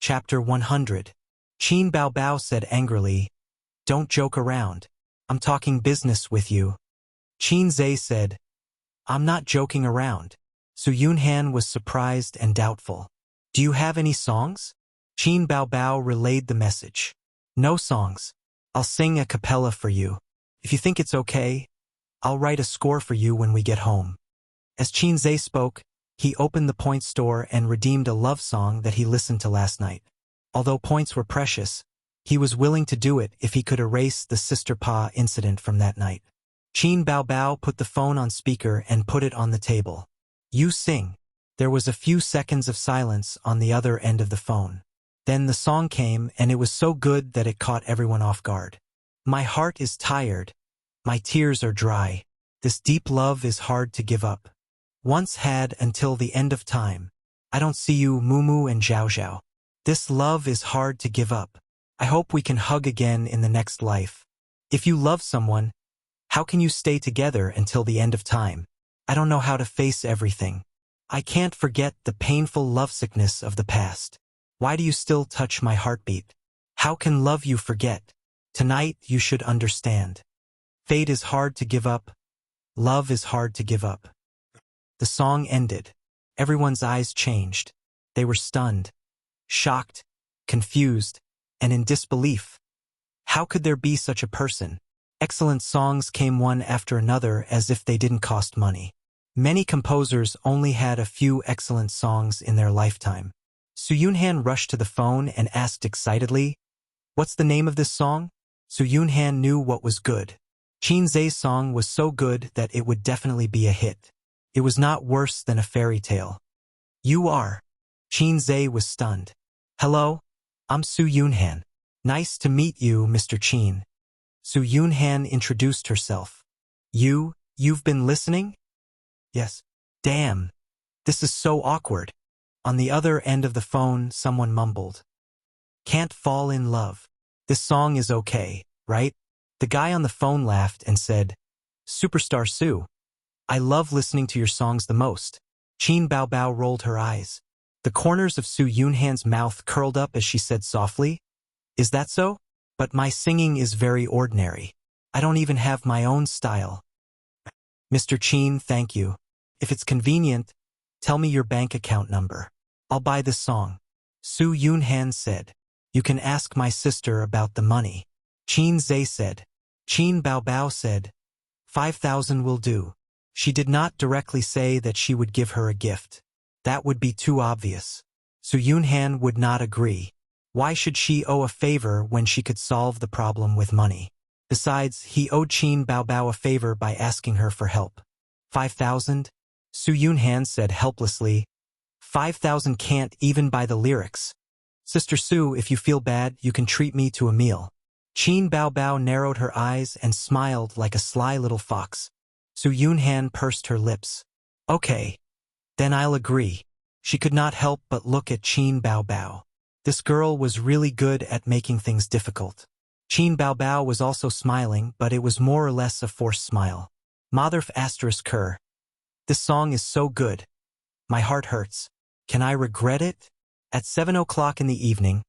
Chapter 100. Qin Bao Bao said angrily, "Don't joke around. I'm talking business with you." Qin Zhe said, "I'm not joking around." Su Yunhan was surprised and doubtful. "Do you have any songs?" Qin Bao Bao relayed the message. "No songs. I'll sing a cappella for you. If you think it's okay, I'll write a score for you when we get home." As Qin Zhe spoke, he opened the point store and redeemed a love song that he listened to last night. Although points were precious, he was willing to do it if he could erase the Sister Pa incident from that night. Qin Bao Bao put the phone on speaker and put it on the table. "You sing." There was a few seconds of silence on the other end of the phone. Then the song came, and it was so good that it caught everyone off guard. "My heart is tired. My tears are dry. This deep love is hard to give up. Once had until the end of time. I don't see you, Mumu and Zhao Zhao. This love is hard to give up. I hope we can hug again in the next life. If you love someone, how can you stay together until the end of time? I don't know how to face everything. I can't forget the painful lovesickness of the past. Why do you still touch my heartbeat? How can love you forget? Tonight you should understand. Fate is hard to give up. Love is hard to give up." The song ended. Everyone's eyes changed. They were stunned, shocked, confused, and in disbelief. How could there be such a person? Excellent songs came one after another as if they didn't cost money. Many composers only had a few excellent songs in their lifetime. Su Yunhan rushed to the phone and asked excitedly, "What's the name of this song?" Su Yunhan knew what was good. Qin Zhe's song was so good that it would definitely be a hit. It was not worse than a fairy tale. "You are." Qin Zhe was stunned. "Hello, I'm Su Yunhan. Nice to meet you, Mr. Qin." Su Yunhan introduced herself. You've been listening?" "Yes." "Damn. This is so awkward." On the other end of the phone, someone mumbled, "Can't fall in love. This song is okay, right?" The guy on the phone laughed and said, "Superstar Su. I love listening to your songs the most." Qin Bao Bao rolled her eyes. The corners of Su Yunhan's mouth curled up as she said softly, "Is that so? But my singing is very ordinary. I don't even have my own style." "Mr. Qin, thank you. If it's convenient, tell me your bank account number. I'll buy this song." Su Yunhan said, "You can ask my sister about the money." Qin Zhe said. Qin Bao Bao said, 5,000 will do." She did not directly say that she would give her a gift. That would be too obvious. Su Yunhan would not agree. Why should she owe a favor when she could solve the problem with money? Besides, he owed Qin Bao Bao a favor by asking her for help. 5,000? Su Yunhan said helplessly. 5,000 can't even buy the lyrics. "Sister Su, if you feel bad, you can treat me to a meal." Qin Bao Bao narrowed her eyes and smiled like a sly little fox. Su Yunhan pursed her lips. "Okay. Then I'll agree." She could not help but look at Qin Bao Bao. This girl was really good at making things difficult. Qin Bao Bao was also smiling, but it was more or less a forced smile. Motherf asterisk her. "This song is so good. My heart hurts. Can I regret it?" At 7 o'clock in the evening,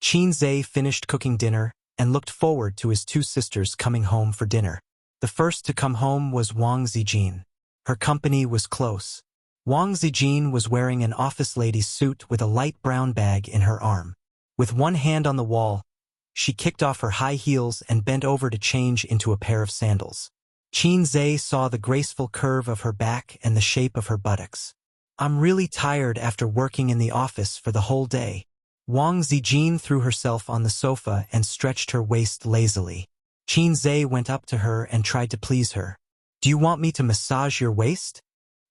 Qin Zhe finished cooking dinner and looked forward to his two sisters coming home for dinner. The first to come home was Wang Zijin. Her company was close. Wang Zijin was wearing an office lady's suit with a light brown bag in her arm. With one hand on the wall, she kicked off her high heels and bent over to change into a pair of sandals. Qin Zhe saw the graceful curve of her back and the shape of her buttocks. "I'm really tired after working in the office for the whole day." Wang Zijin threw herself on the sofa and stretched her waist lazily. Qin Zhe went up to her and tried to please her. "Do you want me to massage your waist?"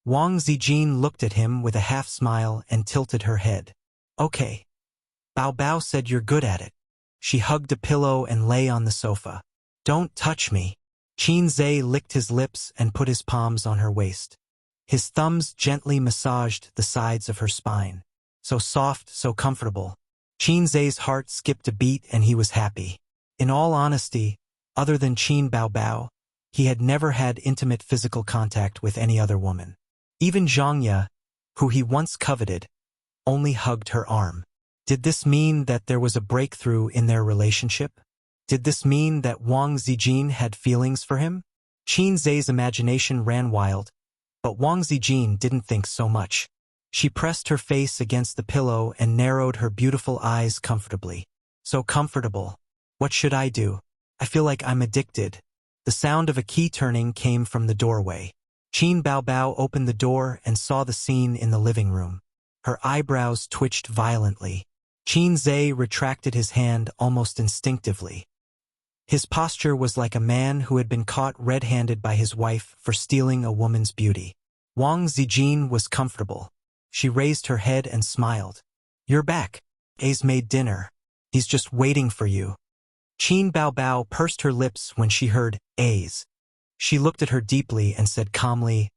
Wang Zijin looked at him with a half smile and tilted her head. "Okay." "Bao Bao said you're good at it." She hugged a pillow and lay on the sofa. "Don't touch me." Qin Zhe licked his lips and put his palms on her waist. His thumbs gently massaged the sides of her spine. So soft, so comfortable. Qin Zhe's heart skipped a beat and he was happy. In all honesty, other than Qin Bao Bao, he had never had intimate physical contact with any other woman. Even Zhangya, who he once coveted, only hugged her arm. Did this mean that there was a breakthrough in their relationship? Did this mean that Wang Zijin had feelings for him? Qin Zhe's imagination ran wild, but Wang Zijin didn't think so much. She pressed her face against the pillow and narrowed her beautiful eyes comfortably. So comfortable. What should I do? I feel like I'm addicted. The sound of a key turning came from the doorway. Qin Baobao opened the door and saw the scene in the living room. Her eyebrows twitched violently. Qin Zhe retracted his hand almost instinctively. His posture was like a man who had been caught red-handed by his wife for stealing a woman's beauty. Wang Zijin was comfortable. She raised her head and smiled. "You're back. A's made dinner. He's just waiting for you." Qin Baobao pursed her lips when she heard A's. She looked at her deeply and said calmly,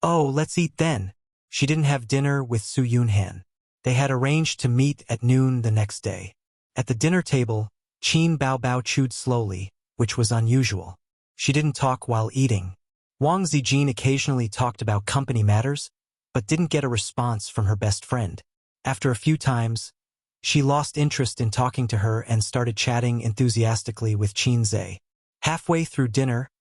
"Oh, let's eat then." She didn't have dinner with Su Yunhan. They had arranged to meet at noon the next day. At the dinner table, Qin Baobao chewed slowly, which was unusual. She didn't talk while eating. Wang Zijin occasionally talked about company matters, but didn't get a response from her best friend. After a few times, she lost interest in talking to her and started chatting enthusiastically with Qin Zhe. Halfway through dinner,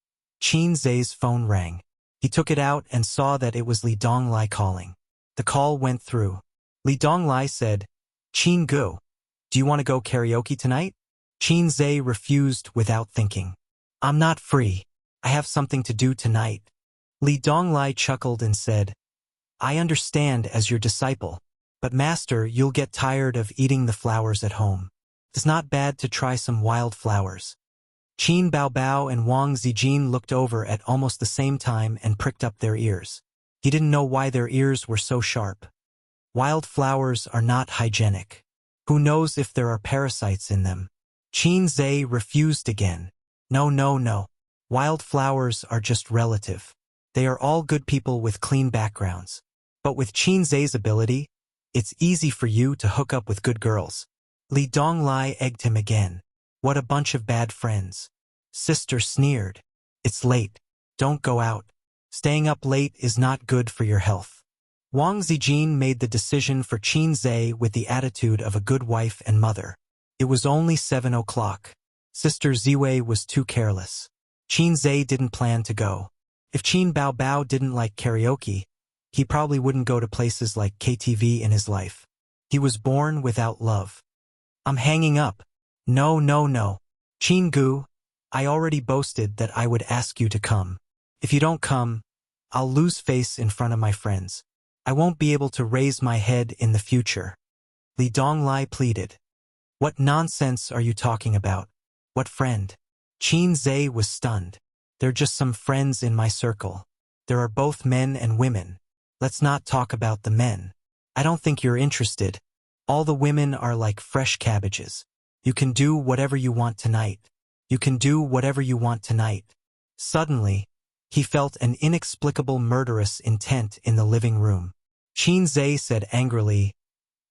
Qin Zhe's phone rang. He took it out and saw that it was Li Donglai calling. The call went through. Li Donglai said, "Qin Gu, do you want to go karaoke tonight?" Qin Zhe refused without thinking. "I'm not free. I have something to do tonight." Li Donglai chuckled and said, "I understand as your disciple, but master, you'll get tired of eating the flowers at home. It's not bad to try some wild flowers." Qin Baobao and Wang Zijin looked over at almost the same time and pricked up their ears. He didn't know why their ears were so sharp. Wild flowers are not hygienic. Who knows if there are parasites in them? Qin Zhe refused again. No. Wild flowers are just relative. They are all good people with clean backgrounds. But with Qin Zhe's ability, it's easy for you to hook up with good girls. Li Donglai egged him again. What a bunch of bad friends. Sister sneered. "It's late. Don't go out. Staying up late is not good for your health." Wang Zijin made the decision for Qin Zhe with the attitude of a good wife and mother. It was only 7 o'clock. Sister Ziwei was too careless. Qin Zhe didn't plan to go. If Qin Baobao didn't like karaoke, he probably wouldn't go to places like KTV in his life. He was born without love. "I'm hanging up." No. "Qin Gu, I already boasted that I would ask you to come. If you don't come, I'll lose face in front of my friends. I won't be able to raise my head in the future." Li Donglai pleaded. "What nonsense are you talking about? What friend?" Qin Zhe was stunned. "They're just some friends in my circle. There are both men and women. Let's not talk about the men. I don't think you're interested. All the women are like fresh cabbages. You can do whatever you want tonight. You can do whatever you want tonight." Suddenly, he felt an inexplicable murderous intent in the living room. Qin Zhe said angrily,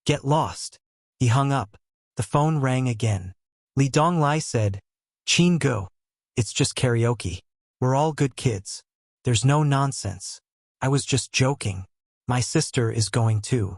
"Get lost." He hung up. The phone rang again. Li Donglai said, "Qin Gu, it's just karaoke. We're all good kids. There's no nonsense. I was just joking. My sister is going too."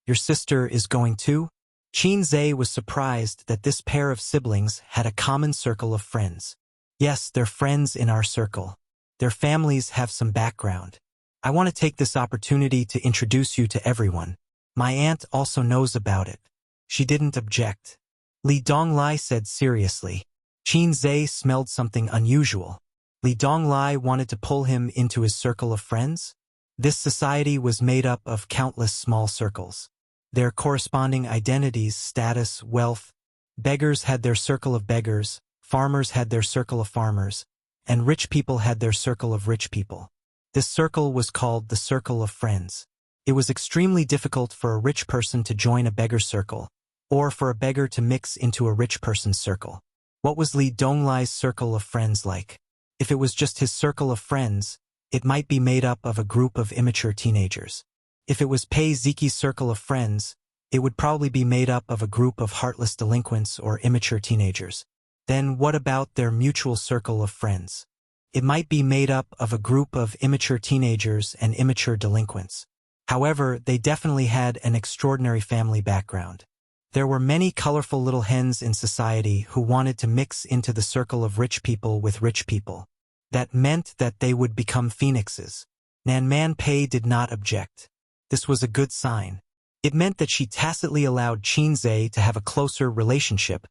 "Your sister is going too?" Qin Zhe was surprised that this pair of siblings had a common circle of friends. "Yes, they're friends in our circle. Their families have some background. I want to take this opportunity to introduce you to everyone. My aunt also knows about it." She didn't object. Li Donglai said seriously. Qin Zhe smelled something unusual. Li Donglai wanted to pull him into his circle of friends? This society was made up of countless small circles. Their corresponding identities, status, wealth. Beggars had their circle of beggars, farmers had their circle of farmers, and rich people had their circle of rich people. This circle was called the circle of friends. It was extremely difficult for a rich person to join a beggar circle, or for a beggar to mix into a rich person's circle. What was Li Donglai's circle of friends like? If it was just his circle of friends, it might be made up of a group of immature teenagers. If it was Pei Ziki's circle of friends, it would probably be made up of a group of heartless delinquents or immature teenagers. Then what about their mutual circle of friends? It might be made up of a group of immature teenagers and immature delinquents. However, they definitely had an extraordinary family background. There were many colorful little hens in society who wanted to mix into the circle of rich people with rich people. That meant that they would become phoenixes. Nan Man Pei did not object. This was a good sign. It meant that she tacitly allowed Qin Zhe to have a closer relationship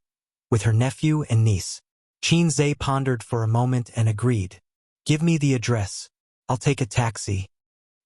with her nephew and niece. Qin Zhe pondered for a moment and agreed. Give me the address. I'll take a taxi.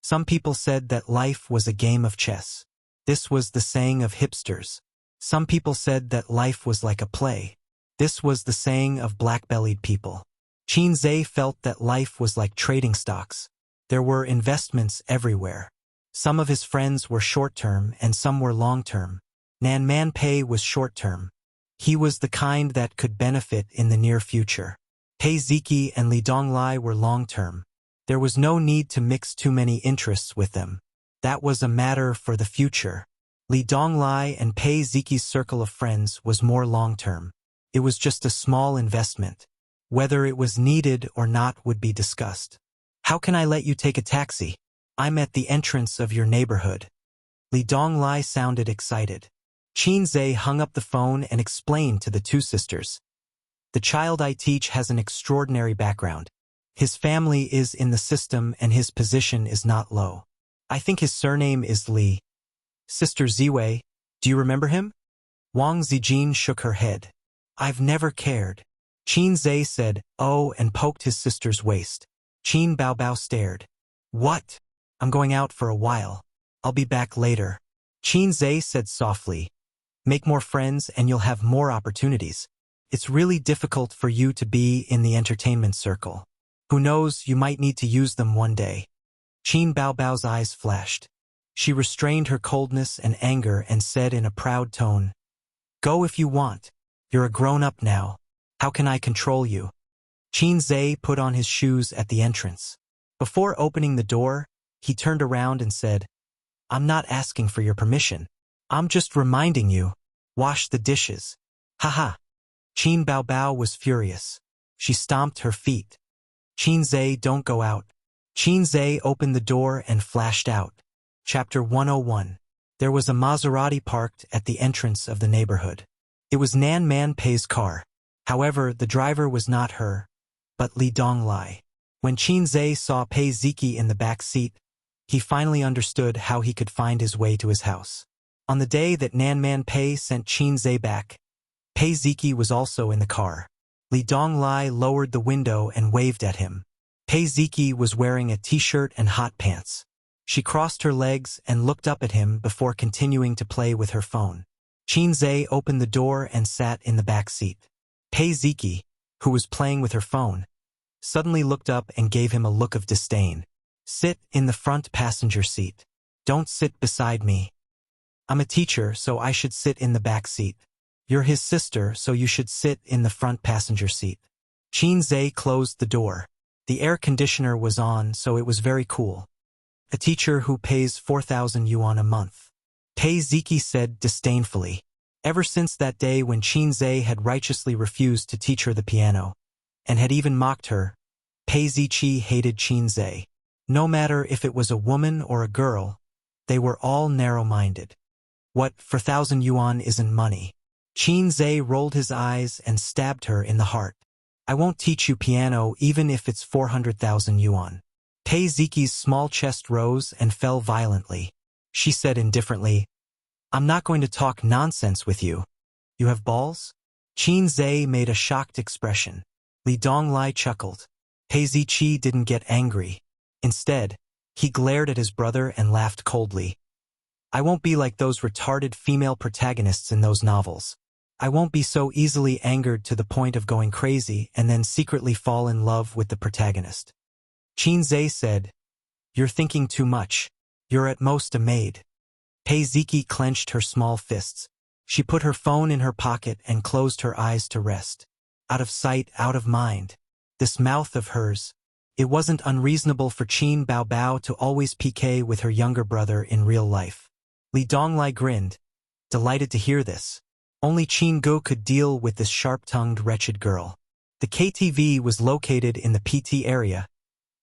Some people said that life was a game of chess. This was the saying of hipsters. Some people said that life was like a play. This was the saying of black-bellied people. Qin Zhe felt that life was like trading stocks. There were investments everywhere. Some of his friends were short-term and some were long-term. Nan Man Pei was short-term. He was the kind that could benefit in the near future. Pei Ziki and Li Donglai were long-term. There was no need to mix too many interests with them. That was a matter for the future. Li Donglai and Pei Ziki's circle of friends was more long-term. It was just a small investment. Whether it was needed or not would be discussed. How can I let you take a taxi? I'm at the entrance of your neighborhood. Li Donglai sounded excited. Qin Zhe hung up the phone and explained to the two sisters. The child I teach has an extraordinary background. His family is in the system and his position is not low. I think his surname is Li. Sister Ziwei, do you remember him? Wang Zijin shook her head. I've never cared. Qin Zhe said, oh, and poked his sister's waist. Qin Baobao stared. What? I'm going out for a while. I'll be back later. Qin Zhe said softly. Make more friends and you'll have more opportunities. It's really difficult for you to be in the entertainment circle. Who knows, you might need to use them one day. Qin Baobao's eyes flashed. She restrained her coldness and anger and said in a proud tone, Go if you want. You're a grown-up now. How can I control you? Qin Zhe put on his shoes at the entrance. Before opening the door, he turned around and said, I'm not asking for your permission. I'm just reminding you. Wash the dishes. Haha. Qin Baobao was furious. She stomped her feet. Qin Zhe, don't go out. Qin Zhe opened the door and flashed out. Chapter 101. There was a Maserati parked at the entrance of the neighborhood. It was Nan Man Pei's car. However, the driver was not her, but Li Donglai. When Qin Zhe saw Pei Ziki in the back seat, he finally understood how he could find his way to his house. On the day that Nan Man Pei sent Qin Zhe back, Pei Ziki was also in the car. Li Donglai lowered the window and waved at him. Pei Ziki was wearing a t-shirt and hot pants. She crossed her legs and looked up at him before continuing to play with her phone. Qin Zhe opened the door and sat in the back seat. Pei Ziki, who was playing with her phone, suddenly looked up and gave him a look of disdain. Sit in the front passenger seat. Don't sit beside me. I'm a teacher, so I should sit in the back seat. You're his sister, so you should sit in the front passenger seat. Qin Zhe closed the door. The air conditioner was on, so it was very cool. A teacher who pays 4,000 yuan a month. Pei Ziki said disdainfully. Ever since that day when Qin Zhe had righteously refused to teach her the piano, and had even mocked her, Pei Ziqi hated Qin Zhe. No matter if it was a woman or a girl, they were all narrow-minded. What, 4,000 yuan isn't money? Qin Zhe rolled his eyes and stabbed her in the heart. I won't teach you piano even if it's 400,000 yuan. Pei Ziki's small chest rose and fell violently. She said indifferently, I'm not going to talk nonsense with you. You have balls? Qin Zhe made a shocked expression. Li Donglai chuckled. Pei Ziqi didn't get angry. Instead, he glared at his brother and laughed coldly. I won't be like those retarded female protagonists in those novels. I won't be so easily angered to the point of going crazy and then secretly fall in love with the protagonist. Qin Zhe said, You're thinking too much. You're at most a maid. Pei Ziki clenched her small fists. She put her phone in her pocket and closed her eyes to rest. Out of sight, out of mind. This mouth of hers. It wasn't unreasonable for Qin Baobao to always pique with her younger brother in real life. Li Donglai grinned, delighted to hear this. Only Qin Gu could deal with this sharp-tongued, wretched girl. The KTV was located in the PT area,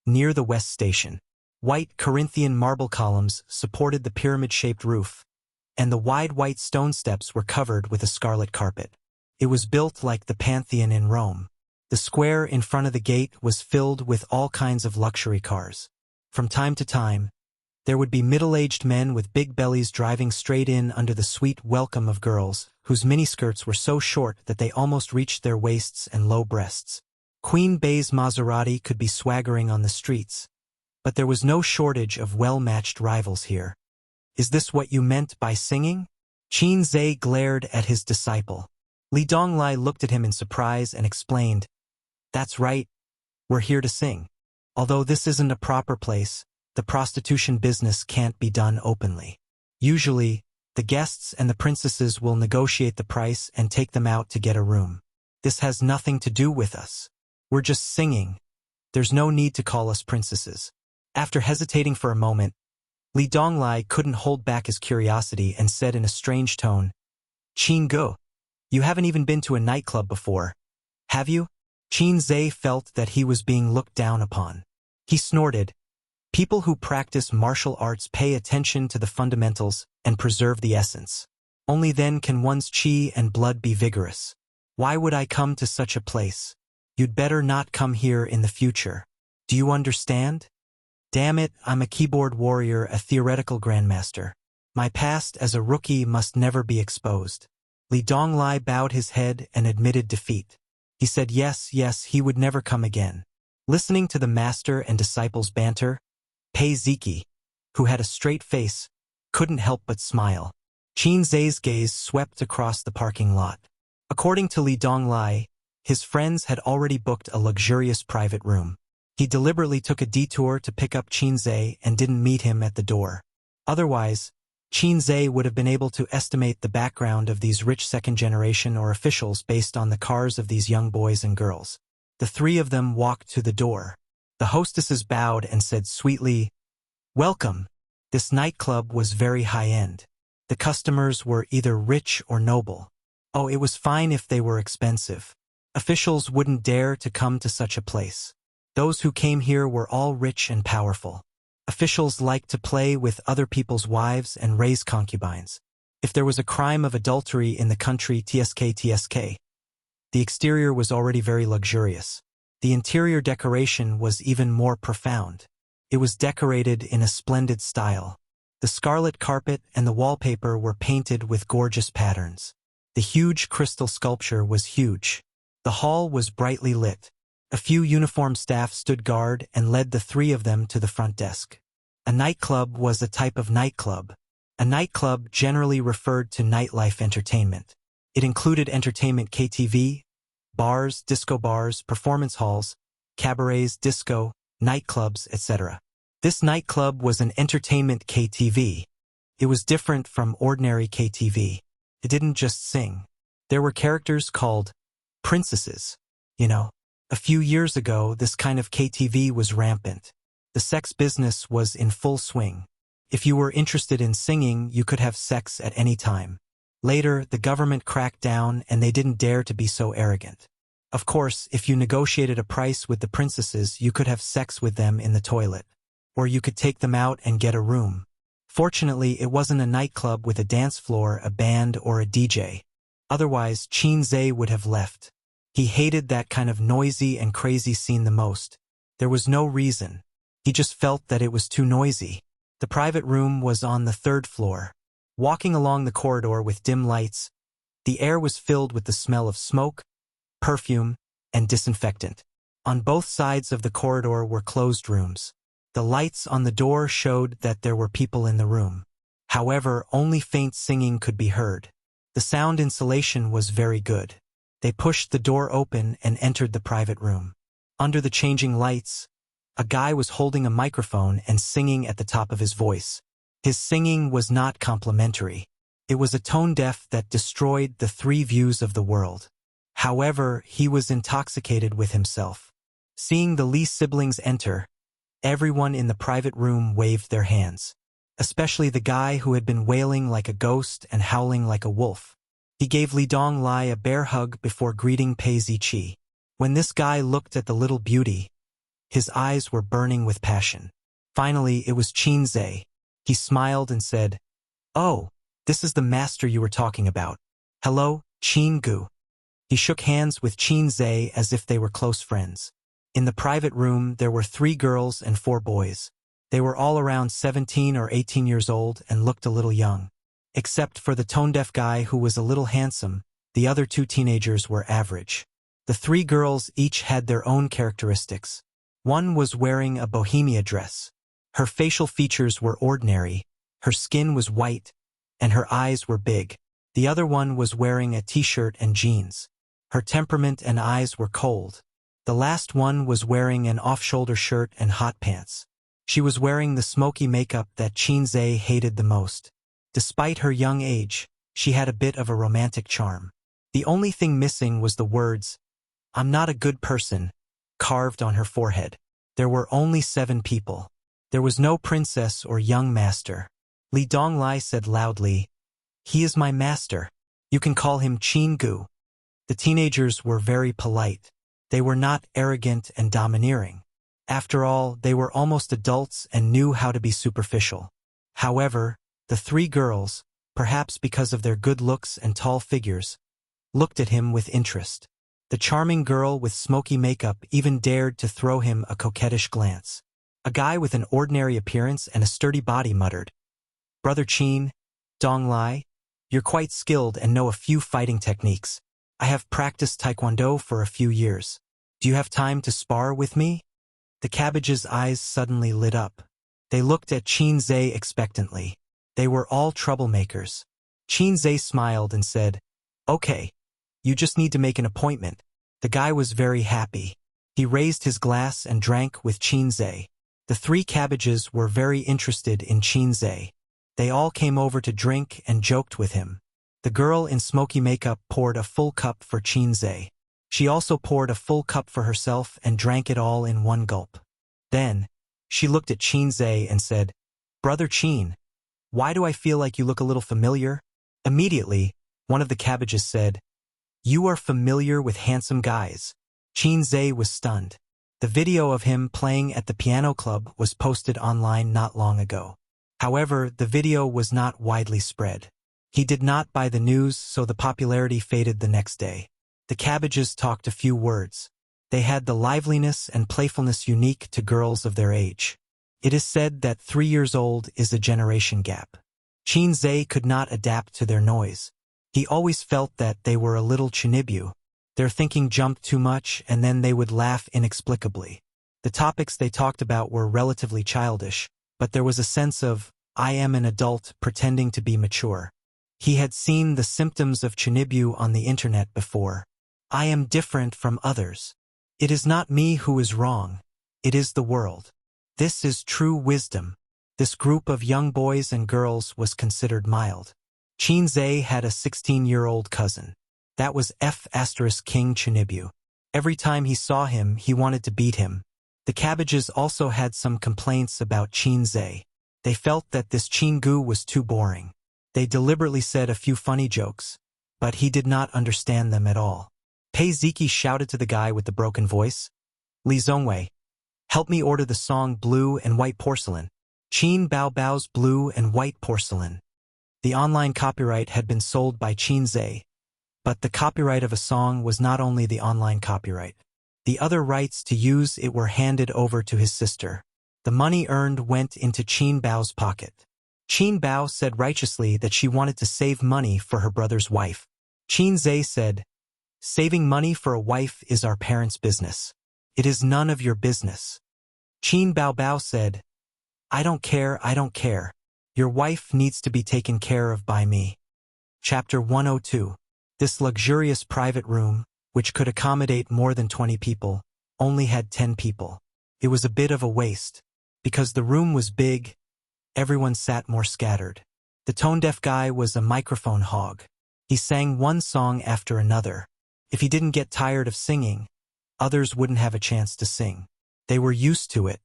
near the West Station. White Corinthian marble columns supported the pyramid-shaped roof, and the wide white stone steps were covered with a scarlet carpet. It was built like the Pantheon in Rome. The square in front of the gate was filled with all kinds of luxury cars. From time to time, there would be middle-aged men with big bellies driving straight in under the sweet welcome of girls, whose miniskirts were so short that they almost reached their waists and low breasts. Queen Bey's Maserati could be swaggering on the streets, but there was no shortage of well-matched rivals here. Is this what you meant by singing? Qin Zhe glared at his disciple. Li Donglai looked at him in surprise and explained, "That's right, we're here to sing. Although this isn't a proper place, the prostitution business can't be done openly. Usually, the guests and the princesses will negotiate the price and take them out to get a room. This has nothing to do with us. We're just singing. There's no need to call us princesses." After hesitating for a moment, Li Donglai couldn't hold back his curiosity and said in a strange tone, "Qin Ge, you haven't even been to a nightclub before, have you?" Qin Zhe felt that he was being looked down upon. He snorted, "People who practice martial arts pay attention to the fundamentals and preserve the essence. Only then can one's qi and blood be vigorous. Why would I come to such a place? You'd better not come here in the future. Do you understand? Damn it, I'm a keyboard warrior, a theoretical grandmaster. My past as a rookie must never be exposed." Li Donglai bowed his head and admitted defeat. He said yes, he would never come again. Listening to the master and disciples' banter, Pei Ziki, who had a straight face, couldn't help but smile. Qin Zhe's gaze swept across the parking lot. According to Li Donglai, his friends had already booked a luxurious private room. He deliberately took a detour to pick up Qin Zhe and didn't meet him at the door. Otherwise, Qin Zhe would have been able to estimate the background of these rich second-generation or officials based on the cars of these young boys and girls. The three of them walked to the door. The hostesses bowed and said sweetly, "Welcome." This nightclub was very high-end. The customers were either rich or noble. Oh, it was fine if they were expensive. Officials wouldn't dare to come to such a place. Those who came here were all rich and powerful. Officials liked to play with other people's wives and raise concubines. If there was a crime of adultery in the country TSK, the exterior was already very luxurious. The interior decoration was even more profound. It was decorated in a splendid style. The scarlet carpet and the wallpaper were painted with gorgeous patterns. The huge crystal sculpture was huge. The hall was brightly lit. A few uniformed staff stood guard and led the three of them to the front desk. A nightclub was a type of nightclub. A nightclub generally referred to nightlife entertainment. It included entertainment KTV, bars, disco bars, performance halls, cabarets, disco, nightclubs, etc. This nightclub was an entertainment KTV. It was different from ordinary KTV. It didn't just sing. There were characters called princesses. A few years ago, this kind of KTV was rampant. The sex business was in full swing. If you were interested in singing, you could have sex at any time. Later, the government cracked down and they didn't dare to be so arrogant. Of course, if you negotiated a price with the princesses, you could have sex with them in the toilet. Or you could take them out and get a room. Fortunately, it wasn't a nightclub with a dance floor, a band, or a DJ. Otherwise, Qin Zhe would have left. He hated that kind of noisy and crazy scene the most. There was no reason. He just felt that it was too noisy. The private room was on the 3rd floor. Walking along the corridor with dim lights, the air was filled with the smell of smoke, perfume, and disinfectant. On both sides of the corridor were closed rooms. The lights on the door showed that there were people in the room. However, only faint singing could be heard. The sound insulation was very good. They pushed the door open and entered the private room. Under the changing lights, a guy was holding a microphone and singing at the top of his voice. His singing was not complimentary. It was a tone deaf that destroyed the 3 views of the world. However, he was intoxicated with himself. Seeing the Li siblings enter, everyone in the private room waved their hands. Especially the guy who had been wailing like a ghost and howling like a wolf. He gave Li Donglai a bear hug before greeting Pei Ziqi. When this guy looked at the little beauty, his eyes were burning with passion. Finally, it was Qin Zhe. He smiled and said, "Oh, This is the master you were talking about. Hello, Qin Gu. He shook hands with Qin Zhe as if they were close friends. In the private room, there were 3 girls and 4 boys. They were all around 17 or 18 years old and looked a little young. Except for the tone-deaf guy who was a little handsome, the other 2 teenagers were average. The 3 girls each had their own characteristics. One was wearing a bohemia dress. Her facial features were ordinary, her skin was white, and her eyes were big. The other one was wearing a t-shirt and jeans. Her temperament and eyes were cold. The last one was wearing an off-shoulder shirt and hot pants. She was wearing the smoky makeup that Qin Zhe hated the most. Despite her young age, she had a bit of a romantic charm. The only thing missing was the words, "I'm not a good person," carved on her forehead. There were only 7 people. There was no princess or young master. Li Donglai said loudly, "He is my master. You can call him Qin Gu." The teenagers were very polite. They were not arrogant and domineering. After all, they were almost adults and knew how to be superficial. However, the 3 girls, perhaps because of their good looks and tall figures, looked at him with interest. The charming girl with smoky makeup even dared to throw him a coquettish glance. A guy with an ordinary appearance and a sturdy body muttered, "Brother Qin, Donglai, you're quite skilled and know a few fighting techniques. I have practiced taekwondo for a few years. Do you have time to spar with me?" The cabbage's eyes suddenly lit up. They looked at Qin Zhe expectantly. They were all troublemakers. Qin Zhe smiled and said, "Okay, you just need to make an appointment." The guy was very happy. He raised his glass and drank with Qin Zhe. The 3 cabbages were very interested in Qin Zhe. They all came over to drink and joked with him. The girl in smoky makeup poured a full cup for Qin Zhe. She also poured a full cup for herself and drank it all in one gulp. Then, she looked at Qin Zhe and said, "Brother Qin, why do I feel like you look a little familiar?" Immediately, one of the cabbages said, "You are familiar with handsome guys." Qin Zhe was stunned. The video of him playing at the piano club was posted online not long ago. However, the video was not widely spread. He did not buy the news, so the popularity faded the next day. The cabbages talked a few words. They had the liveliness and playfulness unique to girls of their age. It is said that 3 years old is a generation gap. Qin Zhe could not adapt to their noise. He always felt that they were a little chinibu. Their thinking jumped too much and then they would laugh inexplicably. The topics they talked about were relatively childish, but there was a sense of, "I am an adult pretending to be mature." He had seen the symptoms of chinibu on the internet before. "I am different from others. It is not me who is wrong. It is the world. This is true wisdom." This group of young boys and girls was considered mild. Qin Zhe had a 16-year-old cousin. That was King Chinibu. Every time he saw him, he wanted to beat him. The cabbages also had some complaints about Qin Zhe. They felt that this Qin Gu was too boring. They deliberately said a few funny jokes, but he did not understand them at all. Pei Ziki shouted to the guy with the broken voice, "Li Zongwei, help me order the song Blue and White Porcelain." Qin Bao Bao's Blue and White Porcelain. The online copyright had been sold by Qin Zhe, but the copyright of a song was not only the online copyright. The other rights to use it were handed over to his sister. The money earned went into Qin Bao's pocket. Qin Bao said righteously that she wanted to save money for her brother's wife. Qin Zhe said, "Saving money for a wife is our parents' business. It is none of your business." Qin Bao Bao said, I don't care. Your wife needs to be taken care of by me." Chapter 102. This luxurious private room, which could accommodate more than 20 people, only had 10 people. It was a bit of a waste. Because the room was big, everyone sat more scattered. The tone-deaf guy was a microphone hog. He sang one song after another. If he didn't get tired of singing, others wouldn't have a chance to sing. They were used to it.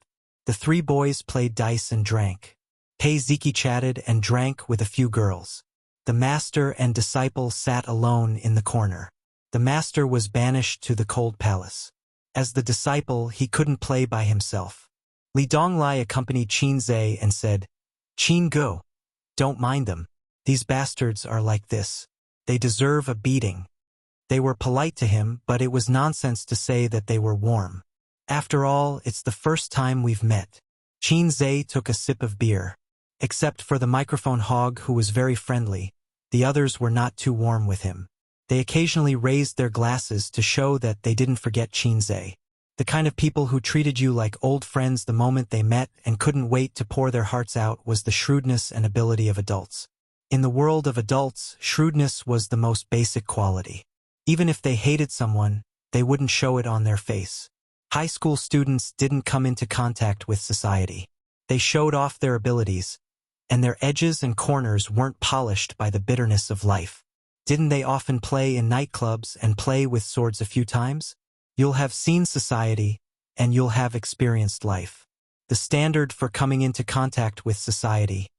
The 3 boys played dice and drank. Pei Ziki chatted and drank with a few girls. The master and disciple sat alone in the corner. The master was banished to the cold palace. As the disciple, he couldn't play by himself. Li Donglai accompanied Qin Zhe and said, "Qin Gu, don't mind them. These bastards are like this. They deserve a beating. They were polite to him, but it was nonsense to say that they were warm. After all, it's the first time we've met. Qin Zhe took a sip of beer. Except for the microphone hog who was very friendly, the others were not too warm with him. They occasionally raised their glasses to show that they didn't forget Qin Zhe. The kind of people who treated you like old friends the moment they met and couldn't wait to pour their hearts out was the shrewdness and ability of adults. In the world of adults, shrewdness was the most basic quality. Even if they hated someone, they wouldn't show it on their face. High school students didn't come into contact with society. They showed off their abilities, and their edges and corners weren't polished by the bitterness of life. Didn't they often play in nightclubs and play with swords a few times? You'll have seen society, and you'll have experienced life. The standard for coming into contact with society.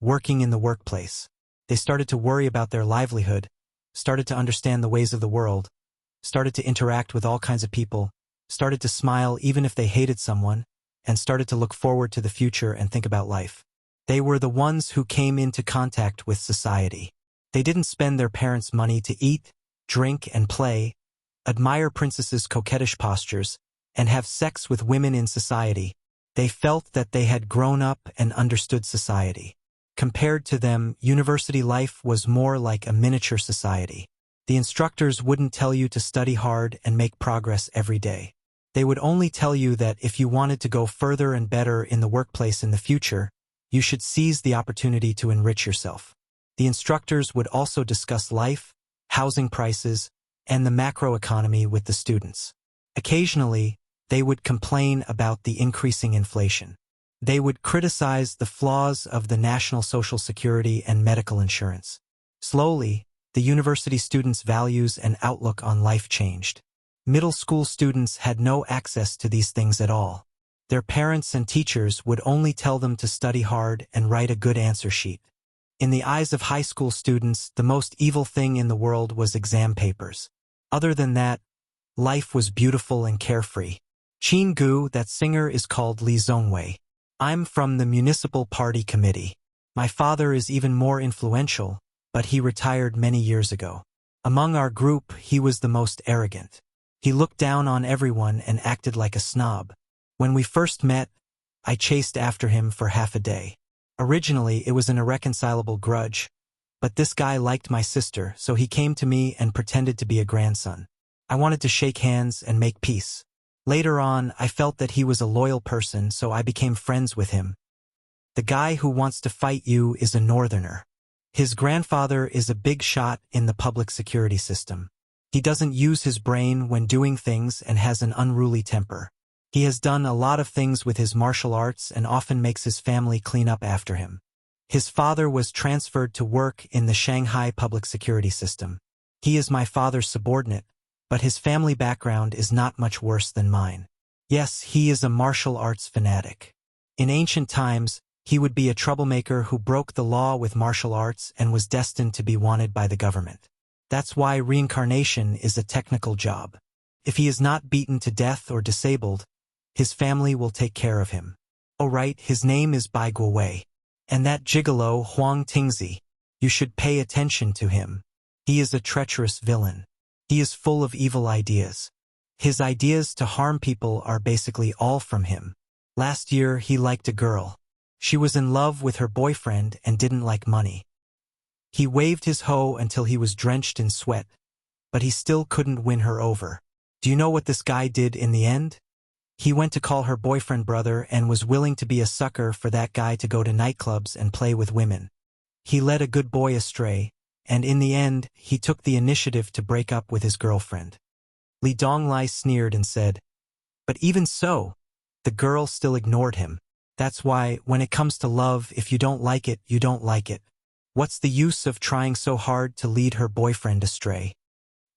Working in the workplace. They started to worry about their livelihood, started to understand the ways of the world, started to interact with all kinds of people, started to smile even if they hated someone, and started to look forward to the future and think about life. They were the ones who came into contact with society. They didn't spend their parents' money to eat, drink, and play, admire princesses' coquettish postures, and have sex with women in society. They felt that they had grown up and understood society. Compared to them, university life was more like a miniature society. The instructors wouldn't tell you to study hard and make progress every day. They would only tell you that if you wanted to go further and better in the workplace in the future, you should seize the opportunity to enrich yourself. The instructors would also discuss life, housing prices, and the macroeconomy with the students. Occasionally, they would complain about the increasing inflation. They would criticize the flaws of the national social security and medical insurance. Slowly, the university students' values and outlook on life changed. Middle school students had no access to these things at all. Their parents and teachers would only tell them to study hard and write a good answer sheet. In the eyes of high school students, the most evil thing in the world was exam papers. Other than that, life was beautiful and carefree. Qin Gu, that singer, is called Li Zongwei. I'm from the municipal party committee. My father is even more influential, but he retired many years ago. Among our group, he was the most arrogant. He looked down on everyone and acted like a snob. When we first met, I chased after him for half a day. Originally, it was an irreconcilable grudge, but this guy liked my sister, so he came to me and pretended to be a grandson. I wanted to shake hands and make peace. Later on, I felt that he was a loyal person, so I became friends with him. The guy who wants to fight you is a northerner. His grandfather is a big shot in the public security system. He doesn't use his brain when doing things and has an unruly temper. He has done a lot of things with his martial arts and often makes his family clean up after him. His father was transferred to work in the Shanghai public security system. He is my father's subordinate, but his family background is not much worse than mine. Yes, he is a martial arts fanatic. In ancient times, he would be a troublemaker who broke the law with martial arts and was destined to be wanted by the government. That's why reincarnation is a technical job. If he is not beaten to death or disabled, his family will take care of him. Oh right, his name is Bai Guowei. And that gigolo Huang Tingzi, you should pay attention to him. He is a treacherous villain. He is full of evil ideas. His ideas to harm people are basically all from him. Last year, he liked a girl. She was in love with her boyfriend and didn't like money. He waved his hoe until he was drenched in sweat, but he still couldn't win her over. Do you know what this guy did in the end? He went to call her boyfriend brother and was willing to be a sucker for that guy to go to nightclubs and play with women. He led a good boy astray, and in the end, he took the initiative to break up with his girlfriend. Li Donglai sneered and said, "But even so, the girl still ignored him. That's why, when it comes to love, if you don't like it, you don't like it. What's the use of trying so hard to lead her boyfriend astray?"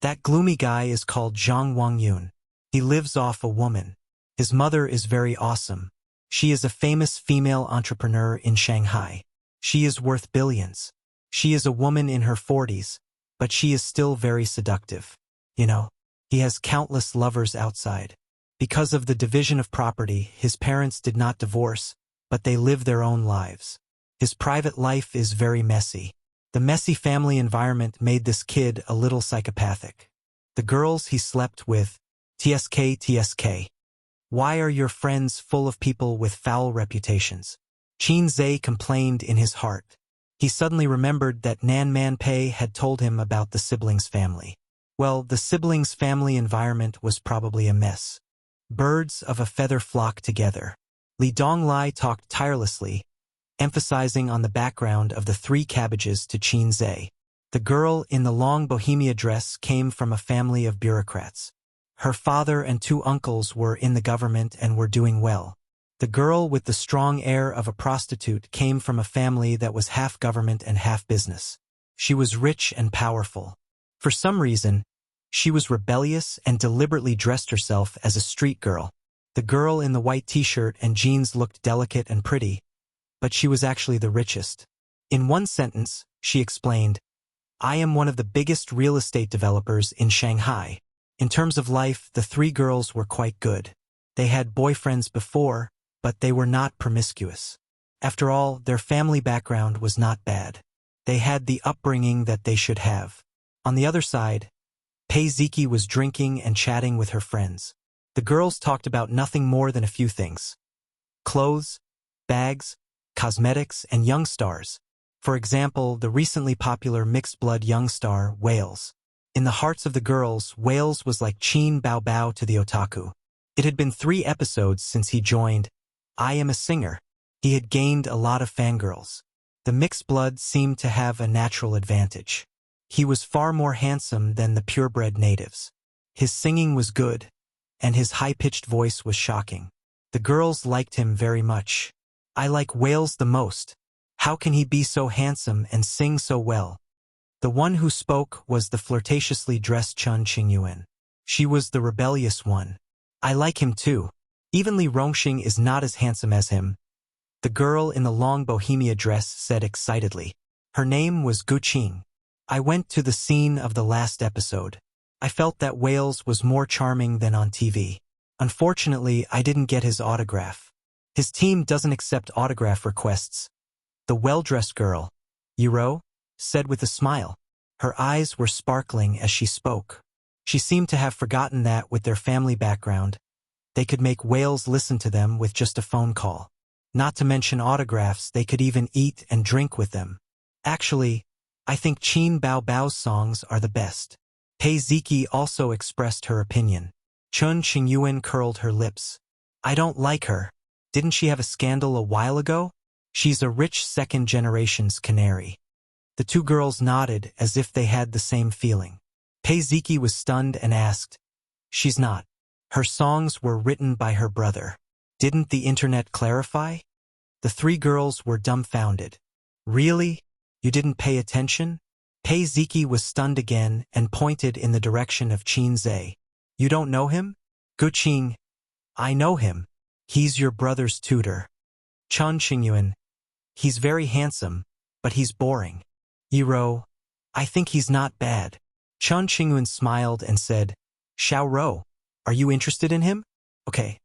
That gloomy guy is called Zhang Wangyun. He lives off a woman. His mother is very awesome. She is a famous female entrepreneur in Shanghai. She is worth billions. She is a woman in her 40s, but she is still very seductive. You know, he has countless lovers outside. Because of the division of property, his parents did not divorce, but they live their own lives. His private life is very messy. The messy family environment made this kid a little psychopathic. The girls he slept with, TSK. Why are your friends full of people with foul reputations? Qin Zhe complained in his heart. He suddenly remembered that Nan Man Pei had told him about the siblings' family. Well, the siblings' family environment was probably a mess. Birds of a feather flock together. Li Donglai talked tirelessly, emphasizing on the background of the 3 cabbages to Qin Zhe. The girl in the long bohemia dress came from a family of bureaucrats. Her father and 2 uncles were in the government and were doing well. The girl with the strong air of a prostitute came from a family that was half government and half business. She was rich and powerful. For some reason, she was rebellious and deliberately dressed herself as a street girl. The girl in the white t-shirt and jeans looked delicate and pretty, but she was actually the richest. In one sentence, she explained, "I am one of the biggest real estate developers in Shanghai." In terms of life, the 3 girls were quite good. They had boyfriends before, but they were not promiscuous. After all, their family background was not bad. They had the upbringing that they should have. On the other side, Pei Ziki was drinking and chatting with her friends. The girls talked about nothing more than a few things: clothes, bags, cosmetics, and young stars. For example, the recently popular mixed-blood young star, Wales. In the hearts of the girls, Wales was like Qin Bao to the otaku. It had been 3 episodes since he joined I Am a Singer. He had gained a lot of fangirls. The mixed blood seemed to have a natural advantage. He was far more handsome than the purebred natives. His singing was good, and his high-pitched voice was shocking. The girls liked him very much. "I like Wales the most. How can he be so handsome and sing so well?" The one who spoke was the flirtatiously dressed Chun Qingyuan. She was the rebellious one. "I like him too. Even Li Rongxing is not as handsome as him," the girl in the long bohemia dress said excitedly. Her name was Gu Qing. "I went to the scene of the last episode. I felt that Wales was more charming than on TV. Unfortunately, I didn't get his autograph. His team doesn't accept autograph requests." The well-dressed girl, Yiro, said with a smile. Her eyes were sparkling as she spoke. She seemed to have forgotten that with their family background, they could make Wales listen to them with just a phone call. Not to mention autographs, they could even eat and drink with them. "Actually, I think Qin Bao's songs are the best." Pei Ziki also expressed her opinion. Chun Qingyuan curled her lips. "I don't like her. Didn't she have a scandal a while ago? She's a rich second-generation's canary." The 2 girls nodded as if they had the same feeling. Pei Ziki was stunned and asked, "She's not. Her songs were written by her brother. Didn't the internet clarify?" The 3 girls were dumbfounded. "Really? You didn't pay attention?" Pei Ziki was stunned again and pointed in the direction of Qin Zhe. "You don't know him?" "Gu Qing. I know him. He's your brother's tutor." Chun Qingyuan. "He's very handsome, but he's boring." Yiro. "I think he's not bad." Chun Qingyuan smiled and said, "Xiao Rou, are you interested in him? Okay,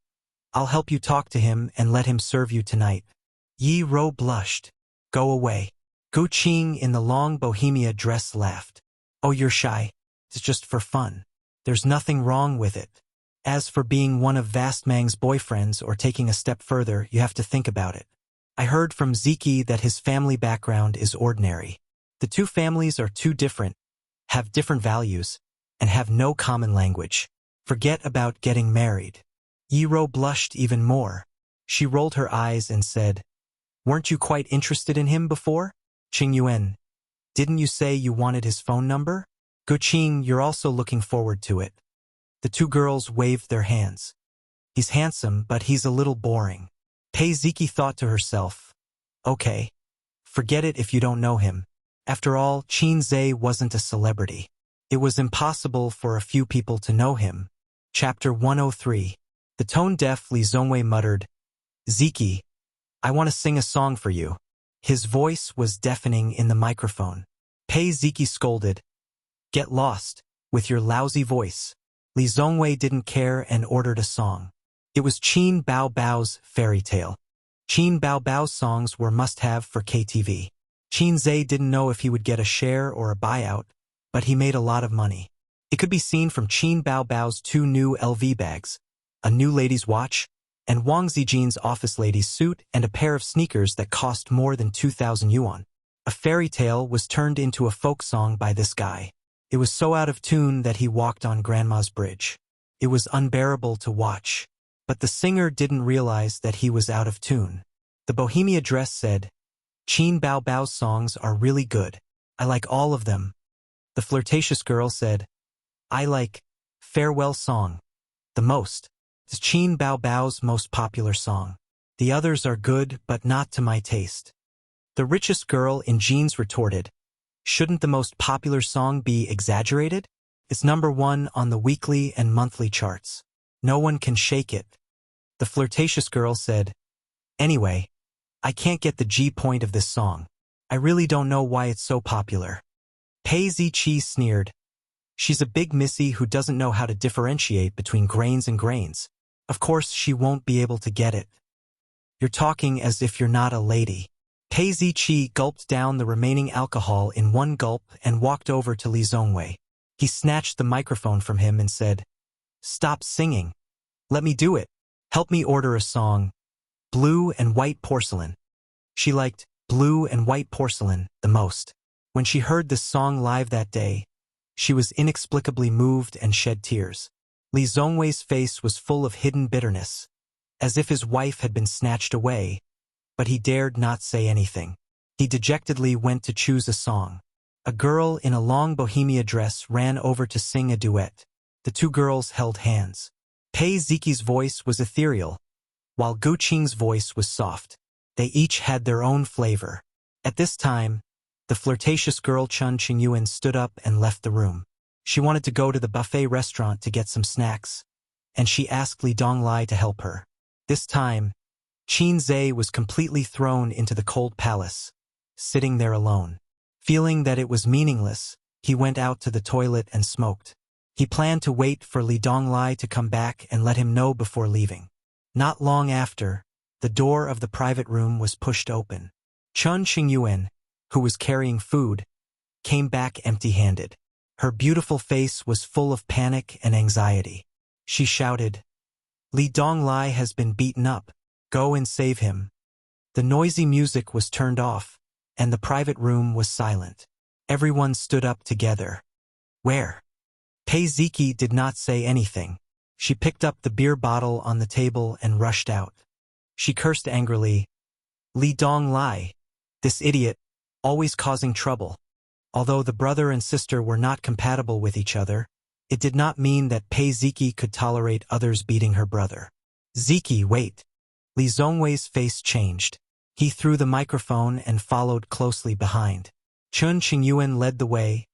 I'll help you talk to him and let him serve you tonight." Yi Ro blushed. "Go away." Gu Qing in the long bohemia dress laughed. "Oh, you're shy. It's just for fun. There's nothing wrong with it. As for being one of Vastmang's boyfriends or taking a step further, you have to think about it. I heard from Ziki that his family background is ordinary. The 2 families are too different, have different values, and have no common language. Forget about getting married." Yiro blushed even more. She rolled her eyes and said, "Weren't you quite interested in him before?" Qingyuan. "Didn't you say you wanted his phone number?" Gu Qing, "You're also looking forward to it." The 2 girls waved their hands. "He's handsome, but he's a little boring." Pei Ziki thought to herself, "Okay, forget it if you don't know him." After all, Qin Zhe wasn't a celebrity. It was impossible for a few people to know him. Chapter 103. The tone-deaf Li Zongwei muttered, "Ziki, I want to sing a song for you." His voice was deafening in the microphone. Pei Ziki scolded, "Get lost, with your lousy voice." Li Zongwei didn't care and ordered a song. It was Qin Bao's Fairy Tale. Qin Bao's songs were must-have for KTV. Qin Zhe didn't know if he would get a share or a buyout, but he made a lot of money. It could be seen from Qin Baobao's 2 new LV bags, a new lady's watch, and Wang Zijin's office lady's suit and a pair of sneakers that cost more than 2,000 yuan. A fairy tale was turned into a folk song by this guy. It was so out of tune that he walked on Grandma's bridge. It was unbearable to watch. But the singer didn't realize that he was out of tune. The Bohemia dress said, "Qin Baobao's songs are really good. I like all of them." The flirtatious girl said, "I like Farewell Song the most. It's Qin Baobao's most popular song. The others are good, but not to my taste." The richest girl in jeans retorted, "Shouldn't the most popular song be exaggerated? It's #1 on the weekly and monthly charts. No one can shake it." The flirtatious girl said, "Anyway, I can't get the G point of this song. I really don't know why it's so popular." Pei Ziqi sneered, "She's a big missy who doesn't know how to differentiate between grains and grains. Of course she won't be able to get it. You're talking as if you're not a lady." Pei Ziqi gulped down the remaining alcohol in one gulp and walked over to Li Zongwei. He snatched the microphone from him and said, "Stop singing. Let me do it. Help me order a song, Blue and White Porcelain." She liked Blue and White Porcelain the most. When she heard this song live that day, she was inexplicably moved and shed tears. Li Zongwei's face was full of hidden bitterness, as if his wife had been snatched away, but he dared not say anything. He dejectedly went to choose a song. A girl in a long Bohemia dress ran over to sing a duet. The 2 girls held hands. Pei Ziqi's voice was ethereal, while Gu Qing's voice was soft. They each had their own flavor. At this time, the flirtatious girl Chun Qingyuan stood up and left the room. She wanted to go to the buffet restaurant to get some snacks, and she asked Li Donglai to help her. This time, Qin Zhe was completely thrown into the cold palace, sitting there alone. Feeling that it was meaningless, he went out to the toilet and smoked. He planned to wait for Li Donglai to come back and let him know before leaving. Not long after, the door of the private room was pushed open. Chun Qingyuan, who was carrying food, came back empty-handed. Her beautiful face was full of panic and anxiety. She shouted, "Li Donglai has been beaten up. Go and save him." The noisy music was turned off, and the private room was silent. Everyone stood up together. "Where?" Pei Ziqi did not say anything. She picked up the beer bottle on the table and rushed out. She cursed angrily, "Li Donglai, this idiot, always causing trouble." Although the brother and sister were not compatible with each other, it did not mean that Pei Ziqi could tolerate others beating her brother. "Ziqi, wait." Li Zongwei's face changed. He threw the microphone and followed closely behind. Chun Qingyuan led the way,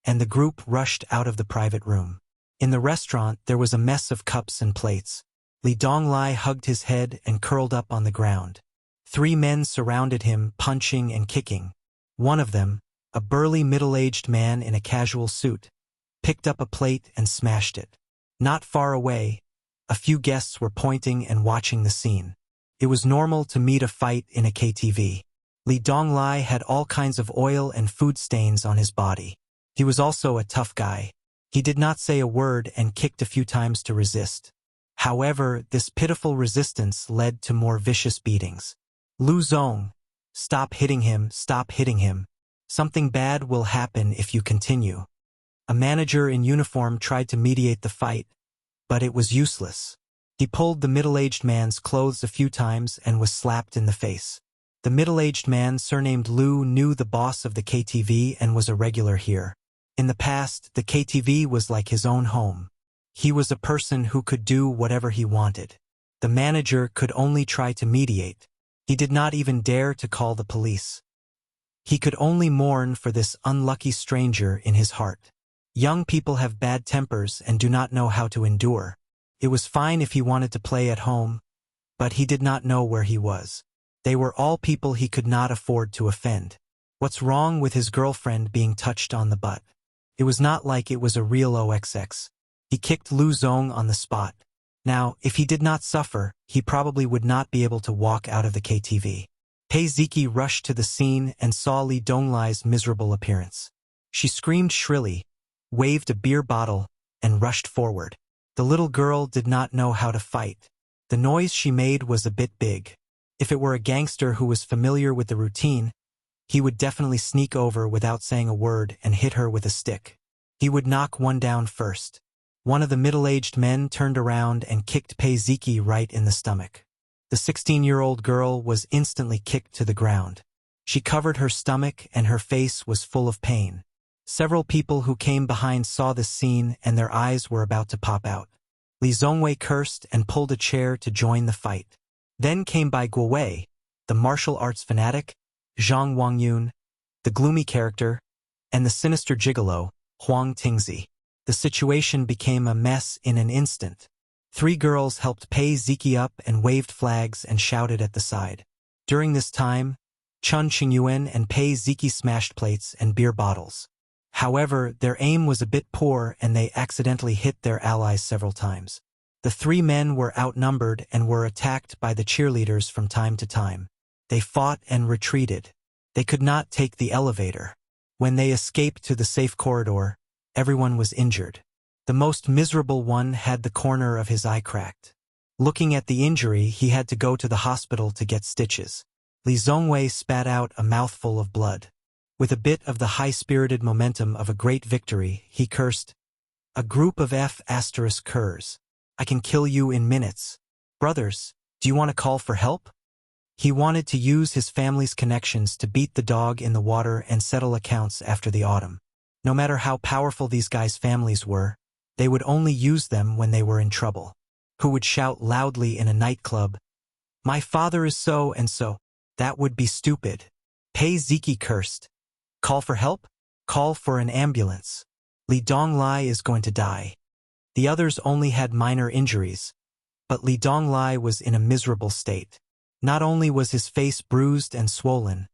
and the group rushed out of the private room. In the restaurant, there was a mess of cups and plates. Li Donglai hugged his head and curled up on the ground. 3 men surrounded him, punching and kicking. One of them, a burly middle-aged man in a casual suit, picked up a plate and smashed it. Not far away, a few guests were pointing and watching the scene. It was normal to meet a fight in a KTV. Li Donglai had all kinds of oil and food stains on his body. He was also a tough guy. He did not say a word and kicked a few times to resist. However, this pitiful resistance led to more vicious beatings. "Lu Zong, stop hitting him, stop hitting him. Something bad will happen if you continue." A manager in uniform tried to mediate the fight, but it was useless. He pulled the middle-aged man's clothes a few times and was slapped in the face. The middle-aged man, surnamed Lu, knew the boss of the KTV and was a regular here. In the past, the KTV was like his own home. He was a person who could do whatever he wanted. The manager could only try to mediate. He did not even dare to call the police. He could only mourn for this unlucky stranger in his heart. Young people have bad tempers and do not know how to endure. It was fine if he wanted to play at home, but he did not know where he was. They were all people he could not afford to offend. What's wrong with his girlfriend being touched on the butt? It was not like it was a real OXX. He kicked Lu Zong on the spot. Now, if he did not suffer, he probably would not be able to walk out of the KTV. Pei Ziki rushed to the scene and saw Li Donglai's miserable appearance. She screamed shrilly, waved a beer bottle, and rushed forward. The little girl did not know how to fight. The noise she made was a bit big. If it were a gangster who was familiar with the routine, he would definitely sneak over without saying a word and hit her with a stick. He would knock one down first. One of the middle-aged men turned around and kicked Pei Ziki right in the stomach. The 16-year-old girl was instantly kicked to the ground. She covered her stomach and her face was full of pain. Several people who came behind saw this scene and their eyes were about to pop out. Li Zongwei cursed and pulled a chair to join the fight. Then came by Guowei, the martial arts fanatic, Zhang Wangyun, the gloomy character, and the sinister gigolo, Huang Tingzi. The situation became a mess in an instant. 3 girls helped Pei Ziki up and waved flags and shouted at the side. During this time, Chun Qingyuan and Pei Ziki smashed plates and beer bottles. However, their aim was a bit poor and they accidentally hit their allies several times. The 3 men were outnumbered and were attacked by the cheerleaders from time to time. They fought and retreated. They could not take the elevator. When they escaped to the safe corridor, everyone was injured. The most miserable one had the corner of his eye cracked. Looking at the injury, he had to go to the hospital to get stitches. Li Zongwei spat out a mouthful of blood. With a bit of the high-spirited momentum of a great victory, he cursed, "A group of F***curs. I can kill you in minutes. Brothers, do you want to call for help?" He wanted to use his family's connections to beat the dog in the water and settle accounts after the autumn. No matter how powerful these guys' families were, they would only use them when they were in trouble. Who would shout loudly in a nightclub, "My father is so and so"? That would be stupid. Pei Ziki cursed, "Call for help? Call for an ambulance. Li Donglai is going to die." The others only had minor injuries, but Li Donglai was in a miserable state. Not only was his face bruised and swollen,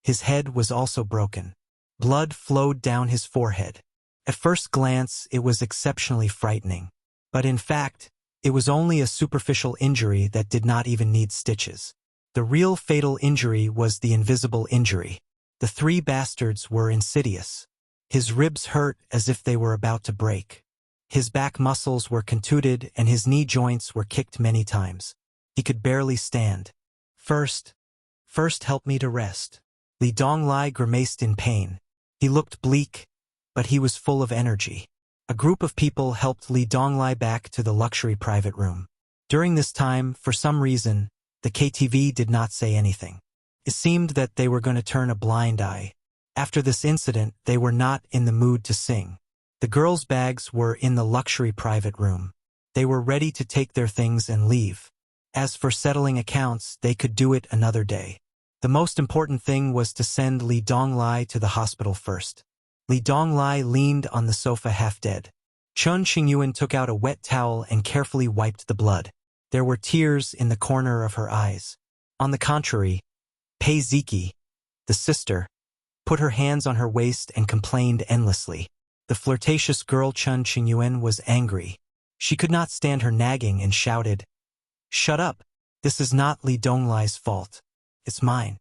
his head was also broken. Blood flowed down his forehead. At first glance, it was exceptionally frightening. But in fact, it was only a superficial injury that did not even need stitches. The real fatal injury was the invisible injury. The 3 bastards were insidious. His ribs hurt as if they were about to break. His back muscles were contuted and his knee joints were kicked many times. He could barely stand. First help me to rest." Li Donglai grimaced in pain. He looked bleak, but he was full of energy. A group of people helped Li Donglai back to the luxury private room. During this time, for some reason, the KTV did not say anything. It seemed that they were going to turn a blind eye. After this incident, they were not in the mood to sing. The girls' bags were in the luxury private room. They were ready to take their things and leave. As for settling accounts, they could do it another day. The most important thing was to send Li Donglai to the hospital first. Li Donglai leaned on the sofa half-dead. Chun Qingyuan took out a wet towel and carefully wiped the blood. There were tears in the corner of her eyes. On the contrary, Pei Ziki, the sister, put her hands on her waist and complained endlessly. The flirtatious girl Chun Qingyuan was angry. She could not stand her nagging and shouted, "Shut up! This is not Li Donglai's fault. It's mine."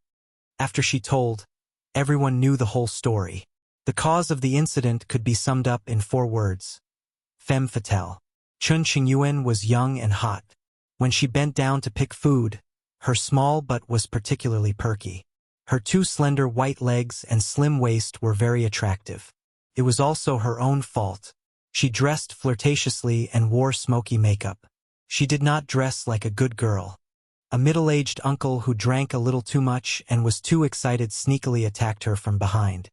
After she told, everyone knew the whole story. The cause of the incident could be summed up in 4 words. Femme fatale. Chun Qingyuan was young and hot. When she bent down to pick food, her small butt was particularly perky. Her 2 slender white legs and slim waist were very attractive. It was also her own fault. She dressed flirtatiously and wore smoky makeup. She did not dress like a good girl. A middle-aged uncle who drank a little too much and was too excited sneakily attacked her from behind.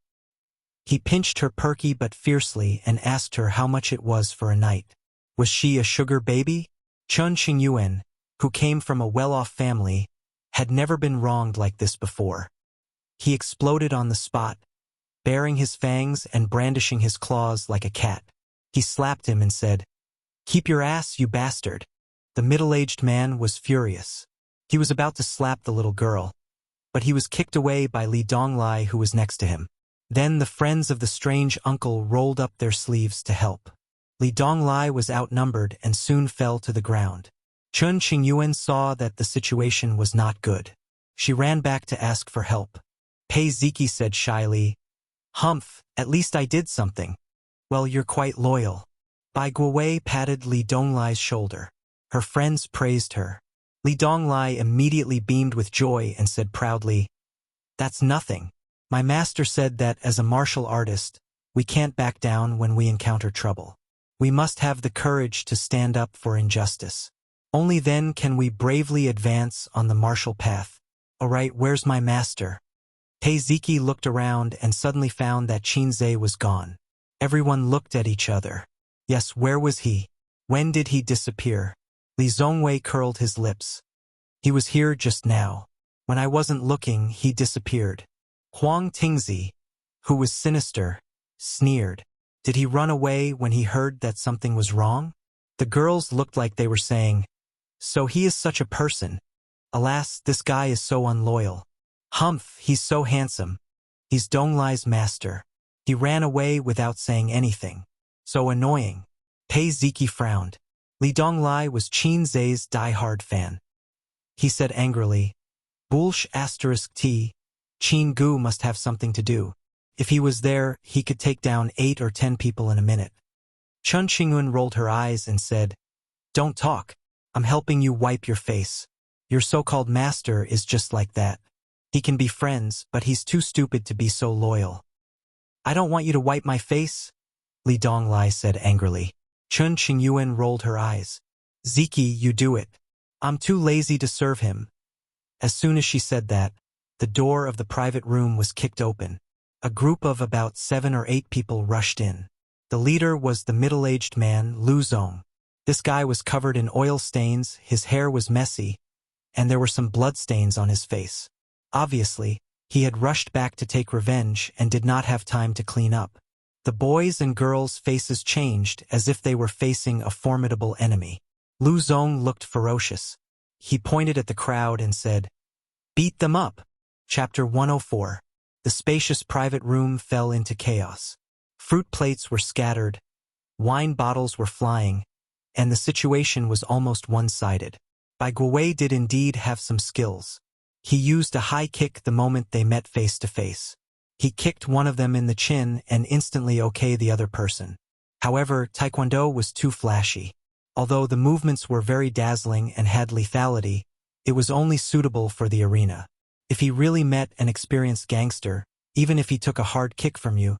He pinched her perky but fiercely and asked her how much it was for a night. Was she a sugar baby? Chun Qingyuan, who came from a well-off family, had never been wronged like this before. He exploded on the spot, baring his fangs and brandishing his claws like a cat. He slapped him and said, "Keep your ass, you bastard." The middle-aged man was furious. He was about to slap the little girl, but he was kicked away by Li Donglai, who was next to him. Then the friends of the strange uncle rolled up their sleeves to help. Li Donglai was outnumbered and soon fell to the ground. Chun Qingyuan saw that the situation was not good. She ran back to ask for help. Pei Ziki said shyly, "Humph, at least I did something." "Well, you're quite loyal." Bai Guowei patted Li Donglai's shoulder. Her friends praised her. Li Donglai immediately beamed with joy and said proudly, "That's nothing. My master said that as a martial artist, we can't back down when we encounter trouble. We must have the courage to stand up for injustice. Only then can we bravely advance on the martial path." "All right, where's my master?" Pei Ziki looked around and suddenly found that Qinze was gone. Everyone looked at each other. Yes, where was he? When did he disappear? Li Zongwei curled his lips. "He was here just now. When I wasn't looking, he disappeared." Huang Tingzi, who was sinister, sneered. Did he run away when he heard that something was wrong? The girls looked like they were saying, "So he is such a person. Alas, this guy is so unloyal. Humph, he's so handsome. He's Donglai's master. He ran away without saying anything. So annoying." Pei Ziki frowned. Li Donglai was Qinze's die-hard fan. He said angrily, "Bulsh *t, Qin Gu must have something to do. If he was there, he could take down 8 or 10 people in a minute." Chun Qingyun rolled her eyes and said, "Don't talk. I'm helping you wipe your face. Your so-called master is just like that. He can be friends, but he's too stupid to be so loyal." "I don't want you to wipe my face," Li Donglai said angrily. Chun Qingyuan rolled her eyes. "Ziki, you do it. I'm too lazy to serve him." As soon as she said that, the door of the private room was kicked open. A group of about 7 or 8 people rushed in. The leader was the middle-aged man, Lu Zong. This guy was covered in oil stains, his hair was messy, and there were some bloodstains on his face. Obviously, he had rushed back to take revenge and did not have time to clean up. The boys' and girls' faces changed as if they were facing a formidable enemy. Lu Zong looked ferocious. He pointed at the crowd and said, "Beat them up." Chapter 104. The spacious private room fell into chaos. Fruit plates were scattered, wine bottles were flying, and the situation was almost one-sided. Bai Guowei did indeed have some skills. He used a high kick the moment they met face to face. He kicked one of them in the chin and instantly okayed the other person. However, Taekwondo was too flashy. Although the movements were very dazzling and had lethality, it was only suitable for the arena. If he really met an experienced gangster, even if he took a hard kick from you,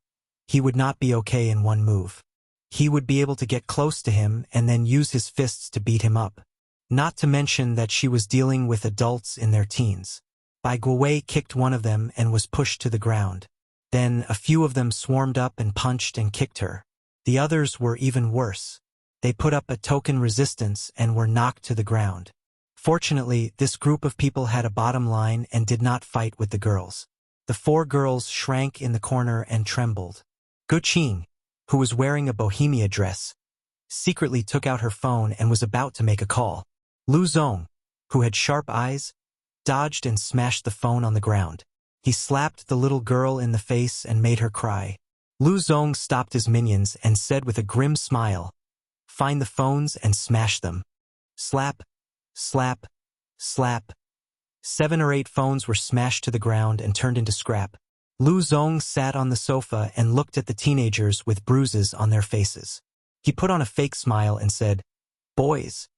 he would not be okay in one move. He would be able to get close to him and then use his fists to beat him up. Not to mention that she was dealing with adults in their teens. Bai Guowei kicked one of them and was pushed to the ground. Then a few of them swarmed up and punched and kicked her. The others were even worse. They put up a token resistance and were knocked to the ground. Fortunately, this group of people had a bottom line and did not fight with the girls. The 4 girls shrank in the corner and trembled. Gu Qing, who was wearing a bohemia dress, secretly took out her phone and was about to make a call. Lu Zong, who had sharp eyes, dodged and smashed the phone on the ground. He slapped the little girl in the face and made her cry. Lu Zong stopped his minions and said with a grim smile, "Find the phones and smash them." Slap, slap, slap. 7 or 8 phones were smashed to the ground and turned into scrap. Lu Zong sat on the sofa and looked at the teenagers with bruises on their faces. He put on a fake smile and said, "Boys,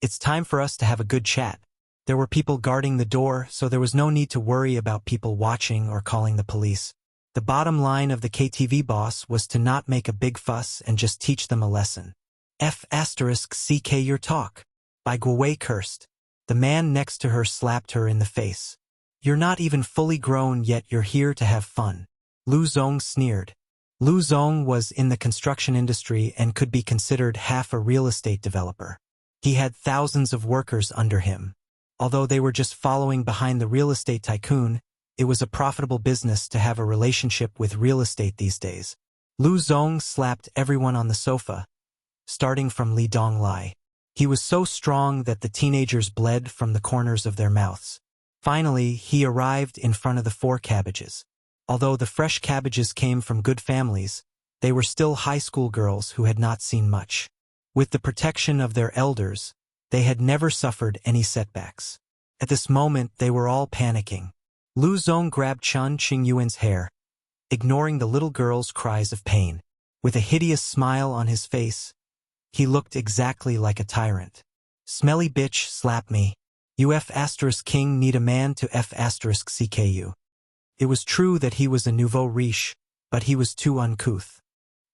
it's time for us to have a good chat." There were people guarding the door, so there was no need to worry about people watching or calling the police. The bottom line of the KTV boss was to not make a big fuss and just teach them a lesson. F***ck your talk. Bai Guowei cursed. The man next to her slapped her in the face. "You're not even fully grown yet you're here to have fun." Lu Zong sneered. Lu Zong was in the construction industry and could be considered half a real estate developer. He had thousands of workers under him. Although they were just following behind the real estate tycoon, it was a profitable business to have a relationship with real estate these days. Lu Zong slapped everyone on the sofa, starting from Li Donglai. He was so strong that the teenagers bled from the corners of their mouths. Finally, he arrived in front of the 4 cabbages. Although the fresh cabbages came from good families, they were still high school girls who had not seen much. With the protection of their elders, they had never suffered any setbacks. At this moment, they were all panicking. Lu Zong grabbed Chen Qingyuan's hair, ignoring the little girl's cries of pain. With a hideous smile on his face, he looked exactly like a tyrant. "Smelly bitch, slap me. You F***king need a man to F***CKU. It was true that he was a nouveau riche, but he was too uncouth.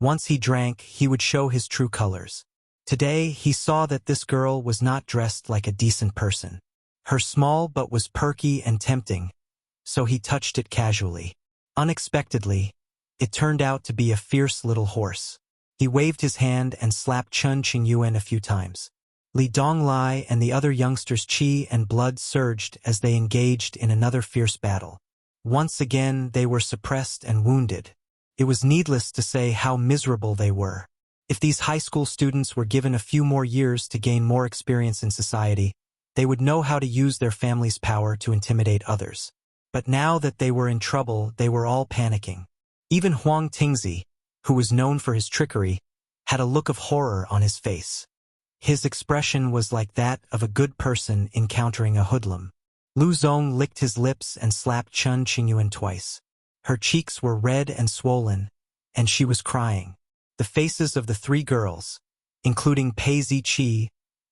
Once he drank, he would show his true colors. Today, he saw that this girl was not dressed like a decent person. Her small butt was perky and tempting, so he touched it casually. Unexpectedly, it turned out to be a fierce little horse. He waved his hand and slapped Chen Qingyuan a few times. Li Donglai and the other youngsters' chi and blood surged as they engaged in another fierce battle. Once again, they were suppressed and wounded. It was needless to say how miserable they were. If these high school students were given a few more years to gain more experience in society, they would know how to use their family's power to intimidate others. But now that they were in trouble, they were all panicking. Even Huang Tingzi, who was known for his trickery, had a look of horror on his face. His expression was like that of a good person encountering a hoodlum. Lu Zong licked his lips and slapped Chen Qingyuan twice. Her cheeks were red and swollen, and she was crying. The faces of the three girls, including Pei Ziqi,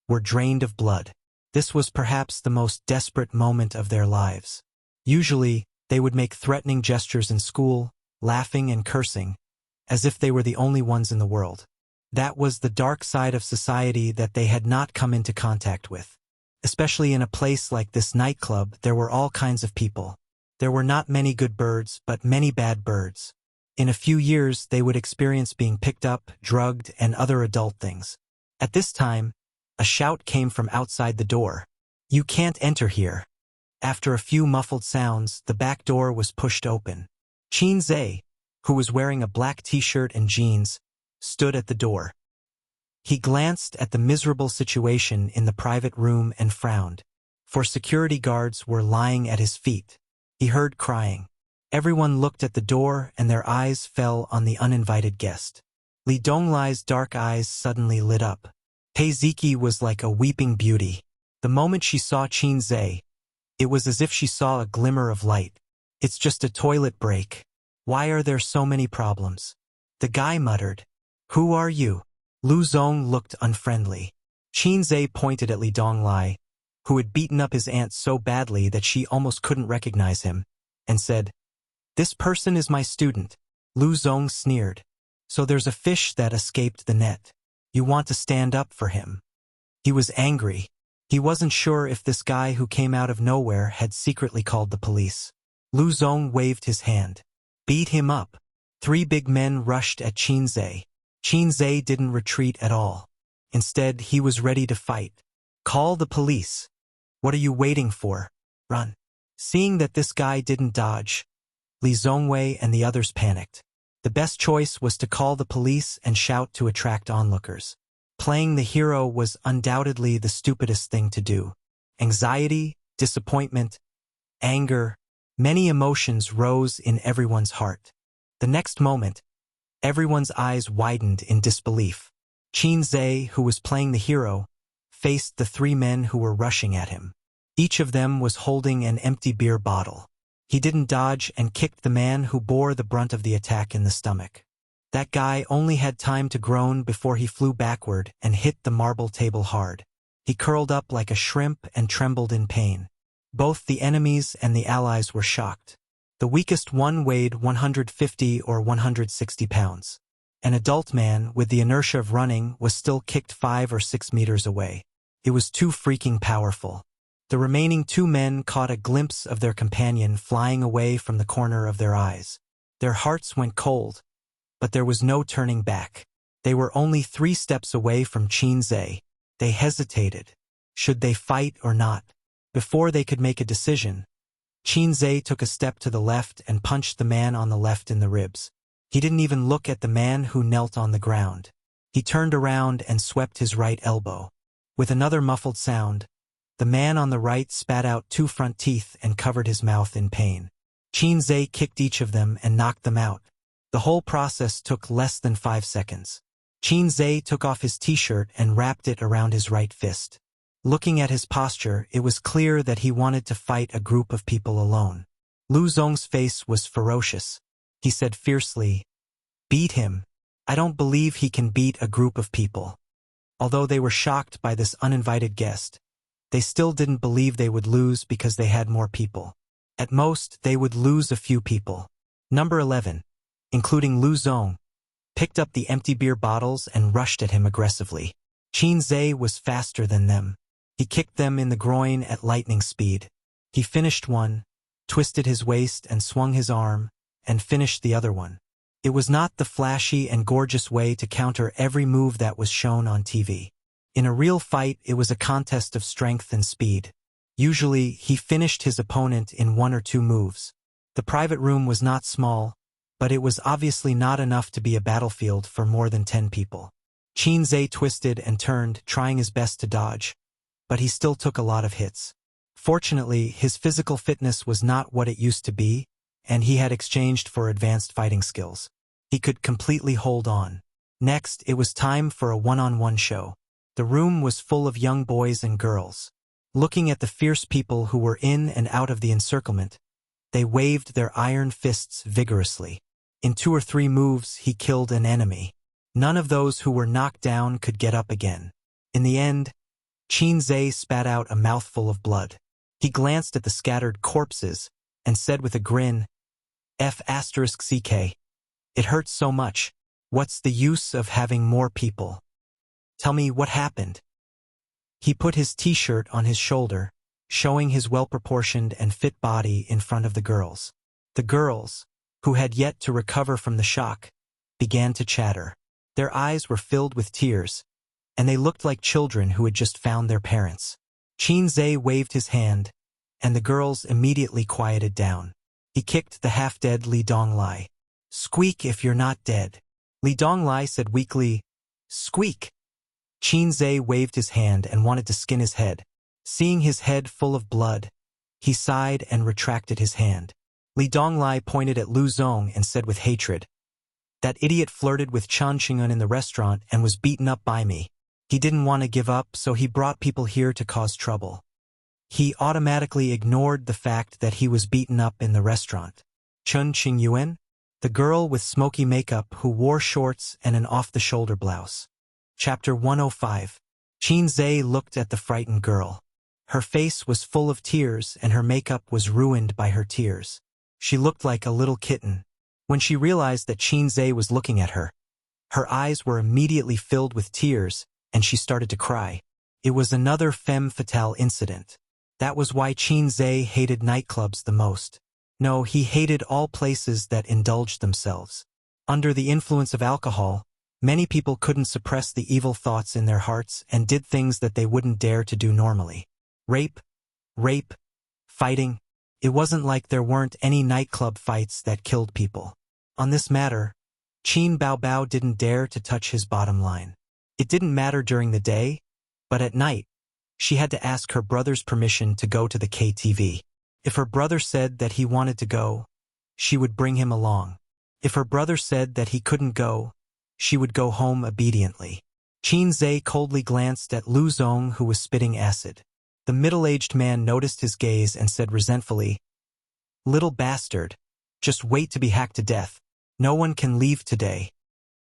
were drained of blood. This was perhaps the most desperate moment of their lives. Usually, they would make threatening gestures in school, laughing and cursing, as if they were the only ones in the world. That was the dark side of society that they had not come into contact with. Especially in a place like this nightclub, there were all kinds of people. There were not many good birds, but many bad birds. In a few years, they would experience being picked up, drugged, and other adult things. At this time, a shout came from outside the door. "You can't enter here." After a few muffled sounds, the back door was pushed open. Qin Zhe, who was wearing a black t-shirt and jeans, stood at the door. He glanced at the miserable situation in the private room and frowned, for security guards were lying at his feet. He heard crying. Everyone looked at the door and their eyes fell on the uninvited guest. Li Donglai's dark eyes suddenly lit up. Pei Ziqi was like a weeping beauty. The moment she saw Qin Zhe, it was as if she saw a glimmer of light. "It's just a toilet break. Why are there so many problems?" the guy muttered. "Who are you?" Lu Zong looked unfriendly. Qin Zhe pointed at Li Donglai, who had beaten up his aunt so badly that she almost couldn't recognize him, and said, "This person is my student." Lu Zong sneered. "So there's a fish that escaped the net. You want to stand up for him." He was angry. He wasn't sure if this guy who came out of nowhere had secretly called the police. Lu Zong waved his hand. "Beat him up." Three big men rushed at Qin Zhe. Qin Zhe didn't retreat at all. Instead, he was ready to fight. "Call the police." "What are you waiting for? Run." Seeing that this guy didn't dodge, Li Zongwei and the others panicked. The best choice was to call the police and shout to attract onlookers. Playing the hero was undoubtedly the stupidest thing to do. Anxiety, disappointment, anger, many emotions rose in everyone's heart. The next moment, everyone's eyes widened in disbelief. Qin Zhe, who was playing the hero, faced the three men who were rushing at him. Each of them was holding an empty beer bottle. He didn't dodge and kicked the man who bore the brunt of the attack in the stomach. That guy only had time to groan before he flew backward and hit the marble table hard. He curled up like a shrimp and trembled in pain. Both the enemies and the allies were shocked. The weakest one weighed 150 or 160 pounds. An adult man, with the inertia of running, was still kicked 5 or 6 meters away. It was too freaking powerful. The remaining two men caught a glimpse of their companion flying away from the corner of their eyes. Their hearts went cold, but there was no turning back. They were only 3 steps away from Qin Zhe. They hesitated. Should they fight or not? Before they could make a decision, Qin Zhe took a step to the left and punched the man on the left in the ribs. He didn't even look at the man who knelt on the ground. He turned around and swept his right elbow. With another muffled sound, the man on the right spat out 2 front teeth and covered his mouth in pain. Qin Zhe kicked each of them and knocked them out. The whole process took less than 5 seconds. Qin Zhe took off his t-shirt and wrapped it around his right fist. Looking at his posture, it was clear that he wanted to fight a group of people alone. Lu Zong's face was ferocious. He said fiercely, "Beat him. I don't believe he can beat a group of people." Although they were shocked by this uninvited guest, they still didn't believe they would lose because they had more people. At most, they would lose a few people. Number 11, including Lu Zong, picked up the empty beer bottles and rushed at him aggressively. Qin Zhe was faster than them. He kicked them in the groin at lightning speed. He finished one, twisted his waist and swung his arm, and finished the other one. It was not the flashy and gorgeous way to counter every move that was shown on TV. In a real fight, it was a contest of strength and speed. Usually, he finished his opponent in 1 or 2 moves. The private room was not small, but it was obviously not enough to be a battlefield for more than 10 people. Qin Zhe twisted and turned, trying his best to dodge, but he still took a lot of hits. Fortunately, his physical fitness was not what it used to be, and he had exchanged for advanced fighting skills. He could completely hold on. Next, it was time for a one-on-one show. The room was full of young boys and girls. Looking at the fierce people who were in and out of the encirclement, they waved their iron fists vigorously. In 2 or 3 moves, he killed an enemy. None of those who were knocked down could get up again. In the end, Qin Zhe spat out a mouthful of blood. He glanced at the scattered corpses and said with a grin, F***CK. It hurts so much. What's the use of having more people? Tell me what happened. He put his t-shirt on his shoulder, showing his well-proportioned and fit body in front of the girls. The girls, who had yet to recover from the shock, began to chatter. Their eyes were filled with tears, and they looked like children who had just found their parents. Qin Zhe waved his hand, and the girls immediately quieted down. He kicked the half-dead Li Donglai. "Squeak if you're not dead." Li Donglai said weakly, "Squeak." Qin Zhe waved his hand and wanted to skin his head. Seeing his head full of blood, he sighed and retracted his hand. Li Donglai pointed at Lu Zong and said with hatred, "That idiot flirted with Chan Qingyun in the restaurant and was beaten up by me. He didn't want to give up, so he brought people here to cause trouble." He automatically ignored the fact that he was beaten up in the restaurant. Chun Qingyun, the girl with smoky makeup who wore shorts and an off-the-shoulder blouse. Chapter 105. Qin Zhe looked at the frightened girl. Her face was full of tears and her makeup was ruined by her tears. She looked like a little kitten. When she realized that Qin Zhe was looking at her, her eyes were immediately filled with tears and she started to cry. It was another femme fatale incident. That was why Qin Zhe hated nightclubs the most. No, he hated all places that indulged themselves. Under the influence of alcohol, many people couldn't suppress the evil thoughts in their hearts and did things that they wouldn't dare to do normally. Rape, fighting. It wasn't like there weren't any nightclub fights that killed people. On this matter, Qin Baobao didn't dare to touch his bottom line. It didn't matter during the day, but at night, she had to ask her brother's permission to go to the KTV. If her brother said that he wanted to go, she would bring him along. If her brother said that he couldn't go, she would go home obediently. Qin Zhe coldly glanced at Lu Zong, who was spitting acid. The middle-aged man noticed his gaze and said resentfully, "Little bastard, just wait to be hacked to death. No one can leave today."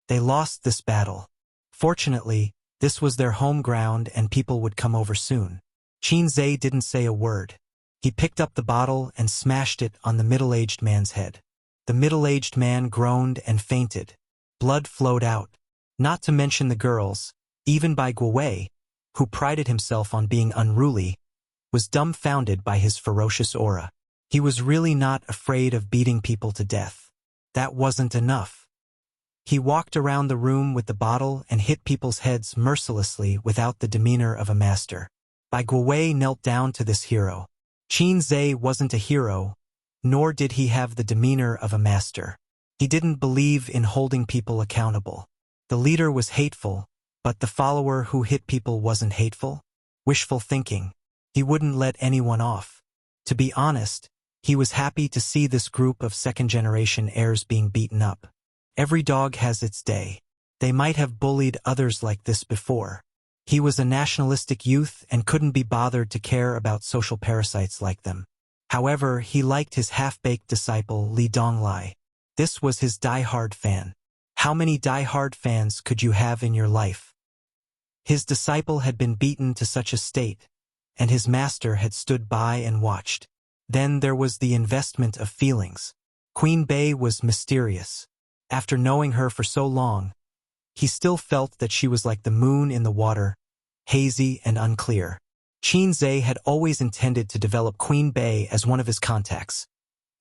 They lost this battle. Fortunately, this was their home ground and people would come over soon. Qin Zhe didn't say a word. He picked up the bottle and smashed it on the middle-aged man's head. The middle-aged man groaned and fainted. Blood flowed out. Not to mention the girls, even Bai Guowei, who prided himself on being unruly, was dumbfounded by his ferocious aura. He was really not afraid of beating people to death. That wasn't enough. He walked around the room with the bottle and hit people's heads mercilessly without the demeanor of a master. Bai Guowei knelt down to this hero. Qin Zhe wasn't a hero, nor did he have the demeanor of a master. He didn't believe in holding people accountable. The leader was hateful, but the follower who hit people wasn't hateful. Wishful thinking. He wouldn't let anyone off. To be honest, he was happy to see this group of second-generation heirs being beaten up. Every dog has its day. They might have bullied others like this before. He was a nationalistic youth and couldn't be bothered to care about social parasites like them. However, he liked his half-baked disciple Li Donglai. This was his die-hard fan. How many die-hard fans could you have in your life? His disciple had been beaten to such a state, and his master had stood by and watched. Then there was the investment of feelings. Queen Bei was mysterious. After knowing her for so long, he still felt that she was like the moon in the water, hazy and unclear. Qin Zhe had always intended to develop Queen Bei as one of his contacts,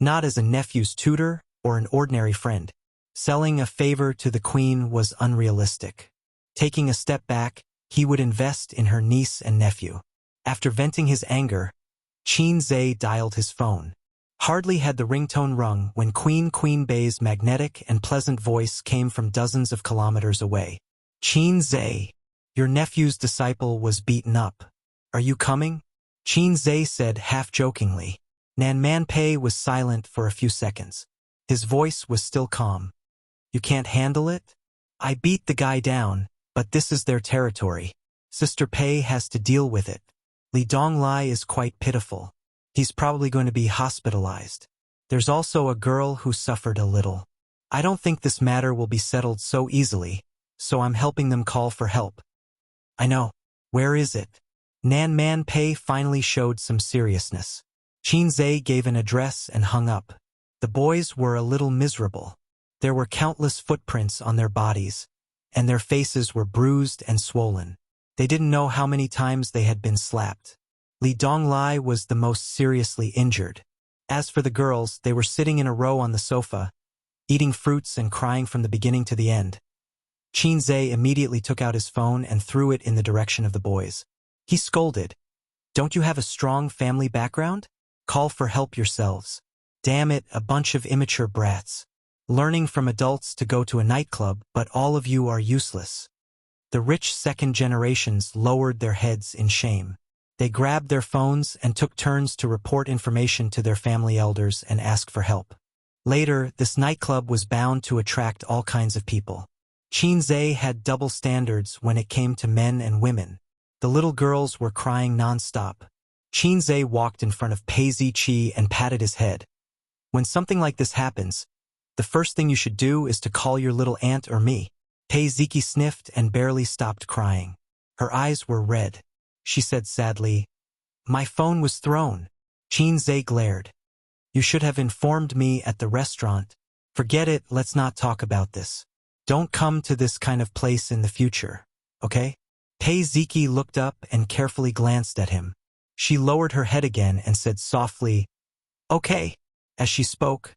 not as a nephew's tutor or an ordinary friend. Selling a favor to the queen was unrealistic. Taking a step back, he would invest in her niece and nephew. After venting his anger, Qin Zhe dialed his phone. Hardly had the ringtone rung when Queen Bei's magnetic and pleasant voice came from dozens of kilometers away. Qin Zhe, your nephew's disciple was beaten up. Are you coming? Qin Zhe said half-jokingly. Nan Manpei was silent for a few seconds. His voice was still calm. You can't handle it? I beat the guy down, but this is their territory. Sister Pei has to deal with it. Li Donglai is quite pitiful. He's probably going to be hospitalized. There's also a girl who suffered a little. I don't think this matter will be settled so easily, so I'm helping them call for help. I know. Where is it? Nan Manpei finally showed some seriousness. Qin Zhe gave an address and hung up. The boys were a little miserable. There were countless footprints on their bodies, and their faces were bruised and swollen. They didn't know how many times they had been slapped. Li Donglai was the most seriously injured. As for the girls, they were sitting in a row on the sofa, eating fruits and crying from the beginning to the end. Qin Zhe immediately took out his phone and threw it in the direction of the boys. He scolded. Don't you have a strong family background? Call for help yourselves. Damn it, a bunch of immature brats. Learning from adults to go to a nightclub, but all of you are useless. The rich second generations lowered their heads in shame. They grabbed their phones and took turns to report information to their family elders and ask for help. Later, this nightclub was bound to attract all kinds of people. Qin Zhe had double standards when it came to men and women. The little girls were crying non-stop. Qin Zhe walked in front of Pei Ziqi and patted his head. When something like this happens, the first thing you should do is to call your little aunt or me. Pei Ziqi sniffed and barely stopped crying. Her eyes were red. She said sadly, My phone was thrown. Qin Zhe glared. You should have informed me at the restaurant. Forget it, let's not talk about this. Don't come to this kind of place in the future, okay? Pei Ziqi looked up and carefully glanced at him. She lowered her head again and said softly, Okay. As she spoke,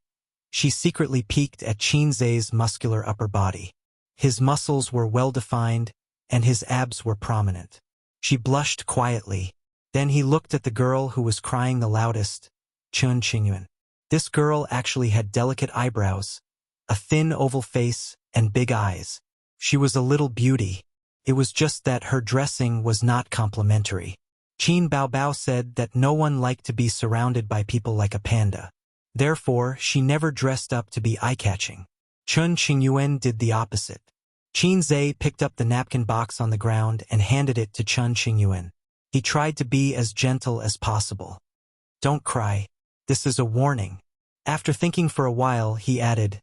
she secretly peeked at Qin Zhe's muscular upper body. His muscles were well-defined, and his abs were prominent. She blushed quietly. Then he looked at the girl who was crying the loudest, Chun Qingyuan. This girl actually had delicate eyebrows, a thin oval face, and big eyes. She was a little beauty. It was just that her dressing was not complimentary. Qin Baobao said that no one liked to be surrounded by people like a panda. Therefore, she never dressed up to be eye-catching. Chun Qingyuan did the opposite. Qin Zhe picked up the napkin box on the ground and handed it to Chun Qingyuan. He tried to be as gentle as possible. Don't cry. This is a warning. After thinking for a while, he added,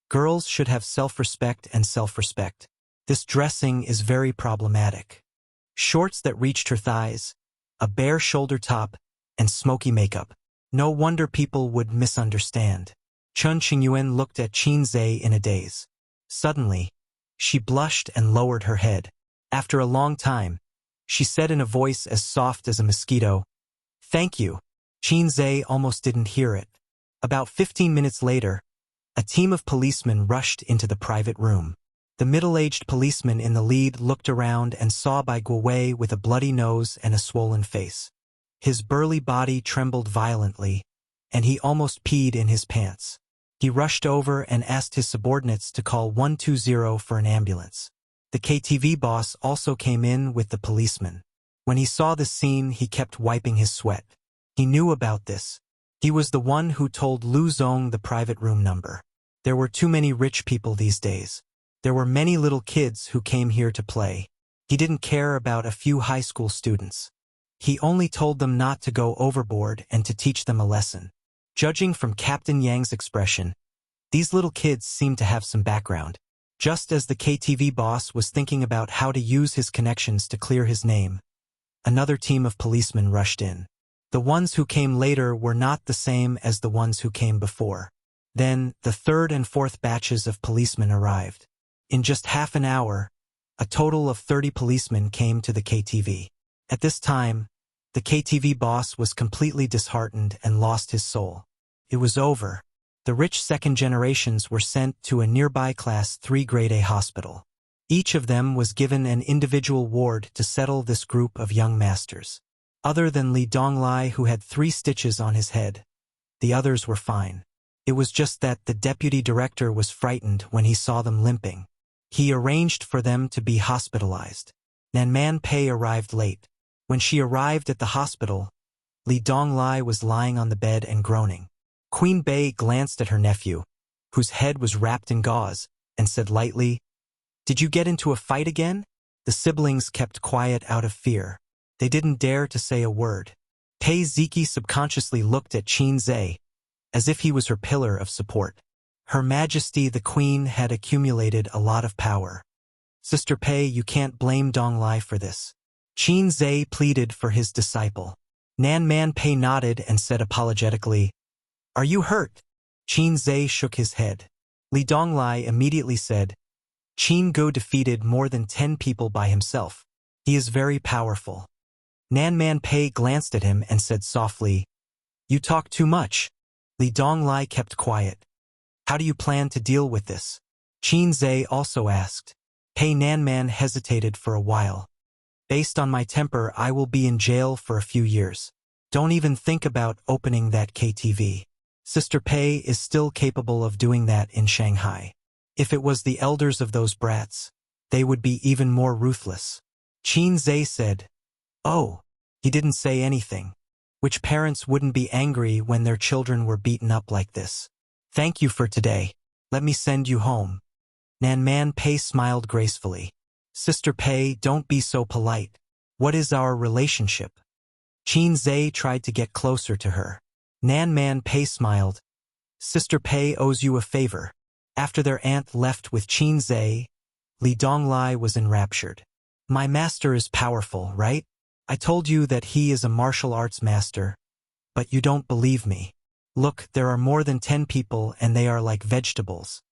Girls should have self-respect and self-respect. This dressing is very problematic. Shorts that reached her thighs, a bare shoulder top, and smoky makeup. No wonder people would misunderstand. Chun Qingyuan looked at Qin Zhe in a daze. Suddenly, she blushed and lowered her head. After a long time, she said in a voice as soft as a mosquito, Thank you. Qin Zhe almost didn't hear it. About 15 minutes later, a team of policemen rushed into the private room. The middle-aged policeman in the lead looked around and saw Bai Guowei with a bloody nose and a swollen face. His burly body trembled violently, and he almost peed in his pants. He rushed over and asked his subordinates to call 120 for an ambulance. The KTV boss also came in with the policeman. When he saw the scene, he kept wiping his sweat. He knew about this. He was the one who told Lu Zong the private room number. There were too many rich people these days. There were many little kids who came here to play. He didn't care about a few high school students. He only told them not to go overboard and to teach them a lesson. Judging from Captain Yang's expression, these little kids seemed to have some background. Just as the KTV boss was thinking about how to use his connections to clear his name, another team of policemen rushed in. The ones who came later were not the same as the ones who came before. Then, the third and fourth batches of policemen arrived. In just half an hour, a total of 30 policemen came to the KTV. At this time, the KTV boss was completely disheartened and lost his soul. It was over. The rich second generations were sent to a nearby Class 3 Grade A hospital. Each of them was given an individual ward to settle this group of young masters. Other than Li Donglai, who had 3 stitches on his head, the others were fine. It was just that the deputy director was frightened when he saw them limping. He arranged for them to be hospitalized. Nanman Pei arrived late. When she arrived at the hospital, Li Donglai was lying on the bed and groaning. Queen Bei glanced at her nephew, whose head was wrapped in gauze, and said lightly, "Did you get into a fight again?" The siblings kept quiet out of fear. They didn't dare to say a word. Pei Ziki subconsciously looked at Qin Zhe, as if he was her pillar of support. Her Majesty the Queen had accumulated a lot of power. "Sister Pei, you can't blame Donglai for this." Qin Zhe pleaded for his disciple. Nanman Pei nodded and said apologetically, "Are you hurt?" Qin Zhe shook his head. Li Donglai immediately said, "Qin Gu defeated more than 10 people by himself. He is very powerful." Nanman Pei glanced at him and said softly, "You talk too much." Li Donglai kept quiet. "How do you plan to deal with this?" Qin Zhe also asked. Pei Nanman hesitated for a while. "Based on my temper, I will be in jail for a few years. Don't even think about opening that KTV. Sister Pei is still capable of doing that in Shanghai. If it was the elders of those brats, they would be even more ruthless." Qin Zhe said, "Oh." He didn't say anything. Which parents wouldn't be angry when their children were beaten up like this? "Thank you for today. Let me send you home." Nanman Pei smiled gracefully. "Sister Pei, don't be so polite. What is our relationship?" Qin Zhe tried to get closer to her. Nanman Pei smiled. "Sister Pei owes you a favor." After their aunt left with Qin Zhe, Li Donglai was enraptured. "My master is powerful, right? I told you that he is a martial arts master, but you don't believe me. Look, there are more than 10 people and they are like vegetables."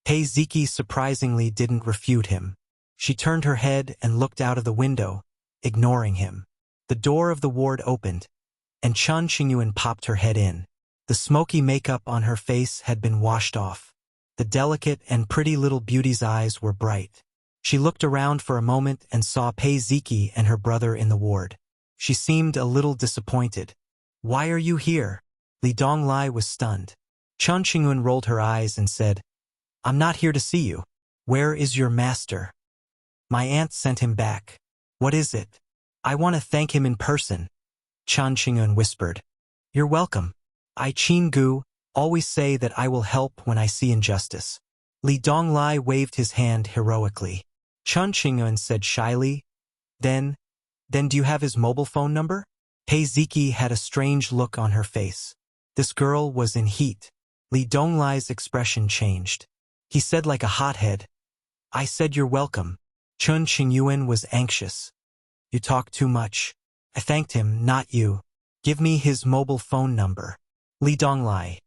Pei Ziki surprisingly didn't refute him. She turned her head and looked out of the window, ignoring him. The door of the ward opened, and Chun Qingyuan popped her head in. The smoky makeup on her face had been washed off. The delicate and pretty little beauty's eyes were bright. She looked around for a moment and saw Pei Ziki and her brother in the ward. She seemed a little disappointed. "Why are you here?" Li Donglai was stunned. Chun Qingyuan rolled her eyes and said, "I'm not here to see you. Where is your master?" "My aunt sent him back." "What is it?" "I want to thank him in person." Chun Qingyuan whispered, "You're welcome. I Qin Gu always say that I will help when I see injustice." Li Donglai waved his hand heroically. Chun Qingyuan said shyly, Then do you have his mobile phone number?" Pei Ziki had a strange look on her face. This girl was in heat. Li Donglai's expression changed. He said like a hothead, "I said you're welcome." Chun Qingyuan was anxious. "You talk too much." "I thanked him, not you." "Give me his mobile phone number." Li Donglai.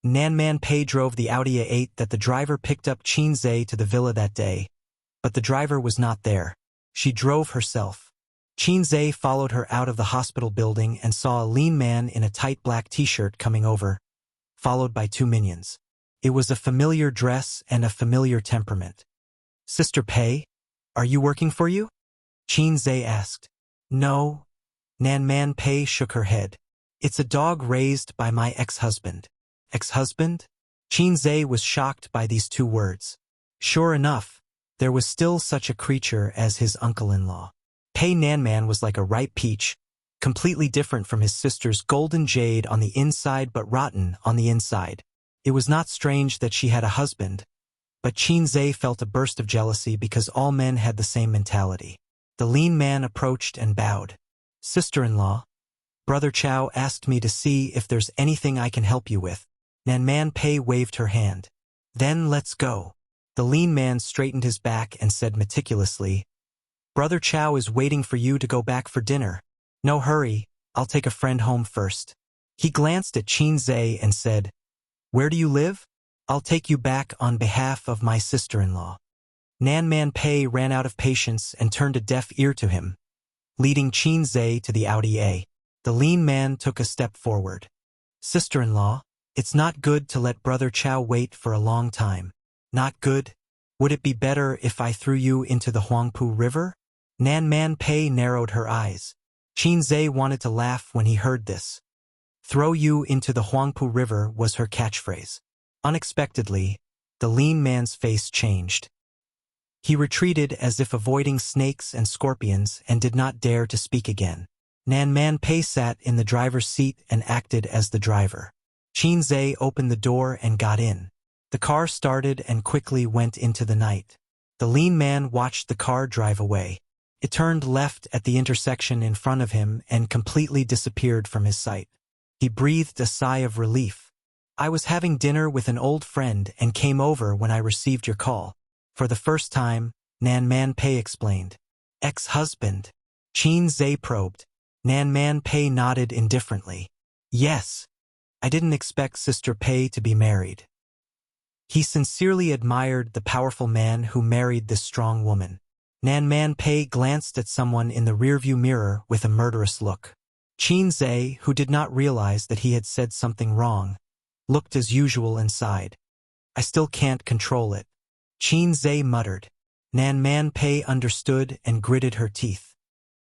Nanman Pei drove the Audi A8 that the driver picked up Qin Zhe to the villa that day, but the driver was not there. She drove herself. Qin Zhe followed her out of the hospital building and saw a lean man in a tight black t-shirt coming over, followed by 2 minions. It was a familiar dress and a familiar temperament. "Sister Pei, are you working for you?" Qin Zhe asked. "No." Nanman Pei shook her head. "It's a dog raised by my ex-husband." "Ex-husband?" Qin Zhe was shocked by these 2 words. Sure enough, there was still such a creature as his uncle-in-law. Pei Nanman was like a ripe peach, completely different from his sister's golden jade on the inside but rotten on the inside. It was not strange that she had a husband, but Qin Zhe felt a burst of jealousy because all men had the same mentality. The lean man approached and bowed. Sister-in-law, Brother Chow asked me to see if there's anything I can help you with. Nan Man Pei waved her hand. Then let's go. The lean man straightened his back and said meticulously, Brother Chow is waiting for you to go back for dinner. No hurry, I'll take a friend home first. He glanced at Qin Zhe and said, Where do you live? I'll take you back on behalf of my sister-in-law. Nan Man Pei ran out of patience and turned a deaf ear to him, leading Qin Zhe to the Audi A. The lean man took a step forward. Sister-in-law, it's not good to let Brother Chow wait for a long time. Not good? Would it be better if I threw you into the Huangpu River? Nan Man Pei narrowed her eyes. Qin Zhe wanted to laugh when he heard this. Throw you into the Huangpu River was her catchphrase. Unexpectedly, the lean man's face changed. He retreated as if avoiding snakes and scorpions and did not dare to speak again. Nan Man Pei sat in the driver's seat and acted as the driver. Qin Zhe opened the door and got in. The car started and quickly went into the night. The lean man watched the car drive away. It turned left at the intersection in front of him and completely disappeared from his sight. He breathed a sigh of relief. I was having dinner with an old friend and came over when I received your call. For the first time, Nan Man Pei explained. Ex-husband. Qin Zhe probed. Nan Man Pei nodded indifferently. Yes. I didn't expect Sister Pei to be married. He sincerely admired the powerful man who married this strong woman. Nan Man Pei glanced at someone in the rearview mirror with a murderous look. Qin Zhe, who did not realize that he had said something wrong, looked as usual and sighed. I still can't control it. Qin Zhe muttered. Nan Man Pei understood and gritted her teeth.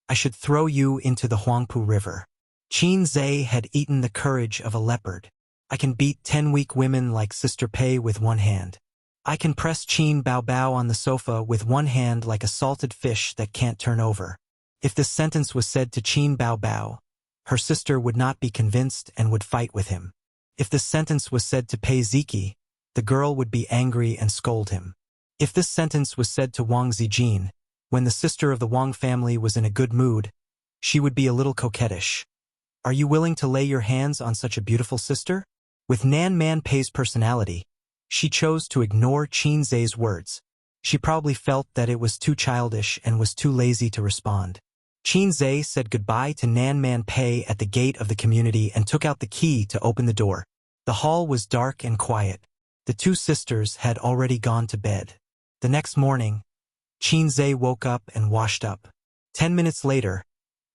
I should throw you into the Huangpu River. Qin Zhe had eaten the courage of a leopard. I can beat 10 weak women like Sister Pei with one hand. I can press Qin Bao Bao on the sofa with one hand like a salted fish that can't turn over. If this sentence was said to Qin Bao Bao, her sister would not be convinced and would fight with him. If this sentence was said to Pei Ziki, the girl would be angry and scold him. If this sentence was said to Wang Zijin, when the sister of the Wang family was in a good mood, she would be a little coquettish. Are you willing to lay your hands on such a beautiful sister? With Nan Man Pei's personality, she chose to ignore Qin Zhe's words. She probably felt that it was too childish and was too lazy to respond. Qin Zhe said goodbye to Nan Man Pei at the gate of the community and took out the key to open the door. The hall was dark and quiet. The two sisters had already gone to bed. The next morning, Qin Zhe woke up and washed up. 10 minutes later,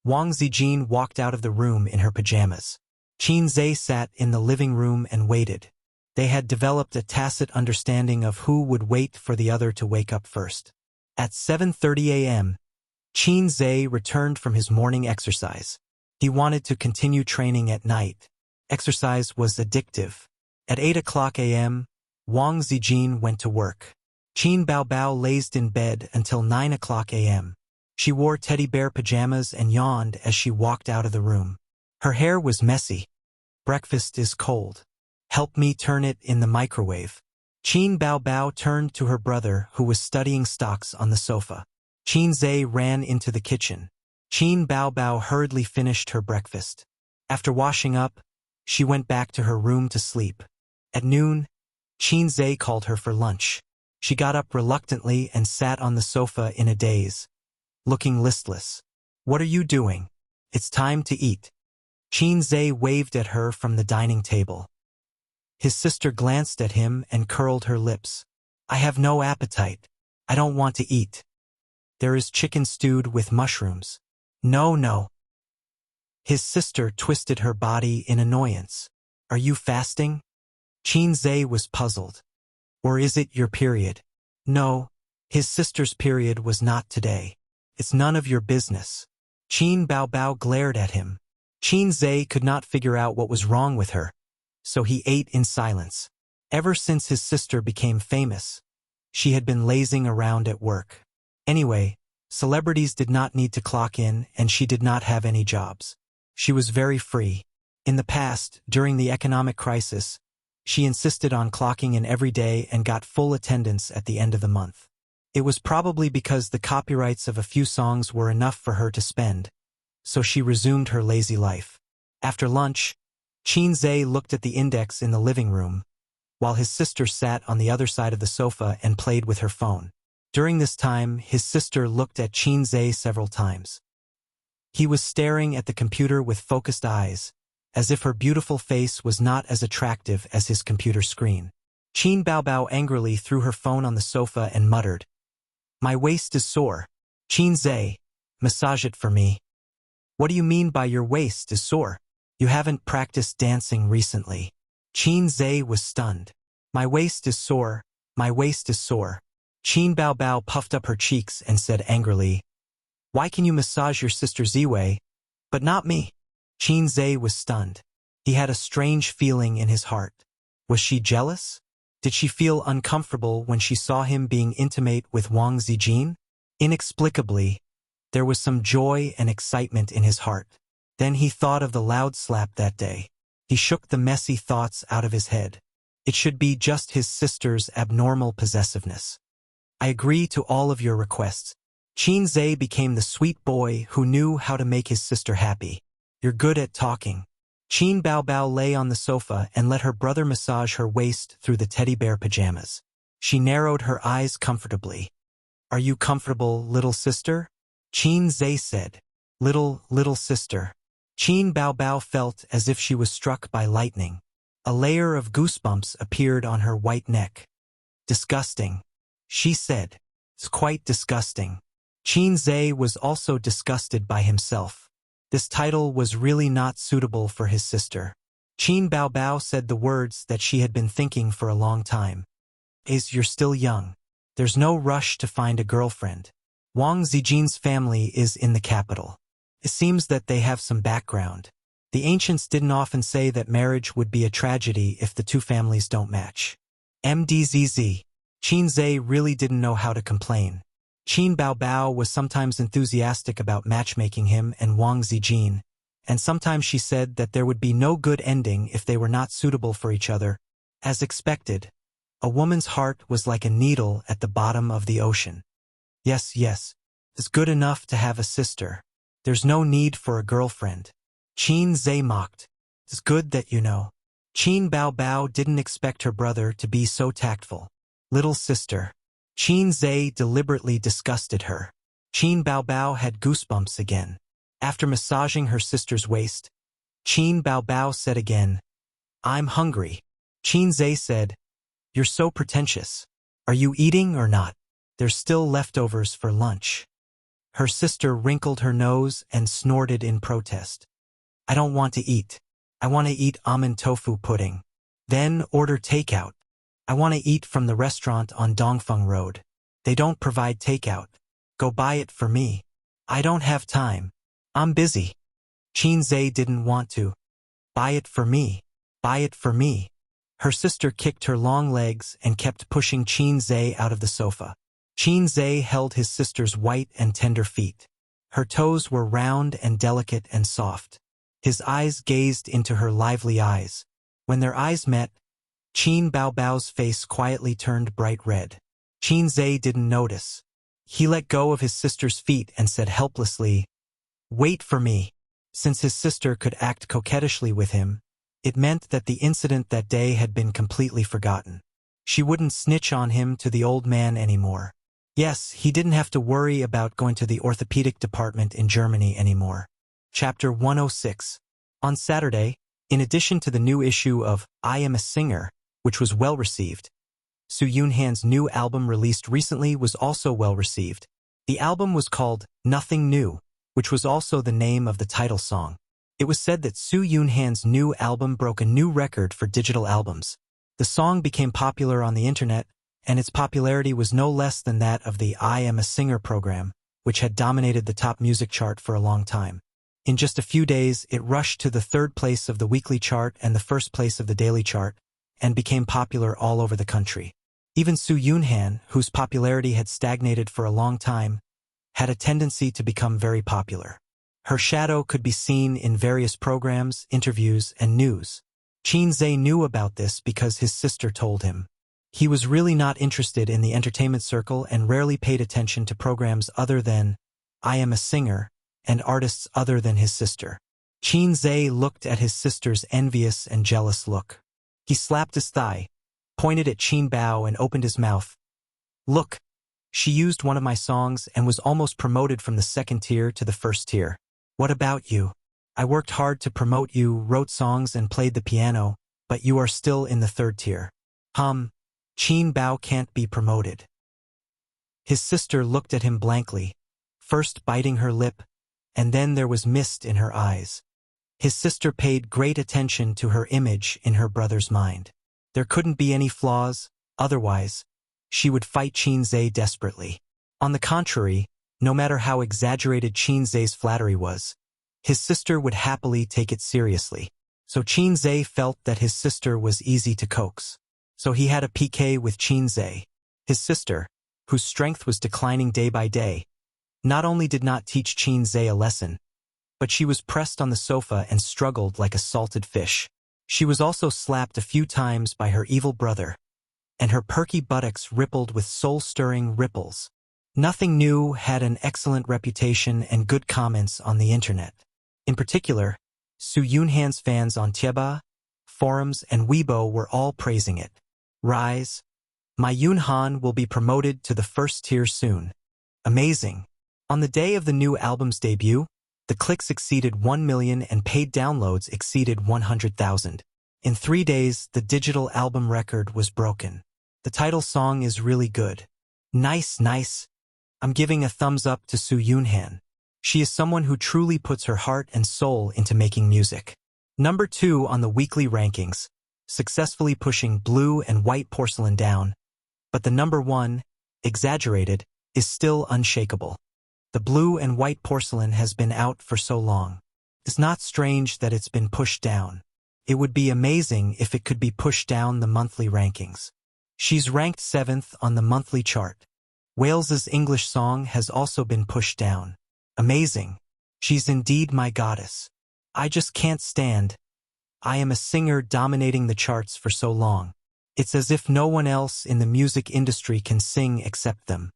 Wang Zijin walked out of the room in her pajamas. Qin Zhe sat in the living room and waited. They had developed a tacit understanding of who would wait for the other to wake up first. At 7:30 a.m., Qin Zhe returned from his morning exercise. He wanted to continue training at night. Exercise was addictive. At 8 o'clock a.m., Wang Zijin went to work. Qin Bao Bao lazed in bed until 9 o'clock a.m. She wore teddy bear pajamas and yawned as she walked out of the room. Her hair was messy. Breakfast is cold. Help me turn it in the microwave. Qin Bao Bao turned to her brother who was studying stocks on the sofa. Qin Zhe ran into the kitchen. Qin Bao Bao hurriedly finished her breakfast. After washing up, she went back to her room to sleep. At noon, Qin Zhe called her for lunch. She got up reluctantly and sat on the sofa in a daze, looking listless. What are you doing? It's time to eat. Qin Zhe waved at her from the dining table. His sister glanced at him and curled her lips. I have no appetite. I don't want to eat. There is chicken stewed with mushrooms. No, no. His sister twisted her body in annoyance. Are you fasting? Qin Zhe was puzzled. Or is it your period? No, his sister's period was not today. It's none of your business. Qin Bao Bao glared at him. Qin Zhe could not figure out what was wrong with her, so he ate in silence. Ever since his sister became famous, she had been lazing around at work. Anyway, celebrities did not need to clock in and she did not have any jobs. She was very free. In the past, during the economic crisis, she insisted on clocking in every day and got full attendance at the end of the month. It was probably because the copyrights of a few songs were enough for her to spend, so she resumed her lazy life. After lunch, Qin looked at the index in the living room, while his sister sat on the other side of the sofa and played with her phone. During this time, his sister looked at Qin several times. He was staring at the computer with focused eyes, as if her beautiful face was not as attractive as his computer screen. Qin Baobao angrily threw her phone on the sofa and muttered, "My waist is sore. Qin, massage it for me." "What do you mean by your waist is sore? You haven't practiced dancing recently." Qin was stunned. "My waist is sore, my waist is sore." Qin Baobao puffed up her cheeks and said angrily, "Why can you massage your sister Ziwei, but not me?" Qin was stunned. He had a strange feeling in his heart. Was she jealous? Did she feel uncomfortable when she saw him being intimate with Wang Zijin? Inexplicably, there was some joy and excitement in his heart. Then he thought of the loud slap that day. He shook the messy thoughts out of his head. It should be just his sister's abnormal possessiveness. "I agree to all of your requests." Qin became the sweet boy who knew how to make his sister happy. "You're good at talking." Qin Baobao lay on the sofa and let her brother massage her waist through the teddy bear pajamas. She narrowed her eyes comfortably. "Are you comfortable, little sister?" Qin said. Little sister." Qin Baobao felt as if she was struck by lightning. A layer of goosebumps appeared on her white neck. "Disgusting," she said. "It's quite disgusting." Qin was also disgusted by himself. This title was really not suitable for his sister. Qin Baobao said the words that she had been thinking for a long time. "You're still young. There's no rush to find a girlfriend. Wang Zijin's family is in the capital. It seems that they have some background. The ancients didn't often say that marriage would be a tragedy if the two families don't match." Mdzz. Qin really didn't know how to complain. Qin Baobao was sometimes enthusiastic about matchmaking him and Wang Zijin, and sometimes she said that there would be no good ending if they were not suitable for each other. As expected, a woman's heart was like a needle at the bottom of the ocean. Yes, it's good enough to have a sister. There's no need for a girlfriend. Qin mocked. "It's good that you know." Qin Baobao didn't expect her brother to be so tactful. "Little sister." Qin deliberately disgusted her. Qin Baobao had goosebumps again. After massaging her sister's waist, Qin Baobao said again, "I'm hungry." Qin said, "You're so pretentious. Are you eating or not? There's still leftovers for lunch." Her sister wrinkled her nose and snorted in protest. "I don't want to eat. I want to eat almond tofu pudding." "Then order takeout." "I want to eat from the restaurant on Dongfeng Road. They don't provide takeout. Go buy it for me." "I don't have time. I'm busy." Qin didn't want to. "Buy it for me. Buy it for me." Her sister kicked her long legs and kept pushing Qin out of the sofa. Qin held his sister's white and tender feet. Her toes were round and delicate and soft. His eyes gazed into her lively eyes. When their eyes met, Qin Baobao's face quietly turned bright red. Qin didn't notice. He let go of his sister's feet and said helplessly, "Wait for me." Since his sister could act coquettishly with him, it meant that the incident that day had been completely forgotten. She wouldn't snitch on him to the old man anymore. Yes, he didn't have to worry about going to the orthopedic department in Germany anymore. Chapter 106. On Saturday, in addition to the new issue of I Am a Singer, which was well received, Su Yunhan's new album released recently was also well received. The album was called Nothing New, which was also the name of the title song. It was said that Su Yunhan's new album broke a new record for digital albums. The song became popular on the internet, and its popularity was no less than that of the I Am a Singer program, which had dominated the top music chart for a long time. In just a few days, it rushed to the third place of the weekly chart and the first place of the daily chart, and became popular all over the country. Even Su Yunhan, whose popularity had stagnated for a long time, had a tendency to become very popular. Her shadow could be seen in various programs, interviews, and news. Qin knew about this because his sister told him. He was really not interested in the entertainment circle and rarely paid attention to programs other than I Am a Singer and artists other than his sister. Qin Zhe looked at his sister's envious and jealous look. He slapped his thigh, pointed at Qin Bao and opened his mouth. Look, she used one of my songs and was almost promoted from the second tier to the first tier. What about you? I worked hard to promote you, wrote songs and played the piano, but you are still in the third tier. Qin Bao can't be promoted. His sister looked at him blankly, first biting her lip, and then there was mist in her eyes. His sister paid great attention to her image in her brother's mind. There couldn't be any flaws, otherwise, she would fight Qin Zhe desperately. On the contrary, no matter how exaggerated Qin Zhe's flattery was, his sister would happily take it seriously. So Qin Zhe felt that his sister was easy to coax. So he had a PK with Qin Zhe. His sister, whose strength was declining day by day, not only did not teach Qin Zhe a lesson, but she was pressed on the sofa and struggled like a salted fish. She was also slapped a few times by her evil brother, and her perky buttocks rippled with soul-stirring ripples. Nothing New had an excellent reputation and good comments on the internet. In particular, Su Yunhan's fans on Tieba, forums, and Weibo were all praising it. Rise. My Yunhan will be promoted to the first tier soon. Amazing. On the day of the new album's debut, the clicks exceeded 1 million and paid downloads exceeded 100,000. In 3 days, the digital album record was broken. The title song is really good. Nice. I'm giving a thumbs up to Su Yunhan. She is someone who truly puts her heart and soul into making music. Number 2 on the weekly rankings, successfully pushing Blue and White Porcelain down. But the number 1, Exaggerated, is still unshakable. The Blue and White Porcelain has been out for so long. It's not strange that it's been pushed down. It would be amazing if it could be pushed down the monthly rankings. She's ranked 7th on the monthly chart. Wales's English song has also been pushed down. Amazing. She's indeed my goddess. I just can't stand. I Am a Singer dominating the charts for so long. It's as if no one else in the music industry can sing except them.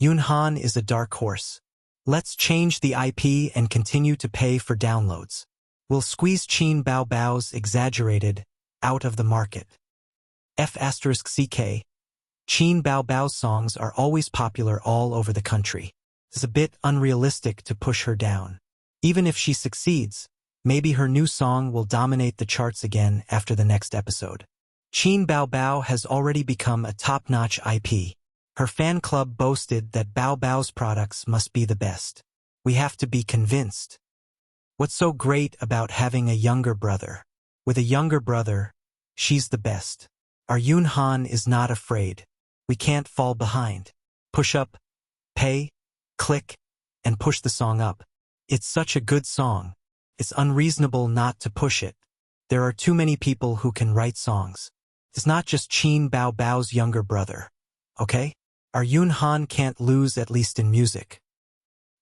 Yunhan is a dark horse. Let's change the IP and continue to pay for downloads. We'll squeeze Qin Bao's Exaggerated out of the market. F*CK. Qin Bao's songs are always popular all over the country. It's a bit unrealistic to push her down. Even if she succeeds, maybe her new song will dominate the charts again after the next episode. Qin Bao has already become a top-notch IP. Her fan club boasted that Bao's products must be the best. We have to be convinced. What's so great about having a younger brother? With a younger brother, she's the best. Our Yunhan is not afraid. We can't fall behind. Push up, pay, click, and push the song up. It's such a good song. It's unreasonable not to push it. There are too many people who can write songs. It's not just Qin Bao's younger brother. Okay? Our Yunhan can't lose, at least in music.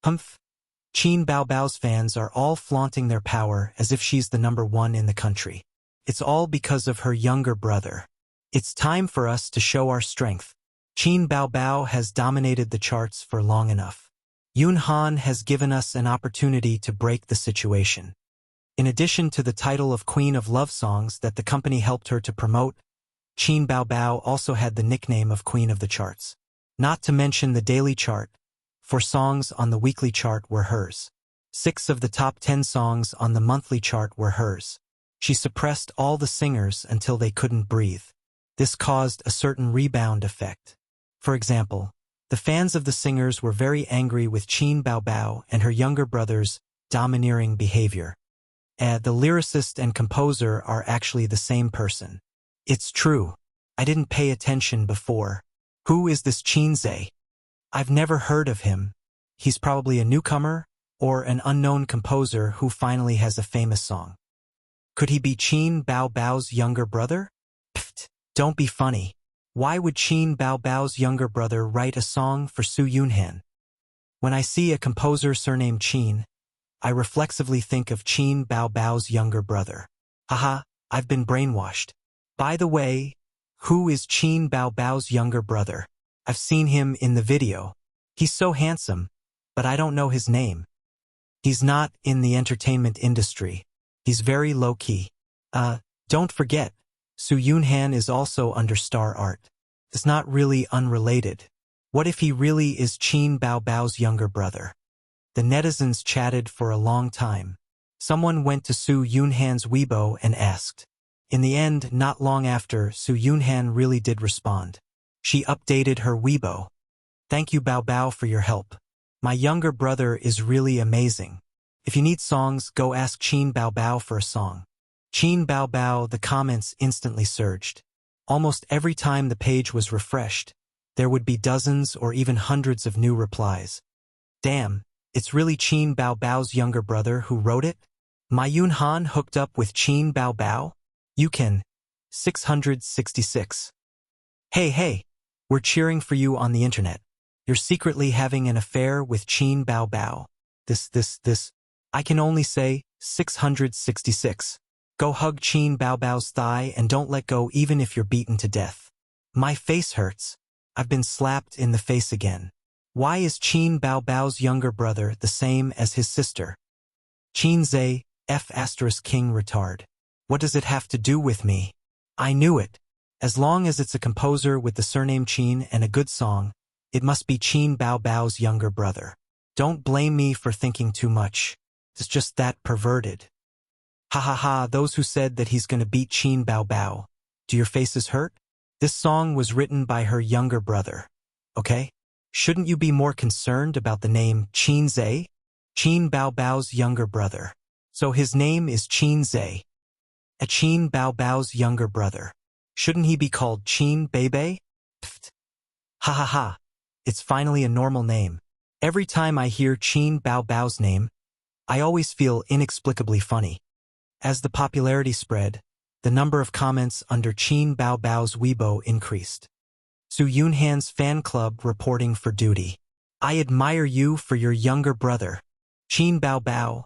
Qin Bao's fans are all flaunting their power as if she's the number 1 in the country. It's all because of her younger brother. It's time for us to show our strength. Qin Bao has dominated the charts for long enough. Yunhan has given us an opportunity to break the situation. In addition to the title of Queen of Love songs that the company helped her to promote, Qin Bao also had the nickname of Queen of the Charts. Not to mention the daily chart. 4 songs on the weekly chart were hers. 6 of the top 10 songs on the monthly chart were hers. She suppressed all the singers until they couldn't breathe. This caused a certain rebound effect. For example, the fans of the singers were very angry with Qin Bao and her younger brother's domineering behavior. The lyricist and composer are actually the same person. It's true. I didn't pay attention before. Who is this Qin Zhe? I've never heard of him. He's probably a newcomer or an unknown composer who finally has a famous song. Could he be Qin Bao's younger brother? Pfft, don't be funny. Why would Qin Bao's younger brother write a song for Su Yunhan? When I see a composer surnamed Qin, I reflexively think of Qin Bao's younger brother. Haha, I've been brainwashed. By the way, Who is Qin Baobao's younger brother? I've seen him in the video. He's so handsome, but I don't know his name. He's not in the entertainment industry. He's very low-key. Don't forget, Su Yunhan is also under Star Art. It's not really unrelated. What if he really is Qin Baobao's younger brother? The netizens chatted for a long time. Someone went to Su Yunhan's Weibo and asked. In the end, not long after, Su Yunhan really did respond. She updated her Weibo. Thank you Baobao for your help. My younger brother is really amazing. If you need songs, go ask Qin Baobao for a song. Qin Baobao, the comments instantly surged. Almost every time the page was refreshed, there would be dozens or even hundreds of new replies. Damn, it's really Qin Baobao's younger brother who wrote it? My Yunhan hooked up with Qin Baobao? You can. 666. Hey, we're cheering for you on the internet. You're secretly having an affair with Qin Baobao. This. I can only say, 666. Go hug Qin Baobao's thigh and don't let go even if you're beaten to death. My face hurts. I've been slapped in the face again. Why is Qin Baobao's younger brother the same as his sister? Qin Zhe, King retard. What does it have to do with me? I knew it. As long as it's a composer with the surname Qin and a good song, it must be Qin Baobao's younger brother. Don't blame me for thinking too much. It's just that perverted. Ha, those who said that he's gonna beat Qin Baobao. Do your faces hurt? This song was written by her younger brother. Okay? Shouldn't you be more concerned about the name Qin Zhe? Qin Baobao's younger brother. So his name is Qin Zhe. A Qin Baobao's younger brother. Shouldn't he be called Qin Bebe? Pfft. Ha. It's finally a normal name. Every time I hear Qin Baobao's name, I always feel inexplicably funny. As the popularity spread, the number of comments under Qin Baobao's Weibo increased. Su Yunhan's fan club reporting for duty. I admire you for your younger brother. Qin Baobao,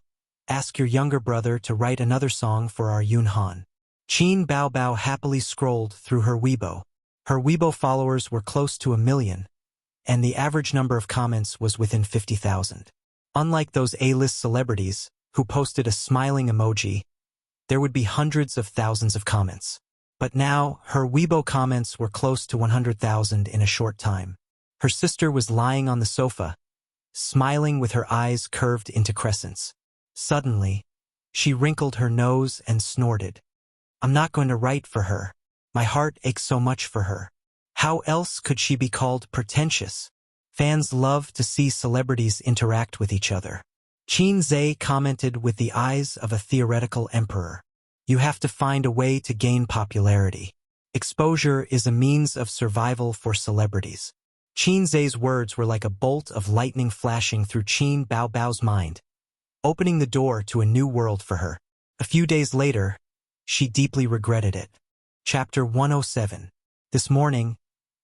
ask your younger brother to write another song for our Yunhan. Qin Baobao happily scrolled through her Weibo. Her Weibo followers were close to 1 million, and the average number of comments was within 50,000. Unlike those A-list celebrities, who posted a smiling emoji, there would be hundreds of thousands of comments. But now, her Weibo comments were close to 100,000 in a short time. Her sister was lying on the sofa, smiling with her eyes curved into crescents. Suddenly, she wrinkled her nose and snorted. I'm not going to write for her. My heart aches so much for her. How else could she be called pretentious? Fans love to see celebrities interact with each other. Qin Zhe commented with the eyes of a theoretical emperor. You have to find a way to gain popularity. Exposure is a means of survival for celebrities. Qin Zhe's words were like a bolt of lightning flashing through Qin Baobao's mind, opening the door to a new world for her. A few days later, she deeply regretted it. Chapter 107. This morning,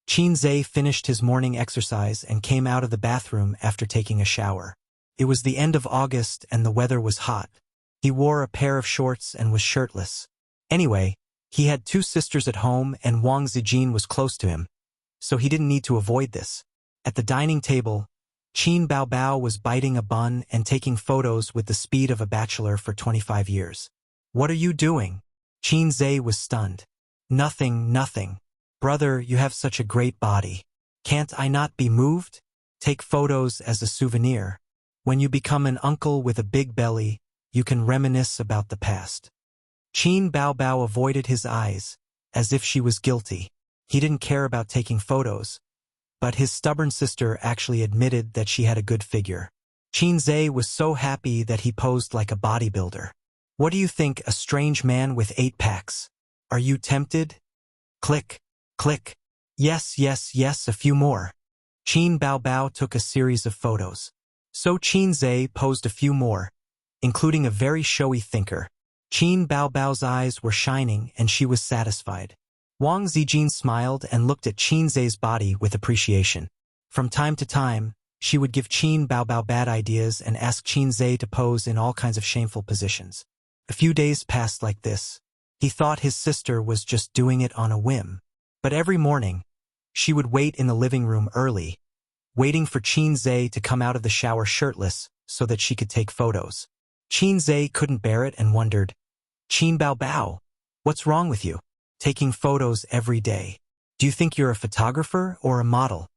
Qin Zhe finished his morning exercise and came out of the bathroom after taking a shower. It was the end of August and the weather was hot. He wore a pair of shorts and was shirtless. Anyway, he had 2 sisters at home and Wang Zijin was close to him, so he didn't need to avoid this. At the dining table, Qin Baobao was biting a bun and taking photos with the speed of a bachelor for 25 years. What are you doing? Qin Zhe was stunned. Nothing. Brother, you have such a great body. Can't I not be moved? Take photos as a souvenir. When you become an uncle with a big belly, you can reminisce about the past. Qin Baobao avoided his eyes, as if she was guilty. He didn't care about taking photos, but his stubborn sister actually admitted that she had a good figure. Qin Zhe was so happy that he posed like a bodybuilder. What do you think, a strange man with 8 packs? Are you tempted? Click. Yes, a few more. Qin Baobao took a series of photos. So Qin Zhe posed a few more, including a very showy thinker. Qin Baobao's eyes were shining and she was satisfied. Wang Zijin smiled and looked at Qin Zhe's body with appreciation. From time to time, she would give Qin Baobao bad ideas and ask Qin Zhe to pose in all kinds of shameful positions. A few days passed like this. He thought his sister was just doing it on a whim. But every morning, she would wait in the living room early, waiting for Qin Zhe to come out of the shower shirtless so that she could take photos. Qin Zhe couldn't bear it and wondered, "Qin Bao Bao, what's wrong with you? Taking photos every day. Do you think you're a photographer or a model?"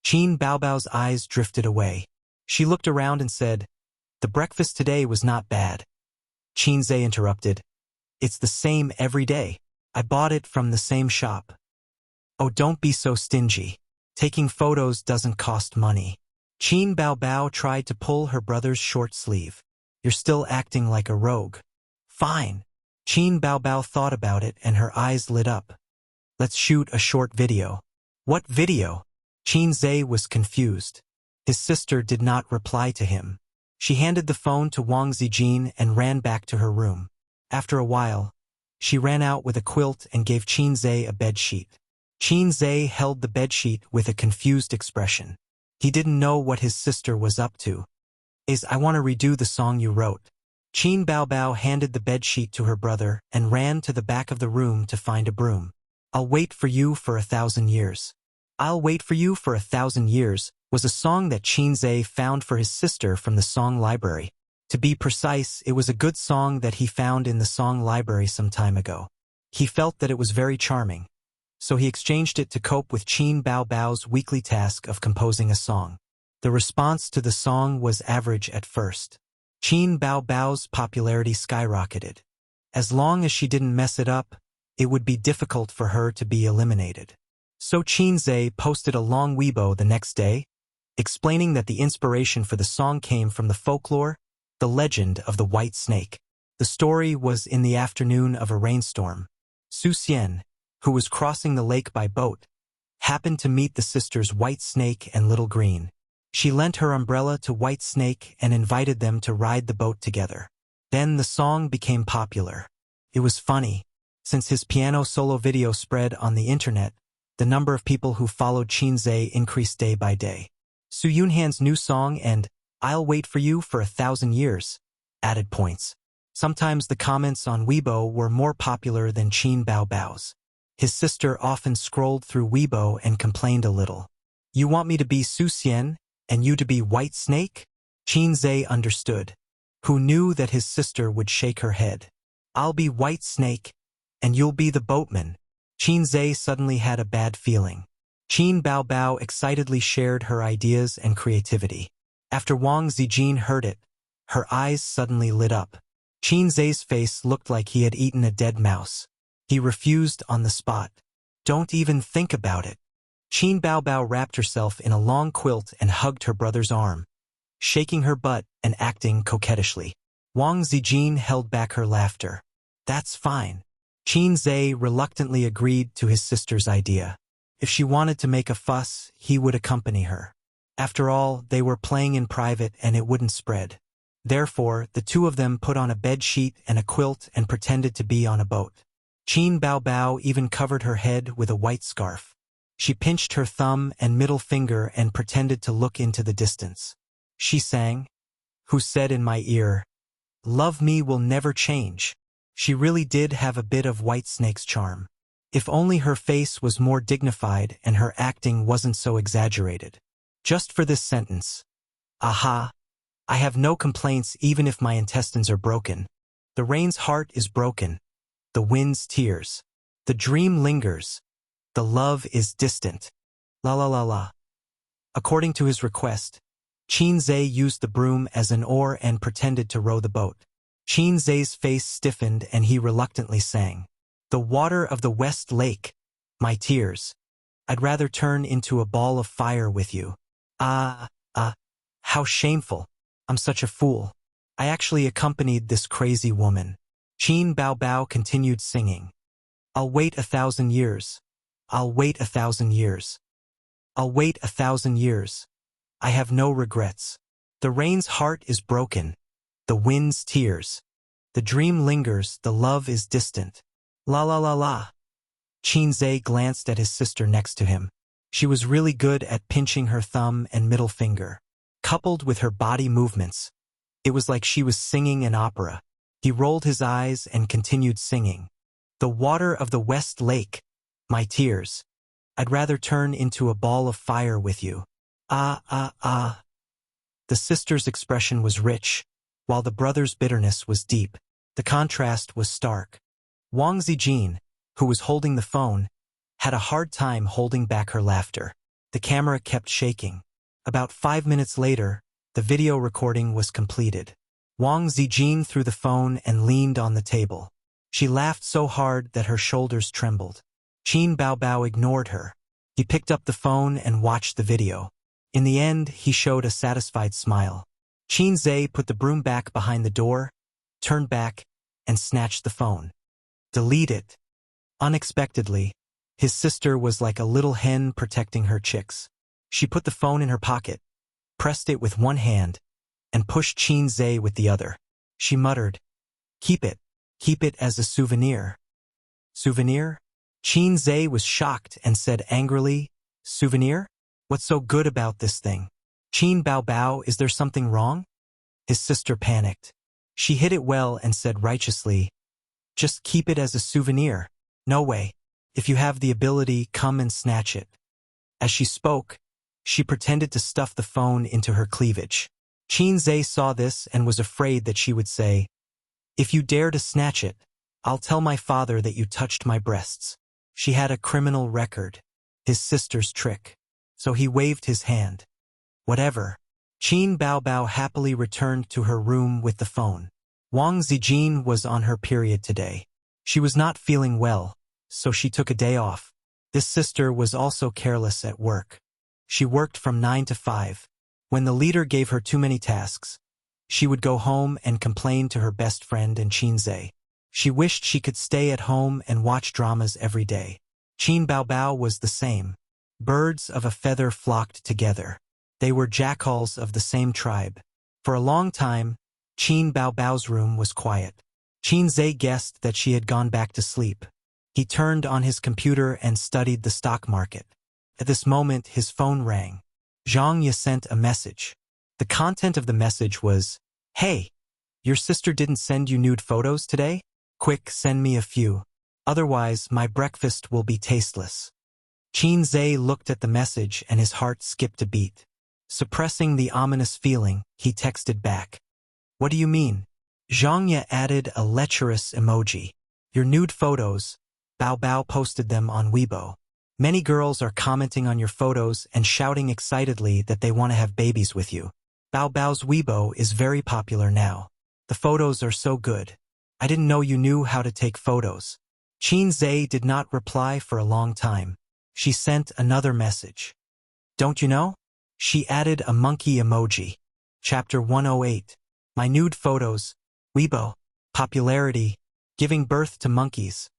Qin Bao Bao's eyes drifted away. She looked around and said, "The breakfast today was not bad." Qin Zhe interrupted, "It's the same every day. I bought it from the same shop." "Oh, don't be so stingy. Taking photos doesn't cost money." Qin Bao Bao tried to pull her brother's short sleeve. "You're still acting like a rogue." "Fine." Qin Bao Bao thought about it and her eyes lit up. "Let's shoot a short video." "What video?" Qin Zhe was confused. His sister did not reply to him. She handed the phone to Wang Zijin and ran back to her room. After a while, she ran out with a quilt and gave Qin Zhe a bedsheet. Qin Zhe held the bedsheet with a confused expression. He didn't know what his sister was up to. "I want to redo the song you wrote." Qin Bao Bao handed the bedsheet to her brother and ran to the back of the room to find a broom. "I'll wait for you for 1,000 years. I'll wait for you for 1,000 years was a song that Qin Zhe found for his sister from the song library. To be precise, it was a good song that he found in the song library some time ago. He felt that it was very charming, so he exchanged it to cope with Qin Bao Bao's weekly task of composing a song. The response to the song was average at first. Qin Bao Bao's popularity skyrocketed. As long as she didn't mess it up, it would be difficult for her to be eliminated. So Qin Zhe posted a long Weibo the next day, explaining that the inspiration for the song came from the folklore, the legend of the white snake. The story was in the afternoon of a rainstorm. Su Xian, who was crossing the lake by boat, happened to meet the sisters White Snake and Little Green. She lent her umbrella to White Snake and invited them to ride the boat together. Then the song became popular. It was funny. Since his piano solo video spread on the internet, the number of people who followed Qin Zhe increased day by day. Su Yunhan's new song and "I'll Wait for You for 1,000 Years" added points. Sometimes the comments on Weibo were more popular than Qin Bao Bao's. His sister often scrolled through Weibo and complained a little. "You want me to be Su Xian and you to be White Snake?" Qin Zhe understood, who knew that his sister would shake her head. "I'll be White Snake and you'll be the boatman." Qin Zhe suddenly had a bad feeling. Qin Bao Bao excitedly shared her ideas and creativity. After Wang Zijin heard it, her eyes suddenly lit up. Qin Zhe's face looked like he had eaten a dead mouse. He refused on the spot. "Don't even think about it." Qin Bao Bao wrapped herself in a long quilt and hugged her brother's arm, shaking her butt and acting coquettishly. Wang Zijin held back her laughter. "That's fine." Qin Zhe reluctantly agreed to his sister's idea. If she wanted to make a fuss, he would accompany her. After all, they were playing in private and it wouldn't spread. Therefore, the two of them put on a bed sheet and a quilt and pretended to be on a boat. Qin Bao Bao even covered her head with a white scarf. She pinched her thumb and middle finger and pretended to look into the distance. She sang, "Who said in my ear, 'Love me will never change.'" She really did have a bit of White Snake's charm. If only her face was more dignified and her acting wasn't so exaggerated. Just for this sentence. "Aha! I have no complaints even if my intestines are broken. The rain's heart is broken. The wind's tears. The dream lingers. The love is distant. La la la la." According to his request, Qin Zhe used the broom as an oar and pretended to row the boat. Qin Zhe's face stiffened and he reluctantly sang, "The water of the West Lake, my tears. I'd rather turn into a ball of fire with you. How shameful. I'm such a fool. I actually accompanied this crazy woman." Qin Bao Bao continued singing. "I'll wait 1,000 years. I'll wait 1,000 years. I'll wait 1,000 years. I have no regrets. The rain's heart is broken. The wind's tears. The dream lingers, the love is distant. La la la la." Qin Zhe glanced at his sister next to him. She was really good at pinching her thumb and middle finger. Coupled with her body movements, it was like she was singing an opera. He rolled his eyes and continued singing. "The water of the West Lake, My tears. I'd rather turn into a ball of fire with you. Ah, ah, ah. The sister's expression was rich, while the brother's bitterness was deep. The contrast was stark. Wang Zijin, who was holding the phone, had a hard time holding back her laughter. The camera kept shaking. About 5 minutes later, the video recording was completed. Wang Zijin threw the phone and leaned on the table. She laughed so hard that her shoulders trembled. Qin Baobao ignored her. He picked up the phone and watched the video. In the end, he showed a satisfied smile. Qin Zhe put the broom back behind the door, turned back, and snatched the phone. Delete it. Unexpectedly, his sister was like a little hen protecting her chicks. She put the phone in her pocket, pressed it with one hand, and pushed Qin Zhe with the other. She muttered, Keep it as a souvenir. Souvenir? Qin Zhe was shocked and said angrily, Souvenir? What's so good about this thing? Qin Baobao, is there something wrong? His sister panicked. She hid it well and said righteously, Just keep it as a souvenir. No way. If you have the ability, come and snatch it. As she spoke, she pretended to stuff the phone into her cleavage. Qin Zhe saw this and was afraid that she would say, If you dare to snatch it, I'll tell my father that you touched my breasts. She had a criminal record, his sister's trick. So he waved his hand. Whatever. Qin Baobao happily returned to her room with the phone. Wang Zijin was on her period today. She was not feeling well, so she took a day off. This sister was also careless at work. She worked from 9 to 5. When the leader gave her too many tasks, she would go home and complain to her best friend and Qin Zhe. She wished she could stay at home and watch dramas every day. Qin Baobao was the same. Birds of a feather flocked together. They were jackals of the same tribe. For a long time, Qin Baobao's room was quiet. Qin Zhe guessed that she had gone back to sleep. He turned on his computer and studied the stock market. At this moment, his phone rang. Zhang Ye sent a message. The content of the message was, Hey, your sister didn't send you nude photos today? Quick, send me a few. Otherwise, my breakfast will be tasteless. Qin Zhe looked at the message and his heart skipped a beat. Suppressing the ominous feeling, he texted back. What do you mean? Zhang Ye added a lecherous emoji. Your nude photos. Bao Bao posted them on Weibo. Many girls are commenting on your photos and shouting excitedly that they want to have babies with you. Bao Bao's Weibo is very popular now. The photos are so good. I didn't know you knew how to take photos. Qin Zhe did not reply for a long time. She sent another message. Don't you know? She added a monkey emoji. Chapter 108. My nude photos. Weibo. Popularity. Giving birth to monkeys.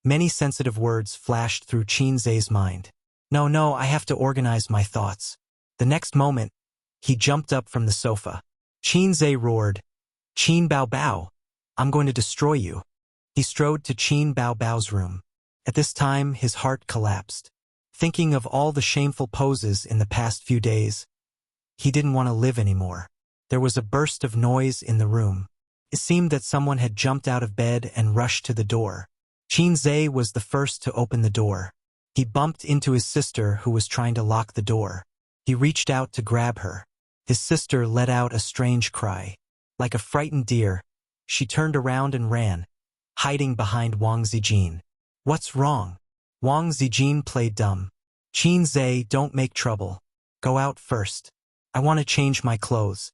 Many sensitive words flashed through Qin Zhe's mind. No, I have to organize my thoughts. The next moment, he jumped up from the sofa. Qin Zhe roared, Qin Baobao, I'm going to destroy you. He strode to Qin Baobao's room. At this time, his heart collapsed. Thinking of all the shameful poses in the past few days, he didn't want to live anymore. There was a burst of noise in the room. It seemed that someone had jumped out of bed and rushed to the door. Qin Zhe was the first to open the door. He bumped into his sister who was trying to lock the door. He reached out to grab her. His sister let out a strange cry. Like a frightened deer, she turned around and ran, hiding behind Wang Zijin. What's wrong? Wang Zijin played dumb. Qin Zhe, don't make trouble. Go out first. I want to change my clothes.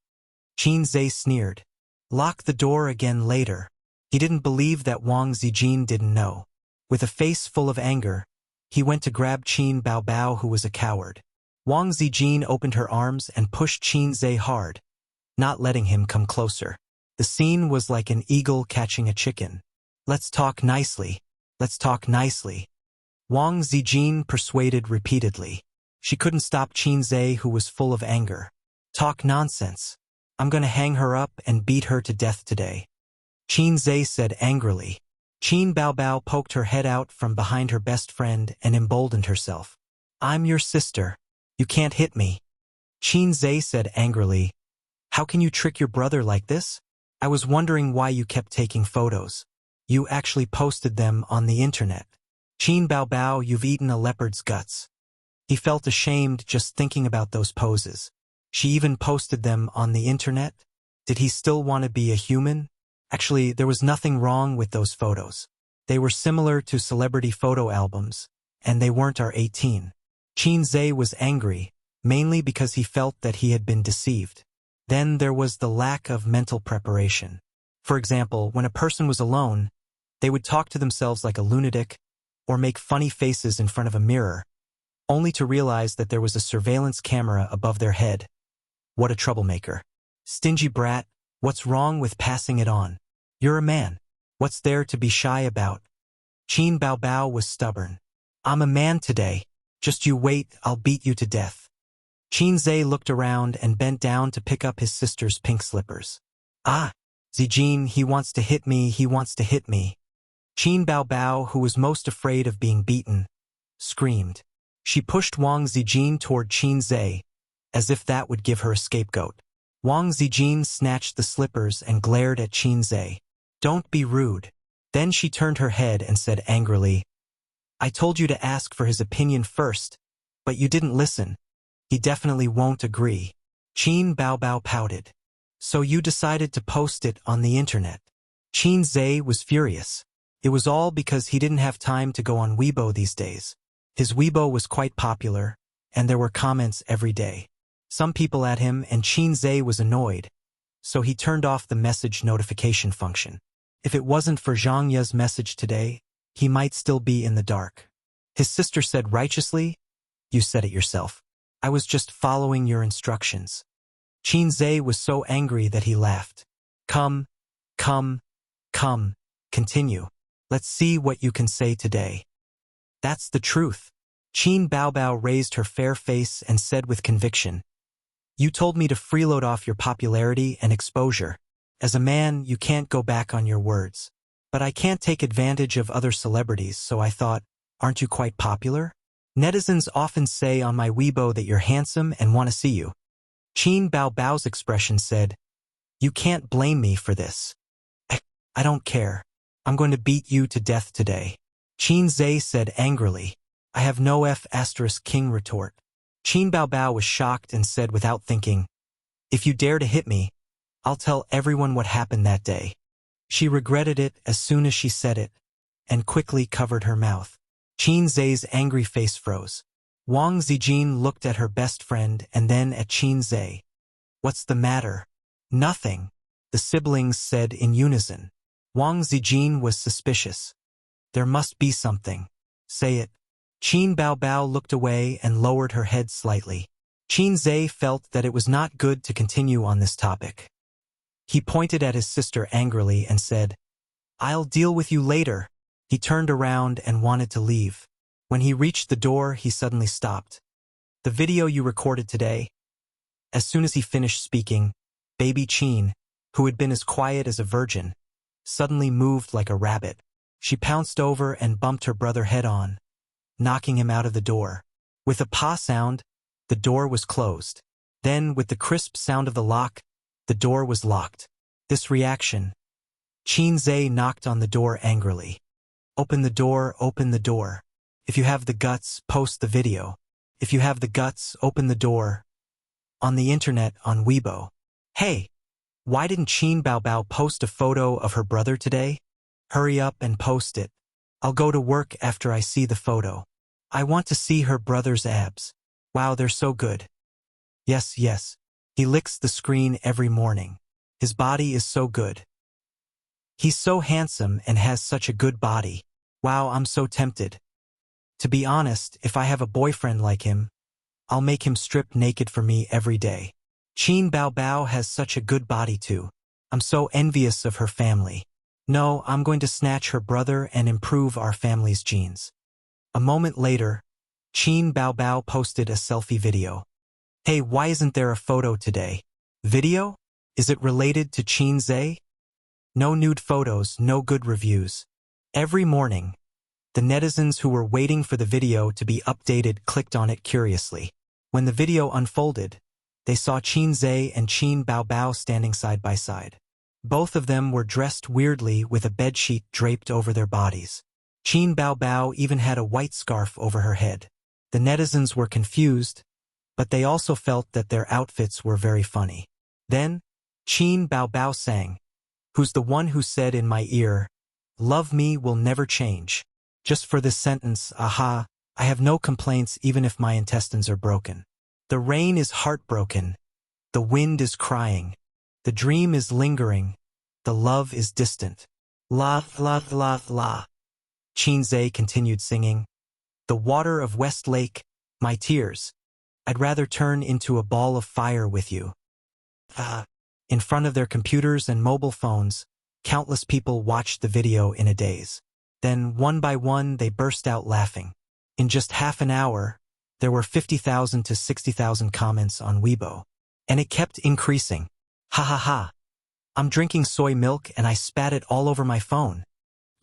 Qin Zhe sneered. Lock the door again later. He didn't believe that Wang Zijin didn't know. With a face full of anger, he went to grab Qin Baobao, who was a coward. Wang Zijin opened her arms and pushed Qin Zhe hard, not letting him come closer. The scene was like an eagle catching a chicken. Let's talk nicely. Let's talk nicely. Wang Zijin persuaded repeatedly. She couldn't stop Qin Zhe, who was full of anger. Talk nonsense. I'm going to hang her up and beat her to death today. Qin Zhe said angrily. Qin Baobao poked her head out from behind her best friend and emboldened herself. I'm your sister. You can't hit me. Qin Zhe said angrily. How can you trick your brother like this? I was wondering why you kept taking photos. You actually posted them on the internet. Qin Bao Bao, you've eaten a leopard's guts. He felt ashamed just thinking about those poses. She even posted them on the internet. Did he still want to be a human? Actually, there was nothing wrong with those photos. They were similar to celebrity photo albums, and they weren't R18. Qin Zhe was angry, mainly because he felt that he had been deceived. Then there was the lack of mental preparation. For example, when a person was alone, they would talk to themselves like a lunatic or make funny faces in front of a mirror, only to realize that there was a surveillance camera above their head. What a troublemaker. Stingy brat, what's wrong with passing it on? You're a man. What's there to be shy about? Qin Bao Bao was stubborn. I'm a man today. Just you wait, I'll beat you to death. Qin Zhe looked around and bent down to pick up his sister's pink slippers. Ah, Zijin, he wants to hit me, he wants to hit me. Qin Bao Bao, who was most afraid of being beaten, screamed. She pushed Wang Zijin toward Qin Zhe, as if that would give her a scapegoat. Wang Zijin snatched the slippers and glared at Qin Zhe. Don't be rude. Then she turned her head and said angrily, I told you to ask for his opinion first, but you didn't listen. He definitely won't agree. Qin Bao Bao pouted. So you decided to post it on the internet. Qin Zhe was furious. It was all because he didn't have time to go on Weibo these days. His Weibo was quite popular, and there were comments every day. Some people at him, and Qin Zhe was annoyed, so he turned off the message notification function. If it wasn't for Zhang Ye's message today, he might still be in the dark. His sister said righteously, You said it yourself. I was just following your instructions. Qin Zhe was so angry that he laughed. Come, continue. Let's see what you can say today. That's the truth. Qin Bao Bao raised her fair face and said with conviction, You told me to freeload off your popularity and exposure. As a man, you can't go back on your words. But I can't take advantage of other celebrities, so I thought, aren't you quite popular? Netizens often say on my Weibo that you're handsome and want to see you. Qin Bao Bao's expression said, You can't blame me for this. I don't care. I'm going to beat you to death today. Qin Zhe said angrily. I have no F***king retort. Qin Bao Bao was shocked and said without thinking, If you dare to hit me, I'll tell everyone what happened that day. She regretted it as soon as she said it, and quickly covered her mouth. Qin Zhe's angry face froze. Wang Zijin looked at her best friend and then at Qin Zhe. What's the matter? Nothing, the siblings said in unison. Wang Zijin was suspicious. There must be something. Say it. Qin Bao Bao looked away and lowered her head slightly. Qin Zhe felt that it was not good to continue on this topic. He pointed at his sister angrily and said, I'll deal with you later. He turned around and wanted to leave. When he reached the door, he suddenly stopped. The video you recorded today? As soon as he finished speaking, baby Qin, who had been as quiet as a virgin, suddenly moved like a rabbit. She pounced over and bumped her brother head on, knocking him out of the door. With a pa sound, the door was closed. Then, with the crisp sound of the lock, the door was locked. This reaction. Qin Zhe knocked on the door angrily. Open the door, open the door. If you have the guts, post the video. If you have the guts, open the door. On the internet, on Weibo. Hey, why didn't Qin Bao Bao post a photo of her brother today? Hurry up and post it. I'll go to work after I see the photo. I want to see her brother's abs. Wow, they're so good. Yes. He licks the screen every morning. His body is so good. He's so handsome and has such a good body. Wow, I'm so tempted. To be honest, if I have a boyfriend like him, I'll make him strip naked for me every day. Qin Bao Bao has such a good body too. I'm so envious of her family. No, I'm going to snatch her brother and improve our family's genes. A moment later, Qin Bao Bao posted a selfie video. Hey, why isn't there a photo today? Video? Is it related to Qin Zhe? No nude photos, no good reviews. Every morning, the netizens who were waiting for the video to be updated clicked on it curiously. When the video unfolded, they saw Qin Zhe and Qin Bao Bao standing side by side. Both of them were dressed weirdly with a bedsheet draped over their bodies. Qin Bao Bao even had a white scarf over her head. The netizens were confused, but they also felt that their outfits were very funny. Then, Qin Bao Bao sang, "Who's the one who said in my ear, 'Love me will never change'? Just for this sentence, aha, I have no complaints even if my intestines are broken. The rain is heartbroken. The wind is crying. The dream is lingering. The love is distant. La, la, la, la." Qin Zhe continued singing, "The water of West Lake, my tears. I'd rather turn into a ball of fire with you." In front of their computers and mobile phones, countless people watched the video in a daze. Then, one by one, they burst out laughing. In just half an hour, there were 50,000 to 60,000 comments on Weibo. And it kept increasing. "Ha ha ha. I'm drinking soy milk and I spat it all over my phone.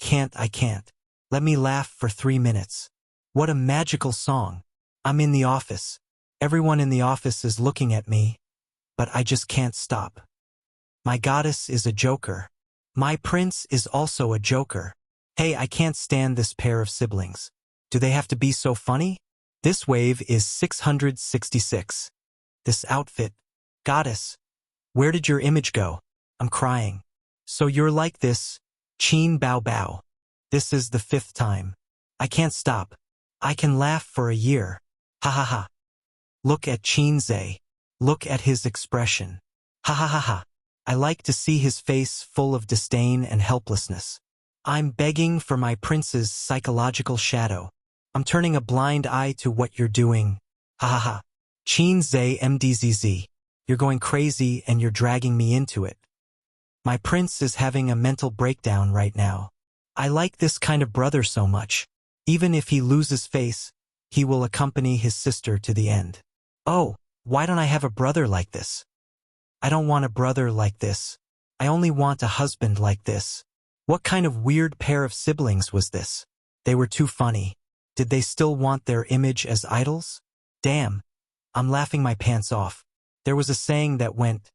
I can't. Let me laugh for 3 minutes. What a magical song. I'm in the office. Everyone in the office is looking at me, but I just can't stop. My goddess is a joker. My prince is also a joker. Hey, I can't stand this pair of siblings. Do they have to be so funny? This wave is 666. This outfit. Goddess. Where did your image go? I'm crying. So you're like this, Qin Bao Bao. This is the 5th time. I can't stop. I can laugh for a year. Ha ha ha. Look at Qin Zhe. Look at his expression. Ha ha ha ha. I like to see his face full of disdain and helplessness. I'm begging for my prince's psychological shadow. I'm turning a blind eye to what you're doing. Ha ha ha. Qin Zhe MDZZ. You're going crazy and you're dragging me into it. My prince is having a mental breakdown right now. I like this kind of brother so much. Even if he loses face, he will accompany his sister to the end. Oh, why don't I have a brother like this? I don't want a brother like this. I only want a husband like this. What kind of weird pair of siblings was this? They were too funny. Did they still want their image as idols? Damn, I'm laughing my pants off. There was a saying that went,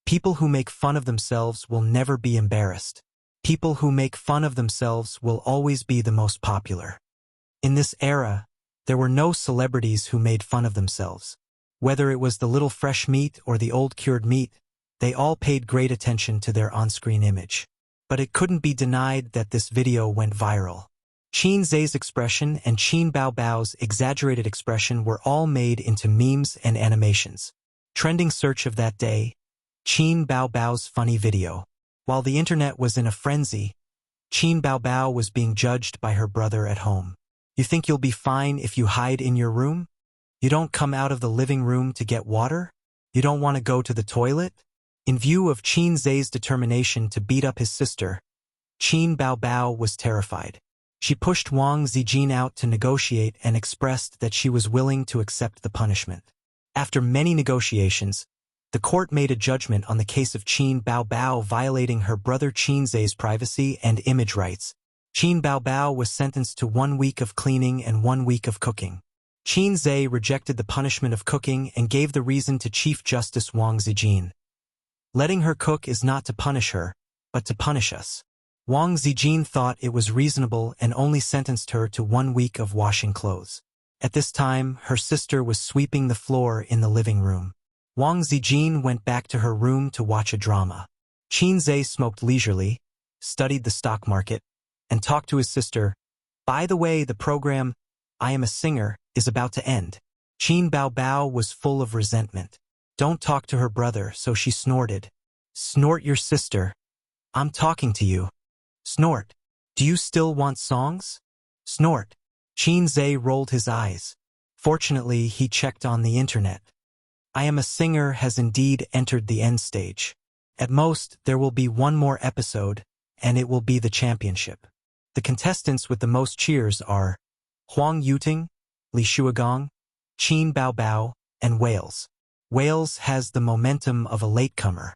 "People who make fun of themselves will never be embarrassed. People who make fun of themselves will always be the most popular." In this era, there were no celebrities who made fun of themselves. Whether it was the little fresh meat or the old cured meat, they all paid great attention to their on-screen image. But it couldn't be denied that this video went viral. Qin Zhe's expression and Qin Bao Bao's exaggerated expression were all made into memes and animations. Trending search of that day, Qin Bao Bao's funny video. While the internet was in a frenzy, Qin Bao Bao was being judged by her brother at home. You think you'll be fine if you hide in your room? You don't come out of the living room to get water? You don't want to go to the toilet? In view of Qin Zhe's determination to beat up his sister, Qin Bao Bao was terrified. She pushed Wang Zijin out to negotiate and expressed that she was willing to accept the punishment. After many negotiations, the court made a judgment on the case of Qin Bao Bao violating her brother Qin Zhe's privacy and image rights. Qin Bao Bao was sentenced to 1 week of cleaning and 1 week of cooking. Qin Zhe rejected the punishment of cooking and gave the reason to Chief Justice Wang Zijin. Letting her cook is not to punish her, but to punish us. Wang Zijin thought it was reasonable and only sentenced her to 1 week of washing clothes. At this time, her sister was sweeping the floor in the living room. Wang Zijin went back to her room to watch a drama. Qin Zhe smoked leisurely, studied the stock market, and talked to his sister. By the way, the program, "I Am a Singer," is about to end. Qin Bao Bao was full of resentment. Don't talk to her brother, so she snorted. Snort your sister. I'm talking to you. Snort. Do you still want songs? Snort. Qin Zhe rolled his eyes. Fortunately, he checked on the internet. I Am a Singer has indeed entered the end stage. At most, there will be 1 more episode, and it will be the championship. The contestants with the most cheers are Huang Yuting, Li Shuagong, Qin Bao Bao, and Wales. Wales has the momentum of a latecomer.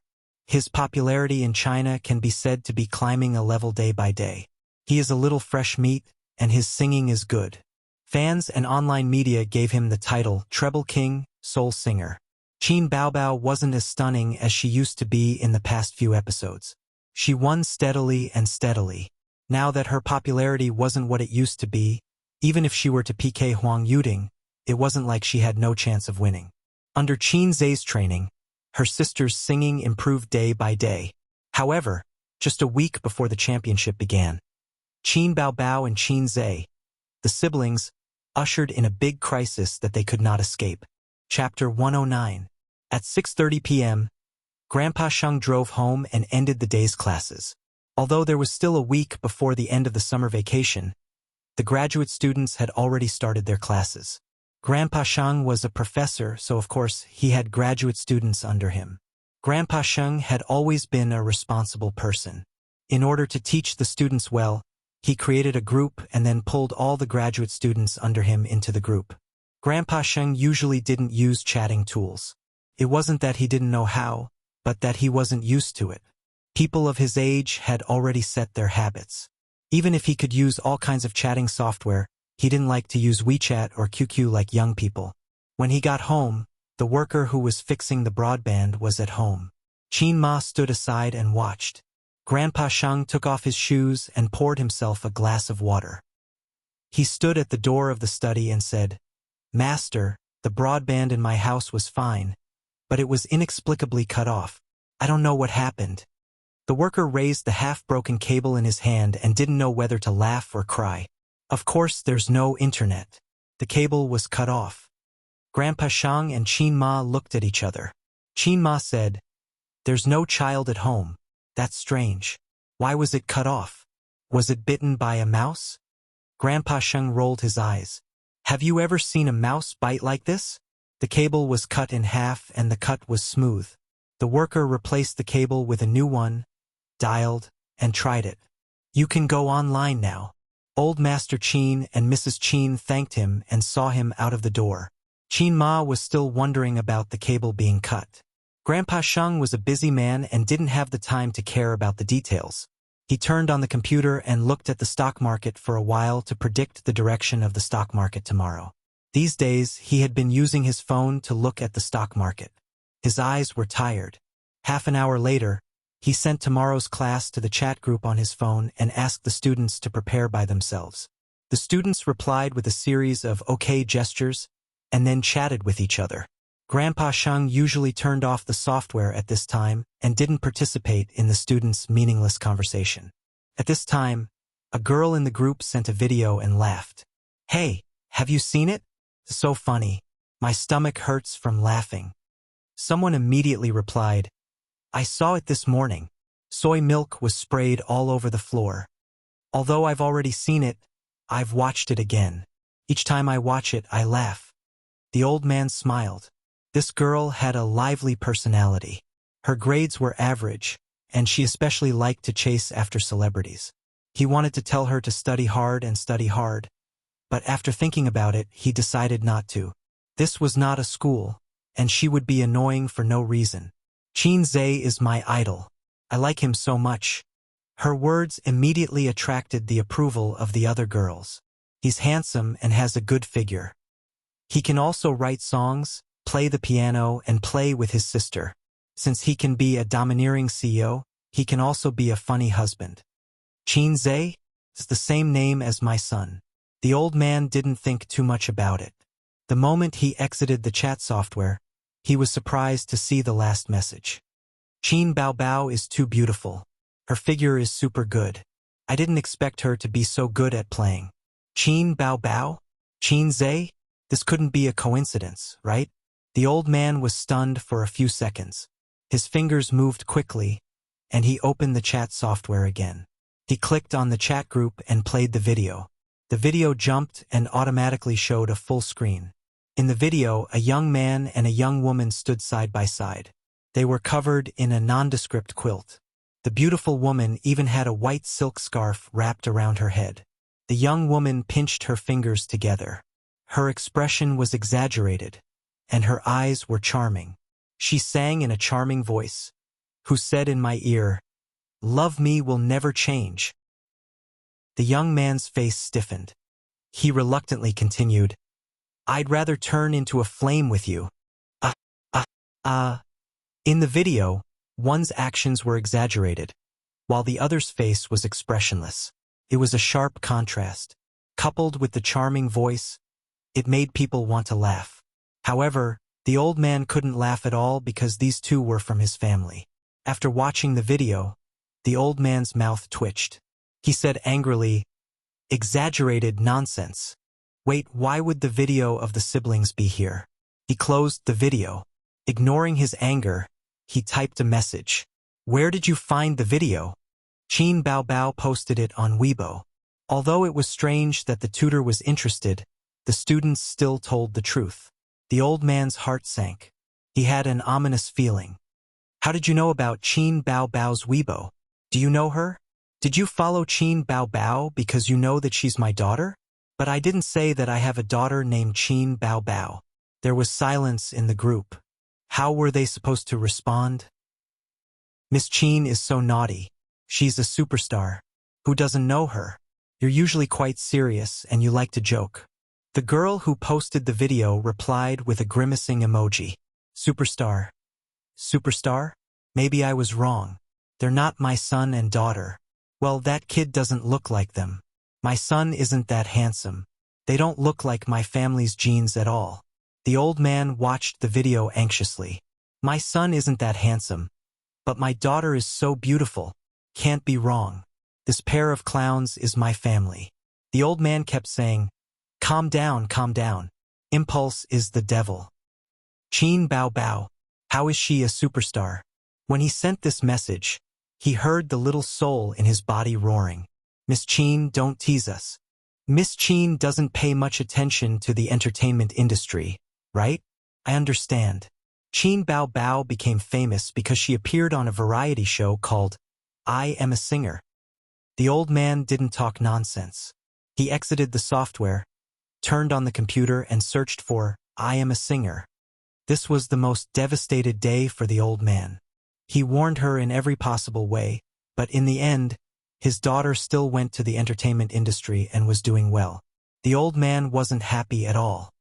His popularity in China can be said to be climbing a level day by day. He is a little fresh meat, and his singing is good. Fans and online media gave him the title Treble King, Soul Singer. Qin Bao Bao wasn't as stunning as she used to be in the past few episodes. She won steadily and steadily. Now that her popularity wasn't what it used to be, even if she were to PK Huang Yuding, it wasn't like she had no chance of winning. Under Qin Zhe's training, her sister's singing improved day by day. However, just a week before the championship began, Qin Baobao and Qin Zhe, the siblings, ushered in a big crisis that they could not escape. Chapter 109. At 6:30 p.m., Grandpa Sheng drove home and ended the day's classes. Although there was still a week before the end of the summer vacation, the graduate students had already started their classes. Grandpa Sheng was a professor, so of course he had graduate students under him. Grandpa Sheng had always been a responsible person. In order to teach the students well, he created a group and then pulled all the graduate students under him into the group. Grandpa Sheng usually didn't use chatting tools. It wasn't that he didn't know how, but that he wasn't used to it. People of his age had already set their habits. Even if he could use all kinds of chatting software, he didn't like to use WeChat or QQ like young people. When he got home, the worker who was fixing the broadband was at home. Qin Ma stood aside and watched. Grandpa Sheng took off his shoes and poured himself a glass of water. He stood at the door of the study and said, "Master, the broadband in my house was fine, but it was inexplicably cut off. I don't know what happened." The worker raised the half-broken cable in his hand and didn't know whether to laugh or cry. Of course, there's no internet. The cable was cut off. Grandpa Sheng and Qin Ma looked at each other. Qin Ma said, "There's no child at home. That's strange. Why was it cut off? Was it bitten by a mouse?" Grandpa Sheng rolled his eyes. "Have you ever seen a mouse bite like this?" The cable was cut in half and the cut was smooth. The worker replaced the cable with a new one, dialed, and tried it. "You can go online now." Old Master Qin and Mrs. Qin thanked him and saw him out of the door. Qin Ma was still wondering about the cable being cut. Grandpa Sheng was a busy man and didn't have the time to care about the details. He turned on the computer and looked at the stock market for a while to predict the direction of the stock market tomorrow. These days, he had been using his phone to look at the stock market. His eyes were tired. Half an hour later, he sent tomorrow's class to the chat group on his phone and asked the students to prepare by themselves. The students replied with a series of okay gestures and then chatted with each other. Grandpa Sheng usually turned off the software at this time and didn't participate in the students' meaningless conversation. At this time, a girl in the group sent a video and laughed. "Hey, have you seen it? So funny. My stomach hurts from laughing." Someone immediately replied, "I saw it this morning. Soy milk was sprayed all over the floor. Although I've already seen it, I've watched it again. Each time I watch it, I laugh." The old man smiled. This girl had a lively personality. Her grades were average, and she especially liked to chase after celebrities. He wanted to tell her to study hard, but after thinking about it, he decided not to. This was not a school, and she would be annoying for no reason. "Qin Zhe is my idol. I like him so much." Her words immediately attracted the approval of the other girls. "He's handsome and has a good figure. He can also write songs, play the piano, and play with his sister. Since he can be a domineering CEO, he can also be a funny husband. Qin Zhe is the same name as my son." The old man didn't think too much about it. The moment he exited the chat software, he was surprised to see the last message. "Qin Baobao is too beautiful. Her figure is super good. I didn't expect her to be so good at playing." Qin Baobao? Qin Zhe? This couldn't be a coincidence, right? The old man was stunned for a few seconds. His fingers moved quickly, and he opened the chat software again. He clicked on the chat group and played the video. The video jumped and automatically showed a full screen. In the video, a young man and a young woman stood side by side. They were covered in a nondescript quilt. The beautiful woman even had a white silk scarf wrapped around her head. The young woman pinched her fingers together. Her expression was exaggerated, and her eyes were charming. She sang in a charming voice, "Who said in my ear, 'Love me will never change.'" The young man's face stiffened. He reluctantly continued, "I'd rather turn into a flame with you." In the video, one's actions were exaggerated, while the other's face was expressionless. It was a sharp contrast. Coupled with the charming voice, it made people want to laugh. However, the old man couldn't laugh at all because these two were from his family. After watching the video, the old man's mouth twitched. He said angrily, "Exaggerated nonsense. Wait, why would the video of the siblings be here?" He closed the video. Ignoring his anger, he typed a message. "Where did you find the video?" Qin Baobao posted it on Weibo. Although it was strange that the tutor was interested, the students still told the truth. The old man's heart sank. He had an ominous feeling. "How did you know about Qin Baobao's Weibo? Do you know her? Did you follow Qin Baobao because you know that she's my daughter?" "But I didn't say that I have a daughter named Qin Baobao." There was silence in the group. How were they supposed to respond? "Miss Qin is so naughty. She's a superstar. Who doesn't know her? You're usually quite serious and you like to joke." The girl who posted the video replied with a grimacing emoji. "Superstar. Superstar? Maybe I was wrong. They're not my son and daughter. Well, that kid doesn't look like them. My son isn't that handsome. They don't look like my family's genes at all." The old man watched the video anxiously. "My son isn't that handsome. But my daughter is so beautiful. Can't be wrong. This pair of clowns is my family." The old man kept saying, "Calm down, calm down. Impulse is the devil." Qin Baobao, how is she a superstar? When he sent this message, he heard the little soul in his body roaring. "Miss Qin, don't tease us. Miss Qin doesn't pay much attention to the entertainment industry, right? I understand." Qin Baobao became famous because she appeared on a variety show called I Am a Singer. The old man didn't talk nonsense. He exited the software, turned on the computer and searched for I Am a Singer. This was the most devastated day for the old man. He warned her in every possible way, but in the end, his daughter still went to the entertainment industry and was doing well. The old man wasn't happy at all.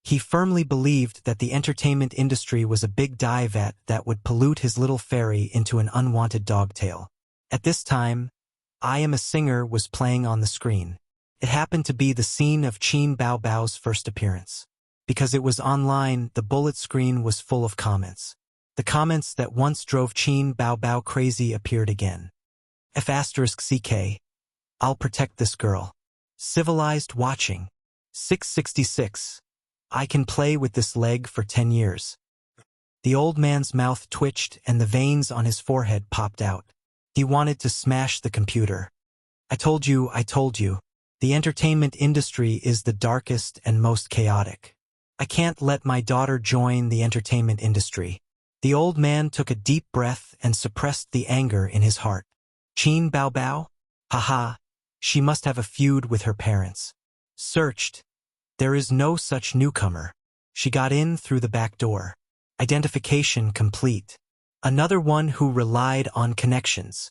He firmly believed that the entertainment industry was a big dye vat that would pollute his little fairy into an unwanted dogtail. At this time, I Am a Singer was playing on the screen. It happened to be the scene of Qin Baobao's first appearance. Because it was online, the bullet screen was full of comments. The comments that once drove Qin Baobao crazy appeared again. F*CK. I'll protect this girl. Civilized watching. 666. I can play with this leg for 10 years. The old man's mouth twitched and the veins on his forehead popped out. He wanted to smash the computer. I told you. The entertainment industry is the darkest and most chaotic. I can't let my daughter join the entertainment industry." The old man took a deep breath and suppressed the anger in his heart. Qin Baobao? Haha, she must have a feud with her parents. Searched. There is no such newcomer. She got in through the back door. Identification complete. Another one who relied on connections.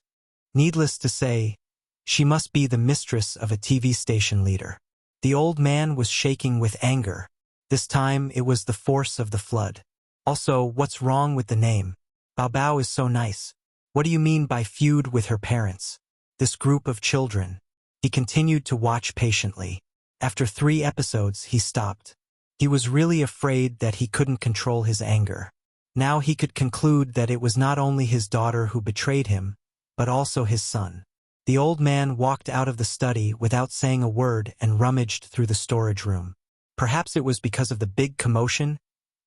Needless to say, she must be the mistress of a TV station leader. The old man was shaking with anger. This time it was the force of the flood. Also, what's wrong with the name? Baobao is so nice. What do you mean by feud with her parents? This group of children. He continued to watch patiently. After 3 episodes, he stopped. He was really afraid that he couldn't control his anger. Now he could conclude that it was not only his daughter who betrayed him, but also his son. The old man walked out of the study without saying a word and rummaged through the storage room. Perhaps it was because of the big commotion.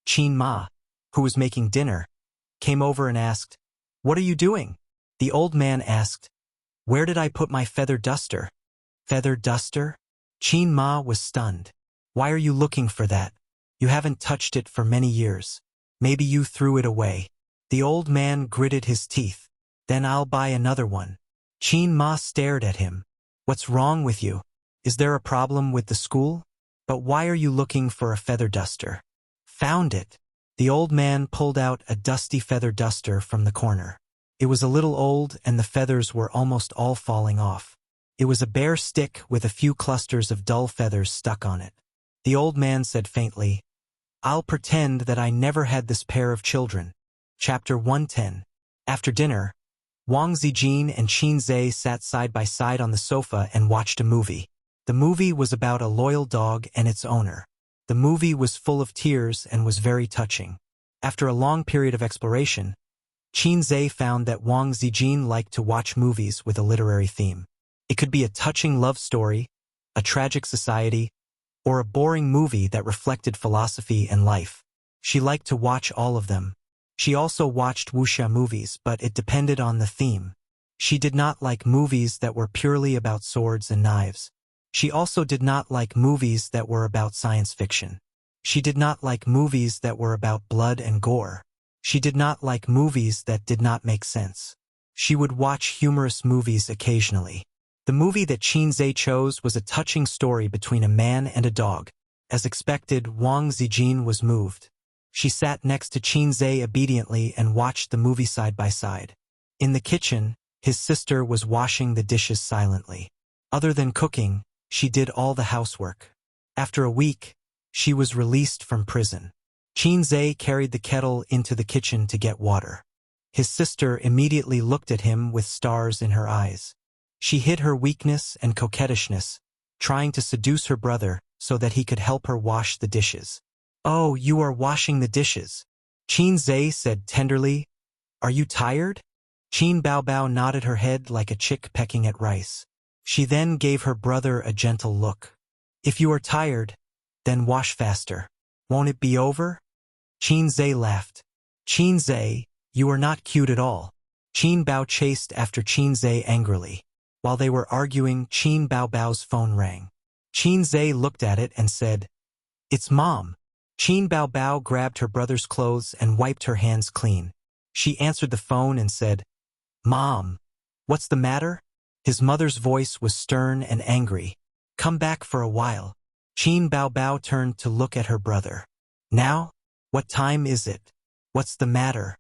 Qin Ma, who was making dinner, came over and asked, "What are you doing?" The old man asked, "Where did I put my feather duster?" Feather duster? Qin Ma was stunned. "Why are you looking for that? You haven't touched it for many years. Maybe you threw it away." The old man gritted his teeth. "Then I'll buy another one." Qin Ma stared at him. "What's wrong with you? Is there a problem with the school? But why are you looking for a feather duster?" "Found it." The old man pulled out a dusty feather duster from the corner. It was a little old and the feathers were almost all falling off. It was a bare stick with a few clusters of dull feathers stuck on it. The old man said faintly, "I'll pretend that I never had this pair of children." Chapter 110. After dinner, Wang Zijin and Qin Zhe sat side by side on the sofa and watched a movie. The movie was about a loyal dog and its owner. The movie was full of tears and was very touching. After a long period of exploration, Qin Zhe found that Wang Zijin liked to watch movies with a literary theme. It could be a touching love story, a tragic society, or a boring movie that reflected philosophy and life. She liked to watch all of them. She also watched Wuxia movies, but it depended on the theme. She did not like movies that were purely about swords and knives. She also did not like movies that were about science fiction. She did not like movies that were about blood and gore. She did not like movies that did not make sense. She would watch humorous movies occasionally. The movie that Qin Zhe chose was a touching story between a man and a dog. As expected, Wang Zijin was moved. She sat next to Qin Zhe obediently and watched the movie side by side. In the kitchen, his sister was washing the dishes silently. Other than cooking, she did all the housework. After a week, she was released from prison. Qin Zhe carried the kettle into the kitchen to get water. His sister immediately looked at him with stars in her eyes. She hid her weakness and coquettishness, trying to seduce her brother so that he could help her wash the dishes. "Oh, you are washing the dishes," Qin Zhe said tenderly. "Are you tired?" Qin Baobao nodded her head like a chick pecking at rice. She then gave her brother a gentle look. "If you are tired, then wash faster. Won't it be over?" Qin Zhe laughed. "Qin Zhe, you are not cute at all." Qin Bao chased after Qin Zhe angrily. While they were arguing, Qin Baobao's phone rang. Qin Zhe looked at it and said, "It's Mom." Qin Baobao grabbed her brother's clothes and wiped her hands clean. She answered the phone and said, "Mom, what's the matter?" His mother's voice was stern and angry. "Come back for a while." Qin Baobao turned to look at her brother. "Now? What time is it? What's the matter?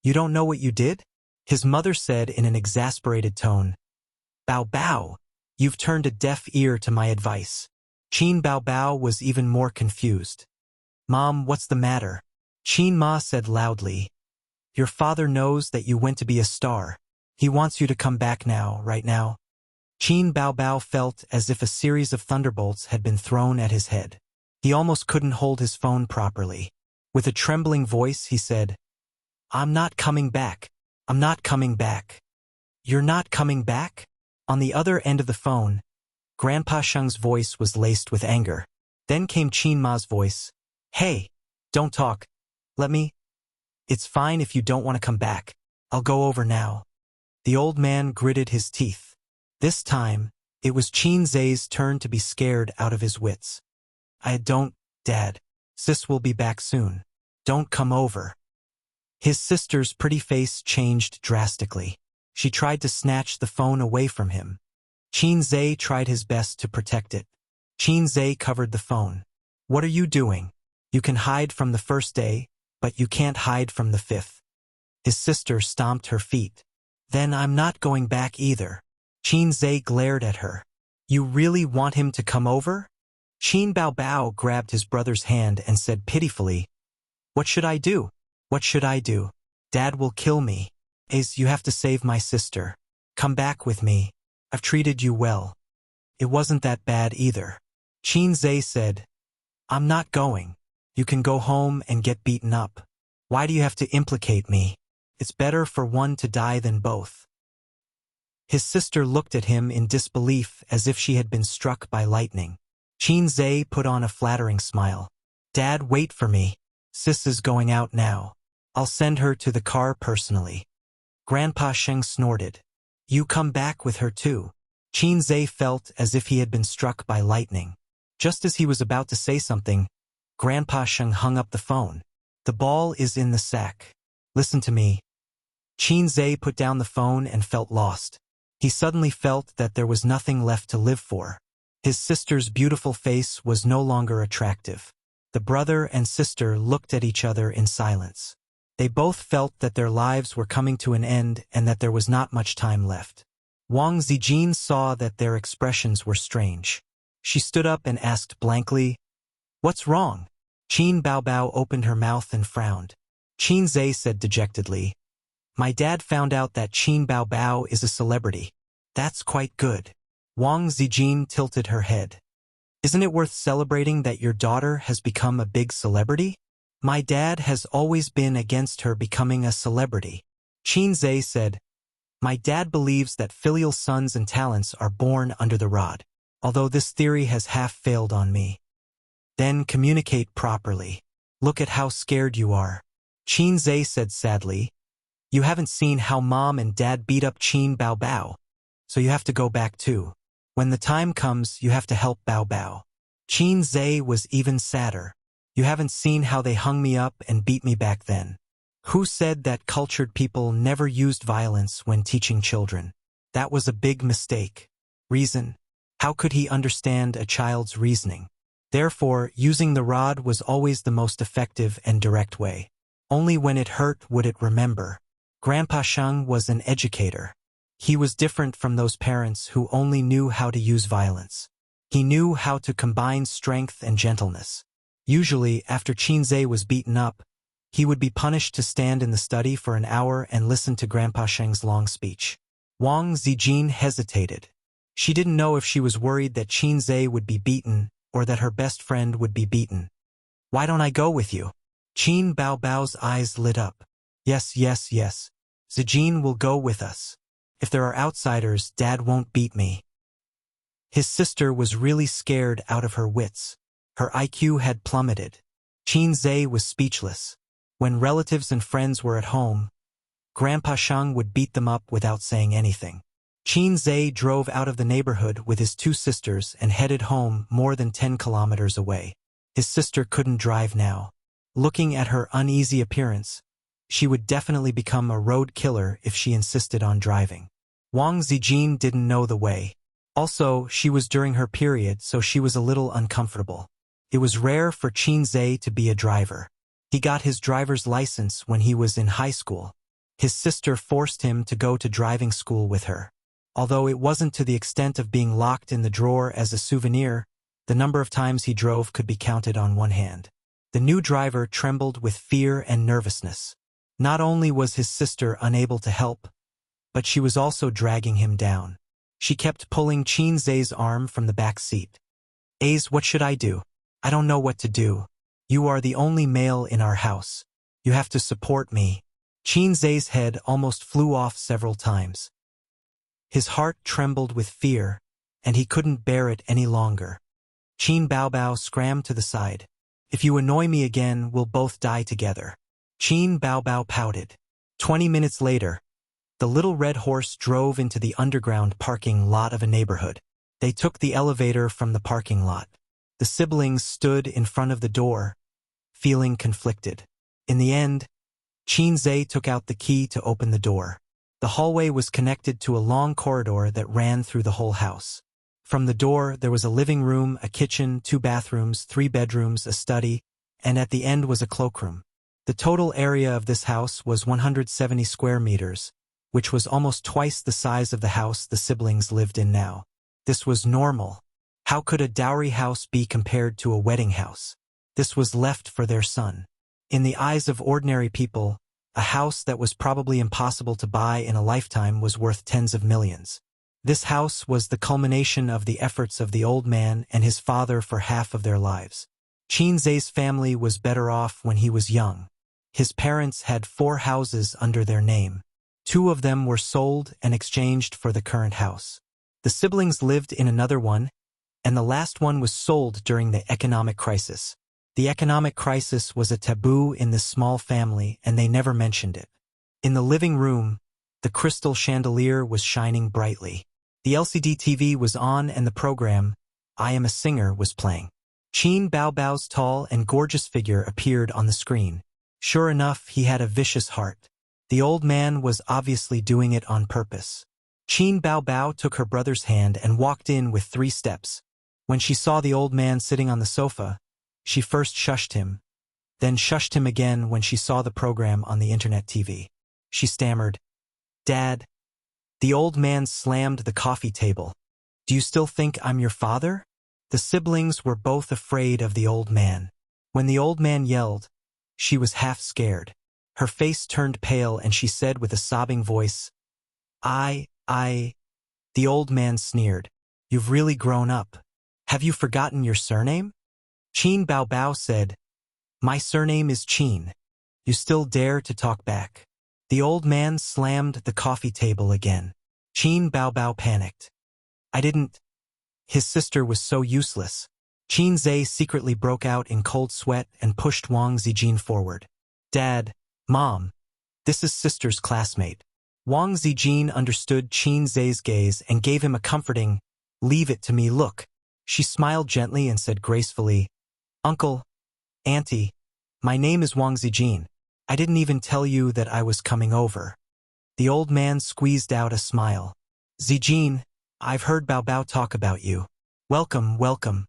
You don't know what you did?" His mother said in an exasperated tone, "Baobao, you've turned a deaf ear to my advice." Qin Baobao was even more confused. "Mom, what's the matter?" Qin Ma said loudly, "Your father knows that you went to be a star. He wants you to come back now, right now." Qin Baobao felt as if a series of thunderbolts had been thrown at his head. He almost couldn't hold his phone properly. With a trembling voice, he said, "I'm not coming back. I'm not coming back." "You're not coming back?" On the other end of the phone, Grandpa Sheng's voice was laced with anger. Then came Qin Ma's voice. "Hey, don't talk. Let me. It's fine if you don't want to come back. I'll go over now." The old man gritted his teeth. This time, it was Qin Zhe's turn to be scared out of his wits. "I don't, Dad. Sis will be back soon. Don't come over." His sister's pretty face changed drastically. She tried to snatch the phone away from him. Qin Zhe tried his best to protect it. Qin Zhe covered the phone. "What are you doing? You can hide from the first day, but you can't hide from the fifth." His sister stomped her feet. "Then I'm not going back either." Qin Zhe glared at her. "You really want him to come over?" Qin Baobao grabbed his brother's hand and said pitifully, "What should I do? What should I do? Dad will kill me. You have to save my sister. Come back with me. I've treated you well." "It wasn't that bad either." Qin Zhe said, "I'm not going. You can go home and get beaten up. Why do you have to implicate me? It's better for one to die than both." His sister looked at him in disbelief as if she had been struck by lightning. Qin Zhe put on a flattering smile. "Dad, wait for me. Sis is going out now. I'll send her to the car personally." Grandpa Sheng snorted. "You come back with her too." Qin Zhe felt as if he had been struck by lightning. Just as he was about to say something, Grandpa Sheng hung up the phone. "The ball is in the sack. Listen to me." Qin Zhe put down the phone and felt lost. He suddenly felt that there was nothing left to live for. His sister's beautiful face was no longer attractive. The brother and sister looked at each other in silence. They both felt that their lives were coming to an end and that there was not much time left. Wang Zijin saw that their expressions were strange. She stood up and asked blankly, "What's wrong?" Qin Baobao opened her mouth and frowned. Qin Zhe said dejectedly, My dad found out that Qin Baobao is a celebrity. That's quite good. Wang Zijin tilted her head. Isn't it worth celebrating that your daughter has become a big celebrity? My dad has always been against her becoming a celebrity. Qin Zhe said, My dad believes that filial sons and talents are born under the rod, although this theory has half failed on me. Then communicate properly. Look at how scared you are. Qin Zhe said sadly, You haven't seen how mom and dad beat up Qin Baobao, so you have to go back too. When the time comes, you have to help Baobao. Qin Zhe was even sadder. You haven't seen how they hung me up and beat me back then. Who said that cultured people never used violence when teaching children? That was a big mistake. Reason? How could he understand a child's reasoning? Therefore, using the rod was always the most effective and direct way. Only when it hurt would it remember. Grandpa Sheng was an educator. He was different from those parents who only knew how to use violence. He knew how to combine strength and gentleness. Usually, after Qin Zhe was beaten up, he would be punished to stand in the study for an hour and listen to Grandpa Sheng's long speech. Wang Zijin hesitated. She didn't know if she was worried that Qin Zhe would be beaten or that her best friend would be beaten. Why don't I go with you? Qin Baobao's eyes lit up. Yes, yes, yes. Zijin will go with us. If there are outsiders, Dad won't beat me. His sister was really scared out of her wits. Her IQ had plummeted. Qin Zhe was speechless. When relatives and friends were at home, Grandpa Sheng would beat them up without saying anything. Qin Zhe drove out of the neighborhood with his two sisters and headed home more than 10 kilometers away. His sister couldn't drive now. Looking at her uneasy appearance, she would definitely become a road killer if she insisted on driving. Wang Zijin didn't know the way. Also, she was during her period, so she was a little uncomfortable. It was rare for Qin Zhe to be a driver. He got his driver's license when he was in high school. His sister forced him to go to driving school with her. Although it wasn't to the extent of being locked in the drawer as a souvenir, the number of times he drove could be counted on one hand. The new driver trembled with fear and nervousness. Not only was his sister unable to help, but she was also dragging him down. She kept pulling Qin Zhe's arm from the back seat. Ace, what should I do? I don't know what to do. You are the only male in our house. You have to support me. Qin Zhe's head almost flew off several times. His heart trembled with fear, and he couldn't bear it any longer. Qin Baobao scrammed to the side. If you annoy me again, we'll both die together. Qin Baobao pouted. 20 minutes later, the little red horse drove into the underground parking lot of a neighborhood. They took the elevator from the parking lot. The siblings stood in front of the door, feeling conflicted. In the end, Qin Zhe took out the key to open the door. The hallway was connected to a long corridor that ran through the whole house. From the door, there was a living room, a kitchen, 2 bathrooms, 3 bedrooms, a study, and at the end was a cloakroom. The total area of this house was 170 square meters, which was almost twice the size of the house the siblings lived in now. This was normal. How could a dowry house be compared to a wedding house? This was left for their son. In the eyes of ordinary people, a house that was probably impossible to buy in a lifetime was worth tens of millions. This house was the culmination of the efforts of the old man and his father for half of their lives. Qin Zhe's family was better off when he was young. His parents had 4 houses under their name. 2 of them were sold and exchanged for the current house. The siblings lived in another one, and the last one was sold during the economic crisis. The economic crisis was a taboo in this small family, and they never mentioned it. In the living room, the crystal chandelier was shining brightly. The LCD TV was on and the program, I Am a Singer, was playing. Qin Baobao's tall and gorgeous figure appeared on the screen. Sure enough, he had a vicious heart. The old man was obviously doing it on purpose. Qin Baobao took her brother's hand and walked in with 3 steps. When she saw the old man sitting on the sofa, she first shushed him, then shushed him again when she saw the program on the internet TV. She stammered, "Dad." The old man slammed the coffee table. "Do you still think I'm your father?" The siblings were both afraid of the old man. When the old man yelled, she was half scared. Her face turned pale and she said with a sobbing voice, I. The old man sneered. You've really grown up. Have you forgotten your surname? Qin Baobao said, My surname is Qin. You still dare to talk back? The old man slammed the coffee table again. Qin Baobao panicked. I didn't. His sister was so useless. Qin Zhe secretly broke out in cold sweat and pushed Wang Zijin forward. Dad, Mom, this is sister's classmate. Wang Zijin understood Qin Zhe's gaze and gave him a comforting, leave it to me look. She smiled gently and said gracefully, Uncle, Auntie, my name is Wang Zijin. I didn't even tell you that I was coming over. The old man squeezed out a smile. Zijin, I've heard Baobao talk about you. Welcome, welcome.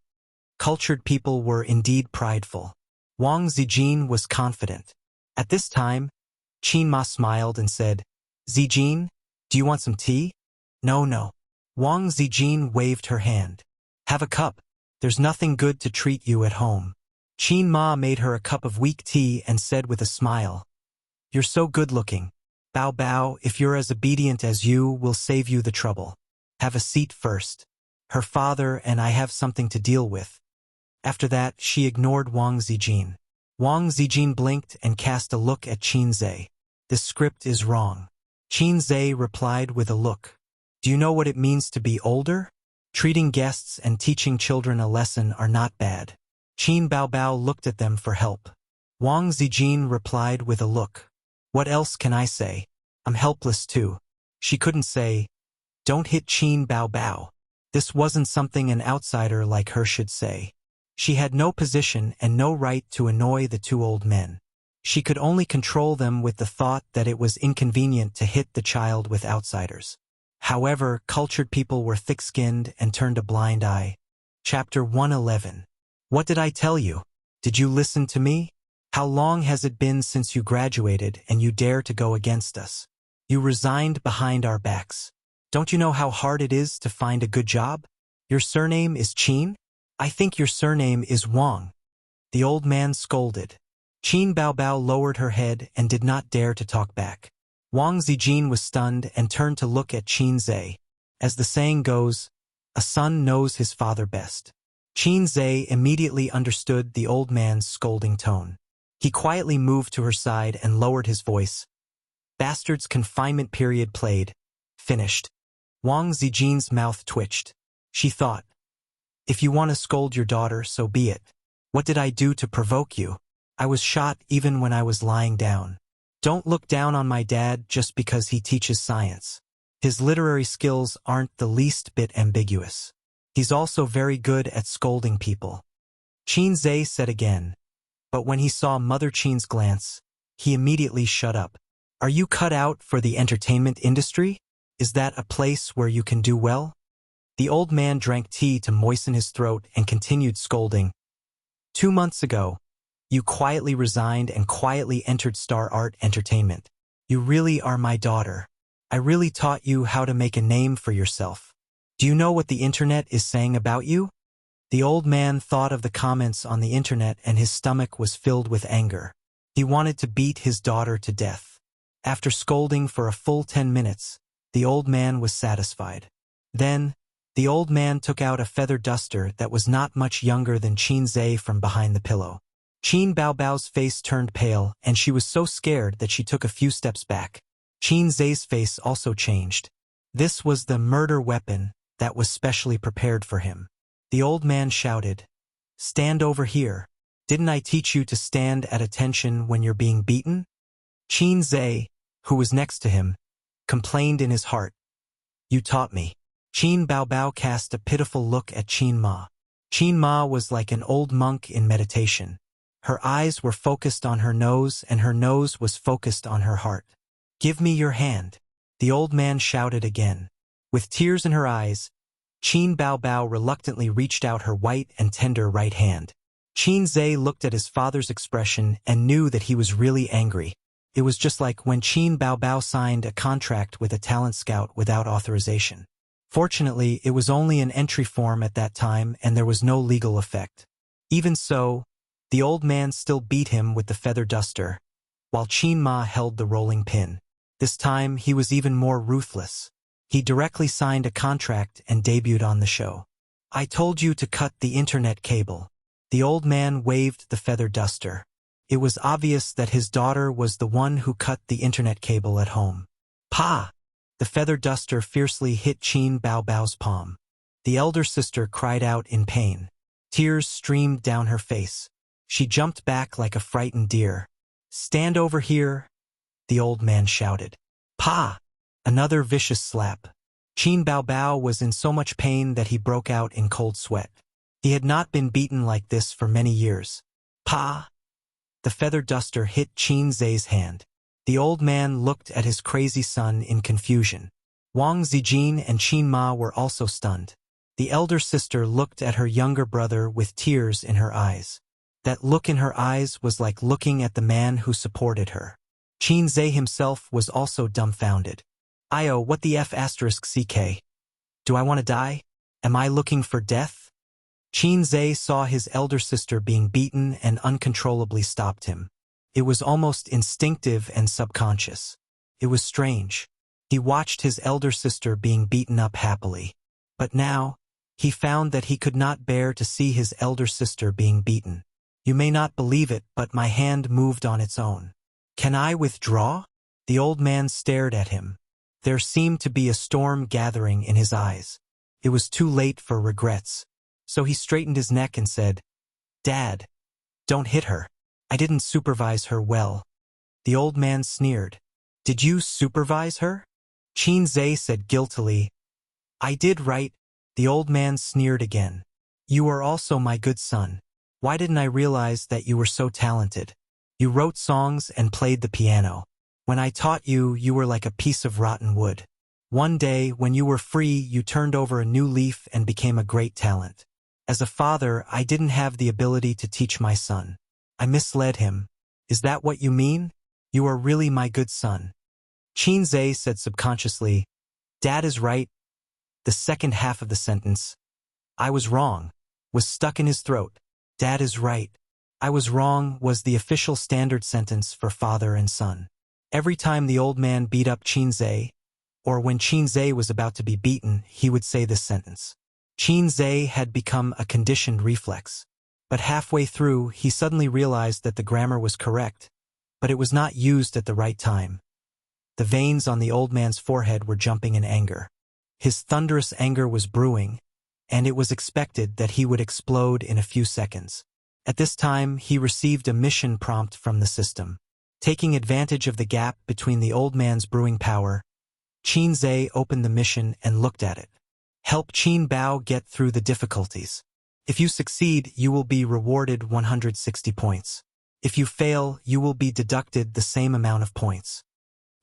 Cultured people were indeed prideful. Wang Zijin was confident. At this time, Qin Ma smiled and said, Zijin, do you want some tea? No. Wang Zijin waved her hand. Have a cup. There's nothing good to treat you at home. Qin Ma made her a cup of weak tea and said with a smile, You're so good-looking. Baobao, if you're as obedient as you, we'll save you the trouble. Have a seat first. Her father and I have something to deal with. After that, she ignored Wang Zijin. Wang Zijin blinked and cast a look at Qin Zhe. This script is wrong. Qin Zhe replied with a look. Do you know what it means to be older? Treating guests and teaching children a lesson are not bad. Qin Baobao looked at them for help. Wang Zijin replied with a look. What else can I say? I'm helpless too. She couldn't say, Don't hit Qin Baobao. This wasn't something an outsider like her should say. She had no position and no right to annoy the two old men. She could only control them with the thought that it was inconvenient to hit the child with outsiders. However, cultured people were thick-skinned and turned a blind eye. Chapter 111. What did I tell you? Did you listen to me? How long has it been since you graduated and you dare to go against us? You resigned behind our backs. Don't you know how hard it is to find a good job? Your surname is Qin? I think your surname is Wang. The old man scolded. Qin Baobao lowered her head and did not dare to talk back. Wang Zijin was stunned and turned to look at Qin Zhe. As the saying goes, a son knows his father best. Qin Zhe immediately understood the old man's scolding tone. He quietly moved to her side and lowered his voice. Bastard's confinement period played. Finished. Wang Zijin's mouth twitched. She thought, if you want to scold your daughter, so be it. What did I do to provoke you? I was shot even when I was lying down. Don't look down on my dad just because he teaches science. His literary skills aren't the least bit ambiguous. He's also very good at scolding people. Qin Zhe said again. But when he saw Mother Qin's glance, he immediately shut up. Are you cut out for the entertainment industry? Is that a place where you can do well? The old man drank tea to moisten his throat and continued scolding. 2 months ago, you quietly resigned and quietly entered Star Art Entertainment. You really are my daughter. I really taught you how to make a name for yourself. Do you know what the internet is saying about you? The old man thought of the comments on the internet and his stomach was filled with anger. He wanted to beat his daughter to death. After scolding for a full 10 minutes, the old man was satisfied. Then, the old man took out a feather duster that was not much younger than Qin Zhe from behind the pillow. Qin Baobao's face turned pale and she was so scared that she took a few steps back. Qin Zhe's face also changed. This was the murder weapon that was specially prepared for him. The old man shouted, Stand over here. Didn't I teach you to stand at attention when you're being beaten? Qin Zhe, who was next to him, complained in his heart. You taught me. Qin Baobao cast a pitiful look at Qin Ma. Qin Ma was like an old monk in meditation. Her eyes were focused on her nose and her nose was focused on her heart. Give me your hand. The old man shouted again. With tears in her eyes, Qin Baobao reluctantly reached out her white and tender right hand. Qin Zhe looked at his father's expression and knew that he was really angry. It was just like when Qin Baobao signed a contract with a talent scout without authorization. Fortunately, it was only an entry form at that time and there was no legal effect. Even so, the old man still beat him with the feather duster. while Qin Ma held the rolling pin. This time, he was even more ruthless. He directly signed a contract and debuted on the show. I told you to cut the internet cable. The old man waved the feather duster. It was obvious that his daughter was the one who cut the internet cable at home. Pa! The feather duster fiercely hit Qin Baobao's palm. The elder sister cried out in pain. Tears streamed down her face. She jumped back like a frightened deer. Stand over here, the old man shouted. Pa! Another vicious slap. Qin Baobao was in so much pain that he broke out in cold sweat. He had not been beaten like this for many years. Pa! The feather duster hit Qin Zai's hand. The old man looked at his crazy son in confusion. Wang Zijin and Qin Ma were also stunned. The elder sister looked at her younger brother with tears in her eyes. That look in her eyes was like looking at the man who supported her. Qin Zai himself was also dumbfounded. Io, what the F***ck? Do I want to die? Am I looking for death? Qin Zai saw his elder sister being beaten and uncontrollably stopped him. It was almost instinctive and subconscious. It was strange. He watched his elder sister being beaten up happily. But now, he found that he could not bear to see his elder sister being beaten. You may not believe it, but my hand moved on its own. Can I withdraw? The old man stared at him. There seemed to be a storm gathering in his eyes. It was too late for regrets. So he straightened his neck and said, Dad, don't hit her. I didn't supervise her well. The old man sneered. Did you supervise her? Qin Zai said guiltily. I did, right? The old man sneered again. You are also my good son. Why didn't I realize that you were so talented? You wrote songs and played the piano. When I taught you, you were like a piece of rotten wood. One day, when you were free, you turned over a new leaf and became a great talent. As a father, I didn't have the ability to teach my son. I misled him. Is that what you mean? You are really my good son. Qin Zai said subconsciously, Dad is right. The second half of the sentence, I was wrong, was stuck in his throat. Dad is right. I was wrong was the official standard sentence for father and son. Every time the old man beat up Qin Zai, or when Qin Zai was about to be beaten, he would say this sentence. Qin Zai had become a conditioned reflex. But halfway through, he suddenly realized that the grammar was correct, but it was not used at the right time. The veins on the old man's forehead were jumping in anger. His thunderous anger was brewing, and it was expected that he would explode in a few seconds. At this time, he received a mission prompt from the system. Taking advantage of the gap between the old man's brewing power, Qin Zai opened the mission and looked at it. Help Qin Bao get through the difficulties. If you succeed, you will be rewarded 160 points. If you fail, you will be deducted the same amount of points.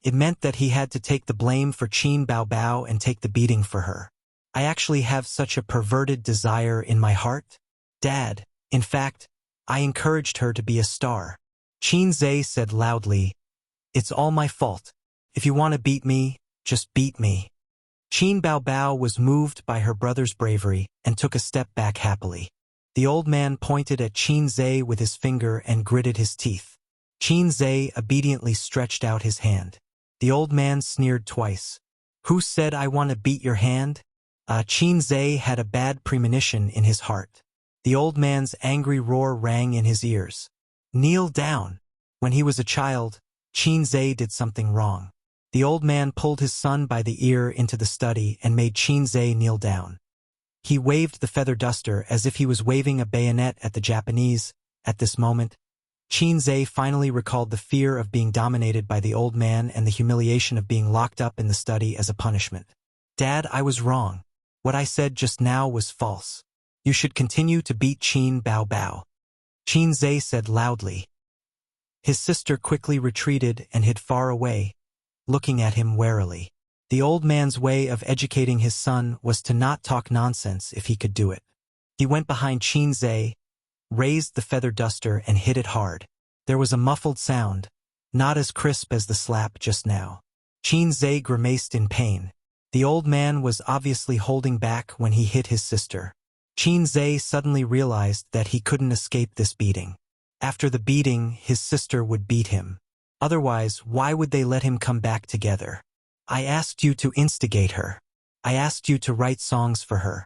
It meant that he had to take the blame for Qin Baobao and take the beating for her. I actually have such a perverted desire in my heart? Dad, in fact, I encouraged her to be a star. Qin Zai said loudly, It's all my fault. If you want to beat me, just beat me. Qin Baobao was moved by her brother's bravery and took a step back happily. The old man pointed at Qin Zai with his finger and gritted his teeth. Qin Zai obediently stretched out his hand. The old man sneered twice. Who said I want to beat your hand? Qin Zai had a bad premonition in his heart. The old man's angry roar rang in his ears. Kneel down. When he was a child, Qin Zai did something wrong. The old man pulled his son by the ear into the study and made Qin Zai kneel down. He waved the feather duster as if he was waving a bayonet at the Japanese. At this moment, Qin Zai finally recalled the fear of being dominated by the old man and the humiliation of being locked up in the study as a punishment. Dad, I was wrong. What I said just now was false. You should continue to beat Qin Baobao. Qin Zai said loudly. His sister quickly retreated and hid far away, looking at him warily. The old man's way of educating his son was to not talk nonsense if he could do it. He went behind Qin Zai, raised the feather duster and hit it hard. There was a muffled sound, not as crisp as the slap just now. Qin Zai grimaced in pain. The old man was obviously holding back when he hit his sister. Qin Zai suddenly realized that he couldn't escape this beating. After the beating, his sister would beat him. Otherwise, why would they let him come back together? I asked you to instigate her. I asked you to write songs for her.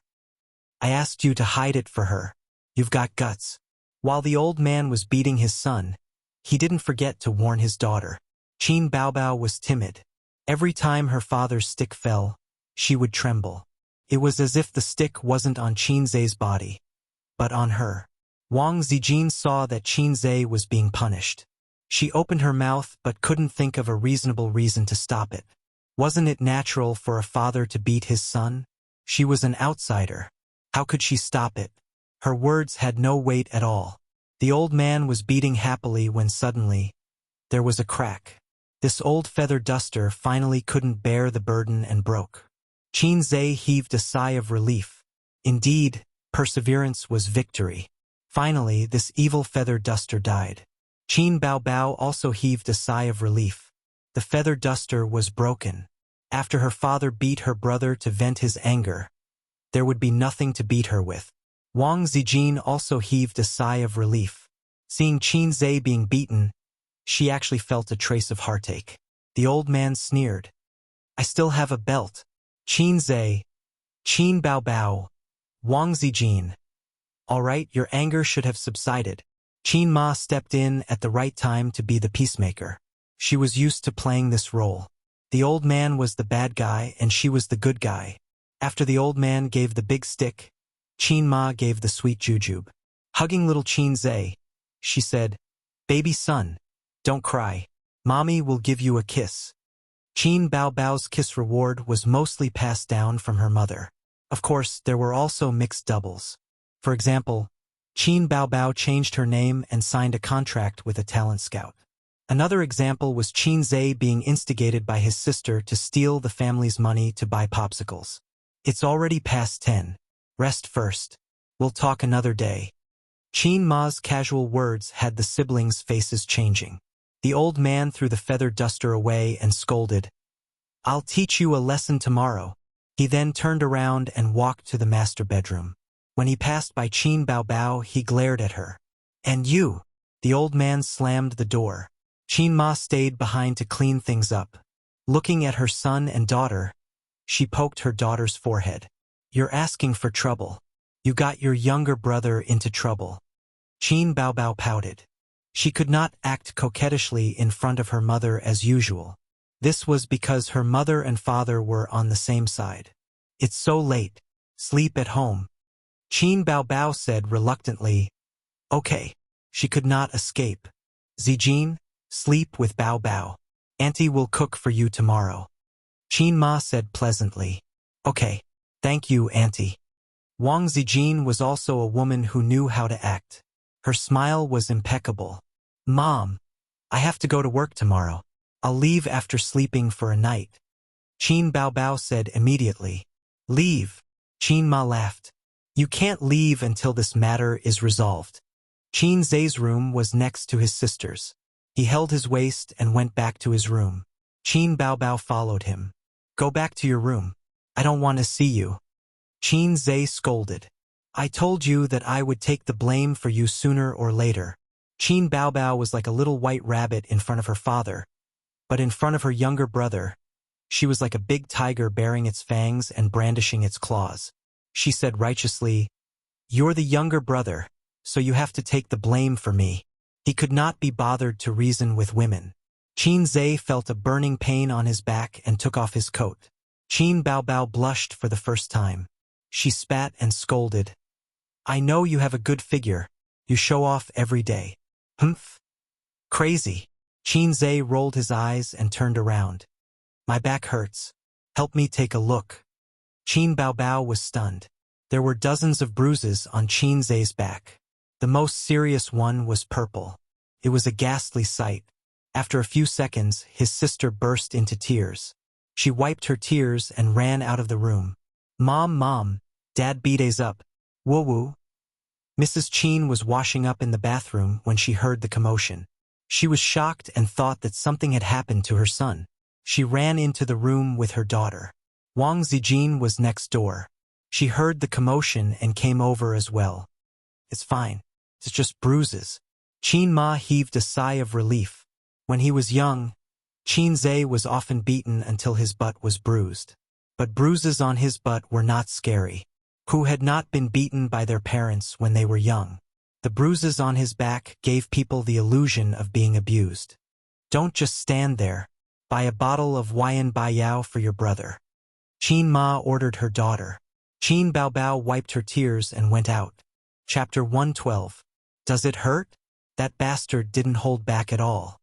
I asked you to hide it for her. You've got guts. While the old man was beating his son, he didn't forget to warn his daughter. Qin Baobao was timid. Every time her father's stick fell, she would tremble. It was as if the stick wasn't on Qin Zhe's body, but on her. Wang Zijin saw that Qin Zhe was being punished. She opened her mouth but couldn't think of a reasonable reason to stop it. Wasn't it natural for a father to beat his son? She was an outsider. How could she stop it? Her words had no weight at all. The old man was beating happily when suddenly, there was a crack. This old feather duster finally couldn't bear the burden and broke. Qin Zhe heaved a sigh of relief. Indeed, perseverance was victory. Finally, this evil feather duster died. Qin Baobao also heaved a sigh of relief. The feather duster was broken. After her father beat her brother to vent his anger, there would be nothing to beat her with. Wang Zijin also heaved a sigh of relief. Seeing Qin Zhe being beaten, she actually felt a trace of heartache. The old man sneered. I still have a belt. Qin Zhe, Qin Baobao, Wang Zijin. All right, your anger should have subsided. Qin Ma stepped in at the right time to be the peacemaker. She was used to playing this role. The old man was the bad guy and she was the good guy. After the old man gave the big stick, Qin Ma gave the sweet jujube. Hugging little Qin Zhe, she said, Baby son, don't cry. Mommy will give you a kiss. Qin Baobao's kiss reward was mostly passed down from her mother. Of course, there were also mixed doubles. For example, Qin Baobao changed her name and signed a contract with a talent scout. Another example was Qin Zhe being instigated by his sister to steal the family's money to buy popsicles. It's already past 10. Rest first. We'll talk another day. Qin Ma's casual words had the siblings' faces changing. The old man threw the feather duster away and scolded, I'll teach you a lesson tomorrow. He then turned around and walked to the master bedroom. When he passed by Qin Baobao, he glared at her. And you? The old man slammed the door. Qin Ma stayed behind to clean things up. Looking at her son and daughter, she poked her daughter's forehead. You're asking for trouble. You got your younger brother into trouble. Qin Baobao pouted. She could not act coquettishly in front of her mother as usual. This was because her mother and father were on the same side. It's so late. Sleep at home. Qin Baobao said reluctantly. Okay. She could not escape. Zijin, sleep with Baobao. Auntie will cook for you tomorrow. Qin Ma said pleasantly. Okay. Thank you, Auntie. Wang Zijin was also a woman who knew how to act. Her smile was impeccable. Mom, I have to go to work tomorrow. I'll leave after sleeping for a night. Qin Baobao said immediately. Leave. Qin Ma laughed. You can't leave until this matter is resolved. Qin Zhe's room was next to his sister's. He held his waist and went back to his room. Qin Baobao followed him. Go back to your room. I don't want to see you. Qin Zhe scolded. I told you that I would take the blame for you sooner or later. Qin Baobao was like a little white rabbit in front of her father, but in front of her younger brother, she was like a big tiger baring its fangs and brandishing its claws. She said righteously, You're the younger brother, so you have to take the blame for me. He could not be bothered to reason with women. Qin Zhe felt a burning pain on his back and took off his coat. Qin Baobao blushed for the first time. She spat and scolded. I know you have a good figure. You show off every day. Humph. Crazy. Qin Zhe rolled his eyes and turned around. My back hurts. Help me take a look. Qin Baobao was stunned. There were dozens of bruises on Qin Zhe's back. The most serious one was purple. It was a ghastly sight. After a few seconds, his sister burst into tears. She wiped her tears and ran out of the room. Mom, Dad beat up. Woo-woo. Mrs. Qin was washing up in the bathroom when she heard the commotion. She was shocked and thought that something had happened to her son. She ran into the room with her daughter. Wang Zijin was next door. She heard the commotion and came over as well. It's fine. It's just bruises. Qin Ma heaved a sigh of relief. When he was young, Qin Zhe was often beaten until his butt was bruised. But bruises on his butt were not scary. Who had not been beaten by their parents when they were young? The bruises on his back gave people the illusion of being abused. Don't just stand there. Buy a bottle of Huayan Baiyao for your brother. Qin Ma ordered her daughter. Qin Baobao wiped her tears and went out. Chapter 112. Does it hurt? That bastard didn't hold back at all.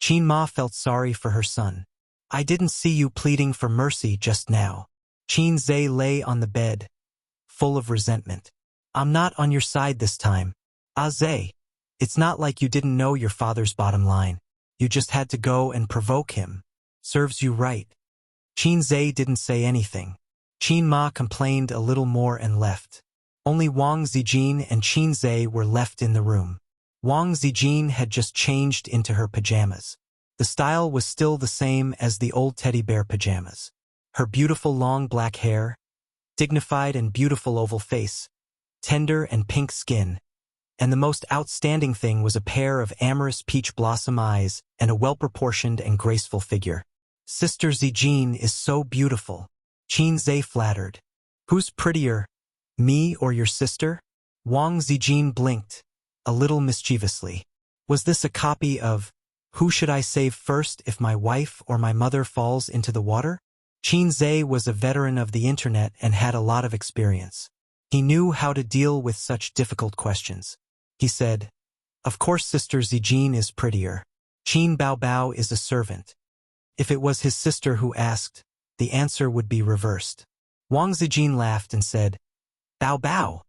Qin Ma felt sorry for her son. I didn't see you pleading for mercy just now. Qin Zhe lay on the bed, full of resentment. I'm not on your side this time. Ah Zhe, it's not like you didn't know your father's bottom line. You just had to go and provoke him. Serves you right. Qin Zhe didn't say anything. Qin Ma complained a little more and left. Only Wang Zijin and Qin Zhe were left in the room. Wang Zijin had just changed into her pajamas. The style was still the same as the old teddy bear pajamas. Her beautiful long black hair, dignified and beautiful oval face, tender and pink skin, and the most outstanding thing was a pair of amorous peach blossom eyes and a well-proportioned and graceful figure. Sister Zijin is so beautiful. Qin Zhe flattered. Who's prettier, me or your sister? Wang Zijin blinked, a little mischievously. Was this a copy of Who Should I Save First If My Wife or My Mother Falls into the Water? Qin Zhe was a veteran of the internet and had a lot of experience. He knew how to deal with such difficult questions. He said, of course Sister Zijin is prettier. Qin Baobao is a servant. If it was his sister who asked, the answer would be reversed. Wang Zijin laughed and said, Baobao,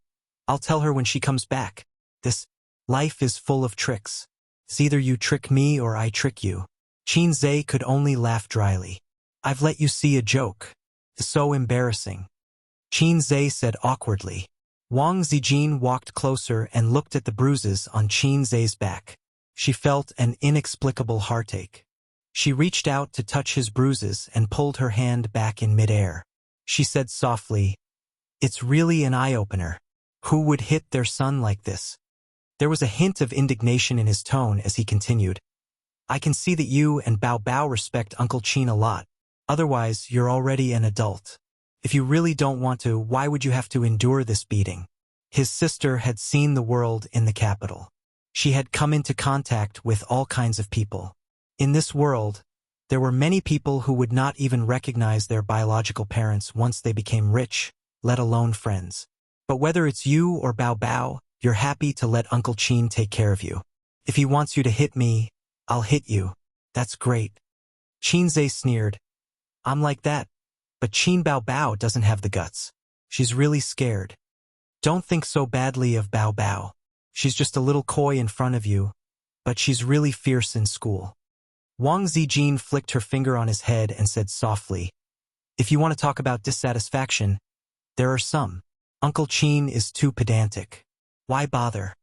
I'll tell her when she comes back. This life is full of tricks. It's either you trick me or I trick you. Qin Zhe could only laugh dryly. I've let you see a joke. It's so embarrassing. Qin Zhe said awkwardly. Wang Zijin walked closer and looked at the bruises on Qin Zhe's back. She felt an inexplicable heartache. She reached out to touch his bruises and pulled her hand back in midair. She said softly, it's really an eye-opener. Who would hit their son like this? There was a hint of indignation in his tone as he continued. I can see that you and Bao Bao respect Uncle Qin a lot. Otherwise, you're already an adult. If you really don't want to, why would you have to endure this beating? His sister had seen the world in the capital. She had come into contact with all kinds of people. In this world, there were many people who would not even recognize their biological parents once they became rich, let alone friends. But whether it's you or Bao Bao, you're happy to let Uncle Qin take care of you. If he wants you to hit me, I'll hit you. That's great. Qin Zhe sneered. I'm like that. But Qin Bao Bao doesn't have the guts. She's really scared. Don't think so badly of Bao Bao. She's just a little coy in front of you, but she's really fierce in school. Wang Zijin flicked her finger on his head and said softly, if you want to talk about dissatisfaction, there are some. Uncle Qin is too pedantic. Why bother?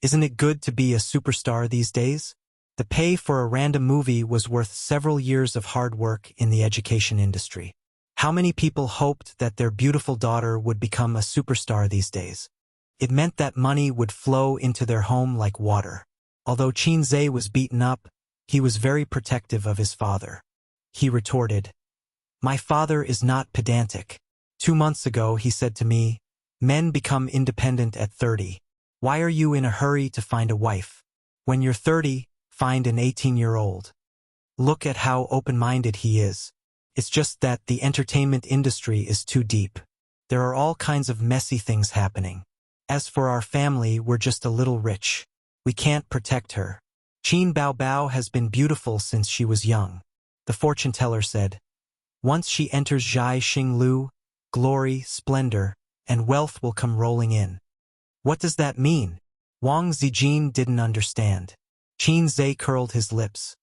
Isn't it good to be a superstar these days? The pay for a random movie was worth several years of hard work in the education industry. How many people hoped that their beautiful daughter would become a superstar these days? It meant that money would flow into their home like water. Although Qin Zhe was beaten up, he was very protective of his father. He retorted, my father is not pedantic. 2 months ago he said to me, men become independent at 30. Why are you in a hurry to find a wife? When you're 30, find an 18-year-old. Look at how open-minded he is. It's just that the entertainment industry is too deep. There are all kinds of messy things happening. As for our family, we're just a little rich. We can't protect her. Qin Bao Bao has been beautiful since she was young. The fortune teller said, once she enters Zhai Xinglu, glory, splendor, and wealth will come rolling in. What does that mean? Wang Zijin didn't understand. Qin Zhe curled his lips.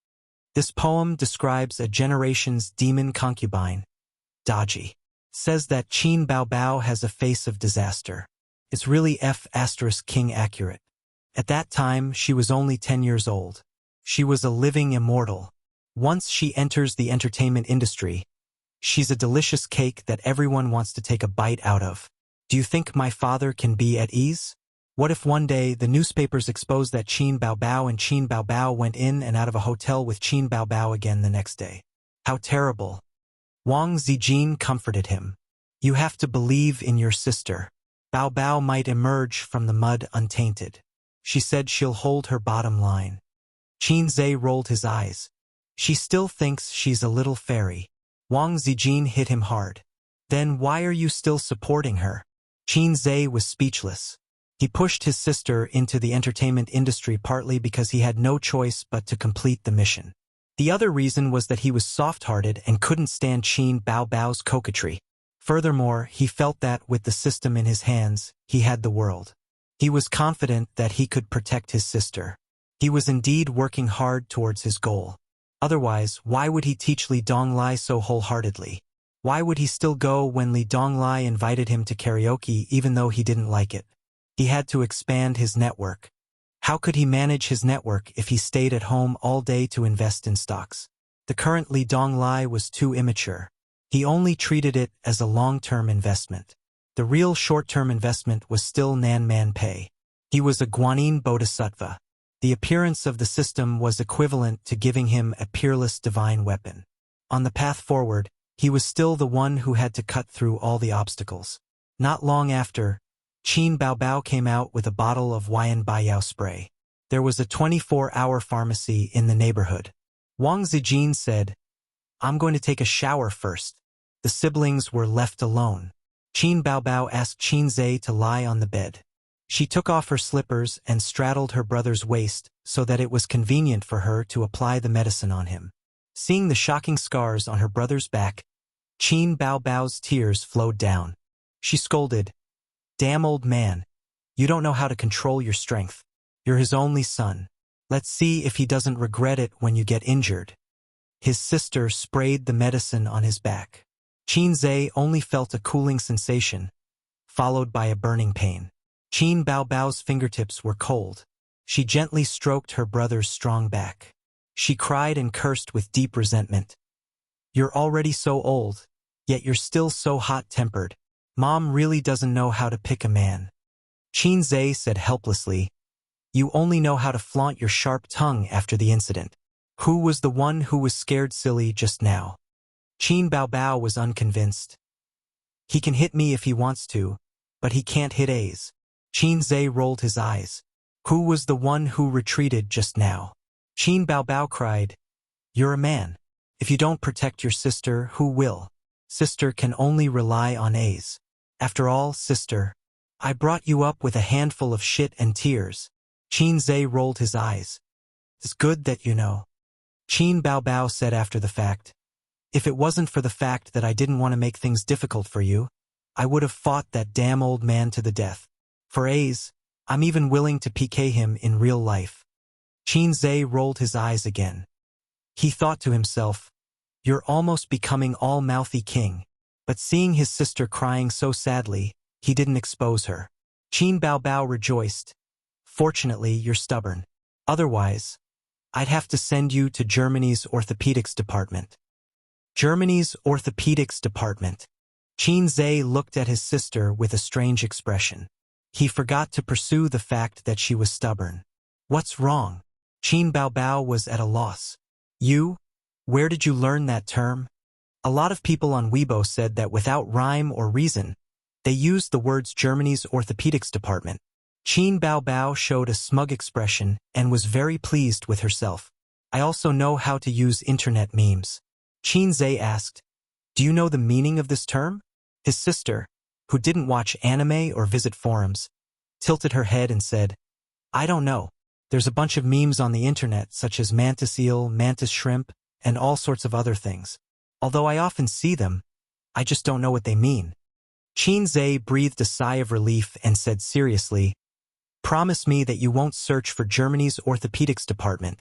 This poem describes a generation's demon concubine, Daji. Says that Qin Bao Bao has a face of disaster. It's really F***king accurate. At that time, she was only 10 years old. She was a living immortal. Once she enters the entertainment industry, she's a delicious cake that everyone wants to take a bite out of. Do you think my father can be at ease? What if one day the newspapers exposed that Qin Baobao and Qin Baobao went in and out of a hotel with Qin Baobao again the next day? How terrible. Wang Zijin comforted him. You have to believe in your sister. Baobao might emerge from the mud untainted. She said she'll hold her bottom line. Qin Zhe rolled his eyes. She still thinks she's a little fairy. Wang Zijin hit him hard. Then why are you still supporting her? Qin Zhe was speechless. He pushed his sister into the entertainment industry partly because he had no choice but to complete the mission. The other reason was that he was soft-hearted and couldn't stand Qin Baobao's coquetry. Furthermore, he felt that, with the system in his hands, he had the world. He was confident that he could protect his sister. He was indeed working hard towards his goal. Otherwise, why would he teach Li Donglai so wholeheartedly? Why would he still go when Li Donglai invited him to karaoke even though he didn't like it? He had to expand his network. How could he manage his network if he stayed at home all day to invest in stocks? The current Li Donglai was too immature. He only treated it as a long-term investment. The real short-term investment was still Nanman Pei. He was a Guanyin Bodhisattva. The appearance of the system was equivalent to giving him a peerless divine weapon. On the path forward, he was still the one who had to cut through all the obstacles. Not long after, Qin Baobao came out with a bottle of Huayan Baiyao spray. There was a 24-hour pharmacy in the neighborhood. Wang Zijin said, I'm going to take a shower first. The siblings were left alone. Qin Baobao asked Qin Zhe to lie on the bed. She took off her slippers and straddled her brother's waist so that it was convenient for her to apply the medicine on him. Seeing the shocking scars on her brother's back, Qin Baobao's tears flowed down. She scolded, Damn old man. You don't know how to control your strength. You're his only son. Let's see if he doesn't regret it when you get injured. His sister sprayed the medicine on his back. Qin Zhe only felt a cooling sensation, followed by a burning pain. Qin Baobao's fingertips were cold. She gently stroked her brother's strong back. She cried and cursed with deep resentment. You're already so old, yet you're still so hot-tempered. Mom really doesn't know how to pick a man. Qin Zhe said helplessly, You only know how to flaunt your sharp tongue after the incident. Who was the one who was scared silly just now? Qin Baobao was unconvinced. He can hit me if he wants to, but he can't hit A's. Qin Zhe rolled his eyes. Who was the one who retreated just now? Qin Baobao cried, You're a man. If you don't protect your sister, who will? Sister can only rely on A's. After all, sister, I brought you up with a handful of shit and tears. Qin Zhe rolled his eyes. It's good that you know. Qin Baobao said after the fact, If it wasn't for the fact that I didn't want to make things difficult for you, I would have fought that damn old man to the death. For A's, I'm even willing to PK him in real life. Qin Zhe rolled his eyes again. He thought to himself, You're almost becoming all-mouthy king. But seeing his sister crying so sadly, he didn't expose her. Qin Baobao rejoiced. Fortunately, you're stubborn. Otherwise, I'd have to send you to Germany's orthopedics department. Germany's orthopedics department. Qin Zhe looked at his sister with a strange expression. He forgot to pursue the fact that she was stubborn. What's wrong? Qin Baobao was at a loss. You? Where did you learn that term? A lot of people on Weibo said that without rhyme or reason, they used the words Germany's orthopedics department. Qin Baobao showed a smug expression and was very pleased with herself. I also know how to use internet memes. Qin Zhe asked, Do you know the meaning of this term? His sister, who didn't watch anime or visit forums, tilted her head and said, I don't know. There's a bunch of memes on the internet such as mantis eel, mantis shrimp, and all sorts of other things. Although I often see them, I just don't know what they mean. Qin Zhe breathed a sigh of relief and said seriously, Promise me that you won't search for Germany's orthopedics department.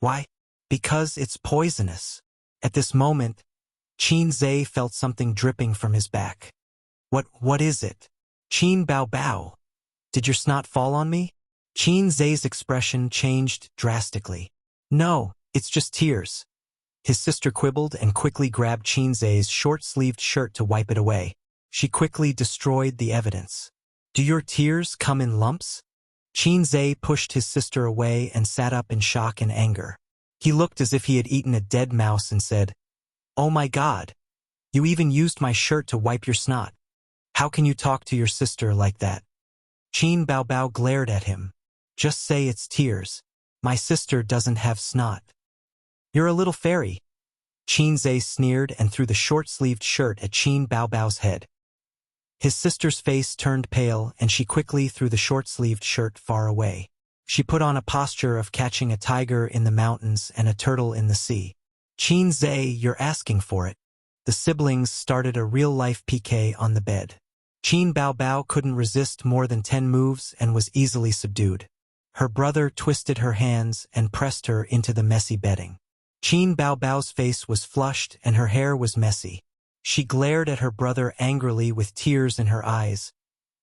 Why? Because it's poisonous. At this moment, Qin Zhe felt something dripping from his back. What is it? Qin Baobao. Did your snot fall on me? Qin Zhe's expression changed drastically. No, it's just tears. His sister quibbled and quickly grabbed Qin Zhe's short-sleeved shirt to wipe it away. She quickly destroyed the evidence. Do your tears come in lumps? Qin Zhe pushed his sister away and sat up in shock and anger. He looked as if he had eaten a dead mouse and said, "Oh my God! You even used my shirt to wipe your snot. How can you talk to your sister like that?" Qin Baobao glared at him. "Just say it's tears. My sister doesn't have snot." "You're a little fairy." Qin Zhe sneered and threw the short-sleeved shirt at Qin Baobao's head. His sister's face turned pale and she quickly threw the short-sleeved shirt far away. She put on a posture of catching a tiger in the mountains and a turtle in the sea. "Qin Zhe, you're asking for it." The siblings started a real-life PK on the bed. Qin Baobao couldn't resist more than 10 moves and was easily subdued. Her brother twisted her hands and pressed her into the messy bedding. Qin Baobao's face was flushed and her hair was messy. She glared at her brother angrily with tears in her eyes,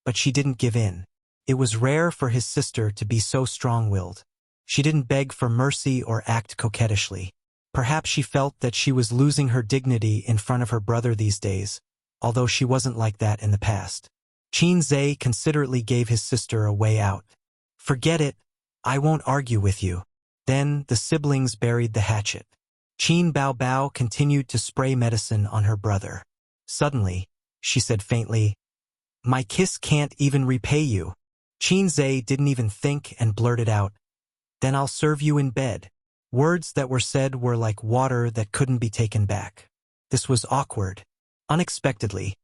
but she didn't give in. It was rare for his sister to be so strong-willed. She didn't beg for mercy or act coquettishly. Perhaps she felt that she was losing her dignity in front of her brother these days, although she wasn't like that in the past. Qin Zhe considerately gave his sister a way out. "Forget it. I won't argue with you." Then the siblings buried the hatchet. Qin Baobao continued to spray medicine on her brother. Suddenly, she said faintly, "My kiss can't even repay you." Qin Zhe didn't even think and blurted out, "Then I'll serve you in bed." Words that were said were like water that couldn't be taken back. This was awkward. Unexpectedly,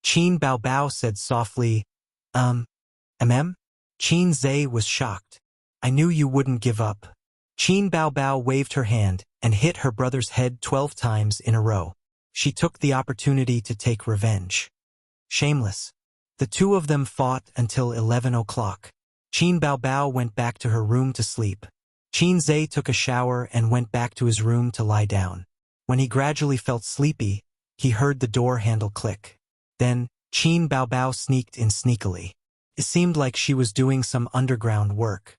Qin Baobao said softly, MM? Qin Zhe was shocked. "I knew you wouldn't give up." Qin Baobao waved her hand and hit her brother's head 12 times in a row. She took the opportunity to take revenge. Shameless. The two of them fought until 11 o'clock. Qin Baobao went back to her room to sleep. Qin Zhe took a shower and went back to his room to lie down. When he gradually felt sleepy, he heard the door handle click. Then, Qin Baobao sneaked in sneakily. It seemed like she was doing some underground work.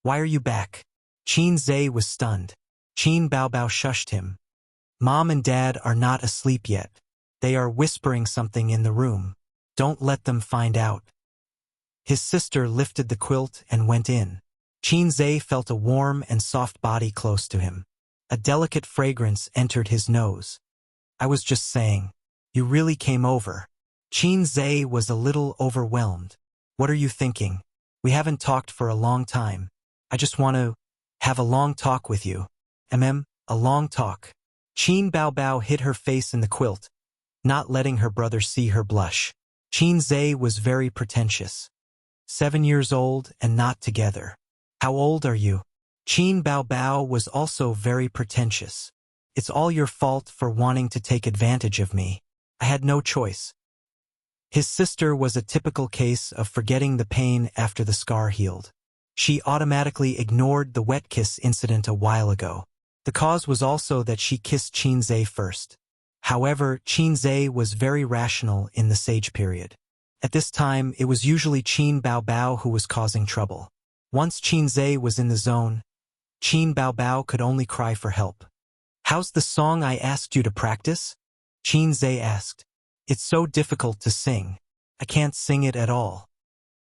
"Why are you back?" Qin Zhe was stunned. Qin Baobao shushed him. "Mom and Dad are not asleep yet. They are whispering something in the room. Don't let them find out." His sister lifted the quilt and went in. Qin Zhe felt a warm and soft body close to him. A delicate fragrance entered his nose. "I was just saying, you really came over." Qin Zhe was a little overwhelmed. "What are you thinking? We haven't talked for a long time. I just want to have a long talk with you." A long talk." Qin Baobao hid her face in the quilt, not letting her brother see her blush. Qin Zhe was very pretentious. 7 years old and not together. "How old are you?" Qin Baobao was also very pretentious. "It's all your fault for wanting to take advantage of me. I had no choice." His sister was a typical case of forgetting the pain after the scar healed. She automatically ignored the wet kiss incident a while ago. The cause was also that she kissed Qin Zhe first. However, Qin Zhe was very rational in the Sage period. At this time, it was usually Qin Baobao who was causing trouble. Once Qin Zhe was in the zone, Qin Baobao could only cry for help. "How's the song I asked you to practice?" Qin Zhe asked. "It's so difficult to sing. I can't sing it at all."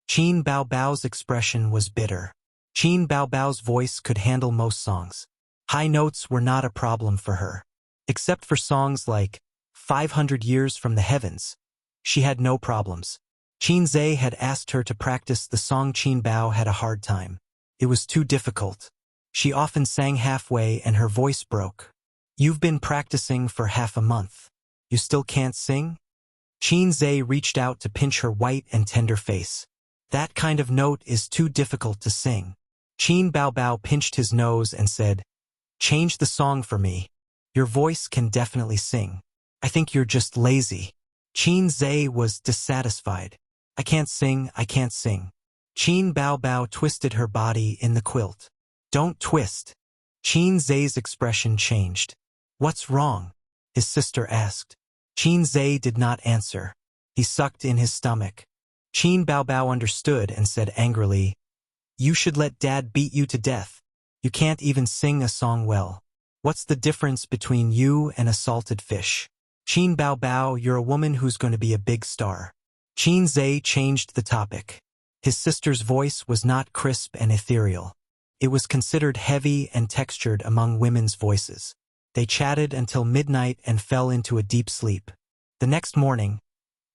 Qin Baobao's expression was bitter. Qin Baobao's voice could handle most songs. High notes were not a problem for her. Except for songs like 500 Years from the Heavens, she had no problems. Qin Zhe had asked her to practice the song. Qin Bao had a hard time. It was too difficult. She often sang halfway and her voice broke. "You've been practicing for half a month. You still can't sing?" Qin Zhe reached out to pinch her white and tender face. "That kind of note is too difficult to sing." Qin Baobao pinched his nose and said, "Change the song for me. Your voice can definitely sing. I think you're just lazy." Qin Zhe was dissatisfied. I can't sing. Qin Baobao twisted her body in the quilt. "Don't twist." Qin Zhe's expression changed. "What's wrong?" his sister asked. Qin Zhe did not answer. He sucked in his stomach. Qin Baobao understood and said angrily, "You should let Dad beat you to death. You can't even sing a song well. What's the difference between you and a salted fish?" "Qin Baobao, you're a woman who's going to be a big star." Qin Zhe changed the topic. His sister's voice was not crisp and ethereal. It was considered heavy and textured among women's voices. They chatted until midnight and fell into a deep sleep. The next morning,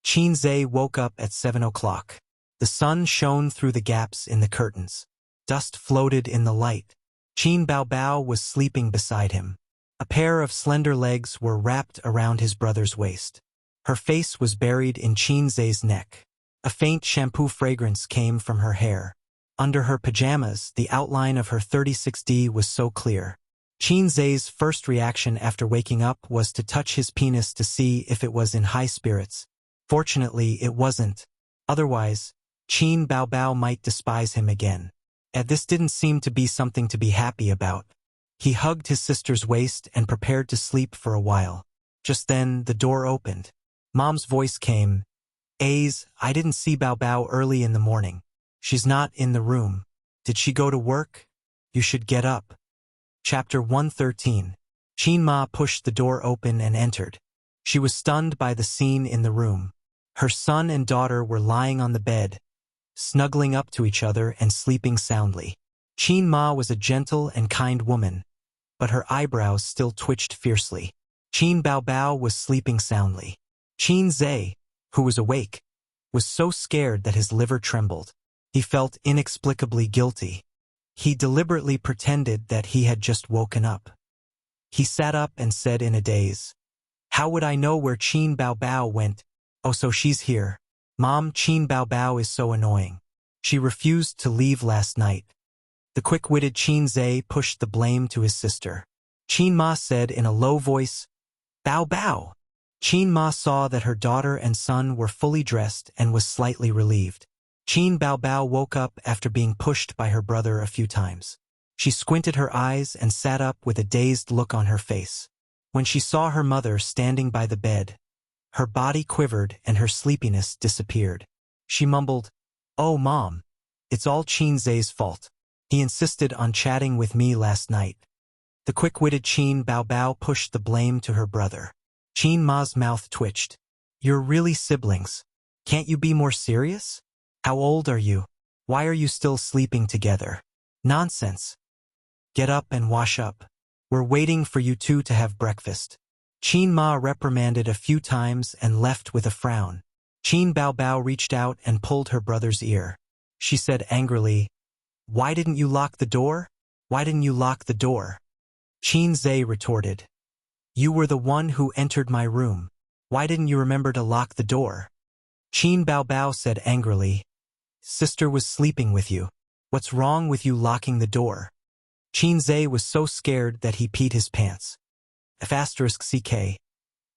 Qinzhe woke up at 7 o'clock. The sun shone through the gaps in the curtains. Dust floated in the light. Qin Baobao was sleeping beside him. A pair of slender legs were wrapped around his brother's waist. Her face was buried in Qinzhe's neck. A faint shampoo fragrance came from her hair. Under her pajamas, the outline of her 36D was so clear. Qinzhe's first reaction after waking up was to touch his penis to see if it was in high spirits. Fortunately, it wasn't. Otherwise, Qin Baobao might despise him again. And this didn't seem to be something to be happy about. He hugged his sister's waist and prepared to sleep for a while. Just then, the door opened. Mom's voice came. I didn't see Baobao early in the morning. She's not in the room. Did she go to work? You should get up. Chapter 113. Qin Ma pushed the door open and entered. She was stunned by the scene in the room. Her son and daughter were lying on the bed, snuggling up to each other and sleeping soundly. Qin Ma was a gentle and kind woman, but her eyebrows still twitched fiercely. Qin Baobao was sleeping soundly. Qinzhe, who was awake, was so scared that his liver trembled. He felt inexplicably guilty. He deliberately pretended that he had just woken up. He sat up and said in a daze, "How would I know where Qin Baobao went? Oh, so she's here. Mom, Qin Baobao is so annoying. She refused to leave last night." The quick-witted Qinzhe pushed the blame to his sister. Qin Ma said in a low voice, "Baobao." Qin Ma saw that her daughter and son were fully dressed and was slightly relieved. Qin Baobao woke up after being pushed by her brother a few times. She squinted her eyes and sat up with a dazed look on her face. When she saw her mother standing by the bed, her body quivered and her sleepiness disappeared. She mumbled, "Oh, Mom, it's all Qinzhe's fault. He insisted on chatting with me last night." The quick-witted Qin Baobao pushed the blame to her brother. Qin Ma's mouth twitched. "You're really siblings. Can't you be more serious? How old are you? Why are you still sleeping together? Nonsense. Get up and wash up. We're waiting for you two to have breakfast." Qin Ma reprimanded a few times and left with a frown. Qin Baobao reached out and pulled her brother's ear. She said angrily, "Why didn't you lock the door? Why didn't you lock the door?" Qinzhe retorted, "You were the one who entered my room. Why didn't you remember to lock the door?" Qin Baobao said angrily, "Sister was sleeping with you. What's wrong with you locking the door?" Qinzhe was so scared that he peed his pants. *CK.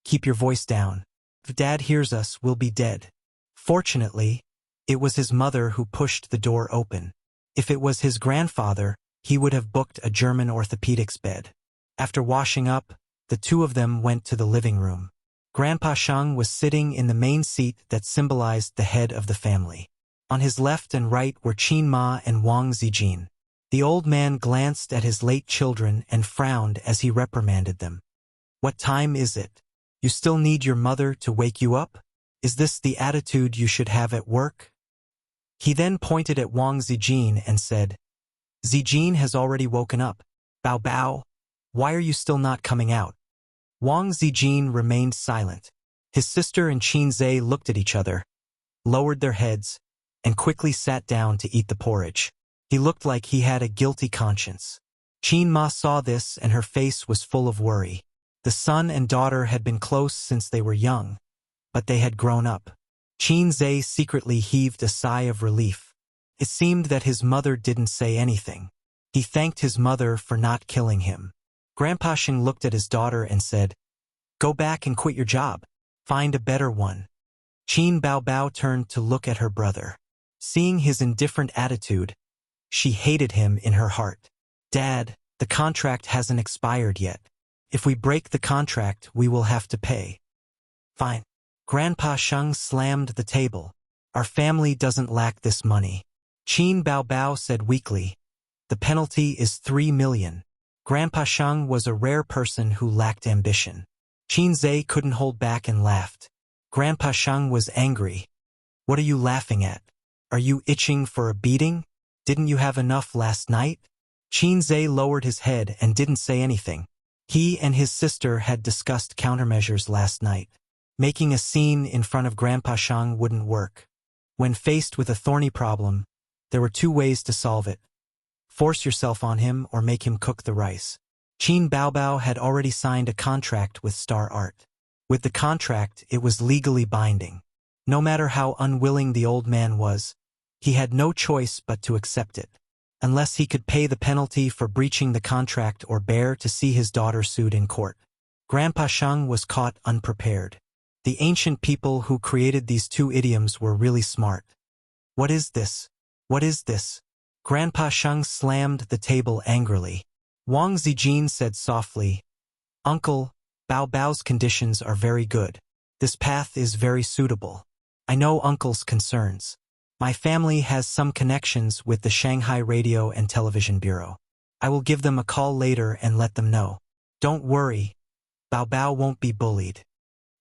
Keep your voice down. If Dad hears us, we'll be dead. Fortunately, it was his mother who pushed the door open. If it was his grandfather, he would have booked a German orthopedics bed. After washing up, the two of them went to the living room. Grandpa Sheng was sitting in the main seat that symbolized the head of the family. On his left and right were Qin Ma and Wang Zijin. The old man glanced at his late children and frowned as he reprimanded them. "What time is it? You still need your mother to wake you up? Is this the attitude you should have at work?" He then pointed at Wang Zijin and said, "Zijin has already woken up. Baobao, why are you still not coming out?" Wang Zijin remained silent. His sister and Qinzhe looked at each other, lowered their heads, and quickly sat down to eat the porridge. He looked like he had a guilty conscience. Qin Ma saw this and her face was full of worry. The son and daughter had been close since they were young, but they had grown up. Qinzhe secretly heaved a sigh of relief. It seemed that his mother didn't say anything. He thanked his mother for not killing him. Grandpa Sheng looked at his daughter and said, "Go back and quit your job. Find a better one." Qin Baobao turned to look at her brother. Seeing his indifferent attitude, she hated him in her heart. "Dad, the contract hasn't expired yet. If we break the contract, we will have to pay." "Fine." Grandpa Sheng slammed the table. "Our family doesn't lack this money." Qin Baobao said weakly, "The penalty is 3 million. Grandpa Sheng was a rare person who lacked ambition. Qinzhe couldn't hold back and laughed. Grandpa Sheng was angry. "What are you laughing at? Are you itching for a beating? Didn't you have enough last night? Qin Zhe lowered his head and didn't say anything. He and his sister had discussed countermeasures last night. Making a scene in front of Grandpa Shang wouldn't work. When faced with a thorny problem, there were two ways to solve it. Force yourself on him or make him cook the rice. Qin Baobao had already signed a contract with Star Art. With the contract, it was legally binding. No matter how unwilling the old man was, he had no choice but to accept it, unless he could pay the penalty for breaching the contract or bear to see his daughter sued in court. Grandpa Shang was caught unprepared. The ancient people who created these two idioms were really smart. What is this? What is this? Grandpa Shang slammed the table angrily. Wang Zijin said softly, Uncle, Bao Bao's conditions are very good. This path is very suitable. I know Uncle's concerns. My family has some connections with the Shanghai Radio and Television Bureau. I will give them a call later and let them know. Don't worry. Bao Bao won't be bullied.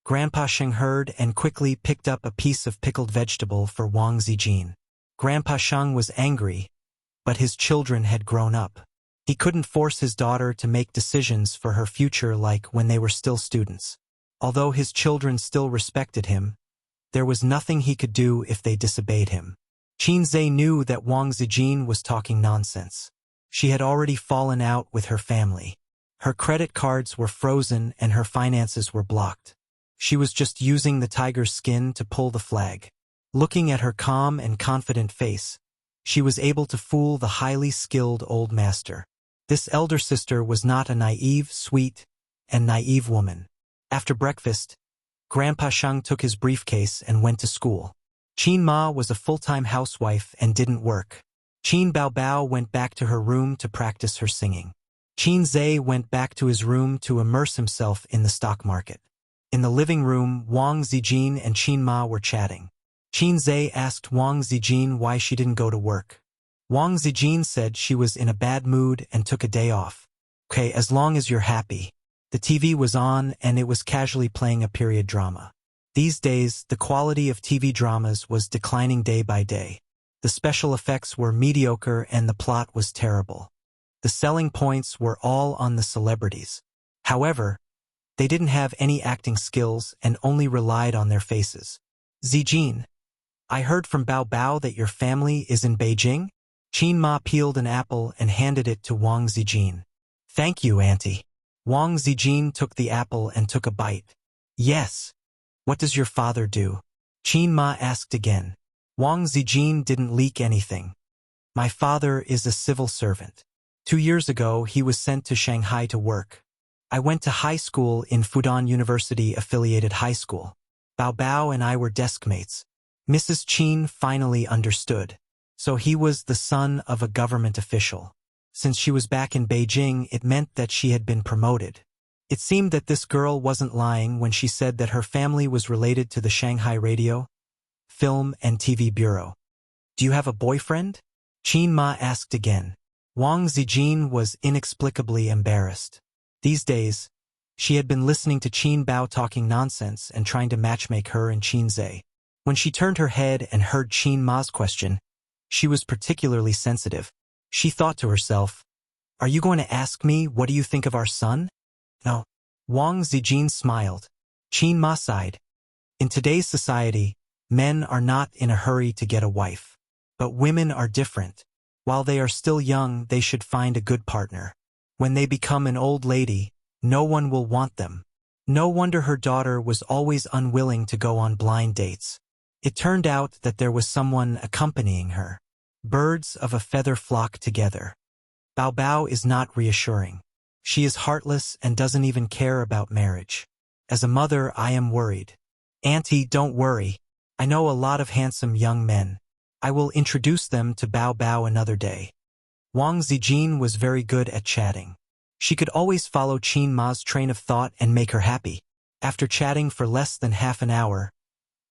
Grandpa Shang heard and quickly picked up a piece of pickled vegetable for Wang Zijin. Grandpa Shang was angry, but his children had grown up. He couldn't force his daughter to make decisions for her future like when they were still students. Although his children still respected him, there was nothing he could do if they disobeyed him. Qin Zhe knew that Wang Zijin was talking nonsense. She had already fallen out with her family. Her credit cards were frozen and her finances were blocked. She was just using the tiger's skin to pull the flag. Looking at her calm and confident face, she was able to fool the highly skilled old master. This elder sister was not a naive, sweet, and naive woman. After breakfast, Grandpa Shang took his briefcase and went to school. Qin Ma was a full-time housewife and didn't work. Qin Baobao went back to her room to practice her singing. Qin Zhe went back to his room to immerse himself in the stock market. In the living room, Wang Zijin and Qin Ma were chatting. Qin Zhe asked Wang Zijin why she didn't go to work. Wang Zijin said she was in a bad mood and took a day off. Okay, as long as you're happy. The TV was on and it was casually playing a period drama. These days, the quality of TV dramas was declining day by day. The special effects were mediocre and the plot was terrible. The selling points were all on the celebrities. However, they didn't have any acting skills and only relied on their faces. Zijin, I heard from Bao Bao that your family is in Beijing? Qin Ma peeled an apple and handed it to Wang Zijin. Thank you, Auntie. Wang Zijin took the apple and took a bite. Yes. What does your father do? Qin Ma asked again. Wang Zijin didn't leak anything. My father is a civil servant. 2 years ago, he was sent to Shanghai to work. I went to high school in Fudan University-affiliated high school. Bao Bao and I were desk mates. Mrs. Qin finally understood. So he was the son of a government official. Since she was back in Beijing, it meant that she had been promoted. It seemed that this girl wasn't lying when she said that her family was related to the Shanghai Radio, Film and TV Bureau. Do you have a boyfriend? Qin Ma asked again. Wang Zijin was inexplicably embarrassed. These days, she had been listening to Qin Bao talking nonsense and trying to matchmake her and Qin Zhe. When she turned her head and heard Qin Ma's question, she was particularly sensitive. She thought to herself, are you going to ask me what do you think of our son? No. Wang Zijin smiled. Qin Ma sighed. In today's society, men are not in a hurry to get a wife. But women are different. While they are still young, they should find a good partner. When they become an old lady, no one will want them. No wonder her daughter was always unwilling to go on blind dates. It turned out that there was someone accompanying her. Birds of a feather flock together. Bao Bao is not reassuring. She is heartless and doesn't even care about marriage. As a mother, I am worried. Auntie, don't worry. I know a lot of handsome young men. I will introduce them to Bao Bao another day. Wang Zijin was very good at chatting. She could always follow Qin Ma's train of thought and make her happy. After chatting for less than half an hour,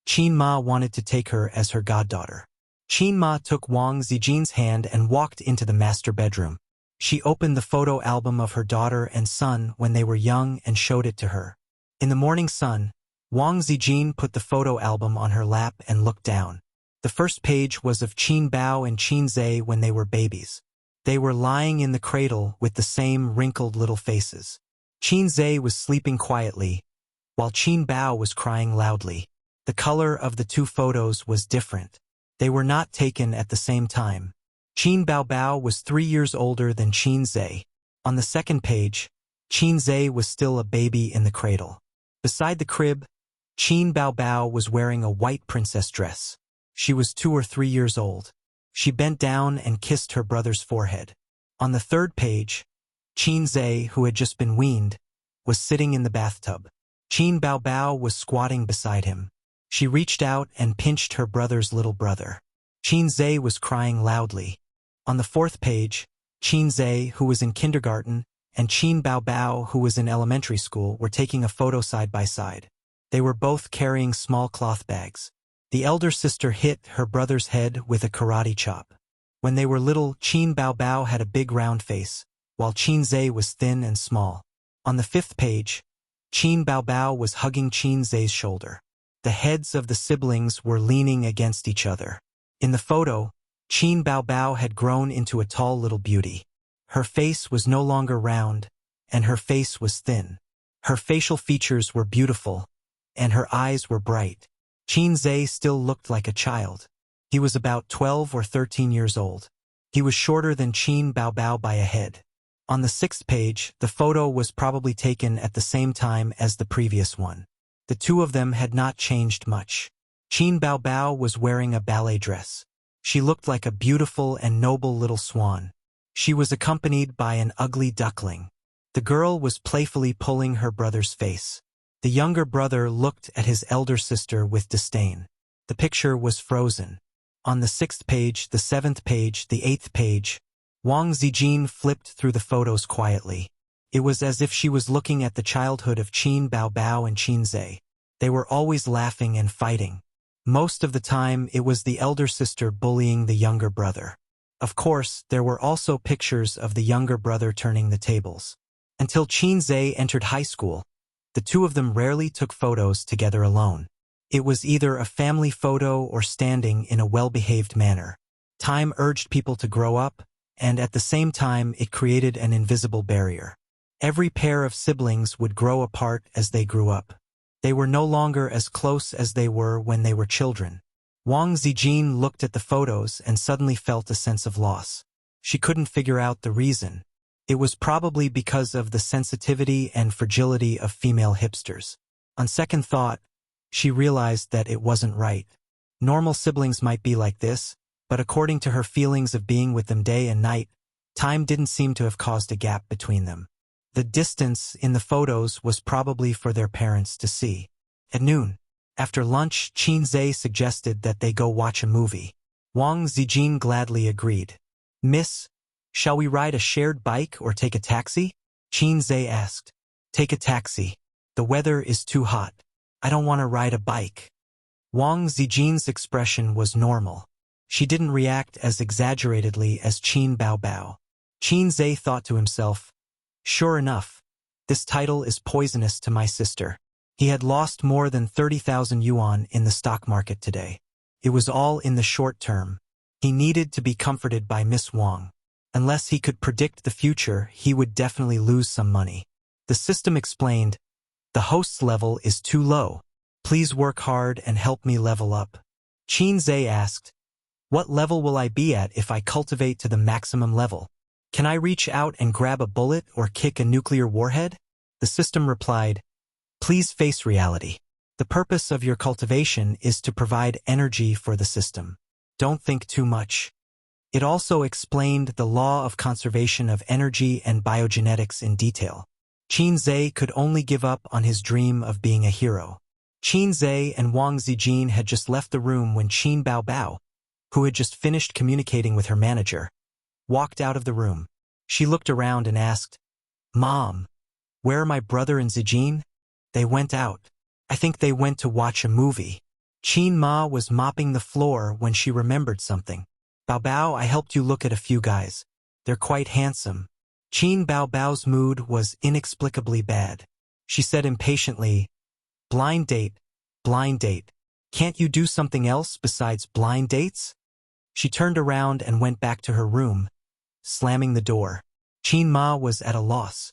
Qin Ma wanted to take her as her goddaughter. Qin Ma took Wang Zijin's hand and walked into the master bedroom. She opened the photo album of her daughter and son when they were young and showed it to her. In the morning sun, Wang Zijin put the photo album on her lap and looked down. The first page was of Qin Bao and Qin Zhe when they were babies. They were lying in the cradle with the same wrinkled little faces. Qin Zhe was sleeping quietly, while Qin Bao was crying loudly. The color of the two photos was different. They were not taken at the same time. Qin Bao was 3 years older than Qin Zhe. On the second page, Qin Zhe was still a baby in the cradle. Beside the crib, Qin Bao was wearing a white princess dress. She was 2 or 3 years old. She bent down and kissed her brother's forehead. On the third page, Qin Zhe, who had just been weaned, was sitting in the bathtub. Qin Bao was squatting beside him. She reached out and pinched her brother's little brother. Qin Zhe was crying loudly. On the fourth page, Qin Zhe, who was in kindergarten, and Qin Bao, who was in elementary school, were taking a photo side by side. They were both carrying small cloth bags. The elder sister hit her brother's head with a karate chop. When they were little, Qin Bao had a big round face, while Qin Zhe was thin and small. On the fifth page, Qin Bao was hugging Qin Zhe's shoulder. The heads of the siblings were leaning against each other. In the photo, Qin Bao had grown into a tall little beauty. Her face was no longer round, and her face was thin. Her facial features were beautiful, and her eyes were bright. Qin Zhe still looked like a child. He was about 12 or 13 years old. He was shorter than Qin Bao by a head. On the sixth page, the photo was probably taken at the same time as the previous one. The two of them had not changed much. Qin Bao was wearing a ballet dress. She looked like a beautiful and noble little swan. She was accompanied by an ugly duckling. The girl was playfully pulling her brother's face. The younger brother looked at his elder sister with disdain. The picture was frozen. On the sixth page, the seventh page, the eighth page, Wang Zijin flipped through the photos quietly. It was as if she was looking at the childhood of Qin Bao and Qin Zhe. They were always laughing and fighting. Most of the time, it was the elder sister bullying the younger brother. Of course, there were also pictures of the younger brother turning the tables. Until Qin Zhe entered high school, the two of them rarely took photos together alone. It was either a family photo or standing in a well-behaved manner. Time urged people to grow up, and at the same time it created an invisible barrier. Every pair of siblings would grow apart as they grew up. They were no longer as close as they were when they were children. Wang Zijin looked at the photos and suddenly felt a sense of loss. She couldn't figure out the reason. It was probably because of the sensitivity and fragility of female hipsters. On second thought, she realized that it wasn't right. Normal siblings might be like this, but according to her feelings of being with them day and night, time didn't seem to have caused a gap between them. The distance in the photos was probably for their parents to see. At noon, after lunch, Qin Zhe suggested that they go watch a movie. Wang Zijin gladly agreed. "Miss, shall we ride a shared bike or take a taxi?" Qin Zhe asked. "Take a taxi. The weather is too hot. I don't want to ride a bike." Wang Zijin's expression was normal. She didn't react as exaggeratedly as Qin Bao. Qin Zhe thought to himself, "Sure enough, this title is poisonous to my sister." He had lost more than 30,000 yuan in the stock market today. It was all in the short term. He needed to be comforted by Miss Wang. Unless he could predict the future, he would definitely lose some money. The system explained, "The host's level is too low. Please work hard and help me level up." Qin Zhe asked, "What level will I be at if I cultivate to the maximum level? Can I reach out and grab a bullet or kick a nuclear warhead?" The system replied, "Please face reality. The purpose of your cultivation is to provide energy for the system. Don't think too much." It also explained the law of conservation of energy and biogenetics in detail. Qin Zhe could only give up on his dream of being a hero. Qin Zhe and Wang Zijin had just left the room when Qin Bao, who had just finished communicating with her manager, walked out of the room. She looked around and asked, "Mom, where are my brother and Zijin?" "They went out. I think they went to watch a movie." Qin Ma was mopping the floor when she remembered something. "Bao, I helped you look at a few guys. They're quite handsome." Qin Bao's mood was inexplicably bad. She said impatiently, blind date. Can't you do something else besides blind dates? She turned around and went back to her room, slamming the door. Qin Ma was at a loss.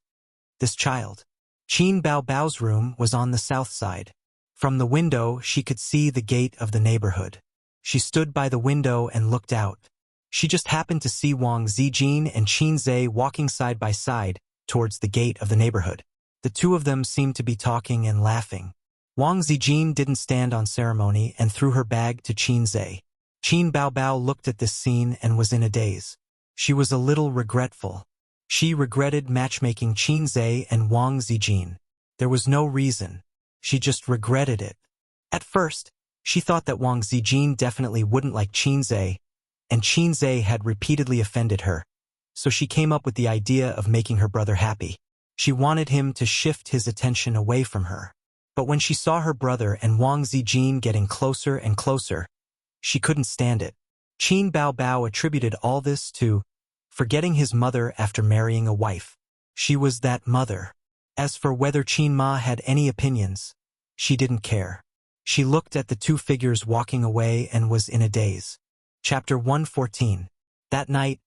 This child. Qin Bao Bao's room was on the south side. From the window, she could see the gate of the neighborhood. She stood by the window and looked out. She just happened to see Wang Zijin and Qin Zhe walking side by side towards the gate of the neighborhood. The two of them seemed to be talking and laughing. Wang Zijin didn't stand on ceremony and threw her bag to Qin Zhe. Qin Bao Bao looked at this scene and was in a daze. She was a little regretful. She regretted matchmaking Qin Zhe and Wang Zijin. There was no reason. She just regretted it. At first, she thought that Wang Zijin definitely wouldn't like Qin Zhe, and Qin Zhe had repeatedly offended her. So she came up with the idea of making her brother happy. She wanted him to shift his attention away from her. But when she saw her brother and Wang Zijin getting closer and closer, she couldn't stand it. Qin Bao Bao attributed all this to forgetting his mother after marrying a wife. She was that mother. As for whether Qin Ma had any opinions, she didn't care. She looked at the two figures walking away and was in a daze. Chapter 114. That night,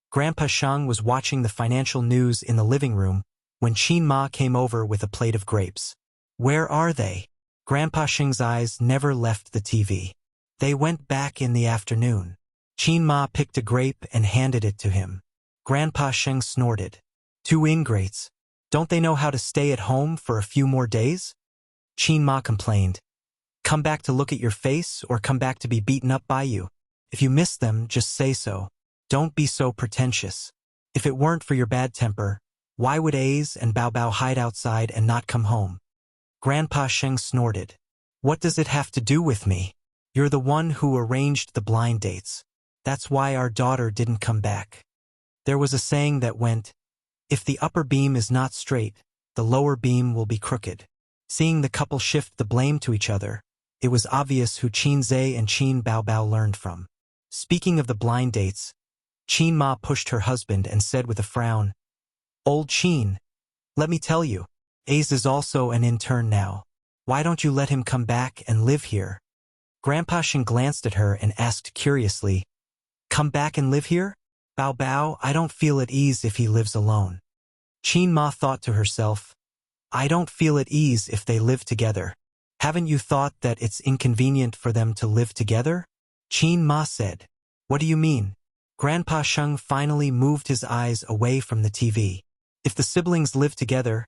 Grandpa Sheng was watching the financial news in the living room when Qin Ma came over with a plate of grapes. Where are they? Grandpa Sheng's eyes never left the TV. They went back in the afternoon. Qin Ma picked a grape and handed it to him. Grandpa Sheng snorted. Two ingrates. Don't they know how to stay at home for a few more days? Qin Ma complained. Come back to look at your face or come back to be beaten up by you. If you miss them, just say so. Don't be so pretentious. If it weren't for your bad temper, why would A's and Bao Bao hide outside and not come home? Grandpa Sheng snorted. What does it have to do with me? You're the one who arranged the blind dates. That's why our daughter didn't come back. There was a saying that went, if the upper beam is not straight, the lower beam will be crooked. Seeing the couple shift the blame to each other, it was obvious who Qin Zhe and Qin Bao Bao learned from. Speaking of the blind dates, Qin Ma pushed her husband and said with a frown, Old Qin, let me tell you, Ace is also an intern now. Why don't you let him come back and live here? Grandpa Sheng glanced at her and asked curiously, Come back and live here? Bao Bao, I don't feel at ease if he lives alone. Qin Ma thought to herself, I don't feel at ease if they live together. Haven't you thought that it's inconvenient for them to live together? Qin Ma said. What do you mean? Grandpa Sheng finally moved his eyes away from the TV. If the siblings live together,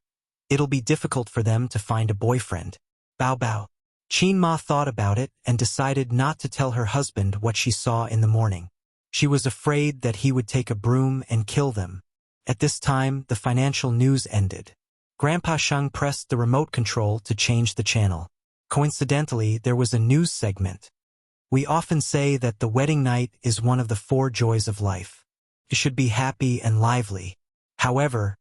it'll be difficult for them to find a boyfriend. Bao Bao. Qin Ma thought about it and decided not to tell her husband what she saw in the morning. She was afraid that he would take a broom and kill them. At this time, the financial news ended. Grandpa Sheng pressed the remote control to change the channel. Coincidentally, there was a news segment. We often say that the wedding night is one of the 4 joys of life. It should be happy and lively. However,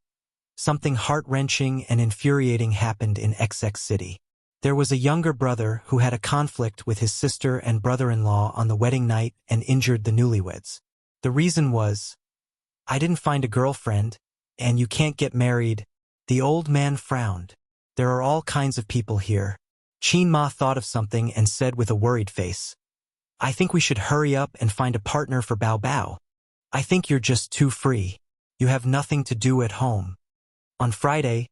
something heart-wrenching and infuriating happened in XX City. There was a younger brother who had a conflict with his sister and brother-in-law on the wedding night and injured the newlyweds. The reason was, I didn't find a girlfriend, and you can't get married. The old man frowned. There are all kinds of people here. Qin Ma thought of something and said with a worried face, I think we should hurry up and find a partner for Bao Bao. I think you're just too free. You have nothing to do at home. On Friday,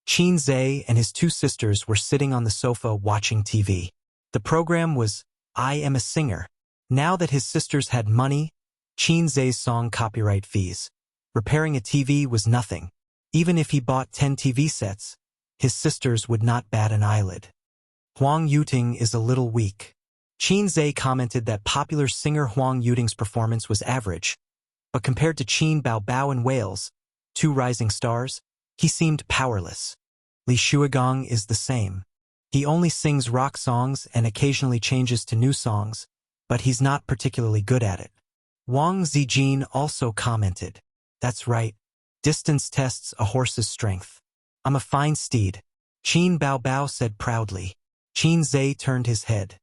Qin Zhe and his 2 sisters were sitting on the sofa watching TV. The program was I Am a Singer. Now that his sisters had money, Qin Zhe's song copyright fees. Repairing a TV was nothing. Even if he bought 10 TV sets, his sisters would not bat an eyelid. Huang Yuting is a little weak. Qin Zhe commented that popular singer Huang Yuting's performance was average, but compared to Qin Bao Bao and Wales, 2 rising stars, he seemed powerless. Li Shuigong is the same. He only sings rock songs and occasionally changes to new songs, but he's not particularly good at it. Wang Zijin also commented, That's right. Distance tests a horse's strength. I'm a fine steed. Qin Bao Bao said proudly. Qin Zhe turned his head.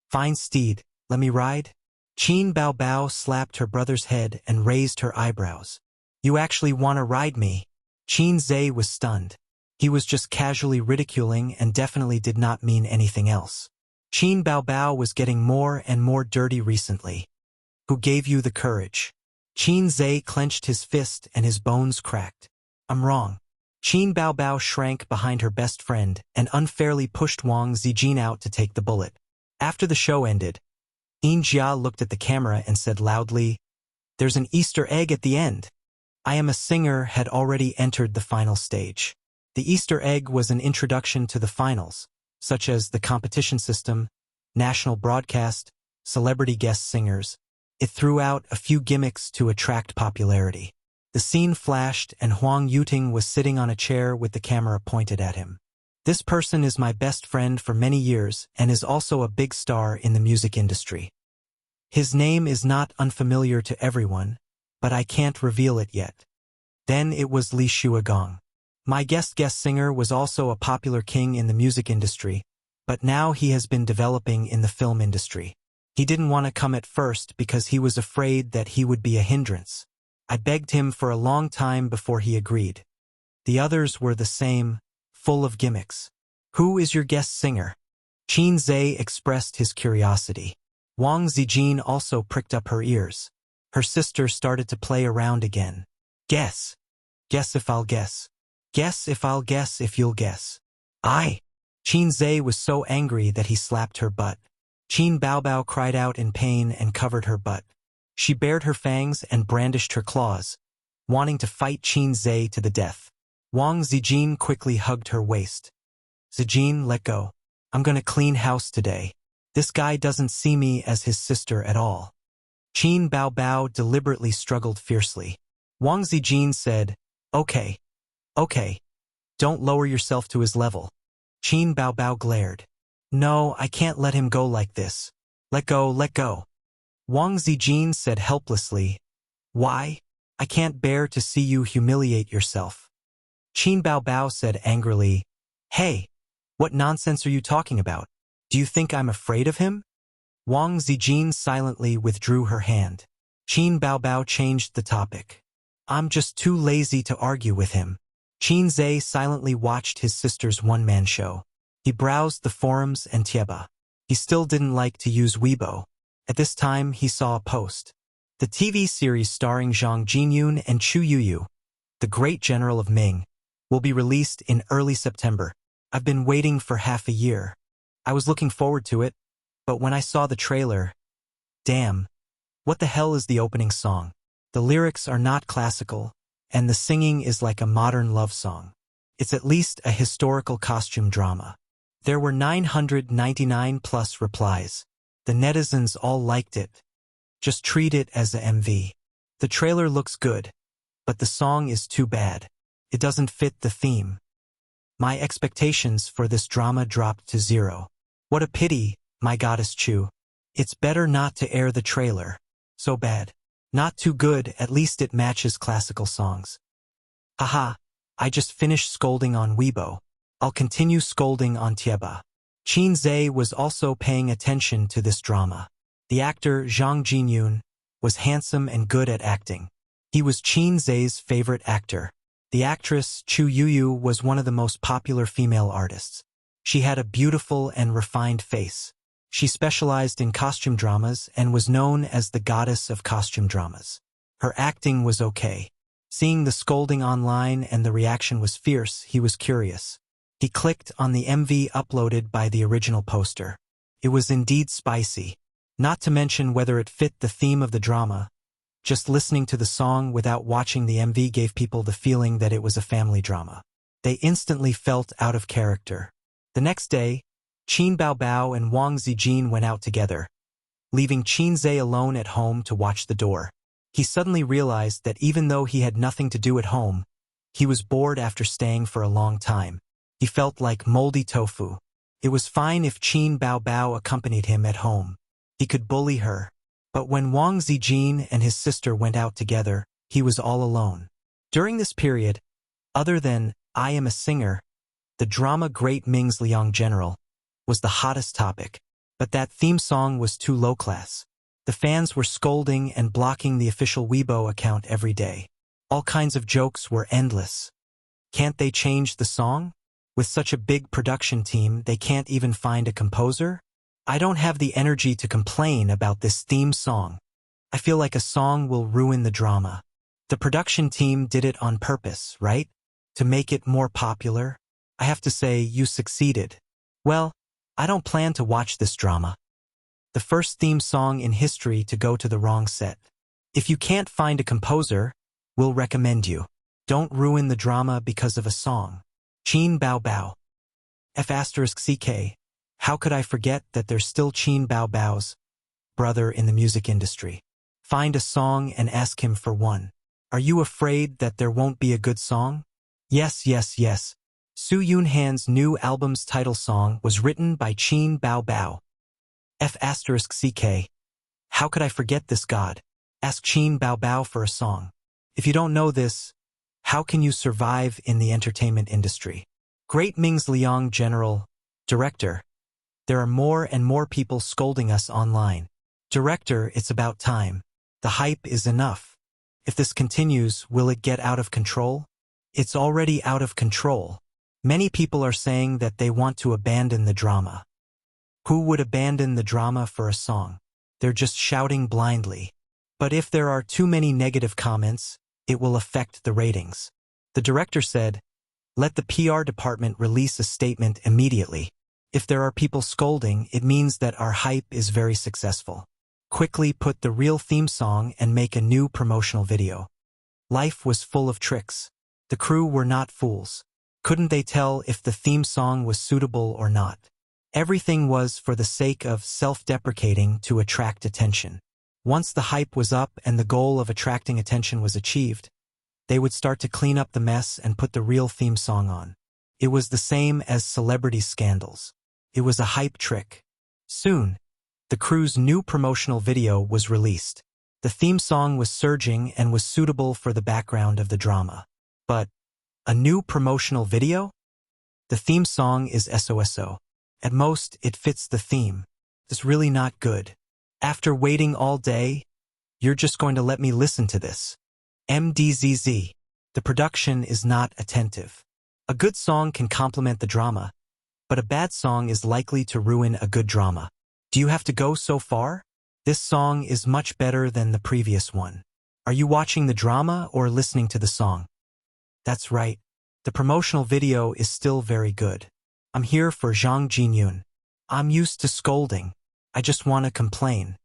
Fine steed, let me ride? Qin Bao Bao slapped her brother's head and raised her eyebrows. You actually want to ride me? Qin Zhe was stunned. He was just casually ridiculing and definitely did not mean anything else. Qin Bao Bao was getting more and more dirty recently. Who gave you the courage? Qin Zhe clenched his fist and his bones cracked. I'm wrong. Qin Bao Bao shrank behind her best friend and unfairly pushed Wang Zijin out to take the bullet. After the show ended, Yin Jia looked at the camera and said loudly, "There's an Easter egg at the end." I Am a Singer had already entered the final stage. The Easter egg was an introduction to the finals, such as the competition system, national broadcast, celebrity guest singers. It threw out a few gimmicks to attract popularity. The scene flashed and Huang Yuting was sitting on a chair with the camera pointed at him. This person is my best friend for many years and is also a big star in the music industry. His name is not unfamiliar to everyone, but I can't reveal it yet. Then it was Li Shuagong. My guest singer was also a popular king in the music industry, but now he has been developing in the film industry. He didn't want to come at first because he was afraid that he would be a hindrance. I begged him for a long time before he agreed. The others were the same, full of gimmicks. Who is your guest singer? Qin Zhe expressed his curiosity. Wang Zijin also pricked up her ears. Her sister started to play around again. Guess. Guess if I'll guess. Guess if I'll guess if you'll guess. Qin Zhe was so angry that he slapped her butt. Qin Bao Bao cried out in pain and covered her butt. She bared her fangs and brandished her claws, wanting to fight Qin Zhe to the death. Wang Zijin quickly hugged her waist. Zijin, let go. I'm gonna clean house today. This guy doesn't see me as his sister at all. Qin Bao Bao deliberately struggled fiercely. Wang Zijin said, Okay. Don't lower yourself to his level. Qin Bao Bao glared. No, I can't let him go like this. Let go. Wang Zijin said helplessly, Why? I can't bear to see you humiliate yourself. Qin Bao Bao said angrily, Hey, what nonsense are you talking about? Do you think I'm afraid of him? Wang Zijin silently withdrew her hand. Qin Bao Bao changed the topic. I'm just too lazy to argue with him. Qin Zhe silently watched his sister's one-man show. He browsed the forums and Tieba. He still didn't like to use Weibo. At this time, he saw a post. The TV series starring Zhang Jinyun and Chu Yuyu, the great general of Ming, will be released in early September. I've been waiting for half a year. I was looking forward to it, but when I saw the trailer, damn, what the hell is the opening song? The lyrics are not classical, and the singing is like a modern love song. It's at least a historical costume drama. There were 999 plus replies. The netizens all liked it. Just treat it as a MV. The trailer looks good, but the song is too bad. It doesn't fit the theme. My expectations for this drama dropped to 0. What a pity, my goddess Chu. It's better not to air the trailer. So bad. Not too good, at least it matches classical songs. Haha, I just finished scolding on Weibo. I'll continue scolding on Tieba. Qin Zhe was also paying attention to this drama. The actor Zhang Jinyun was handsome and good at acting. He was Qin Zhe's favorite actor. The actress Chu Yuyu was one of the most popular female artists. She had a beautiful and refined face. She specialized in costume dramas and was known as the goddess of costume dramas. Her acting was okay. Seeing the scolding online and the reaction was fierce, he was curious. He clicked on the MV uploaded by the original poster. It was indeed spicy. Not to mention whether it fit the theme of the drama. Just listening to the song without watching the MV gave people the feeling that it was a family drama. They instantly felt out of character. The next day, Qin Bao Bao and Wang Zijin went out together, leaving Qin Zhe alone at home to watch the door. He suddenly realized that even though he had nothing to do at home, he was bored after staying for a long time. He felt like moldy tofu. It was fine if Qin Bao Bao accompanied him at home. He could bully her. But when Wang Zijin and his sister went out together, he was all alone. During this period, other than I Am a Singer, the drama Great Ming's Liang General was the hottest topic. But that theme song was too low class. The fans were scolding and blocking the official Weibo account every day. All kinds of jokes were endless. Can't they change the song? With such a big production team, they can't even find a composer? I don't have the energy to complain about this theme song. I feel like a song will ruin the drama. The production team did it on purpose, right? To make it more popular? I have to say, you succeeded. Well, I don't plan to watch this drama. The first theme song in history to go to the wrong set. If you can't find a composer, we'll recommend you. Don't ruin the drama because of a song. Qin Bao Bao. F*CK. How could I forget that there's still Qin Bao Bao's brother in the music industry? Find a song and ask him for one. Are you afraid that there won't be a good song? Yes, yes, yes. Su Yunhan's new album's title song was written by Qin Bao Bao. F*CK. How could I forget this god? Ask Qin Bao Bao for a song. If you don't know this, how can you survive in the entertainment industry? Great Ming's Liang General, Director. There are more and more people scolding us online. Director, it's about time. The hype is enough. If this continues, will it get out of control? It's already out of control. Many people are saying that they want to abandon the drama. Who would abandon the drama for a song? They're just shouting blindly. But if there are too many negative comments, it will affect the ratings. The director said, let the PR department release a statement immediately. If there are people scolding, it means that our hype is very successful. Quickly put the real theme song and make a new promotional video. Life was full of tricks. The crew were not fools. Couldn't they tell if the theme song was suitable or not? Everything was for the sake of self-deprecating to attract attention. Once the hype was up and the goal of attracting attention was achieved, they would start to clean up the mess and put the real theme song on. It was the same as celebrity scandals. It was a hype trick. Soon, the crew's new promotional video was released. The theme song was surging and was suitable for the background of the drama. But, a new promotional video? The theme song is SOSO. At most, it fits the theme. It's really not good. After waiting all day, you're just going to let me listen to this. MDZZ. The production is not attentive. A good song can complement the drama, but a bad song is likely to ruin a good drama. Do you have to go so far? This song is much better than the previous one. Are you watching the drama or listening to the song? That's right. The promotional video is still very good. I'm here for Zhang Jinyun. I'm used to scolding. I just want to complain.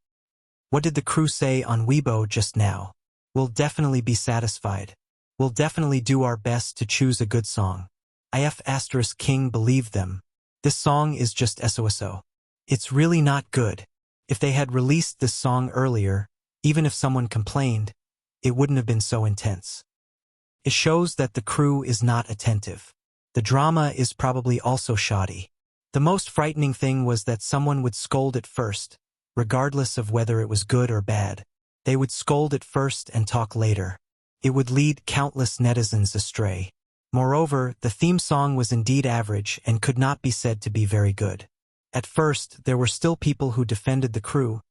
What did the crew say on Weibo just now? We'll definitely be satisfied. We'll definitely do our best to choose a good song. King believed them. This song is just SOSO. It's really not good. If they had released this song earlier, even if someone complained, it wouldn't have been so intense. It shows that the crew is not attentive. The drama is probably also shoddy. The most frightening thing was that someone would scold at first, regardless of whether it was good or bad. They would scold at first and talk later. It would lead countless netizens astray. Moreover, the theme song was indeed average and could not be said to be very good. At first, there were still people who defended the crew,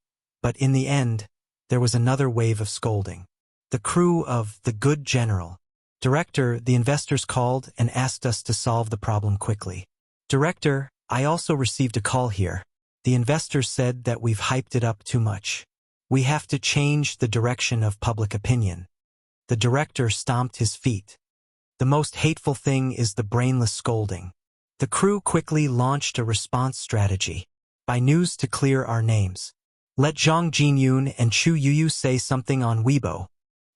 but in the end, there was another wave of scolding. The crew of The Good General. Director, the investors called and asked us to solve the problem quickly. Director, I also received a call here. The investors said that we've hyped it up too much. We have to change the direction of public opinion. The director stomped his feet. The most hateful thing is the brainless scolding. The crew quickly launched a response strategy. By news to clear our names. Let Zhang Jinyun and Chu Yuyu say something on Weibo.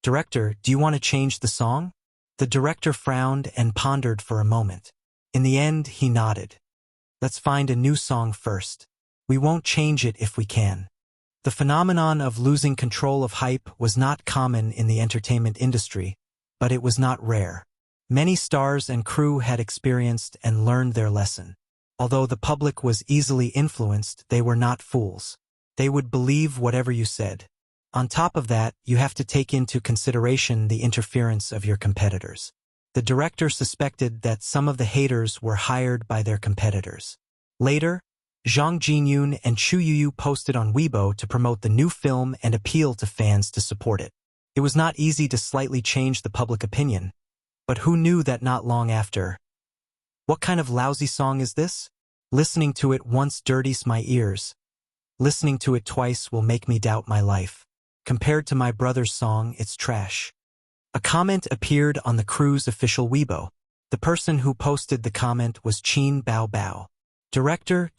Director, do you want to change the song? The director frowned and pondered for a moment. In the end, he nodded. Let's find a new song first. We won't change it if we can. The phenomenon of losing control of hype was not common in the entertainment industry, but it was not rare. Many stars and crew had experienced and learned their lesson. Although the public was easily influenced, they were not fools. They would believe whatever you said. On top of that, you have to take into consideration the interference of your competitors. The director suspected that some of the haters were hired by their competitors. Later, Zhang Jinyun and Chu Yuyu posted on Weibo to promote the new film and appeal to fans to support it. It was not easy to slightly change the public opinion, but who knew that not long after? What kind of lousy song is this? Listening to it once dirties my ears. Listening to it twice will make me doubt my life. Compared to my brother's song, it's trash. A comment appeared on the crew's official Weibo. The person who posted the comment was Qin Bao Bao. Director,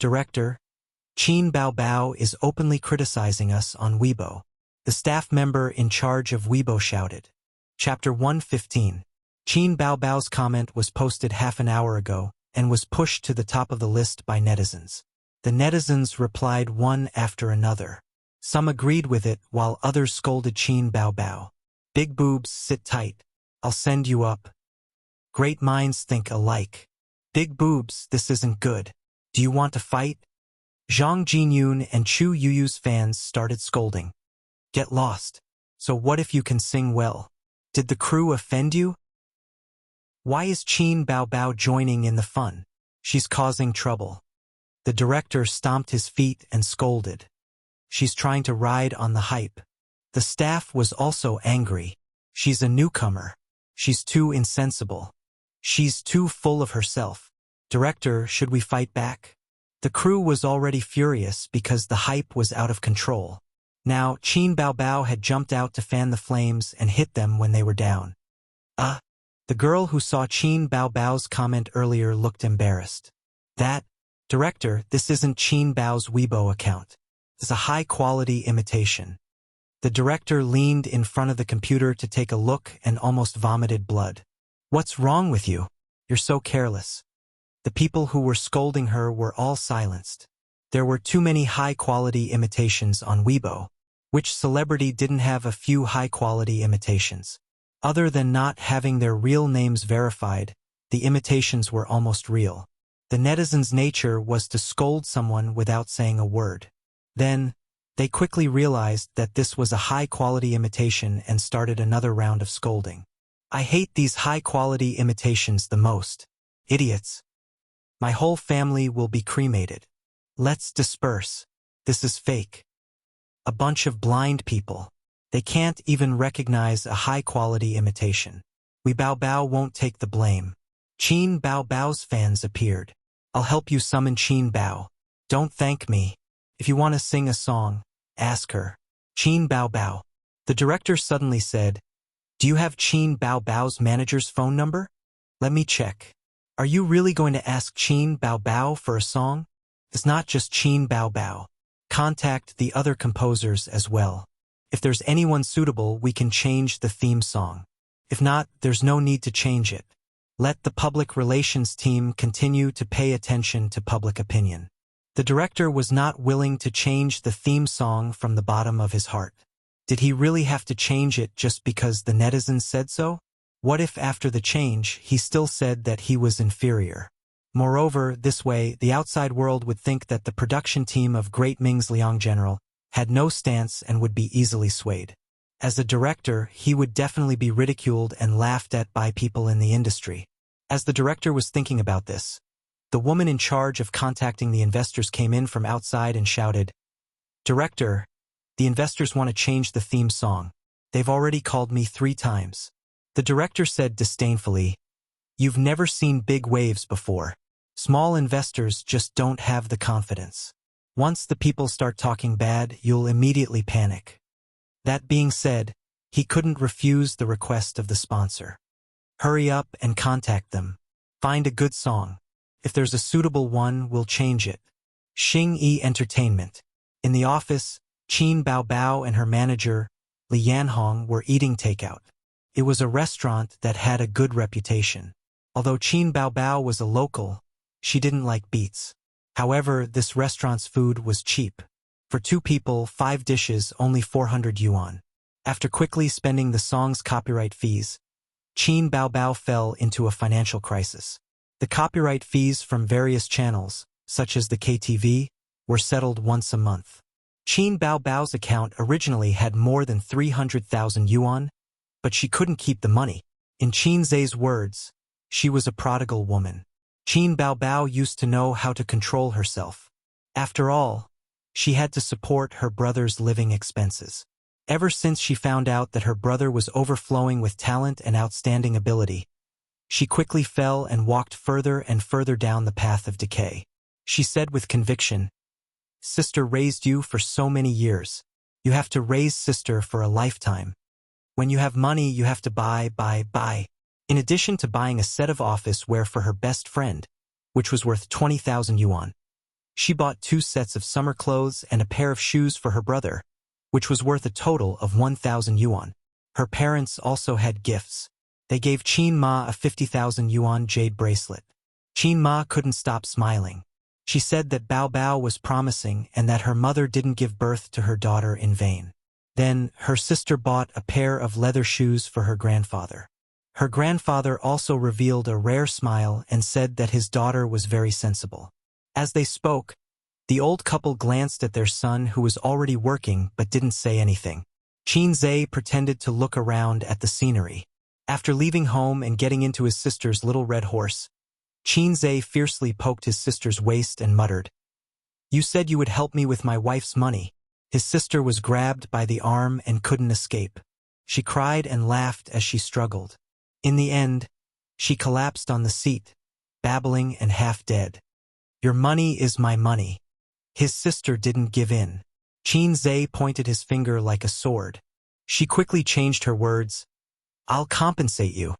Qin Bao Bao is openly criticizing us on Weibo. The staff member in charge of Weibo shouted. Chapter 115. Qin Bao Bao's comment was posted half an hour ago and was pushed to the top of the list by netizens. The netizens replied one after another. Some agreed with it while others scolded Qin Bao Bao. Big boobs, sit tight. I'll send you up. Great minds think alike. Big boobs, this isn't good. Do you want to fight? Zhang Jinyun and Chu Yuyu's fans started scolding. Get lost. So what if you can sing well? Did the crew offend you? Why is Qin Bao Bao joining in the fun? She's causing trouble. The director stomped his feet and scolded. She's trying to ride on the hype. The staff was also angry. She's a newcomer. She's too insensible. She's too full of herself. Director, should we fight back? The crew was already furious because the hype was out of control. Now, Qin Bao Bao had jumped out to fan the flames and hit them when they were down. The girl who saw Qin Bao Bao's comment earlier looked embarrassed. Director, this isn't Qin Bao's Weibo account. It's a high-quality imitation. The director leaned in front of the computer to take a look and almost vomited blood. What's wrong with you? You're so careless. The people who were scolding her were all silenced. There were too many high-quality imitations on Weibo. Which celebrity didn't have a few high-quality imitations? Other than not having their real names verified, the imitations were almost real. The netizens' nature was to scold someone without saying a word. Then, they quickly realized that this was a high-quality imitation and started another round of scolding. I hate these high-quality imitations the most. Idiots. My whole family will be cremated. Let's disperse. This is fake. A bunch of blind people. They can't even recognize a high-quality imitation. We Bao Bao won't take the blame. Qin Bao Bao's fans appeared. I'll help you summon Qin Bao. Don't thank me. If you want to sing a song, ask her. Qin Bao Bao. The director suddenly said, Do you have Qin Bao Bao's manager's phone number? Let me check. Are you really going to ask Qin Bao Bao for a song? It's not just Qin Bao Bao. Contact the other composers as well. If there's anyone suitable, we can change the theme song. If not, there's no need to change it. Let the public relations team continue to pay attention to public opinion. The director was not willing to change the theme song from the bottom of his heart. Did he really have to change it just because the netizens said so? What if after the change, he still said that he was inferior? Moreover, this way, the outside world would think that the production team of Great Ming's Liang General had no stance and would be easily swayed. As a director, he would definitely be ridiculed and laughed at by people in the industry. As the director was thinking about this, the woman in charge of contacting the investors came in from outside and shouted, Director, the investors want to change the theme song. They've already called me 3 times. The director said disdainfully, You've never seen big waves before. Small investors just don't have the confidence. Once the people start talking bad, you'll immediately panic. That being said, he couldn't refuse the request of the sponsor. Hurry up and contact them. Find a good song. If there's a suitable one, we'll change it. Xing Yi Entertainment. In the office, Qin Bao Bao and her manager, Li Yanhong, were eating takeout. It was a restaurant that had a good reputation. Although Qin Bao Bao was a local, she didn't like beets. However, this restaurant's food was cheap. For 2 people, 5 dishes, only 400 yuan. After quickly spending the song's copyright fees, Qin Bao Bao fell into a financial crisis. The copyright fees from various channels, such as the KTV, were settled once a month. Qin Bao Bao's account originally had more than 300,000 yuan, but she couldn't keep the money. In Qin Zhe's words, she was a prodigal woman. Qin Bao Bao used to know how to control herself. After all, she had to support her brother's living expenses. Ever since she found out that her brother was overflowing with talent and outstanding ability, she quickly fell and walked further and further down the path of decay. She said with conviction, Sister raised you for so many years. You have to raise sister for a lifetime. When you have money, you have to buy. In addition to buying a set of office wear for her best friend, which was worth 20,000 yuan. She bought 2 sets of summer clothes and a pair of shoes for her brother, which was worth a total of 1,000 yuan. Her parents also had gifts. They gave Qin Ma a 50,000 yuan jade bracelet. Qin Ma couldn't stop smiling. She said that Bao Bao was promising and that her mother didn't give birth to her daughter in vain. Then, her sister bought a pair of leather shoes for her grandfather. Her grandfather also revealed a rare smile and said that his daughter was very sensible. As they spoke, the old couple glanced at their son who was already working but didn't say anything. Qin Zhe pretended to look around at the scenery. After leaving home and getting into his sister's little red horse, Qin Zhe fiercely poked his sister's waist and muttered, "You said you would help me with my wife's money." His sister was grabbed by the arm and couldn't escape. She cried and laughed as she struggled. In the end, she collapsed on the seat, babbling and half dead. "Your money is my money." His sister didn't give in. Qin Zhe pointed his finger like a sword. She quickly changed her words. "I'll compensate you.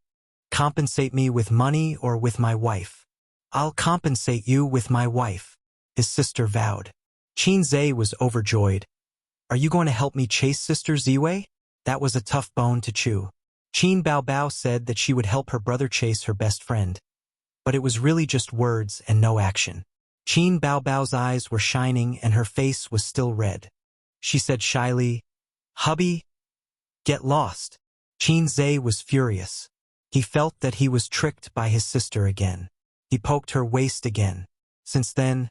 Compensate me with money or with my wife." "I'll compensate you with my wife," his sister vowed. Qin Zhe was overjoyed. "Are you going to help me chase Sister Ziwei?" That was a tough bone to chew. Qin Bao Bao said that she would help her brother chase her best friend. But it was really just words and no action. Qin Bao Bao's eyes were shining and her face was still red. She said shyly, "Hubby, get lost." Qin Zhe was furious. He felt that he was tricked by his sister again. He poked her waist again. Since then,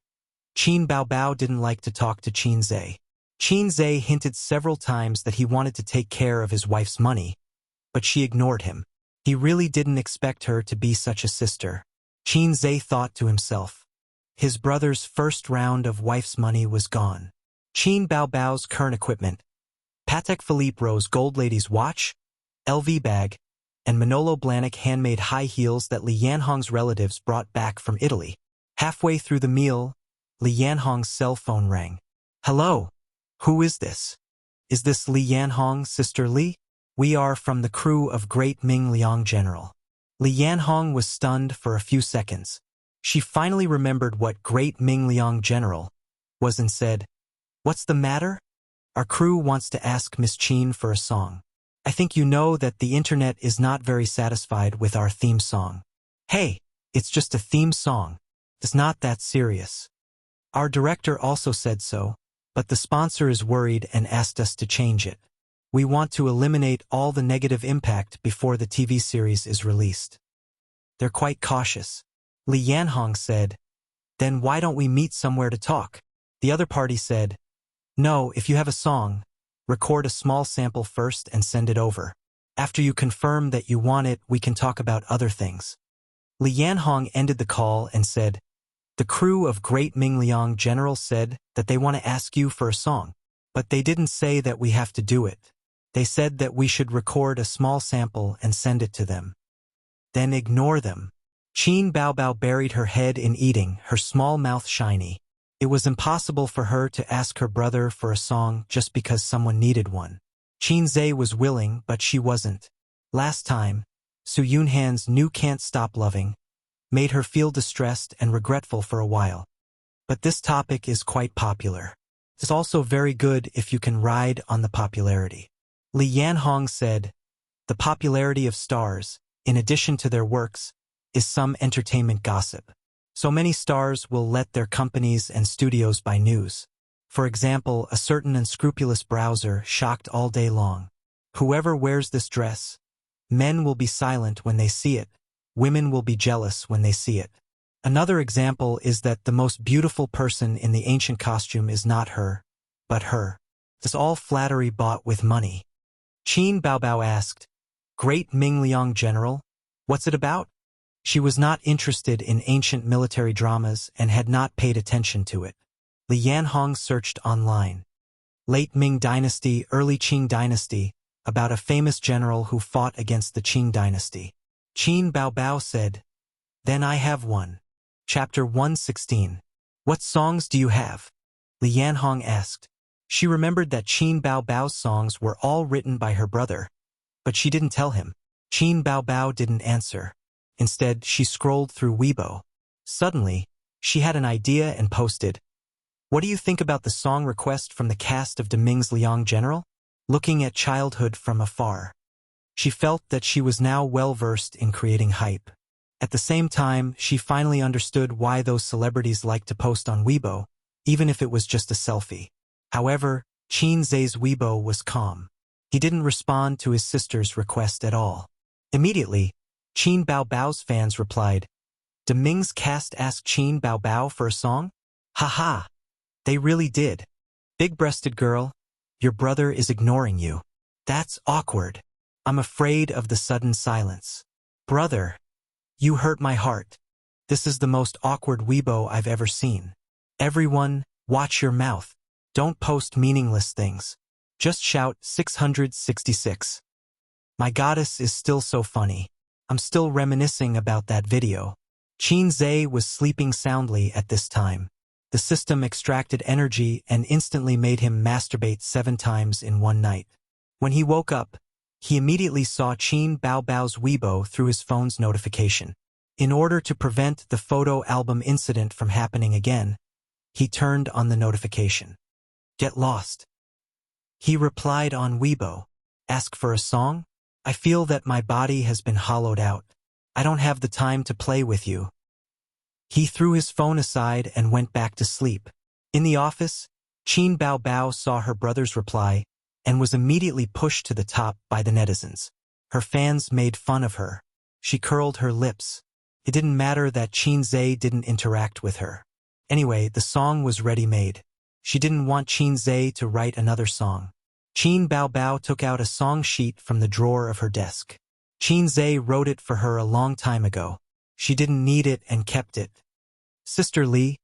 Qin Bao Bao didn't like to talk to Qin Zhe. Qin Zhe hinted several times that he wanted to take care of his wife's money, but she ignored him. He really didn't expect her to be such a sister. Qin Zhe thought to himself. His brother's first round of wife's money was gone. Qin Bao Bao's current equipment, Patek Philippe Rose gold lady's watch, LV bag, and Manolo Blahnik handmade high heels that Li Yanhong's relatives brought back from Italy. Halfway through the meal, Li Yanhong's cell phone rang. "Hello? Who is this?" "Is this Li Yanhong, Sister Li? We are from the crew of Great Ming Liang General." Li Yanhong was stunned for a few seconds. She finally remembered what Great Ming Liang General was and said, "What's the matter? Our crew wants to ask Miss Qin for a song. I think you know that the internet is not very satisfied with our theme song." "Hey, it's just a theme song. It's not that serious. Our director also said so, but the sponsor is worried and asked us to change it. We want to eliminate all the negative impact before the TV series is released. They're quite cautious." Li Yanhong said, "Then why don't we meet somewhere to talk?" The other party said, "No, if you have a song, record a small sample first and send it over. After you confirm that you want it, we can talk about other things." Li Yanhong ended the call and said, "The crew of Great Ming Liang General said that they want to ask you for a song, but they didn't say that we have to do it. They said that we should record a small sample and send it to them. Then ignore them." Qin Bao Bao buried her head in eating, her small mouth shiny. It was impossible for her to ask her brother for a song just because someone needed one. Qin Zhe was willing, but she wasn't. Last time, Su Yunhan's new Can't Stop Loving made her feel distressed and regretful for a while. But this topic is quite popular. It's also very good if you can ride on the popularity. Li Yanhong said, "The popularity of stars, in addition to their works, is some entertainment gossip. So many stars will let their companies and studios buy news. For example, a certain unscrupulous browser shocked all day long. Whoever wears this dress, men will be silent when they see it, women will be jealous when they see it. Another example is that the most beautiful person in the ancient costume is not her, but her. It's all flattery bought with money." Qin Bao Bao asked, "Great Ming Liang General, what's it about?" She was not interested in ancient military dramas and had not paid attention to it. Li Yanhong searched online. Late Ming Dynasty, Early Qing Dynasty, about a famous general who fought against the Qing Dynasty. Qin Bao Bao said, "Then I have one." Chapter 116. What songs do you have? Li Yanhong asked. She remembered that Qin Bao Bao's songs were all written by her brother, but she didn't tell him. Qin Bao Bao didn't answer. Instead, she scrolled through Weibo. Suddenly, she had an idea and posted, "What do you think about the song request from the cast of Deming's Liang General?" Looking at childhood from afar, she felt that she was now well-versed in creating hype. At the same time, she finally understood why those celebrities liked to post on Weibo, even if it was just a selfie. However, Qin Zhe's Weibo was calm. He didn't respond to his sister's request at all. Immediately, Qin Bao Bao's fans replied, "Deming's cast asked Qin Bao Bao for a song? Haha. They really did. Big-breasted girl, your brother is ignoring you. That's awkward. I'm afraid of the sudden silence. Brother, you hurt my heart. This is the most awkward Weibo I've ever seen. Everyone, watch your mouth. Don't post meaningless things. Just shout 666. My goddess is still so funny. I'm still reminiscing about that video." Qin Zhe was sleeping soundly at this time. The system extracted energy and instantly made him masturbate 7 times in one night. When he woke up, he immediately saw Qin Bao Bao's Weibo through his phone's notification. In order to prevent the photo album incident from happening again, he turned on the notification. "Get lost." He replied on Weibo, "Ask for a song? I feel that my body has been hollowed out. I don't have the time to play with you." He threw his phone aside and went back to sleep. In the office, Qin Bao Bao saw her brother's reply and was immediately pushed to the top by the netizens. Her fans made fun of her. She curled her lips. It didn't matter that Qin Zhe didn't interact with her. Anyway, the song was ready-made. She didn't want Qin Zhe to write another song. Qin Bao Bao took out a song sheet from the drawer of her desk. Qin Zhe wrote it for her a long time ago. She didn't need it and kept it. "Sister Li,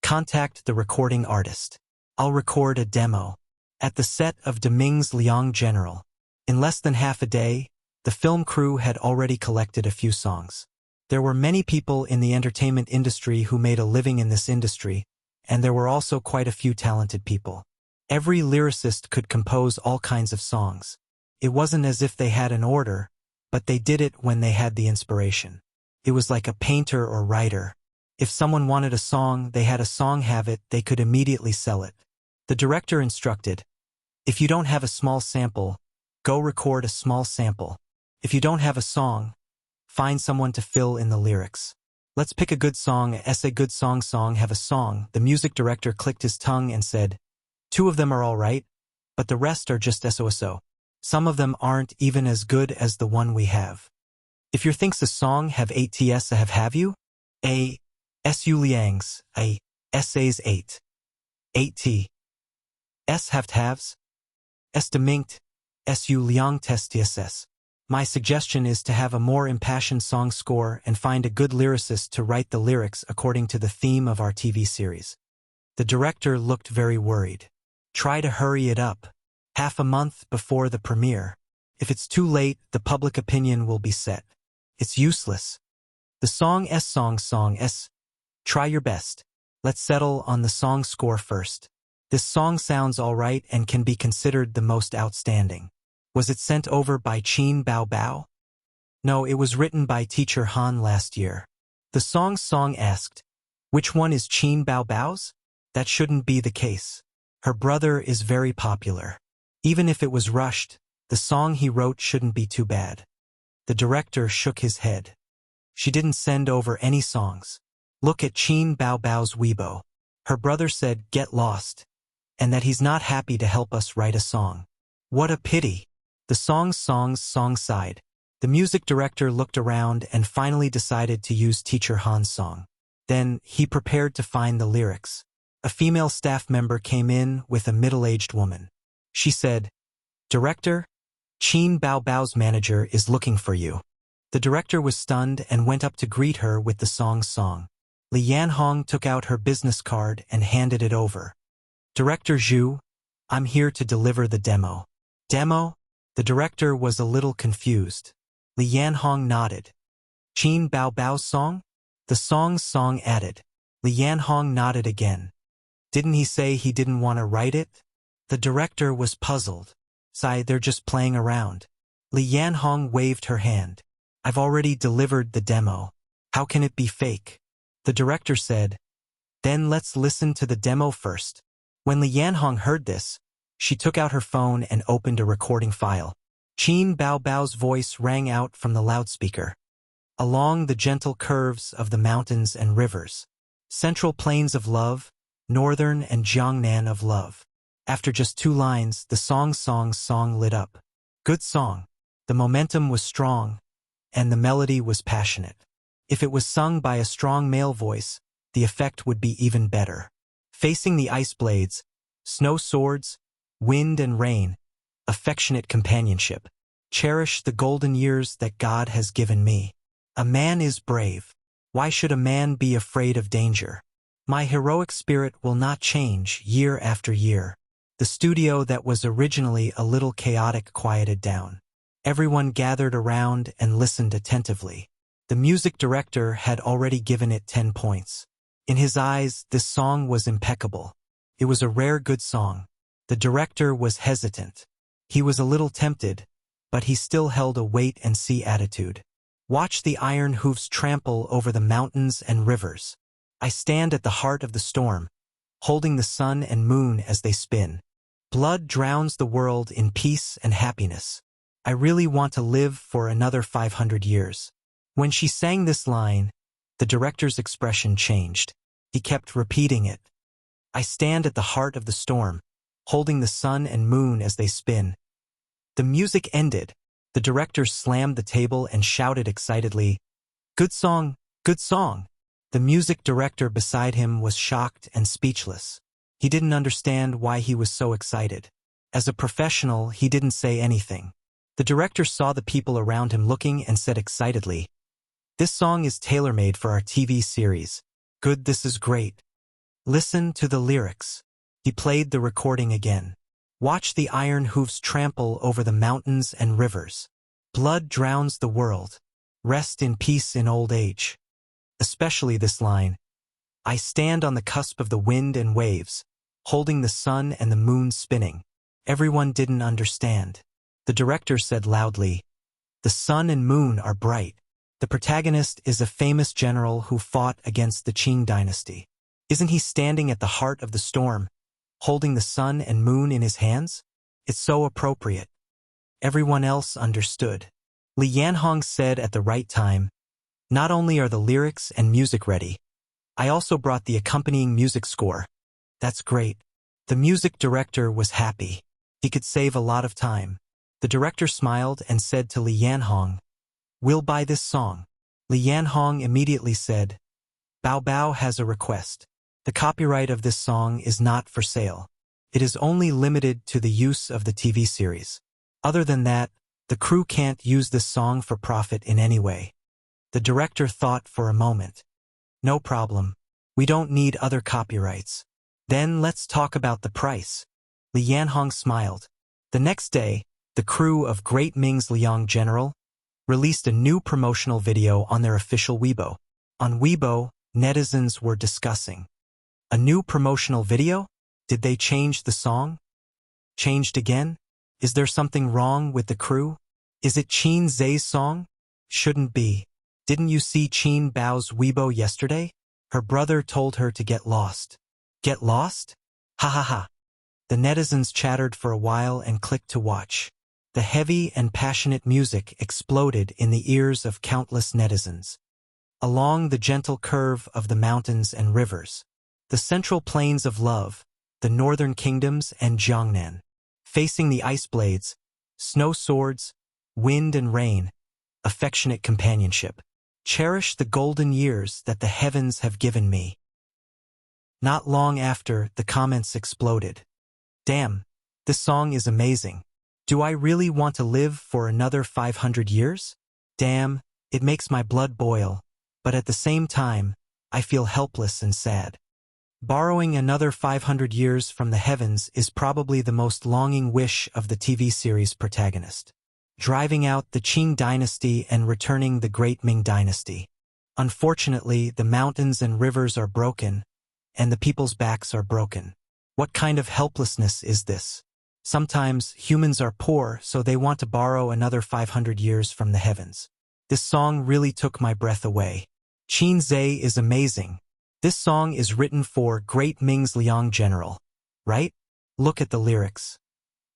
contact the recording artist. I'll record a demo." At the set of Deming's Liang General, in less than half a day, the film crew had already collected a few songs. There were many people in the entertainment industry who made a living in this industry, and there were also quite a few talented people. Every lyricist could compose all kinds of songs. It wasn't as if they had an order, but they did it when they had the inspiration. It was like a painter or writer. If someone wanted a song, they had a song, have it, they could immediately sell it. The director instructed, "If you don't have a small sample, go record a small sample. If you don't have a song, find someone to fill in the lyrics. Let's pick a good song, a good song have a song." The music director clicked his tongue and said, "2 of them are all right, but the rest are just so. Some of them aren't even as good as the one we have. If you thinks a song have 8 ts have you? A. Su Liang's, a. Sa's 8. 8 s halves. Estiminct, Su Liang test tss. My suggestion is to have a more impassioned song score and find a good lyricist to write the lyrics according to the theme of our TV series." The director looked very worried. "Try to hurry it up. Half a month before the premiere. If it's too late, the public opinion will be set. It's useless. The song S. Try your best. Let's settle on the song score first. This song sounds alright and can be considered the most outstanding. Was it sent over by Qin Bao Bao? No, it was written by teacher Han last year." The song asked, "Which one is Qin Bao Bao's? That shouldn't be the case. Her brother is very popular. Even if it was rushed, the song he wrote shouldn't be too bad." The director shook his head. "She didn't send over any songs. Look at Qin Bao Bao's Weibo. Her brother said, 'Get lost,' and that he's not happy to help us write a song. What a pity." The song sighed. The music director looked around and finally decided to use teacher Han's song. Then he prepared to find the lyrics. A female staff member came in with a middle-aged woman. She said, "Director, Qin Bao Bao's manager is looking for you." The director was stunned and went up to greet her with the song. Li Yanhong took out her business card and handed it over. "Director Zhu, I'm here to deliver the demo." "Demo?" The director was a little confused. Li Yanhong nodded. "Qin Bao Bao's song?" The song added. Li Yanhong nodded again. Didn't he say he didn't want to write it? The director was puzzled. Sigh, they're just playing around. Li Yanhong waved her hand. I've already delivered the demo. How can it be fake? The director said, then let's listen to the demo first. When Li Yanhong heard this, she took out her phone and opened a recording file. Qin Baobao's voice rang out from the loudspeaker. Along the gentle curves of the mountains and rivers, central plains of love, northern and Jiangnan of love. After just 2 lines, the song lit up. Good song. The momentum was strong, and the melody was passionate. If it was sung by a strong male voice, the effect would be even better. Facing the ice blades, snow swords, wind and rain, affectionate companionship. Cherish the golden years that God has given me. A man is brave. Why should a man be afraid of danger? My heroic spirit will not change year after year. The studio that was originally a little chaotic quieted down. Everyone gathered around and listened attentively. The music director had already given it 10 points. In his eyes, this song was impeccable. It was a rare good song. The director was hesitant. He was a little tempted, but he still held a wait-and-see attitude. Watch the iron hooves trample over the mountains and rivers. I stand at the heart of the storm, holding the sun and moon as they spin. Blood drowns the world in peace and happiness. I really want to live for another 500 years. When she sang this line, the director's expression changed. He kept repeating it. I stand at the heart of the storm, holding the sun and moon as they spin. The music ended. The director slammed the table and shouted excitedly, "Good song, good song!" The music director beside him was shocked and speechless. He didn't understand why he was so excited. As a professional, he didn't say anything. The director saw the people around him looking and said excitedly, "This song is tailor-made for our TV series. Good, this is great. Listen to the lyrics." He played the recording again. Watch the iron hooves trample over the mountains and rivers. Blood drowns the world. Rest in peace in old age. Especially this line. I stand on the cusp of the wind and waves, holding the sun and the moon spinning. Everyone didn't understand. The director said loudly, "The sun and moon are bright. The protagonist is a famous general who fought against the Qing dynasty. Isn't he standing at the heart of the storm, holding the sun and moon in his hands? It's so appropriate." Everyone else understood. Li Yanhong said at the right time, "Not only are the lyrics and music ready, I also brought the accompanying music score. That's great." The music director was happy. He could save a lot of time. The director smiled and said to Li Yanhong, "We'll buy this song." Li Yanhong immediately said, "Bao Bao has a request. The copyright of this song is not for sale. It is only limited to the use of the TV series. Other than that, the crew can't use this song for profit in any way." The director thought for a moment. "No problem. We don't need other copyrights. Then let's talk about the price." Li Yanhong smiled. The next day, the crew of Great Ming's Liang General released a new promotional video on their official Weibo. On Weibo, netizens were discussing. A new promotional video? Did they change the song? Changed again? Is there something wrong with the crew? Is it Qin Zhe's song? Shouldn't be. Didn't you see Qin Bao's Weibo yesterday? Her brother told her to get lost. Get lost? Ha ha ha. The netizens chattered for a while and clicked to watch. The heavy and passionate music exploded in the ears of countless netizens. Along the gentle curve of the mountains and rivers, the central plains of love, the northern kingdoms and Jiangnan, facing the ice blades, snow swords, wind and rain, affectionate companionship. Cherish the golden years that the heavens have given me. Not long after, the comments exploded. Damn, this song is amazing. Do I really want to live for another 500 years? Damn, it makes my blood boil, but at the same time, I feel helpless and sad. Borrowing another 500 years from the heavens is probably the most longing wish of the TV series protagonist. Driving out the Qing dynasty and returning the Great Ming dynasty. Unfortunately, the mountains and rivers are broken, and the people's backs are broken. What kind of helplessness is this? Sometimes humans are poor, so they want to borrow another 500 years from the heavens. This song really took my breath away. Qin Zhe is amazing. This song is written for Great Ming's Liang General, right? Look at the lyrics.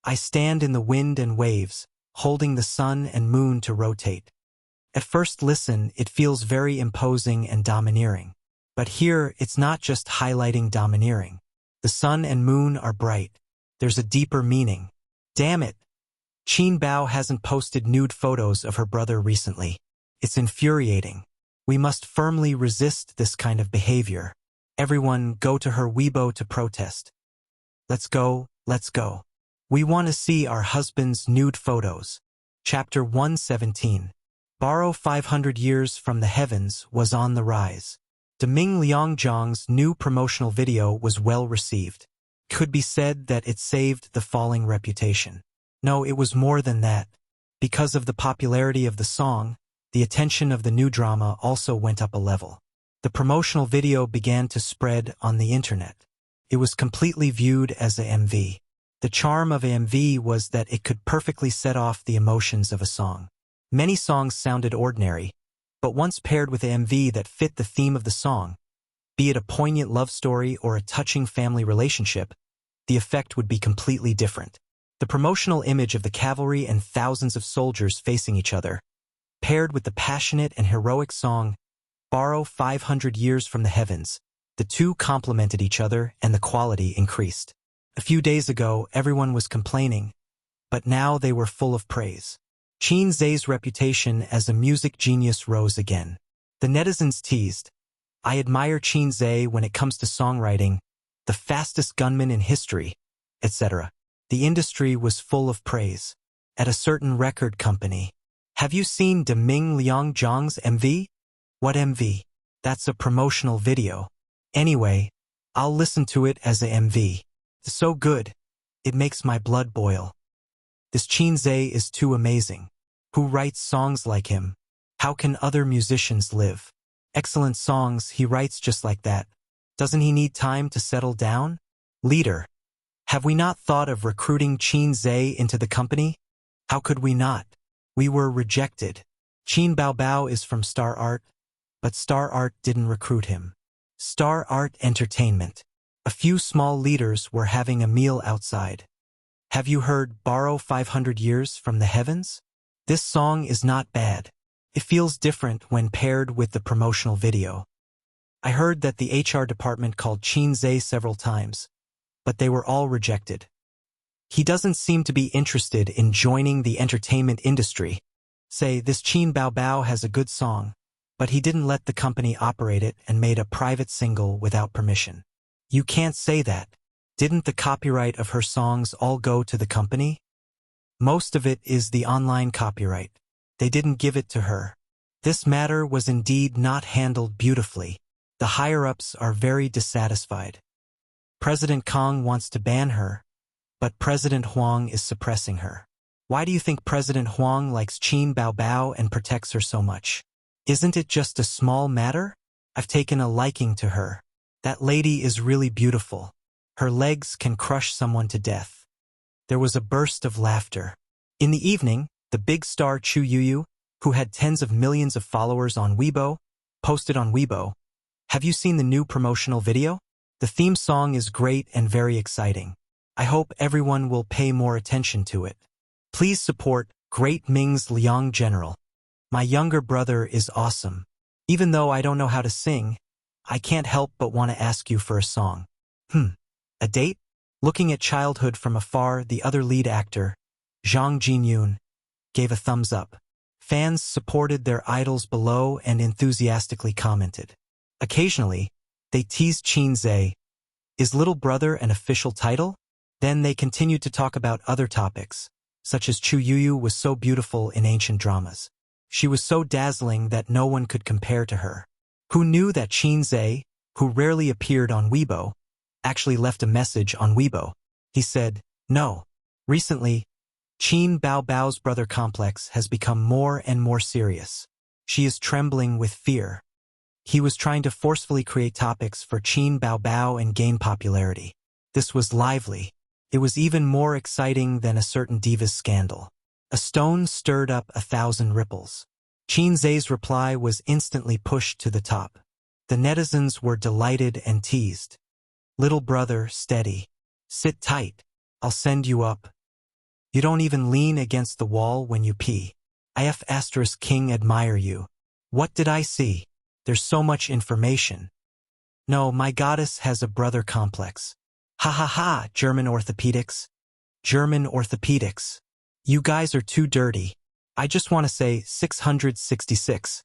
I stand in the wind and waves, holding the sun and moon to rotate. At first listen, it feels very imposing and domineering. But here, it's not just highlighting domineering. The sun and moon are bright. There's a deeper meaning. Damn it! Qin Bao hasn't posted nude photos of her brother recently. It's infuriating. We must firmly resist this kind of behavior. Everyone go to her Weibo to protest. Let's go, let's go. We want to see our husband's nude photos. Chapter 117. Borrow 500 years from the heavens was on the rise. Deming Liangzhang's new promotional video was well received. Could be said that it saved the falling reputation. No, it was more than that. Because of the popularity of the song, the attention of the new drama also went up a level. The promotional video began to spread on the internet. It was completely viewed as a MV. The charm of a MV was that it could perfectly set off the emotions of a song. Many songs sounded ordinary, but once paired with an MV that fit the theme of the song, be it a poignant love story or a touching family relationship, the effect would be completely different. The promotional image of the cavalry and thousands of soldiers facing each other, paired with the passionate and heroic song, Borrow 500 Years from the Heavens, the two complemented each other and the quality increased. A few days ago, everyone was complaining, but now they were full of praise. Qin Zhe's reputation as a music genius rose again. The netizens teased, I admire Qin Zhe when it comes to songwriting, the fastest gunman in history, etc. The industry was full of praise. At a certain record company, have you seen Deming Liangzhang's MV? What MV? That's a promotional video. Anyway, I'll listen to it as a MV. It's so good, it makes my blood boil. This Qin Zhe is too amazing. Who writes songs like him? How can other musicians live? Excellent songs he writes just like that. Doesn't he need time to settle down? Leader, have we not thought of recruiting Qin Zhe into the company? How could we not? We were rejected. Qin Baobao is from Star Art, but Star Art didn't recruit him. Star Art Entertainment. A few small leaders were having a meal outside. Have you heard Borrow 500 Years from the Heavens? This song is not bad. It feels different when paired with the promotional video. I heard that the HR department called Qin Zhe several times, but they were all rejected. He doesn't seem to be interested in joining the entertainment industry. Say, this Qin Baobao has a good song, but he didn't let the company operate it and made a private single without permission. You can't say that. Didn't the copyright of her songs all go to the company? Most of it is the online copyright. They didn't give it to her. This matter was indeed not handled beautifully. The higher-ups are very dissatisfied. President Kang wants to ban her, but President Huang is suppressing her. Why do you think President Huang likes Qin Baobao and protects her so much? Isn't it just a small matter? I've taken a liking to her. That lady is really beautiful. Her legs can crush someone to death. There was a burst of laughter. In the evening, the big star Chu Yuyu, who had tens of millions of followers on Weibo, posted on Weibo, have you seen the new promotional video? The theme song is great and very exciting. I hope everyone will pay more attention to it. Please support Great Ming's Liang General. My younger brother is awesome. Even though I don't know how to sing, I can't help but want to ask you for a song. A date? Looking at childhood from afar, the other lead actor, Zhang Jinyun, gave a thumbs up. Fans supported their idols below and enthusiastically commented. Occasionally, they teased Qin Zhe. Is Little Brother an official title? Then they continued to talk about other topics, such as Chu Yuyu was so beautiful in ancient dramas. She was so dazzling that no one could compare to her. Who knew that Qin Zhe, who rarely appeared on Weibo, actually left a message on Weibo? He said, no. Recently, Qin Baobao's brother complex has become more and more serious. She is trembling with fear. He was trying to forcefully create topics for Qin Baobao and gain popularity. This was lively. It was even more exciting than a certain diva's scandal. A stone stirred up 1,000 ripples. Qin Zhe's reply was instantly pushed to the top. The netizens were delighted and teased. Little brother, steady. Sit tight. I'll send you up. You don't even lean against the wall when you pee. IF * king admire you. What did I see? There's so much information. No, my goddess has a brother complex. Ha ha ha, German orthopedics. German orthopedics. You guys are too dirty. I just want to say 666.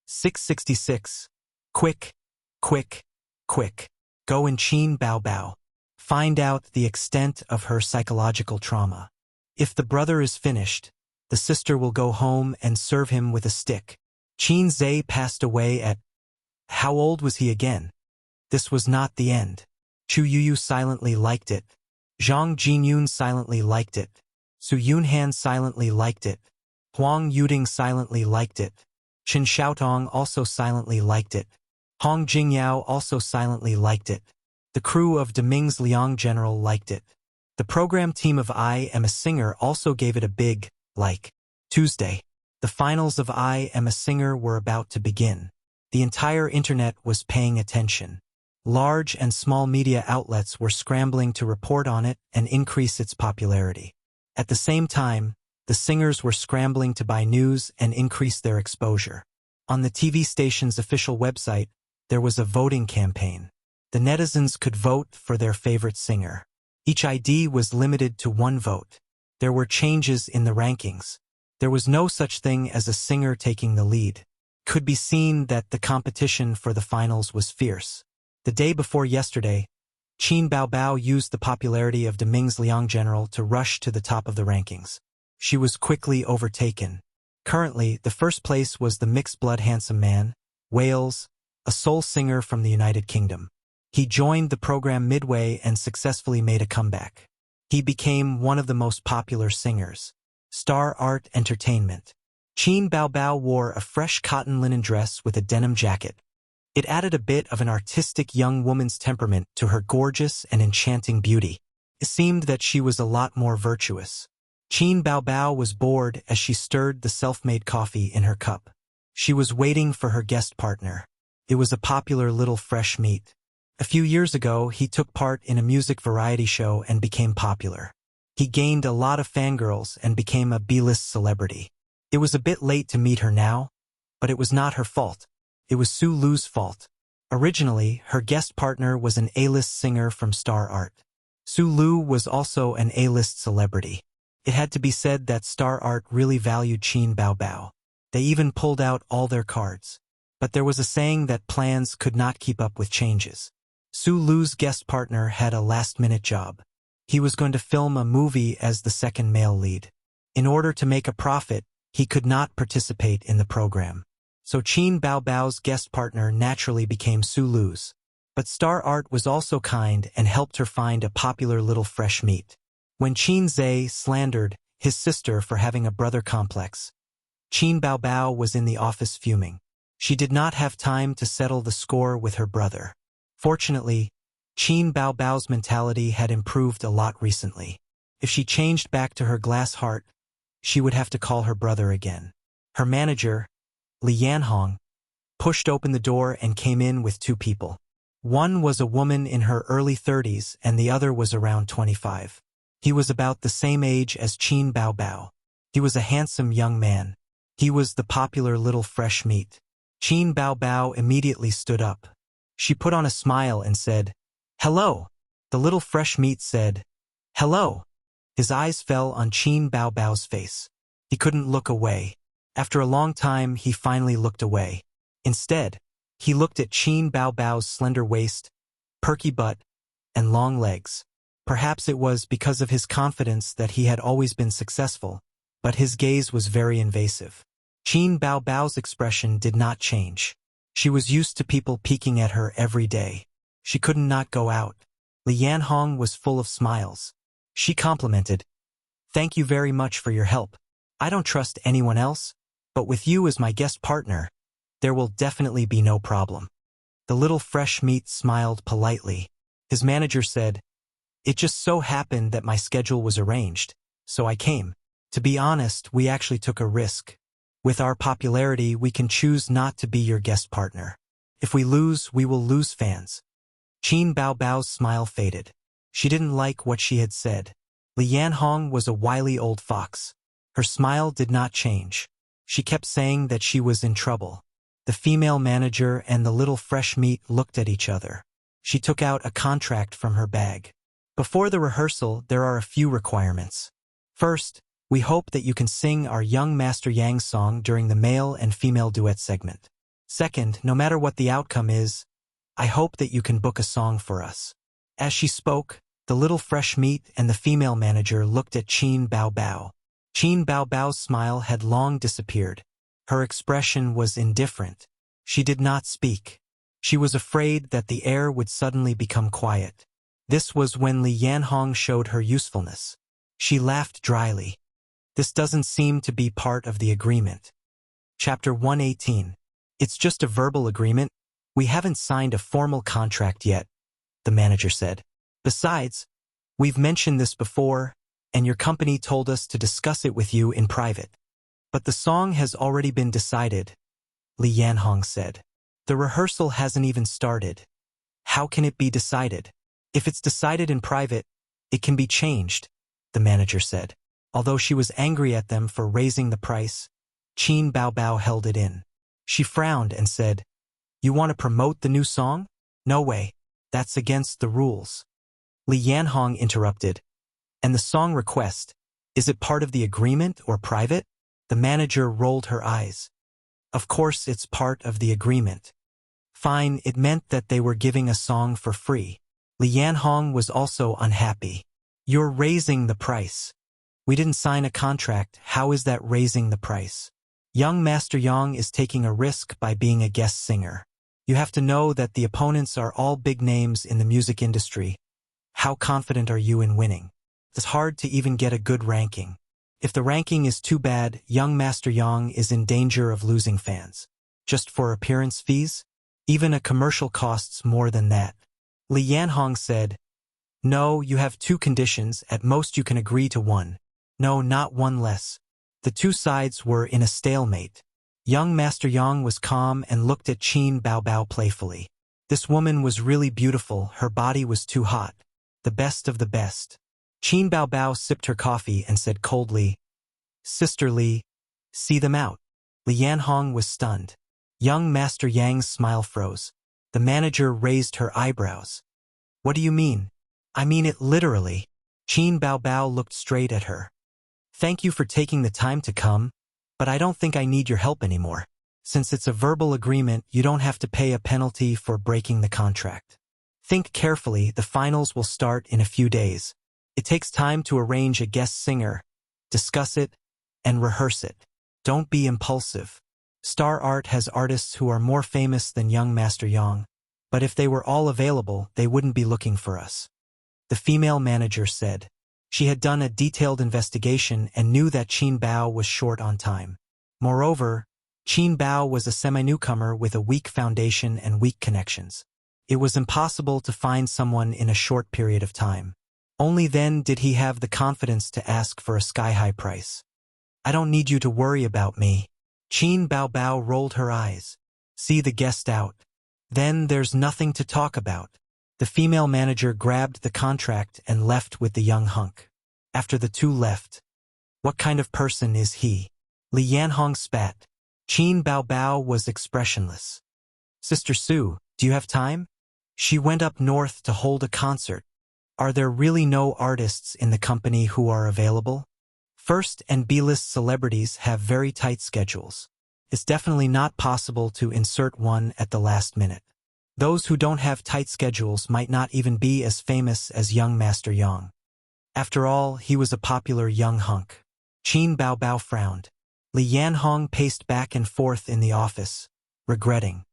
666. Quick, quick, quick. Go and Qin Baobao. Find out the extent of her psychological trauma. If the brother is finished, the sister will go home and serve him with a stick. Qin Zhe passed away at... How old was he again? This was not the end. Chu Yuyu silently liked it. Zhang Jinyun silently liked it. Su Yunhan silently liked it. Huang Yuding silently liked it. Chen Xiaotong also silently liked it. Hong Jingyao also silently liked it. The crew of Deming's Liang General liked it. The program team of I Am a Singer also gave it a big like. Tuesday. The finals of I Am a Singer were about to begin. The entire internet was paying attention. Large and small media outlets were scrambling to report on it and increase its popularity. At the same time, the singers were scrambling to buy news and increase their exposure. On the TV station's official website, there was a voting campaign. The netizens could vote for their favorite singer. Each ID was limited to 1 vote. There were changes in the rankings. There was no such thing as a singer taking the lead. Could be seen that the competition for the finals was fierce. The day before yesterday, Qin Baobao used the popularity of Deming's Liang General to rush to the top of the rankings. She was quickly overtaken. Currently, the first place was the mixed-blood handsome man, Wales, a soul singer from the United Kingdom. He joined the program midway and successfully made a comeback. He became one of the most popular singers. Star Art Entertainment. Qin Baobao wore a fresh cotton linen dress with a denim jacket. It added a bit of an artistic young woman's temperament to her gorgeous and enchanting beauty. It seemed that she was a lot more virtuous. Qin Baobao was bored as she stirred the self-made coffee in her cup. She was waiting for her guest partner. It was a popular little fresh meat. A few years ago, he took part in a music variety show and became popular. He gained a lot of fangirls and became a B-list celebrity. It was a bit late to meet her now, but it was not her fault. It was Su Lu's fault. Originally, her guest partner was an A-list singer from Star Art. Su Lu was also an A-list celebrity. It had to be said that Star Art really valued Qin Baobao. They even pulled out all their cards. But there was a saying that plans could not keep up with changes. Su Lu's guest partner had a last-minute job. He was going to film a movie as the second male lead. In order to make a profit, he could not participate in the program. So Qin Baobao's guest partner naturally became Su Lu's. But Star Art was also kind and helped her find a popular little fresh meat. When Qin Zhe slandered his sister for having a brother complex, Qin Baobao was in the office fuming. She did not have time to settle the score with her brother. Fortunately, Qin Baobao's mentality had improved a lot recently. If she changed back to her glass heart, she would have to call her brother again. Her manager, Li Yanhong, pushed open the door and came in with 2 people. One was a woman in her early 30s and the other was around 25. He was about the same age as Qin Baobao. He was a handsome young man. He was the popular little fresh meat. Qin Baobao immediately stood up. She put on a smile and said, "Hello." The little fresh meat said, "Hello." His eyes fell on Qin Baobao's face. He couldn't look away. After a long time, he finally looked away. Instead, he looked at Qin Baobao's slender waist, perky butt, and long legs. Perhaps it was because of his confidence that he had always been successful, but his gaze was very invasive. Qin Baobao's expression did not change. She was used to people peeking at her every day. She couldn't not go out. Li Yanhong was full of smiles. She complimented, "Thank you very much for your help. I don't trust anyone else, but with you as my guest partner, There will definitely be no problem. The little fresh meat smiled politely. His manager said, "It just so happened that my schedule was arranged, so I came. To be honest, we actually took a risk. With our popularity, we can choose not to be your guest partner. If we lose, we will lose fans." Qin Baobao's smile faded. She didn't like what she had said. Li Yanhong was a wily old fox. Her smile did not change. She kept saying that she was in trouble. The female manager and the little fresh meat looked at each other. She took out a contract from her bag. "Before the rehearsal, there are a few requirements. First, we hope that you can sing our Young Master Yang song during the male and female duet segment. Second, no matter what the outcome is, I hope that you can book a song for us." As she spoke, the little fresh meat and the female manager looked at Qin Baobao. Qin Baobao's smile had long disappeared. Her expression was indifferent. She did not speak. She was afraid that the air would suddenly become quiet. This was when Li Yanhong showed her usefulness. She laughed dryly. "This doesn't seem to be part of the agreement." Chapter 118. "It's just a verbal agreement. We haven't signed a formal contract yet," the manager said. "Besides, we've mentioned this before, and your company told us to discuss it with you in private." "But the song has already been decided," Li Yanhong said. "The rehearsal hasn't even started. How can it be decided? If it's decided in private, it can be changed," the manager said. Although she was angry at them for raising the price, Qin Baobao held it in. She frowned and said, "You want to promote the new song? No way. That's against the rules." Li Yanhong interrupted. "And the song request, is it part of the agreement or private?" The manager rolled her eyes. "Of course it's part of the agreement." Fine, it meant that they were giving a song for free. Li Yanhong was also unhappy. "You're raising the price. We didn't sign a contract. How is that raising the price? Young Master Yang is taking a risk by being a guest singer. You have to know that the opponents are all big names in the music industry. How confident are you in winning? It's hard to even get a good ranking. If the ranking is too bad, young Master Yang is in danger of losing fans. Just for appearance fees? Even a commercial costs more than that." Li Yanhong said, "No, you have two conditions. At most you can agree to one. No, not one less." The two sides were in a stalemate. Young Master Yang was calm and looked at Qin Baobao playfully. This woman was really beautiful. Her body was too hot. The best of the best. Qin Baobao sipped her coffee and said coldly, "Sister Li, see them out." Li Yanhong was stunned. Young Master Yang's smile froze. The manager raised her eyebrows. "What do you mean?" "I mean it literally." Qin Baobao looked straight at her. "Thank you for taking the time to come, but I don't think I need your help anymore. Since it's a verbal agreement, you don't have to pay a penalty for breaking the contract. Think carefully, the finals will start in a few days. It takes time to arrange a guest singer, discuss it, and rehearse it. Don't be impulsive. Star Art has artists who are more famous than young Master Yang, but if they were all available, they wouldn't be looking for us," the female manager said. She had done a detailed investigation and knew that Qin Bao was short on time. Moreover, Qin Bao was a semi-newcomer with a weak foundation and weak connections. It was impossible to find someone in a short period of time. Only then did he have the confidence to ask for a sky-high price. "I don't need you to worry about me." Qin Baobao rolled her eyes. "See the guest out. Then there's nothing to talk about." The female manager grabbed the contract and left with the young hunk. After the two left, "What kind of person is he?" Li Yanhong spat. Qin Baobao was expressionless. "Sister Sue, do you have time? She went up north to hold a concert. Are there really no artists in the company who are available? First and B-list celebrities have very tight schedules. It's definitely not possible to insert one at the last minute. Those who don't have tight schedules might not even be as famous as young Master Yang. After all, he was a popular young hunk." Qin Baobao frowned. Li Yanhong paced back and forth in the office, regretting.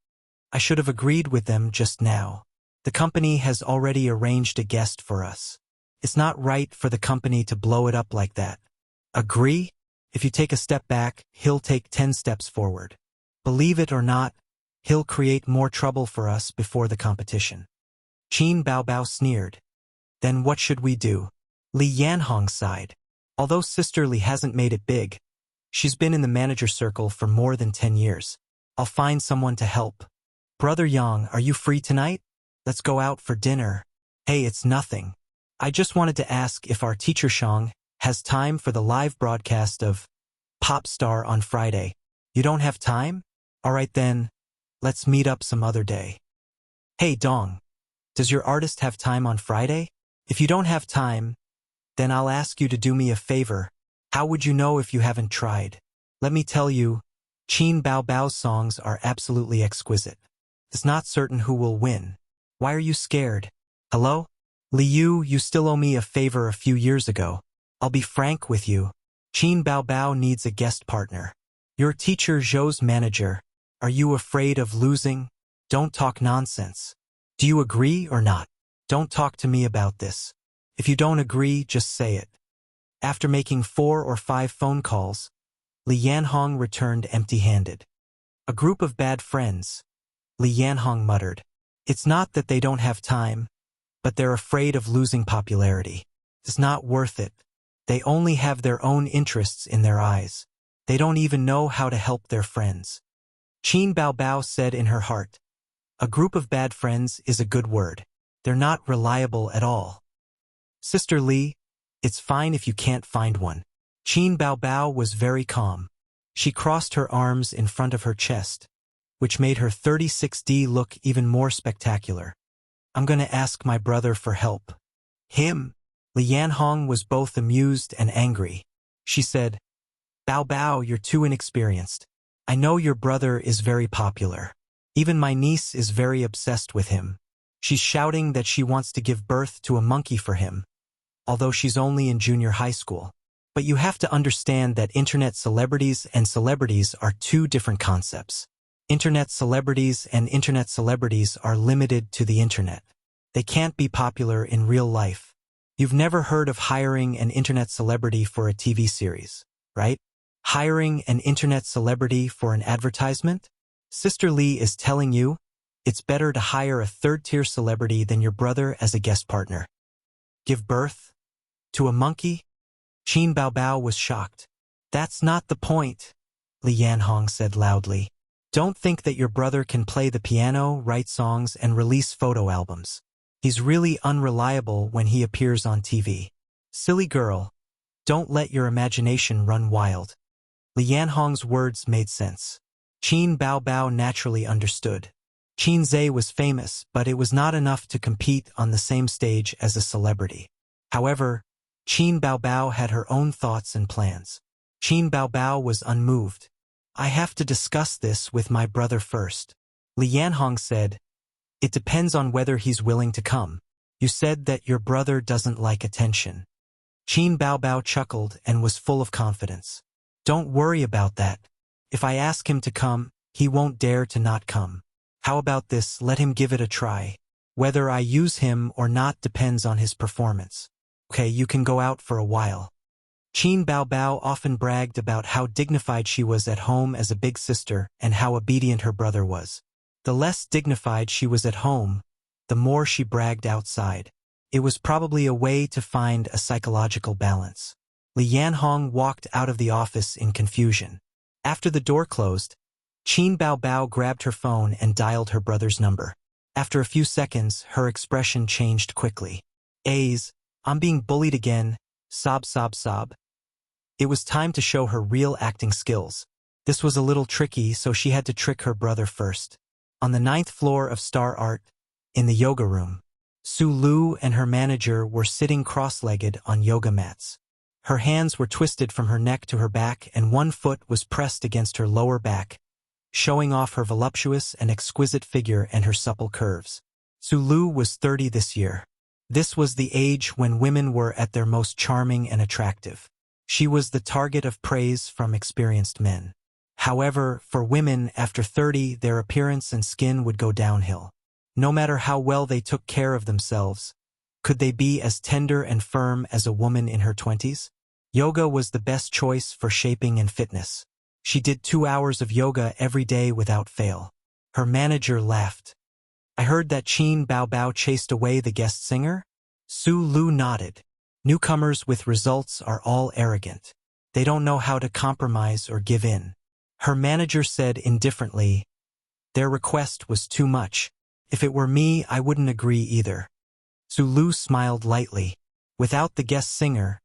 "I should have agreed with them just now. The company has already arranged a guest for us. It's not right for the company to blow it up like that. Agree? If you take a step back, he'll take 10 steps forward. Believe it or not, he'll create more trouble for us before the competition. Qin Baobao sneered. Then what should we do? Li Yanhong sighed. Although Sister Li hasn't made it big, she's been in the manager circle for more than 10 years. I'll find someone to help. Brother Yang, are you free tonight? Let's go out for dinner. Hey, it's nothing. I just wanted to ask if our teacher Shang has time for the live broadcast of Pop Star on Friday. You don't have time? All right then, let's meet up some other day. Hey Dong, does your artist have time on Friday? If you don't have time, then I'll ask you to do me a favor. How would you know if you haven't tried? Let me tell you, Qin Baobao's songs are absolutely exquisite. It's not certain who will win. Why are you scared? Hello? Liu, you still owe me a favor a few years ago. I'll be frank with you. Qin Baobao needs a guest partner. Your teacher Zhou's manager. Are you afraid of losing? Don't talk nonsense. Do you agree or not? Don't talk to me about this. If you don't agree, just say it. After making 4 or 5 phone calls, Li Yanhong returned empty-handed. A group of bad friends, Li Yanhong muttered. It's not that they don't have time, but they're afraid of losing popularity. It's not worth it. They only have their own interests in their eyes. They don't even know how to help their friends. Qin Baobao said in her heart. A group of bad friends is a good word. They're not reliable at all. Sister Li, it's fine if you can't find one. Qin Baobao was very calm. She crossed her arms in front of her chest, which made her 36D look even more spectacular. I'm gonna ask my brother for help. Him? Li Yanhong was both amused and angry. She said, Baobao, you're too inexperienced. I know your brother is very popular. Even my niece is very obsessed with him. She's shouting that she wants to give birth to a monkey for him, although she's only in junior high school. But you have to understand that internet celebrities and celebrities are two different concepts. Internet celebrities and internet celebrities are limited to the internet. They can't be popular in real life. You've never heard of hiring an internet celebrity for a TV series, right? Hiring an internet celebrity for an advertisement? Sister Li is telling you, it's better to hire a third-tier celebrity than your brother as a guest partner. Give birth? To a monkey? Qin Baobao was shocked. That's not the point, Li Yanhong said loudly. Don't think that your brother can play the piano, write songs, and release photo albums. He's really unreliable when he appears on TV. Silly girl, don't let your imagination run wild. Li Yanhong's words made sense. Qin Baobao naturally understood. Qin Zhe was famous, but it was not enough to compete on the same stage as a celebrity. However, Qin Baobao had her own thoughts and plans. Qin Baobao was unmoved. I have to discuss this with my brother first. Li Yanhong said, it depends on whether he's willing to come. You said that your brother doesn't like attention. Qin Baobao chuckled and was full of confidence. Don't worry about that. If I ask him to come, he won't dare to not come. How about this? Let him give it a try. Whether I use him or not depends on his performance. Okay, you can go out for a while. Qin Baobao often bragged about how dignified she was at home as a big sister and how obedient her brother was. The less dignified she was at home, the more she bragged outside. It was probably a way to find a psychological balance. Li Yanhong walked out of the office in confusion. After the door closed, Qin Baobao grabbed her phone and dialed her brother's number. After a few seconds, her expression changed quickly. A's, I'm being bullied again, sob sob sob. It was time to show her real acting skills. This was a little tricky, so she had to trick her brother first. On the 9th floor of Star Art, in the yoga room, Su Lu and her manager were sitting cross-legged on yoga mats. Her hands were twisted from her neck to her back and one foot was pressed against her lower back, showing off her voluptuous and exquisite figure and her supple curves. Su Lu was 30 this year. This was the age when women were at their most charming and attractive. She was the target of praise from experienced men. However, for women after 30, their appearance and skin would go downhill. No matter how well they took care of themselves, could they be as tender and firm as a woman in her 20s? Yoga was the best choice for shaping and fitness. She did 2 hours of yoga every day without fail. Her manager laughed. I heard that Qin Baobao chased away the guest singer? Su Lu nodded. Newcomers with results are all arrogant. They don't know how to compromise or give in. Her manager said indifferently, their request was too much. If it were me, I wouldn't agree either. Su Lu smiled lightly. Without the guest singer,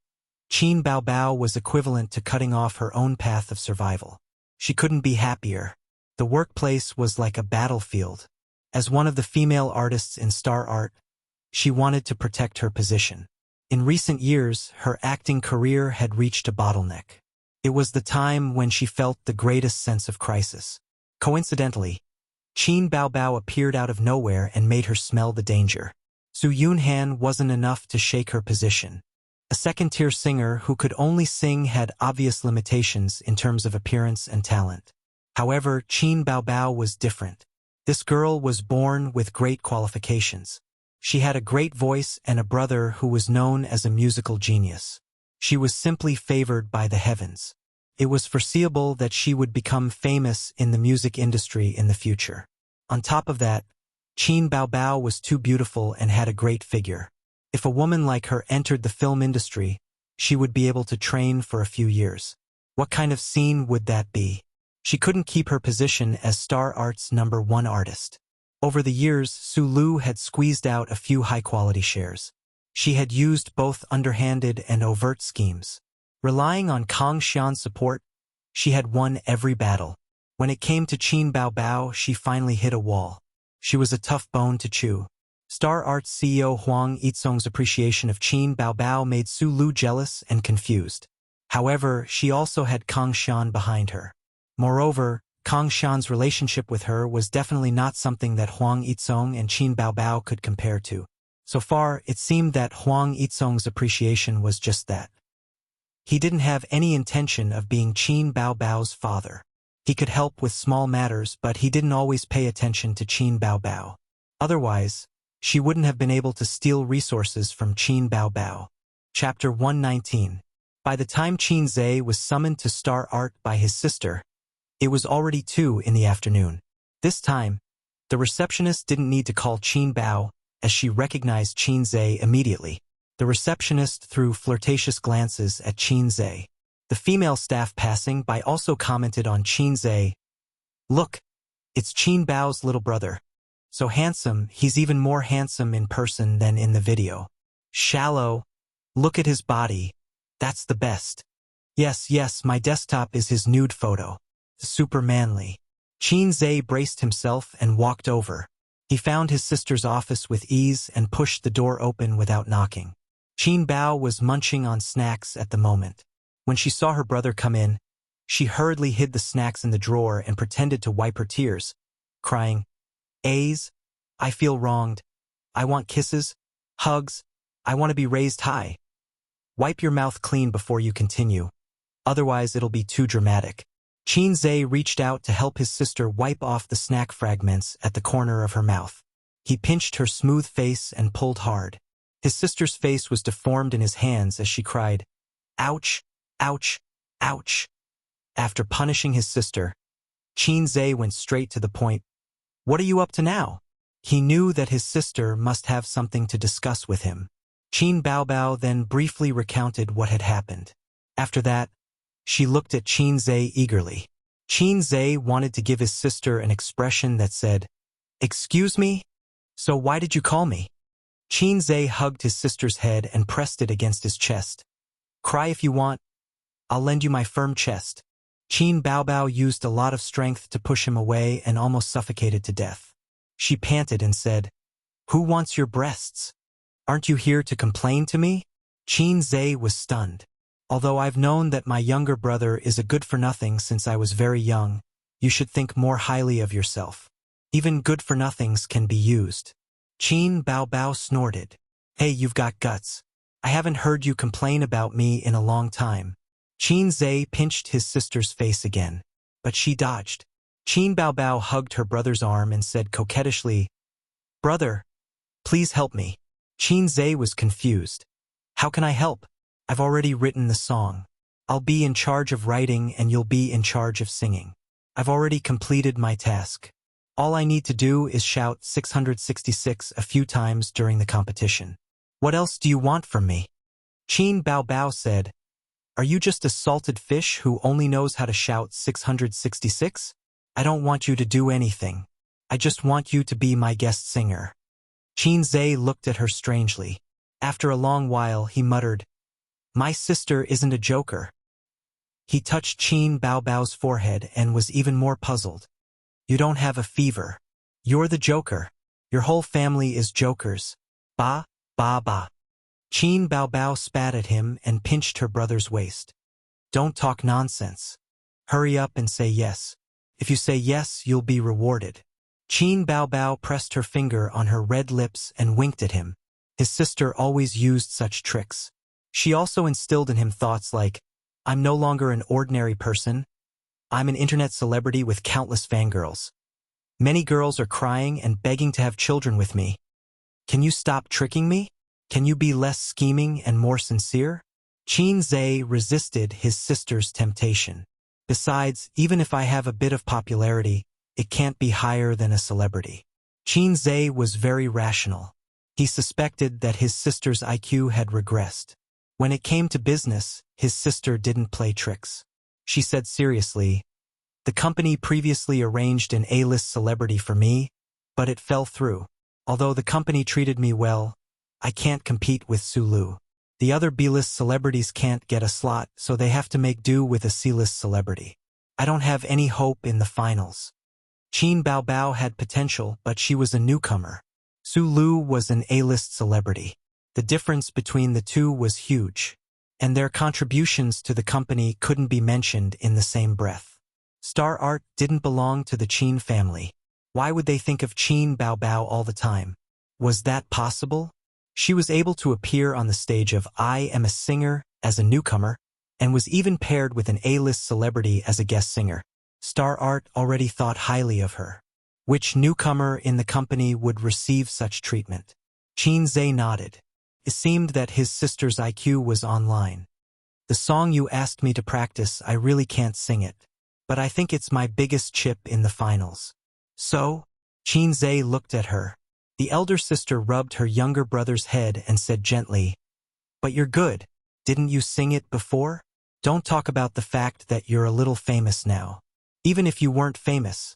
Qin Baobao was equivalent to cutting off her own path of survival. She couldn't be happier. The workplace was like a battlefield. As one of the female artists in star art, she wanted to protect her position. In recent years, her acting career had reached a bottleneck. It was the time when she felt the greatest sense of crisis. Coincidentally, Qin Baobao appeared out of nowhere and made her smell the danger. Su Yunhan wasn't enough to shake her position. A second-tier singer who could only sing had obvious limitations in terms of appearance and talent. However, Qin Baobao was different. This girl was born with great qualifications. She had a great voice and a brother who was known as a musical genius. She was simply favored by the heavens. It was foreseeable that she would become famous in the music industry in the future. On top of that, Qin Baobao was too beautiful and had a great figure. If a woman like her entered the film industry, she would be able to train for a few years. What kind of scene would that be? She couldn't keep her position as Star Art's #1 artist. Over the years, Su Lu had squeezed out a few high-quality shares. She had used both underhanded and overt schemes. Relying on Kang Xian's support, she had won every battle. When it came to Qin Baobao, she finally hit a wall. She was a tough bone to chew. Star Arts CEO Huang Yizong's appreciation of Qin Baobao made Su Lu jealous and confused. However, she also had Kang Xian behind her. Moreover, Kang Xian's relationship with her was definitely not something that Huang Yizong and Qin Baobao could compare to. So far, it seemed that Huang Yizong's appreciation was just that. He didn't have any intention of being Qin Baobao's father. He could help with small matters, but he didn't always pay attention to Qin Baobao. Otherwise, she wouldn't have been able to steal resources from Qin Baobao. Chapter 119. By the time Qin Zhe was summoned to Star Art by his sister, it was already 2 in the afternoon. This time, the receptionist didn't need to call Qin Bao, as she recognized Qin Zhe immediately. The receptionist threw flirtatious glances at Qin Zhe. The female staff passing by also commented on Qin Zhe. Look, it's Qin Bao's little brother. So handsome, he's even more handsome in person than in the video. Shallow. Look at his body. That's the best. Yes, my desktop is his nude photo. Super manly. Qin Zhe braced himself and walked over. He found his sister's office with ease and pushed the door open without knocking. Qin Bao was munching on snacks at the moment. When she saw her brother come in, she hurriedly hid the snacks in the drawer and pretended to wipe her tears, crying, A's, I feel wronged. I want kisses, hugs, I want to be raised high. Wipe your mouth clean before you continue. Otherwise it'll be too dramatic. Qin Zhe reached out to help his sister wipe off the snack fragments at the corner of her mouth. He pinched her smooth face and pulled hard. His sister's face was deformed in his hands as she cried, Ouch, ouch, ouch. After punishing his sister, Qin Zhe went straight to the point. What are you up to now? He knew that his sister must have something to discuss with him. Qin Baobao then briefly recounted what had happened. After that, she looked at Qin Zhe eagerly. Qin Zhe wanted to give his sister an expression that said, Excuse me? So why did you call me? Qin Zhe hugged his sister's head and pressed it against his chest. Cry if you want. I'll lend you my firm chest. Qin Baobao used a lot of strength to push him away and almost suffocated to death. She panted and said, Who wants your breasts? Aren't you here to complain to me? Qin Zhe was stunned. Although I've known that my younger brother is a good-for-nothing since I was very young, you should think more highly of yourself. Even good-for-nothings can be used. Qin Baobao snorted. Hey, you've got guts. I haven't heard you complain about me in a long time. Qin Zhe pinched his sister's face again, but she dodged. Qin Baobao hugged her brother's arm and said coquettishly, Brother, please help me. Qin Zhe was confused. How can I help? I've already written the song. I'll be in charge of writing and you'll be in charge of singing. I've already completed my task. All I need to do is shout 666 a few times during the competition. What else do you want from me? Qin Bao Bao said, Are you just a salted fish who only knows how to shout 666? I don't want you to do anything. I just want you to be my guest singer. Qin Zhe looked at her strangely. After a long while, he muttered, My sister isn't a joker. He touched Qin Bao Bao's forehead and was even more puzzled. You don't have a fever. You're the joker. Your whole family is jokers. Ba, ba, ba. Qin Bao Bao spat at him and pinched her brother's waist. Don't talk nonsense. Hurry up and say yes. If you say yes, you'll be rewarded. Qin Bao Bao pressed her finger on her red lips and winked at him. His sister always used such tricks. She also instilled in him thoughts like, I'm no longer an ordinary person. I'm an internet celebrity with countless fangirls. Many girls are crying and begging to have children with me. Can you stop tricking me? Can you be less scheming and more sincere? Qin Zhe resisted his sister's temptation. Besides, even if I have a bit of popularity, it can't be higher than a celebrity. Qin Zhe was very rational. He suspected that his sister's IQ had regressed. When it came to business, his sister didn't play tricks. She said seriously, The company previously arranged an A-list celebrity for me, but it fell through. Although the company treated me well, I can't compete with Sulu. The other B-list celebrities can't get a slot, so they have to make do with a C-list celebrity. I don't have any hope in the finals. Qin Bao Bao had potential, but she was a newcomer. Sulu was an A-list celebrity. The difference between the two was huge, and their contributions to the company couldn't be mentioned in the same breath. Star art didn't belong to the Qin family. Why would they think of Qin Bao Bao all the time? Was that possible? She was able to appear on the stage of I Am a Singer as a newcomer, and was even paired with an A-list celebrity as a guest singer. Star art already thought highly of her. Which newcomer in the company would receive such treatment? Qin Zhe nodded. It seemed that his sister's IQ was online. The song you asked me to practice, I really can't sing it. But I think it's my biggest chip in the finals. So? Qin Zhe looked at her. The elder sister rubbed her younger brother's head and said gently, But you're good. Didn't you sing it before? Don't talk about the fact that you're a little famous now. Even if you weren't famous,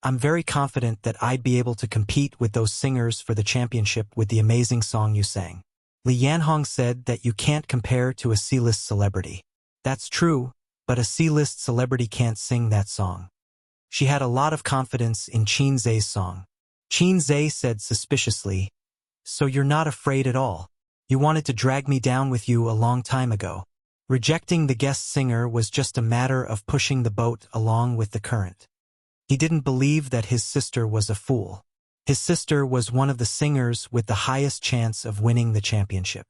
I'm very confident that I'd be able to compete with those singers for the championship with the amazing song you sang. Li Yanhong said that you can't compare to a C-list celebrity. That's true, but a C-list celebrity can't sing that song. She had a lot of confidence in Qin Zhe's song. Qin Zhe said suspiciously, So you're not afraid at all. You wanted to drag me down with you a long time ago. Rejecting the guest singer was just a matter of pushing the boat along with the current. He didn't believe that his sister was a fool. His sister was one of the singers with the highest chance of winning the championship.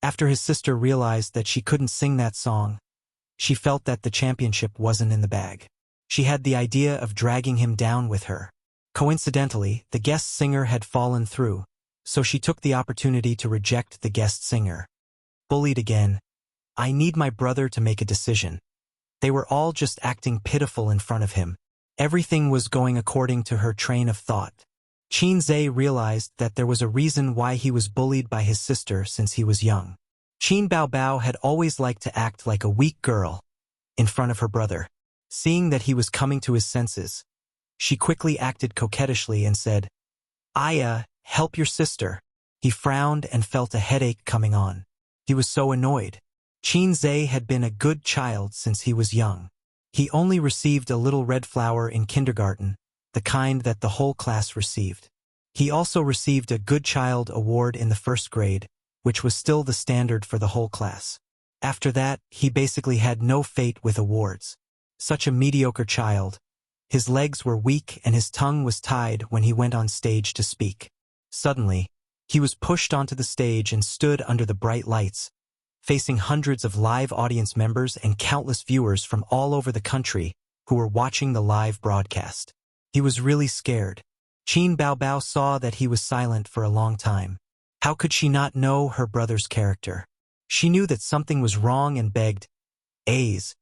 After his sister realized that she couldn't sing that song, she felt that the championship wasn't in the bag. She had the idea of dragging him down with her. Coincidentally, the guest singer had fallen through, so she took the opportunity to reject the guest singer. Bullied again. I need my brother to make a decision. They were all just acting pitiful in front of him. Everything was going according to her train of thought. Qin Zhe realized that there was a reason why he was bullied by his sister since he was young. Qin Bao Bao had always liked to act like a weak girl in front of her brother. Seeing that he was coming to his senses, she quickly acted coquettishly and said, help your sister. He frowned and felt a headache coming on. He was so annoyed. Qin Zhe had been a good child since he was young. He only received a little red flower in kindergarten, the kind that the whole class received. He also received a Good Child award in the first grade, which was still the standard for the whole class. After that, he basically had no fate with awards. Such a mediocre child. His legs were weak and his tongue was tied when he went on stage to speak. Suddenly, he was pushed onto the stage and stood under the bright lights, facing hundreds of live audience members and countless viewers from all over the country who were watching the live broadcast. He was really scared. Qin Bao Bao saw that he was silent for a long time. How could she not know her brother's character? She knew that something was wrong and begged, A's.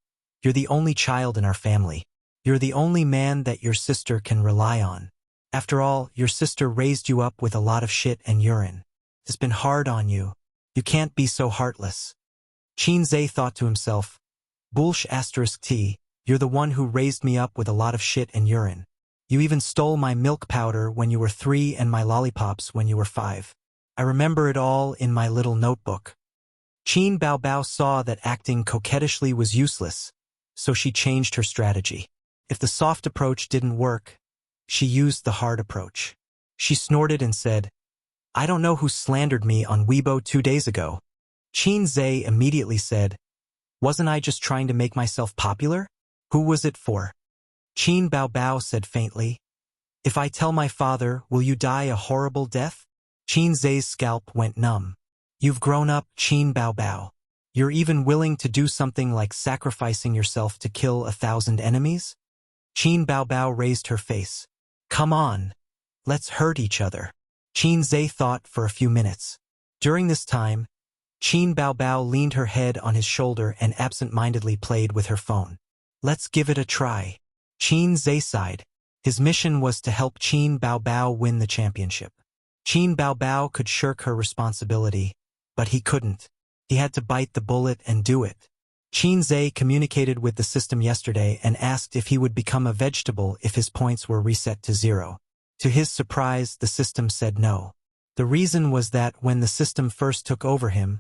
You're the only child in our family. You're the only man that your sister can rely on. After all, your sister raised you up with a lot of shit and urine. It's been hard on you. You can't be so heartless. Qin Zhe thought to himself, Bullsh *T, you're the one who raised me up with a lot of shit and urine. You even stole my milk powder when you were 3 and my lollipops when you were 5. I remember it all in my little notebook. Qin Baobao saw that acting coquettishly was useless, so she changed her strategy. If the soft approach didn't work, she used the hard approach. She snorted and said, I don't know who slandered me on Weibo 2 days ago. Qin Zhe immediately said, wasn't I just trying to make myself popular? Who was it for? Qin Baobao said faintly, if I tell my father, will you die a horrible death? Qin Zhe's scalp went numb. You've grown up, Qin Baobao. You're even willing to do something like sacrificing yourself to kill 1,000 enemies? Qin Baobao raised her face. Come on. Let's hurt each other. Qin Zhe thought for a few minutes. During this time, Qin Baobao leaned her head on his shoulder and absent-mindedly played with her phone. Let's give it a try. Qin Zhe sighed. His mission was to help Qin Baobao win the championship. Qin Baobao could shirk her responsibility, but he couldn't. He had to bite the bullet and do it. Qin Zhe communicated with the system yesterday and asked if he would become a vegetable if his points were reset to 0. To his surprise, the system said no. The reason was that when the system first took over him,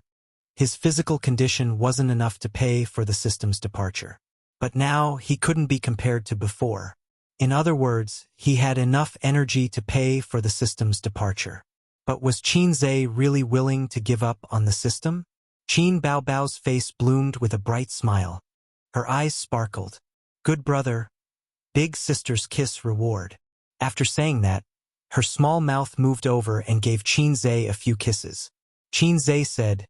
his physical condition wasn't enough to pay for the system's departure. But now he couldn't be compared to before. In other words, he had enough energy to pay for the system's departure. But was Qin Zhe really willing to give up on the system? Qin Baobao's face bloomed with a bright smile. Her eyes sparkled. Good brother. Big sister's kiss reward. After saying that, her small mouth moved over and gave Qin Zhe a few kisses. Qin Zhe said,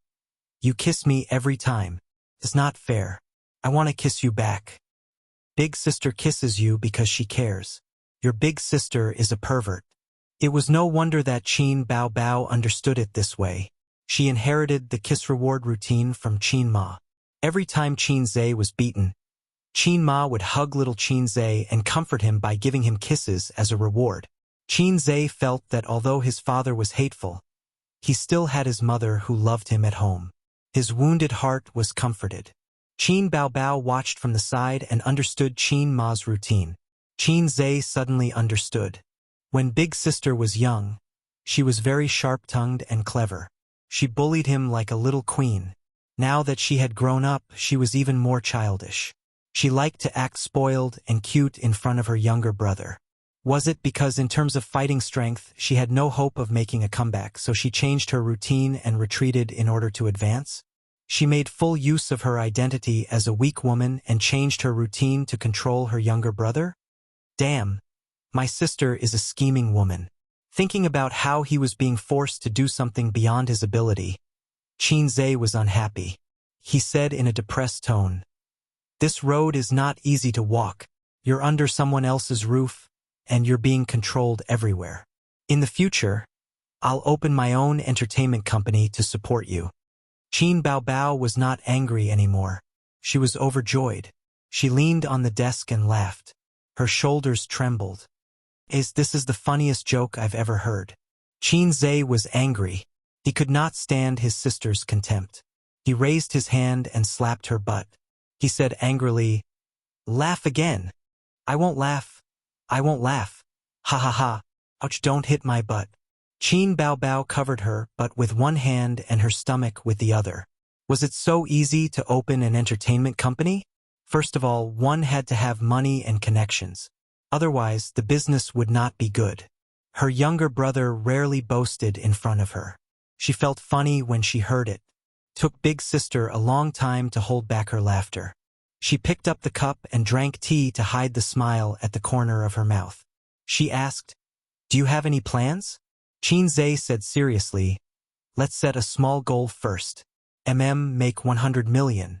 you kiss me every time. It's not fair. I want to kiss you back. Big sister kisses you because she cares. Your big sister is a pervert. It was no wonder that Qin Baobao understood it this way. She inherited the kiss reward routine from Qin Ma. Every time Qin Zhe was beaten, Qin Ma would hug little Qin Zhe and comfort him by giving him kisses as a reward. Qin Zhe felt that although his father was hateful, he still had his mother who loved him at home. His wounded heart was comforted. Qin Baobao watched from the side and understood Qin Ma's routine. Qin Zhe suddenly understood. When Big Sister was young, she was very sharp-tongued and clever. She bullied him like a little queen. Now that she had grown up, she was even more childish. She liked to act spoiled and cute in front of her younger brother. Was it because in terms of fighting strength, she had no hope of making a comeback, so she changed her routine and retreated in order to advance? She made full use of her identity as a weak woman and changed her routine to control her younger brother? Damn, my sister is a scheming woman. Thinking about how he was being forced to do something beyond his ability, Qin Zhe was unhappy. He said in a depressed tone, this road is not easy to walk. You're under someone else's roof, and you're being controlled everywhere. In the future, I'll open my own entertainment company to support you. Qin Baobao was not angry anymore. She was overjoyed. She leaned on the desk and laughed. Her shoulders trembled. This is the funniest joke I've ever heard. Qin Zhe was angry. He could not stand his sister's contempt. He raised his hand and slapped her butt. He said angrily, laugh again. I won't laugh. I won't laugh. Ha ha ha. Ouch, don't hit my butt. Qin Baobao covered her butt with one hand and her stomach with the other. Was it so easy to open an entertainment company? First of all, one had to have money and connections. Otherwise, the business would not be good. Her younger brother rarely boasted in front of her. She felt funny when she heard it. Took Big Sister a long time to hold back her laughter. She picked up the cup and drank tea to hide the smile at the corner of her mouth. She asked, do you have any plans? Qin Zhe said seriously, let's set a small goal first. Make 100 million.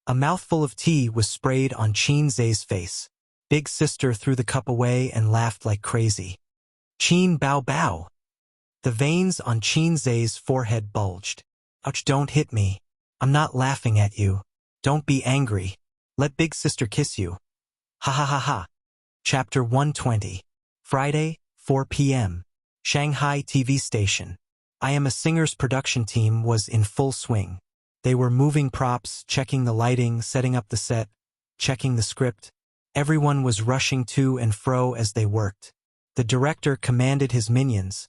A mouthful of tea was sprayed on Qin Zhe's face. Big Sister threw the cup away and laughed like crazy. Qin Baobao. The veins on Qin Zhe's forehead bulged. Ouch, don't hit me. I'm not laughing at you. Don't be angry. Let big sister kiss you. Ha ha ha ha. Chapter 120. Friday, 4 p.m. Shanghai TV station. I Am a Singer's production team was in full swing. They were moving props, checking the lighting, setting up the set, checking the script. Everyone was rushing to and fro as they worked. The director commanded his minions,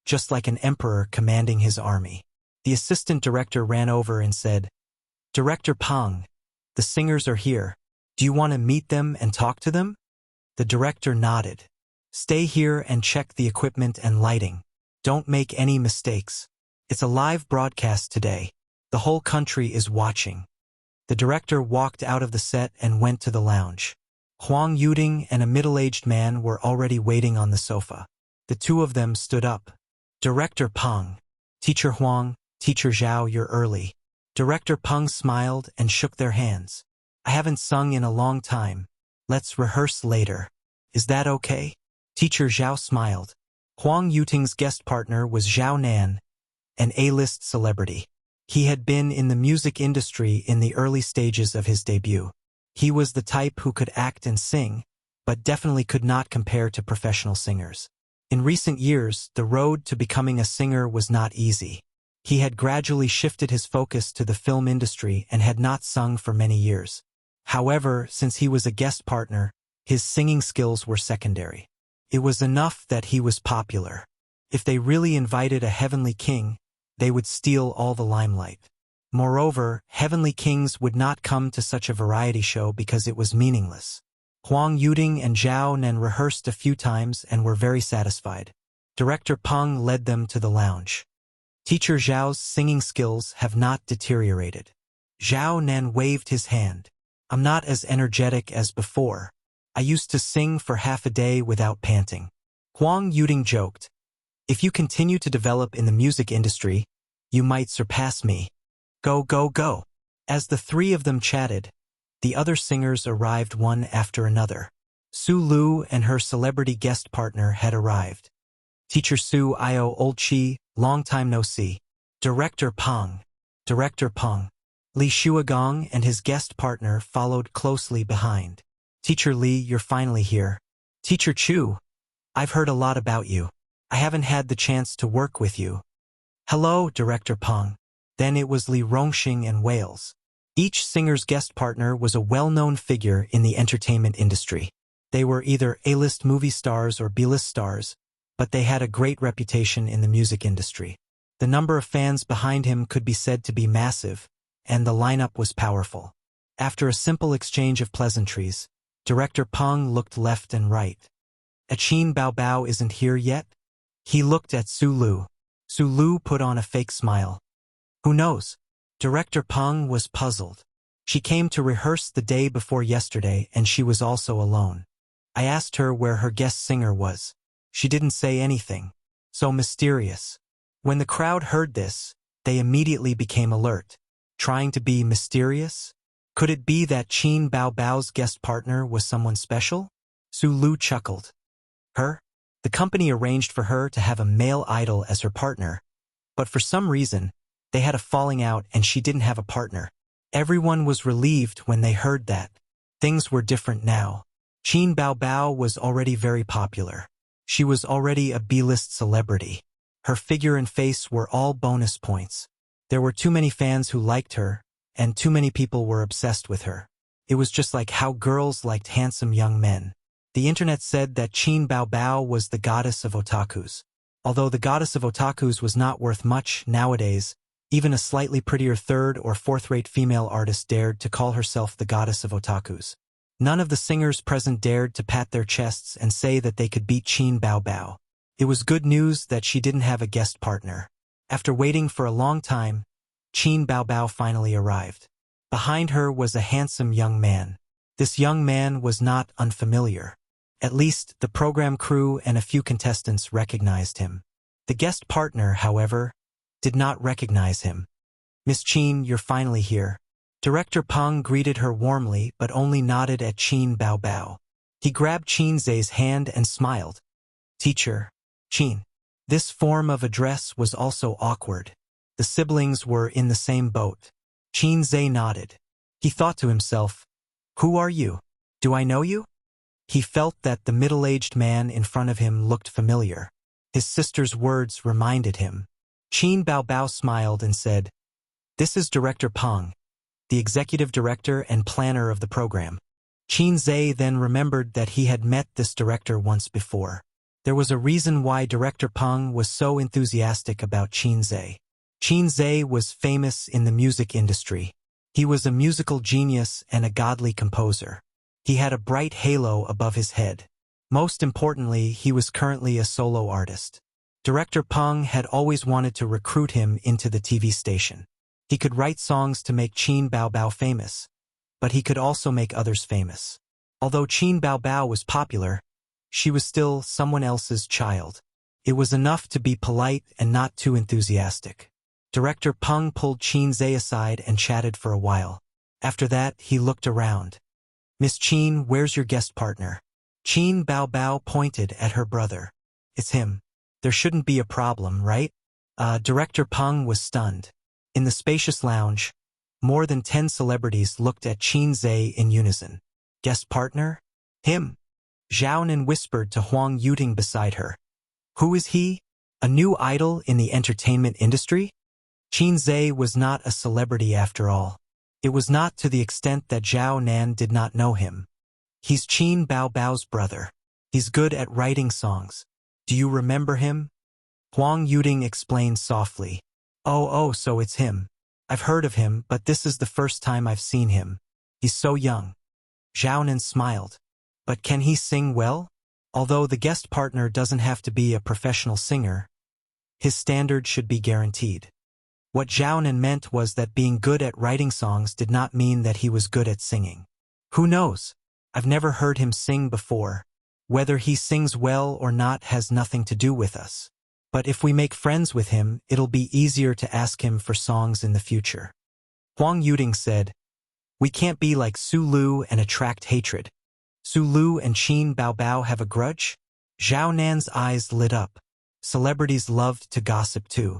just like an emperor commanding his army. The assistant director ran over and said, "Director Pang, the singers are here. Do you want to meet them and talk to them?" The director nodded. "Stay here and check the equipment and lighting. Don't make any mistakes. It's a live broadcast today. The whole country is watching." The director walked out of the set and went to the lounge. Huang Yuding and a middle-aged man were already waiting on the sofa. The two of them stood up. "Director Pang." "Teacher Huang, Teacher Zhao, you're early." Director Peng smiled and shook their hands. "I haven't sung in a long time. Let's rehearse later. Is that okay?" Teacher Zhao smiled. Huang Yuting's guest partner was Zhao Nan, an A-list celebrity. He had been in the music industry in the early stages of his debut. He was the type who could act and sing, but definitely could not compare to professional singers. In recent years, the road to becoming a singer was not easy. He had gradually shifted his focus to the film industry and had not sung for many years. However, since he was a guest partner, his singing skills were secondary. It was enough that he was popular. If they really invited a heavenly king, they would steal all the limelight. Moreover, heavenly kings would not come to such a variety show because it was meaningless. Huang Yuding and Zhao Nan rehearsed a few times and were very satisfied. Director Peng led them to the lounge. Teacher Zhao's singing skills have not deteriorated. Zhao Nan waved his hand. "I'm not as energetic as before. I used to sing for half a day without panting." Huang Yuding joked, "If you continue to develop in the music industry, you might surpass me. Go, go, go." As the three of them chatted, the other singers arrived one after another. Su Lu and her celebrity guest partner had arrived. Teacher Su Io Olchi, long time no see. Director Peng. Director Peng. Li Shuagong and his guest partner followed closely behind. "Teacher Li, you're finally here." "Teacher Chu, I've heard a lot about you. I haven't had the chance to work with you." "Hello, Director Peng." Then it was Li Rongxing and Wales. Each singer's guest partner was a well-known figure in the entertainment industry. They were either A-list movie stars or B-list stars, but they had a great reputation in the music industry. The number of fans behind him could be said to be massive, and the lineup was powerful. After a simple exchange of pleasantries, Director Peng looked left and right. "Qin Bao Bao isn't here yet?" He looked at Su Lu. Su Lu put on a fake smile. "Who knows?" Director Peng was puzzled. She came to rehearse the day before yesterday, and she was also alone. I asked her where her guest singer was. She didn't say anything. So mysterious. When the crowd heard this, they immediately became alert. Trying to be mysterious? Could it be that Qin Bao Bao's guest partner was someone special? Su Lu chuckled. Her? The company arranged for her to have a male idol as her partner, but for some reason, they had a falling out and she didn't have a partner. Everyone was relieved when they heard that. Things were different now. Qin Bao Bao was already very popular. She was already a B-list celebrity. Her figure and face were all bonus points. There were too many fans who liked her, and too many people were obsessed with her. It was just like how girls liked handsome young men. The internet said that Qin Bao Bao was the goddess of otakus. Although the goddess of otakus was not worth much nowadays, even a slightly prettier third or fourth-rate female artist dared to call herself the goddess of otakus. None of the singers present dared to pat their chests and say that they could beat Qin Bao Bao. It was good news that she didn't have a guest partner. After waiting for a long time, Qin Bao Bao finally arrived. Behind her was a handsome young man. This young man was not unfamiliar. At least, the program crew and a few contestants recognized him. The guest partner, however, did not recognize him. "Miss Qin, you're finally here." Director Peng greeted her warmly but only nodded at Qin Bao Bao. He grabbed Qin Zhe's hand and smiled. "Teacher, Qin." This form of address was also awkward. The siblings were in the same boat. Qin Zhe nodded. He thought to himself, "Who are you? Do I know you?" He felt that the middle-aged man in front of him looked familiar. His sister's words reminded him. Qin Baobao smiled and said, "This is Director Peng, the executive director and planner of the program." Qin Zhe then remembered that he had met this director once before. There was a reason why Director Peng was so enthusiastic about Qin Zhe. Qin Zhe was famous in the music industry. He was a musical genius and a godly composer. He had a bright halo above his head. Most importantly, he was currently a solo artist. Director Peng had always wanted to recruit him into the TV station. He could write songs to make Qin Baobao famous, but he could also make others famous. Although Qin Baobao was popular, she was still someone else's child. It was enough to be polite and not too enthusiastic. Director Peng pulled Qin Zhe aside and chatted for a while. After that, he looked around. "Miss Qin, where's your guest partner?" Qin Baobao pointed at her brother. "It's him. There shouldn't be a problem, right?" Director Peng was stunned. In the spacious lounge, more than 10 celebrities looked at Qin Zhe in unison. "Guest partner? Him?" Zhaonan whispered to Huang Yuting beside her. "Who is he? A new idol in the entertainment industry?" Qin Zhe was not a celebrity after all. It was not to the extent that Zhao Nan did not know him. "He's Qin Baobao's brother. He's good at writing songs. Do you remember him?" Huang Yuting explained softly. Oh, so it's him. I've heard of him, but this is the first time I've seen him. He's so young." Zhao Nan smiled. "But can he sing well?" Although the guest partner doesn't have to be a professional singer, his standard should be guaranteed. What Zhao Nan meant was that being good at writing songs did not mean that he was good at singing. "Who knows? I've never heard him sing before. Whether he sings well or not has nothing to do with us. But if we make friends with him, it'll be easier to ask him for songs in the future." Huang Yuting said, "We can't be like Su Lu and attract hatred. Su Lu and Qin Baobao have a grudge?" Zhao Nan's eyes lit up. Celebrities loved to gossip too.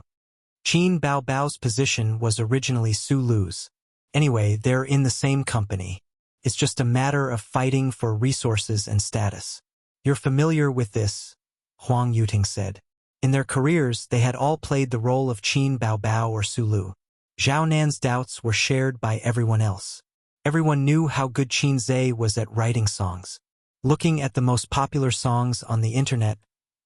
Qin Baobao's position was originally Su Lu's. Anyway, they're in the same company. It's just a matter of fighting for resources and status. "You're familiar with this," Huang Yuting said. In their careers, they had all played the role of Qin Baobao or Su Lu. Zhao Nan's doubts were shared by everyone else. Everyone knew how good Qin Zhe was at writing songs. Looking at the most popular songs on the internet,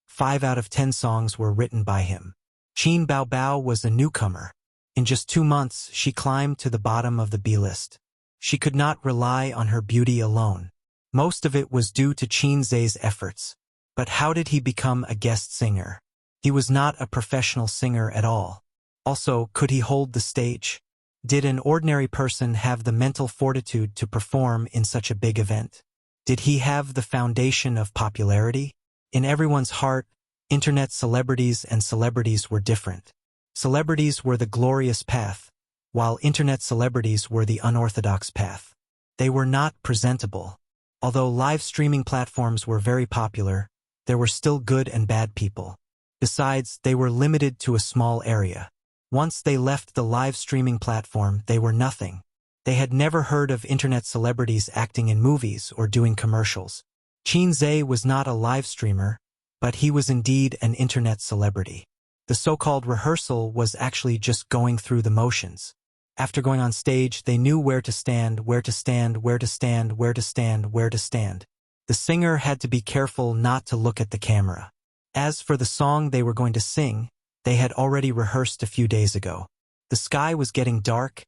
5 out of 10 songs were written by him. Qin Baobao was a newcomer. In just 2 months, she climbed to the bottom of the B-list. She could not rely on her beauty alone. Most of it was due to Qin Zhe's efforts. But how did he become a guest singer? He was not a professional singer at all. Also, could he hold the stage? Did an ordinary person have the mental fortitude to perform in such a big event? Did he have the foundation of popularity? In everyone's heart, internet celebrities and celebrities were different. Celebrities were the glorious path, while internet celebrities were the unorthodox path. They were not presentable. Although live streaming platforms were very popular, there were still good and bad people. Besides, they were limited to a small area. Once they left the live streaming platform, they were nothing. They had never heard of internet celebrities acting in movies or doing commercials. Qin Zhe was not a live streamer, but he was indeed an internet celebrity. The so-called rehearsal was actually just going through the motions. After going on stage, they knew where to stand, where to stand, where to stand, where to stand, where to stand. The singer had to be careful not to look at the camera. As for the song they were going to sing, they had already rehearsed a few days ago. The sky was getting dark,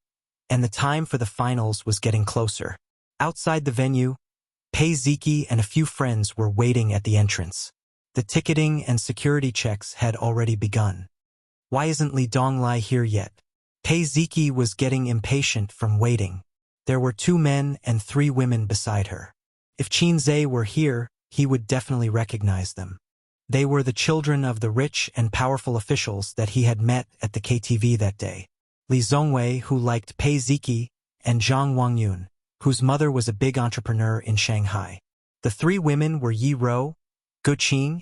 and the time for the finals was getting closer. Outside the venue, Pei Ziki and a few friends were waiting at the entrance. The ticketing and security checks had already begun. "Why isn't Li Donglai here yet?" Pei Ziki was getting impatient from waiting. There were 2 men and 3 women beside her. If Qin Zhe were here, he would definitely recognize them. They were the children of the rich and powerful officials that he had met at the KTV that day. Li Zongwei, who liked Pei Ziki, and Zhang Wangyun, whose mother was a big entrepreneur in Shanghai. The 3 women were Yi Rou, Gu Qing,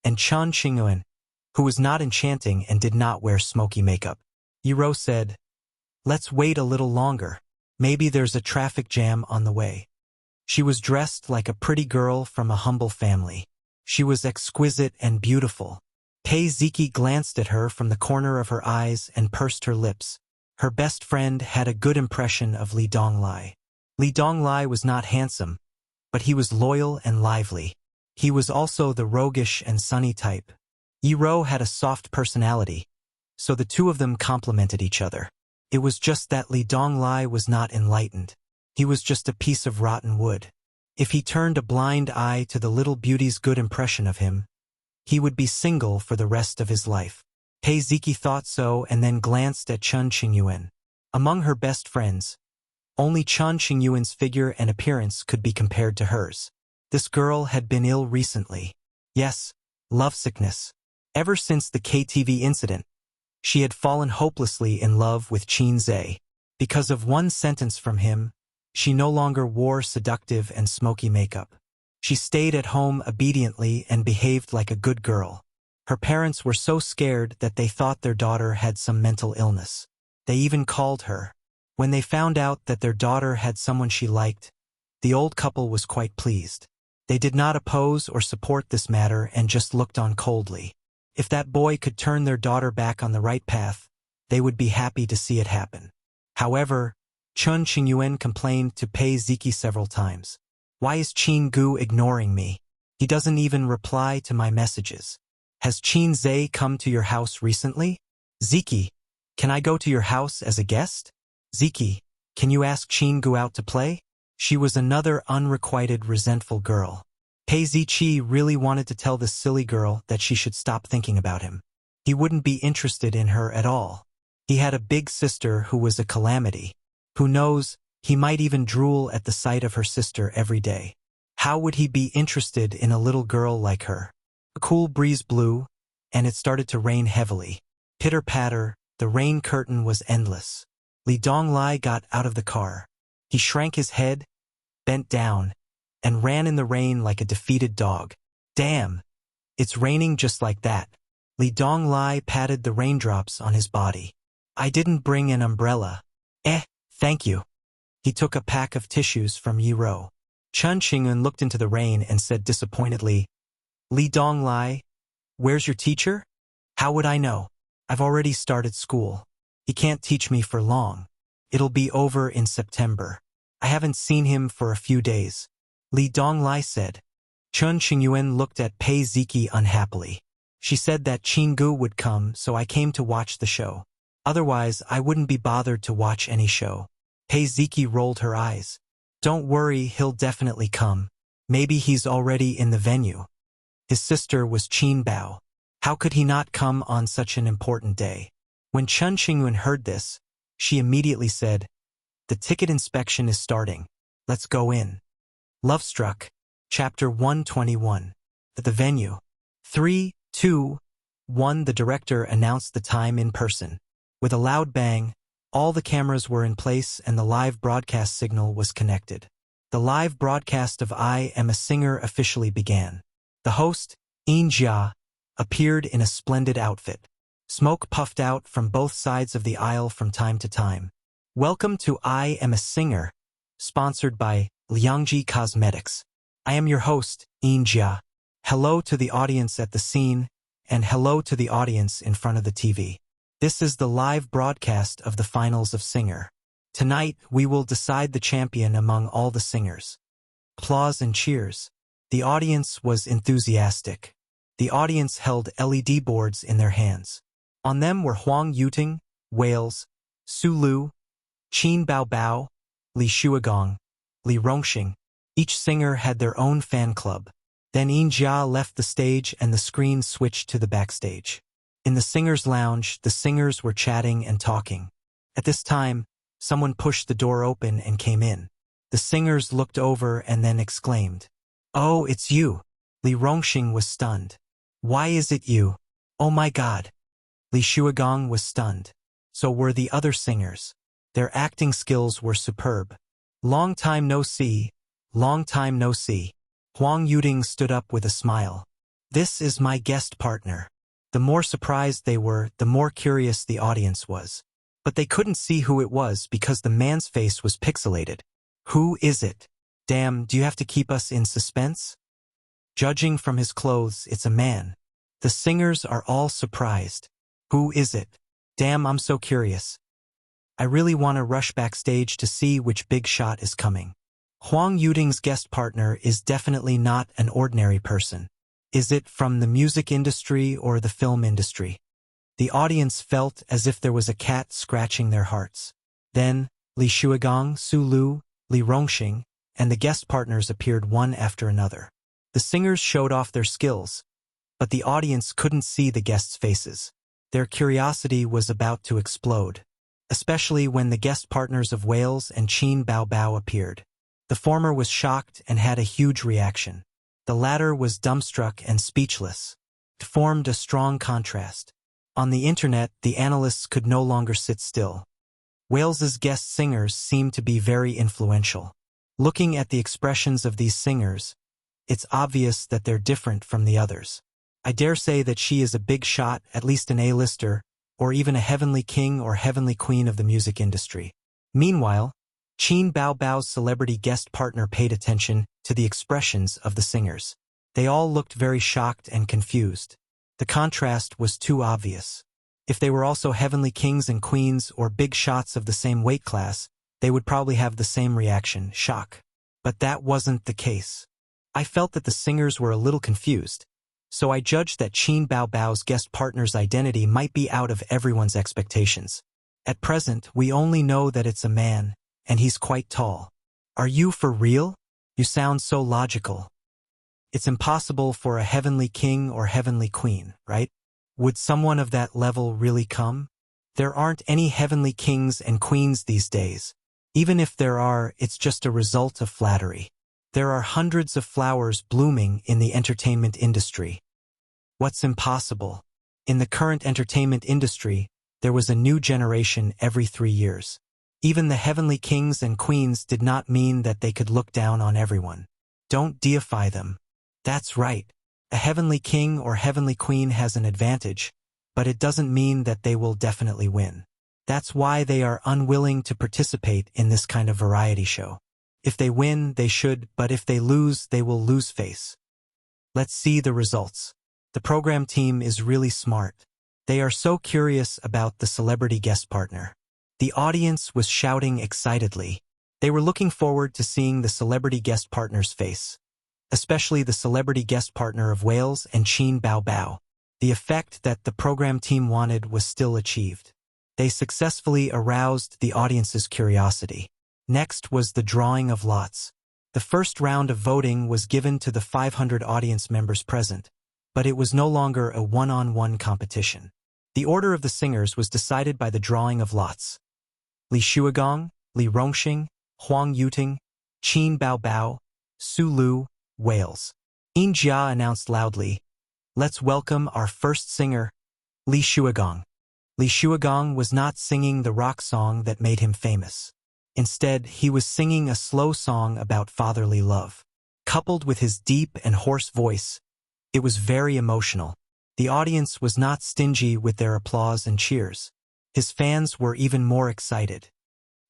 and Chen Qingyuan, who was not enchanting and did not wear smoky makeup. Yi Rou said, "Let's wait a little longer." Maybe there's a traffic jam on the way. She was dressed like a pretty girl from a humble family. She was exquisite and beautiful. Pei Ziki glanced at her from the corner of her eyes and pursed her lips. Her best friend had a good impression of Li Donglai. Li Donglai was not handsome, but he was loyal and lively. He was also the roguish and sunny type. Yi Rou had a soft personality, so the two of them complemented each other. It was just that Li Donglai was not enlightened. He was just a piece of rotten wood. If he turned a blind eye to the little beauty's good impression of him, he would be single for the rest of his life. Pei Ziki thought so and then glanced at Chun Qingyuan. Among her best friends, only Chun Qingyuan's figure and appearance could be compared to hers. This girl had been ill recently. Yes, lovesickness. Ever since the KTV incident, she had fallen hopelessly in love with Qin Zhe. Because of one sentence from him, she no longer wore seductive and smoky makeup. She stayed at home obediently and behaved like a good girl. Her parents were so scared that they thought their daughter had some mental illness. They even called her. When they found out that their daughter had someone she liked, the old couple was quite pleased. They did not oppose or support this matter and just looked on coldly. If that boy could turn their daughter back on the right path, they would be happy to see it happen. However, Chun Qingyuan complained to Pei Ziki several times. Why is Qin Gu ignoring me? He doesn't even reply to my messages. Has Qin Zhe come to your house recently? Ziki, can I go to your house as a guest? Ziki, can you ask Qin Gu out to play? She was another unrequited, resentful girl. Pei Ziqi really wanted to tell this silly girl that she should stop thinking about him. He wouldn't be interested in her at all. He had a big sister who was a calamity. Who knows, he might even drool at the sight of her sister every day. How would he be interested in a little girl like her? A cool breeze blew, and it started to rain heavily. Pitter-patter, the rain curtain was endless. Li Donglai got out of the car. He shrank his head, bent down, and ran in the rain like a defeated dog. Damn! It's raining just like that. Li Donglai patted the raindrops on his body. I didn't bring an umbrella. Thank you. He took a pack of tissues from Yi Rou. Chun Qingyuan looked into the rain and said disappointedly, Li Donglai, where's your teacher? How would I know? I've already started school. He can't teach me for long. It'll be over in September. I haven't seen him for a few days. Li Donglai said. Chun Qingyuan looked at Pei Ziki unhappily. She said that Qin Gu would come, so I came to watch the show. Otherwise, I wouldn't be bothered to watch any show. Pei Ziki rolled her eyes. Don't worry, he'll definitely come. Maybe he's already in the venue. His sister was Qin Bao. How could he not come on such an important day? When Chun Qingyuan heard this, she immediately said, the ticket inspection is starting. Let's go in. Love Struck, Chapter 121. At the venue. 3, 2, 1. The director announced the time in person. With a loud bang, all the cameras were in place and the live broadcast signal was connected. The live broadcast of I Am a Singer officially began. The host, Yin Jia, appeared in a splendid outfit. Smoke puffed out from both sides of the aisle from time to time. Welcome to I Am a Singer, sponsored by Liangji Cosmetics. I am your host, Yin Jia. Hello to the audience at the scene, and hello to the audience in front of the TV. This is the live broadcast of the finals of Singer. Tonight, we will decide the champion among all the singers. Applause and cheers. The audience was enthusiastic. The audience held LED boards in their hands. On them were Huang Yuting, Wales, Su Lu, Qin Bao Bao, Li Shuagong, Li Rongxing. Each singer had their own fan club. Then Yin Jia left the stage and the screen switched to the backstage. In the singers' lounge, the singers were chatting and talking. At this time, someone pushed the door open and came in. The singers looked over and then exclaimed, "Oh, it's you." Li Rongxing was stunned. "Why is it you? Oh my God." Li Shuagong was stunned. So were the other singers. Their acting skills were superb. Long time no see, long time no see. Huang Yuting stood up with a smile. "This is my guest partner." The more surprised they were, the more curious the audience was. But they couldn't see who it was because the man's face was pixelated. Who is it? Damn, do you have to keep us in suspense? Judging from his clothes, it's a man. The singers are all surprised. Who is it? Damn, I'm so curious. I really want to rush backstage to see which big shot is coming. Huang Yuting's guest partner is definitely not an ordinary person. Is it from the music industry or the film industry? The audience felt as if there was a cat scratching their hearts. Then, Li Shuigong, Su Lu, Li Rongxing, and the guest partners appeared one after another. The singers showed off their skills, but the audience couldn't see the guests' faces. Their curiosity was about to explode, especially when the guest partners of Wales and Qin Bao Bao appeared. The former was shocked and had a huge reaction. The latter was dumbstruck and speechless. It formed a strong contrast. On the internet, the analysts could no longer sit still. Wales's guest singers seemed to be very influential. Looking at the expressions of these singers, it's obvious that they're different from the others. I dare say that she is a big shot, at least an A-lister, or even a heavenly king or heavenly queen of the music industry. Meanwhile, Qin Bao Bao's celebrity guest partner paid attention to the expressions of the singers. They all looked very shocked and confused. The contrast was too obvious. If they were also heavenly kings and queens or big shots of the same weight class, they would probably have the same reaction, shock. But that wasn't the case. I felt that the singers were a little confused, so I judged that Qin Bao Bao's guest partner's identity might be out of everyone's expectations. At present, we only know that it's a man, and he's quite tall. Are you for real? You sound so logical. It's impossible for a heavenly king or heavenly queen, right? Would someone of that level really come? There aren't any heavenly kings and queens these days. Even if there are, it's just a result of flattery. There are hundreds of flowers blooming in the entertainment industry. What's impossible? In the current entertainment industry, there was a new generation every 3 years. Even the heavenly kings and queens did not mean that they could look down on everyone. Don't deify them. That's right. A heavenly king or heavenly queen has an advantage, but it doesn't mean that they will definitely win. That's why they are unwilling to participate in this kind of variety show. If they win, they should, but if they lose, they will lose face. Let's see the results. The program team is really smart. They are so curious about the celebrity guest partner. The audience was shouting excitedly. They were looking forward to seeing the celebrity guest partner's face, especially the celebrity guest partner of Wales and Qin Bao Bao. The effect that the program team wanted was still achieved. They successfully aroused the audience's curiosity. Next was the drawing of lots. The first round of voting was given to the 500 audience members present, but it was no longer a one-on-one competition. The order of the singers was decided by the drawing of lots. Li Shuigong, Li Rongxing, Huang Yuting, Qin Bao Bao, Su Lu, Wales. Yin Jia announced loudly, "Let's welcome our first singer, Li Shuigong." Li Shuigong was not singing the rock song that made him famous. Instead, he was singing a slow song about fatherly love. Coupled with his deep and hoarse voice, it was very emotional. The audience was not stingy with their applause and cheers. His fans were even more excited.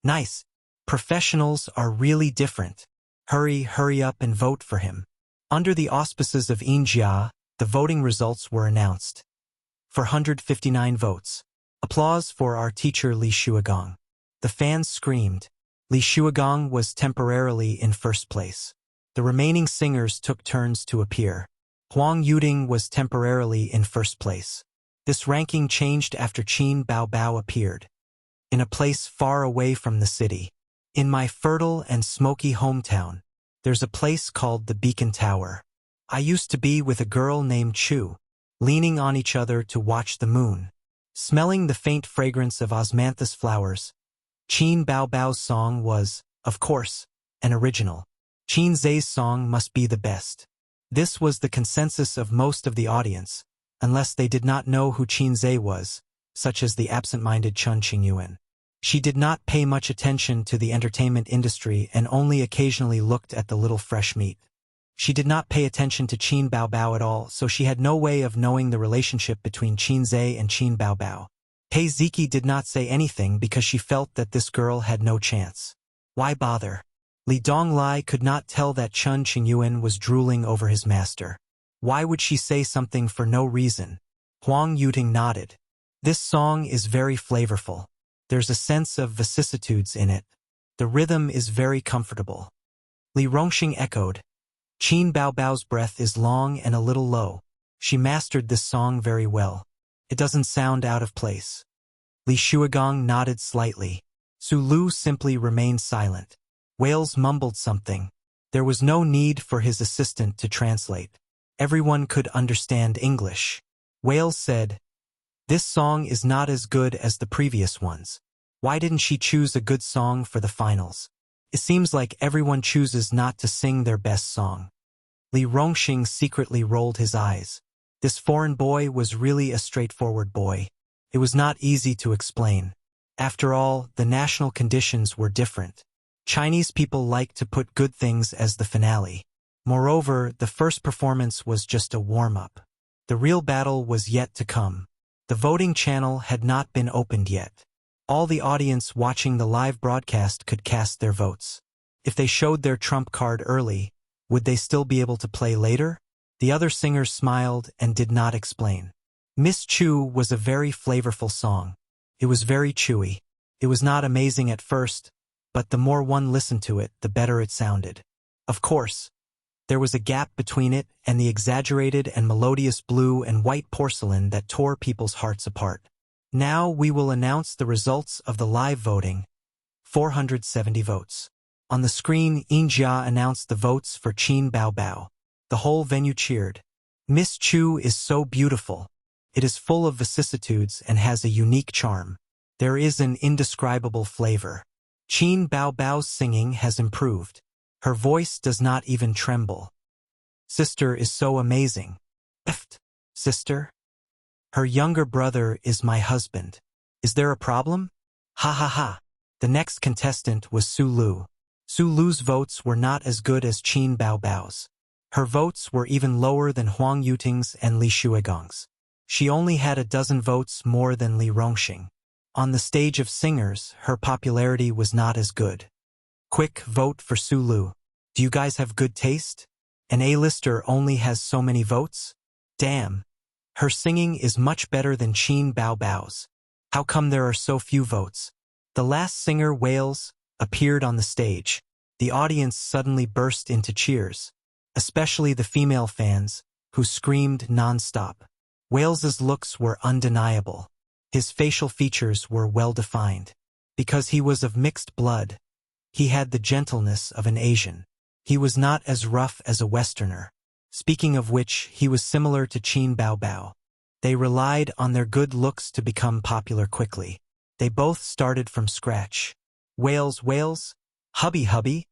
Nice. Professionals are really different. Hurry up and vote for him. Under the auspices of Yinjia, the voting results were announced. 459 votes. Applause for our teacher Li Shuigong. The fans screamed. Li Shuigong was temporarily in first place. The remaining singers took turns to appear. Huang Yuting was temporarily in first place. This ranking changed after Qin Bao Bao appeared. In a place far away from the city. In my fertile and smoky hometown, there's a place called the Beacon Tower. I used to be with a girl named Chu, leaning on each other to watch the moon. Smelling the faint fragrance of osmanthus flowers, Qin Bao Bao's song was, of course, an original. Qin Zhe's song must be the best. This was the consensus of most of the audience, unless they did not know who Qin Zhe was, such as the absent-minded Chun Qingyuan. She did not pay much attention to the entertainment industry and only occasionally looked at the little fresh meat. She did not pay attention to Qin Bao Bao at all, so she had no way of knowing the relationship between Qin Zhe and Qin Bao Bao. Heizeki did not say anything because she felt that this girl had no chance. Why bother? Li Donglai could not tell that Chun Qingyuan was drooling over his master. Why would she say something for no reason? Huang Yuting nodded. This song is very flavorful. There's a sense of vicissitudes in it. The rhythm is very comfortable. Li Rongxing echoed. Qin Baobao's breath is long and a little low. She mastered this song very well. It doesn't sound out of place. Li Shuigong nodded slightly. Su Lu simply remained silent. Wales mumbled something. There was no need for his assistant to translate. Everyone could understand English. Wales said, "This song is not as good as the previous ones. Why didn't she choose a good song for the finals? It seems like everyone chooses not to sing their best song." Li Rongxing secretly rolled his eyes. This foreign boy was really a straightforward boy. It was not easy to explain. After all, the national conditions were different. Chinese people like to put good things as the finale. Moreover, the first performance was just a warm-up. The real battle was yet to come. The voting channel had not been opened yet. All the audience watching the live broadcast could cast their votes. If they showed their trump card early, would they still be able to play later? The other singers smiled and did not explain. Miss Chu was a very flavorful song. It was very chewy. It was not amazing at first, but the more one listened to it, the better it sounded. Of course, there was a gap between it and the exaggerated and melodious blue and white porcelain that tore people's hearts apart. Now we will announce the results of the live voting. 470 votes. On the screen, Yinjia announced the votes for Qin Baobao. The whole venue cheered. Miss Chu is so beautiful. It is full of vicissitudes and has a unique charm. There is an indescribable flavor. Qin Baobao's singing has improved. Her voice does not even tremble. Sister is so amazing. Sister? Her younger brother is my husband. Is there a problem? Ha ha ha. The next contestant was Su Lu. Su Lu's votes were not as good as Qin Baobao's. Her votes were even lower than Huang Yuting's and Li Shuigong's. She only had a dozen votes more than Li Rongxing. On the stage of singers, her popularity was not as good. Quick, vote for Su Lu. Do you guys have good taste? An A-lister only has so many votes? Damn. Her singing is much better than Qin Baobao's. How come there are so few votes? The last singer, Wales, appeared on the stage. The audience suddenly burst into cheers, especially the female fans, who screamed non-stop. Wales's looks were undeniable. His facial features were well-defined. Because he was of mixed blood, he had the gentleness of an Asian. He was not as rough as a Westerner. Speaking of which, he was similar to Qin Baobao. They relied on their good looks to become popular quickly. They both started from scratch. Wales, hubby.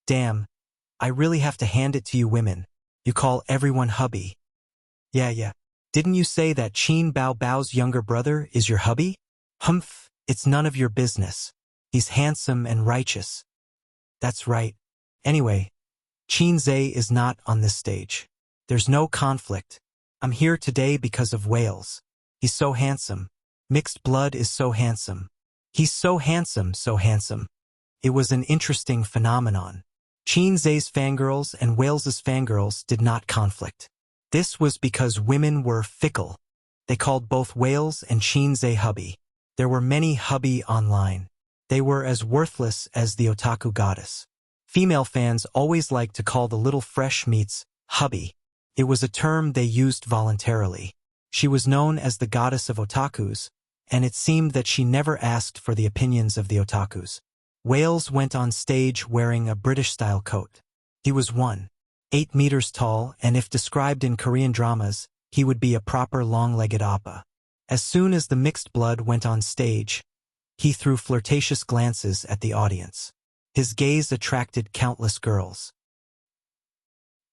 Damn, I really have to hand it to you women. You call everyone hubby. Yeah. Didn't you say that Qin Baobao's younger brother is your hubby? Humph, it's none of your business. He's handsome and righteous. That's right. Anyway, Qin Zhe is not on this stage. There's no conflict. I'm here today because of Wales. He's so handsome. Mixed blood is so handsome. He's so handsome. It was an interesting phenomenon. Qin Zhe's fangirls and Wales's fangirls did not conflict. This was because women were fickle. They called both Wales and Qin Zhe hubby. There were many hubby online. They were as worthless as the otaku goddess. Female fans always liked to call the little fresh meats hubby. It was a term they used voluntarily. She was known as the goddess of otakus, and it seemed that she never asked for the opinions of the otakus. Wales went on stage wearing a British-style coat. He was 1.8 meters tall, and if described in Korean dramas, he would be a proper long-legged oppa. As soon as the mixed blood went on stage, he threw flirtatious glances at the audience. His gaze attracted countless girls.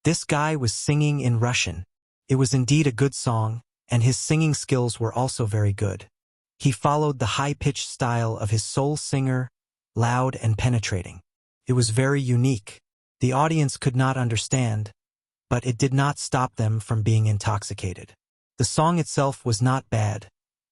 This guy was singing in Russian. It was indeed a good song, and his singing skills were also very good. He followed the high-pitched style of his soul singer, loud and penetrating. It was very unique. The audience could not understand, but it did not stop them from being intoxicated. The song itself was not bad.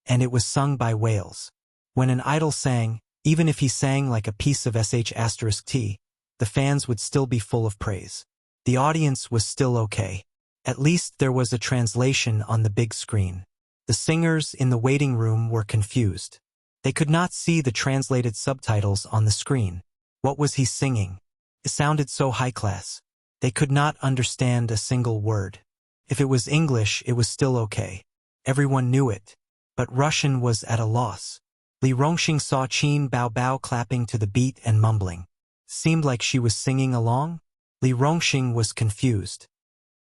and it was sung by whales. When an idol sang, even if he sang like a piece of sh*t, the fans would still be full of praise. The audience was still okay. At least there was a translation on the big screen. The singers in the waiting room were confused. They could not see the translated subtitles on the screen. What was he singing? It sounded so high-class. They could not understand a single word. If it was English, it was still okay. Everyone knew it. But Russian was at a loss. Li Rongxing saw Qin Baobao clapping to the beat and mumbling. Seemed like she was singing along. Li Rongxing was confused.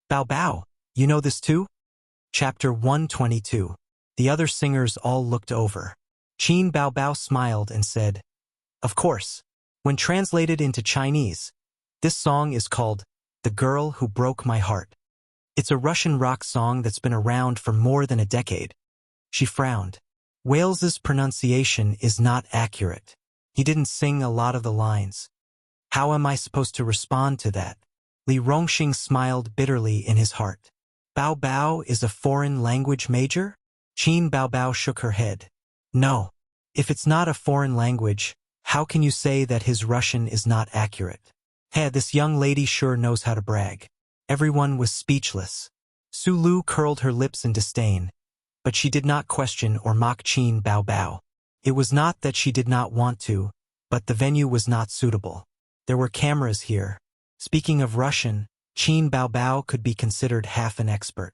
Baobao, you know this too? Chapter 122. The other singers all looked over. Qin Baobao smiled and said, "Of course." When translated into Chinese, this song is called "The Girl Who Broke My Heart." It's a Russian rock song that's been around for more than a decade. She frowned. Wales's pronunciation is not accurate. He didn't sing a lot of the lines. How am I supposed to respond to that? Li Rongxing smiled bitterly in his heart. Bao Bao is a foreign language major? Qin Baobao shook her head. No. If it's not a foreign language, how can you say that his Russian is not accurate? Hey, this young lady sure knows how to brag. Everyone was speechless. Su Lu curled her lips in disdain, but she did not question or mock Qin Baobao. It was not that she did not want to, but the venue was not suitable. There were cameras here. Speaking of Russian, Qin Baobao could be considered half an expert.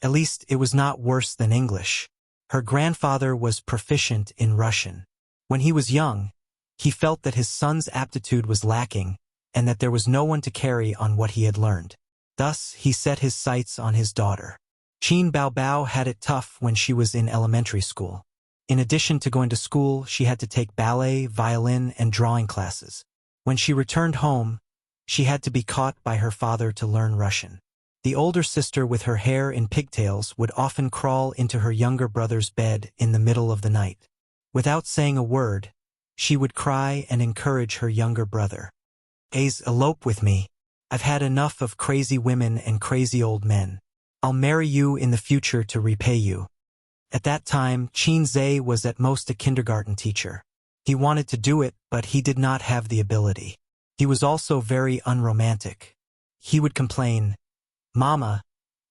At least it was not worse than English. Her grandfather was proficient in Russian. When he was young, he felt that his son's aptitude was lacking and that there was no one to carry on what he had learned. Thus, he set his sights on his daughter. Qin Baobao had it tough when she was in elementary school. In addition to going to school, she had to take ballet, violin, and drawing classes. When she returned home, she had to be caught by her father to learn Russian. The older sister with her hair in pigtails would often crawl into her younger brother's bed in the middle of the night. Without saying a word, she would cry and encourage her younger brother. "Please elope with me. I've had enough of crazy women and crazy old men. I'll marry you in the future to repay you." At that time, Qin Zhe was at most a kindergarten teacher. He wanted to do it, but he did not have the ability. He was also very unromantic. He would complain, "Mama."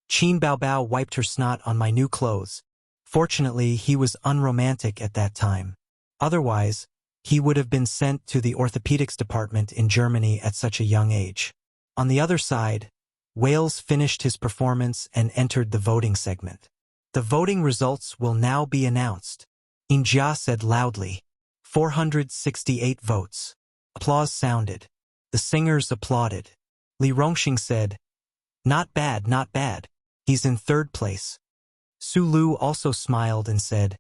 Qin Baobao wiped her snot on my new clothes. Fortunately, he was unromantic at that time. Otherwise, he would have been sent to the orthopedics department in Germany at such a young age. On the other side, Wales finished his performance and entered the voting segment. "The voting results will now be announced," Injia said loudly. 468 votes. Applause sounded. The singers applauded. Li Rongxing said, "Not bad, not bad. He's in third place." Su Lu also smiled and said,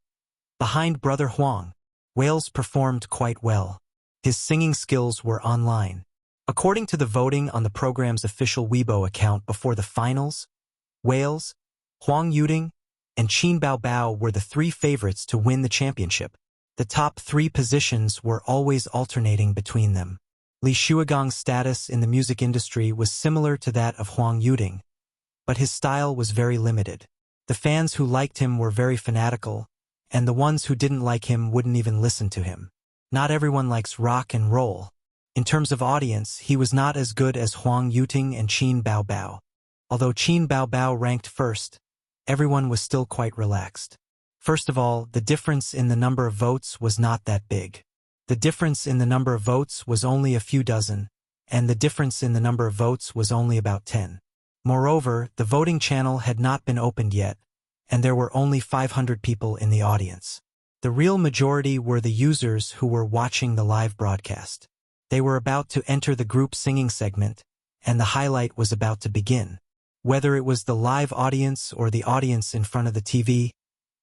"Behind Brother Huang." Wales performed quite well. His singing skills were online. According to the voting on the program's official Weibo account before the finals, Wales, Huang Yuding, and Qin Baobao were the three favorites to win the championship. The top three positions were always alternating between them. Li Shuagong's status in the music industry was similar to that of Huang Yuding, but his style was very limited. The fans who liked him were very fanatical, and the ones who didn't like him wouldn't even listen to him. Not everyone likes rock and roll. In terms of audience, he was not as good as Huang Yuding and Qin Baobao. Although Qin Baobao ranked first, everyone was still quite relaxed. First of all, the difference in the number of votes was not that big. The difference in the number of votes was only a few dozen, and the difference in the number of votes was only about 10. Moreover, the voting channel had not been opened yet, and there were only 500 people in the audience. The real majority were the users who were watching the live broadcast. They were about to enter the group singing segment, and the highlight was about to begin. Whether it was the live audience or the audience in front of the TV,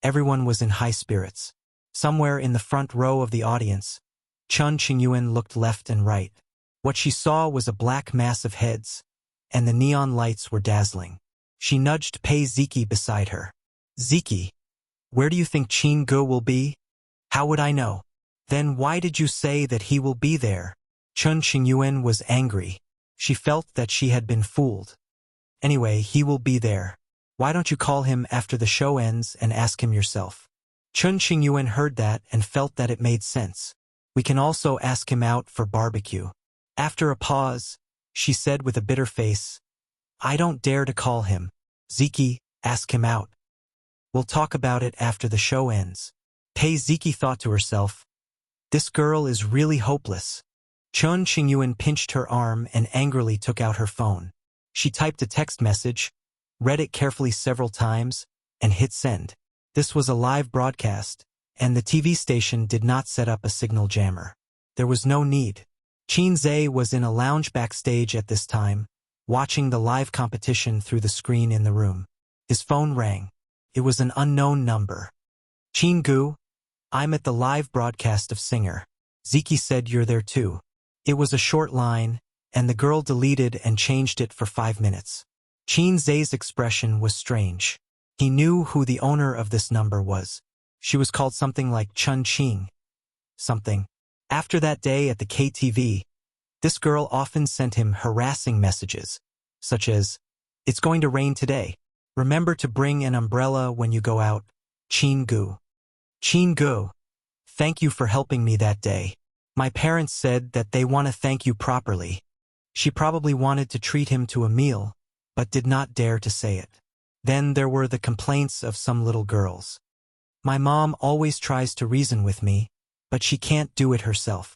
everyone was in high spirits. Somewhere in the front row of the audience, Chun Qingyuan looked left and right. What she saw was a black mass of heads, and the neon lights were dazzling. She nudged Pei Ziki beside her. "Ziki, where do you think Qin Ge will be?" "How would I know?" "Then why did you say that he will be there?" Chun Qingyuan was angry. She felt that she had been fooled. "Anyway, he will be there. Why don't you call him after the show ends and ask him yourself?" Chun Qingyuan heard that and felt that it made sense. We can also ask him out for barbecue. After a pause, she said with a bitter face, I don't dare to call him. Ziki, ask him out. We'll talk about it after the show ends. Hey, Ziki thought to herself, this girl is really hopeless. Chun Qingyuan pinched her arm and angrily took out her phone. She typed a text message, read it carefully several times, and hit send. This was a live broadcast, and the TV station did not set up a signal jammer. There was no need. Qin Zhe was in a lounge backstage at this time, watching the live competition through the screen in the room. His phone rang. It was an unknown number. Qin Gu, I'm at the live broadcast of Singer. Ziki said you're there too. It was a short line, and the girl deleted and changed it for 5 minutes. Qin Zhe's expression was strange. He knew who the owner of this number was. She was called something like Chun Qing. Something. After that day at the KTV, this girl often sent him harassing messages, such as, it's going to rain today. Remember to bring an umbrella when you go out. Qin Gu. Qin Gu. Thank you for helping me that day. My parents said that they want to thank you properly. She probably wanted to treat him to a meal, but did not dare to say it. Then there were the complaints of some little girls. My mom always tries to reason with me, but she can't do it herself.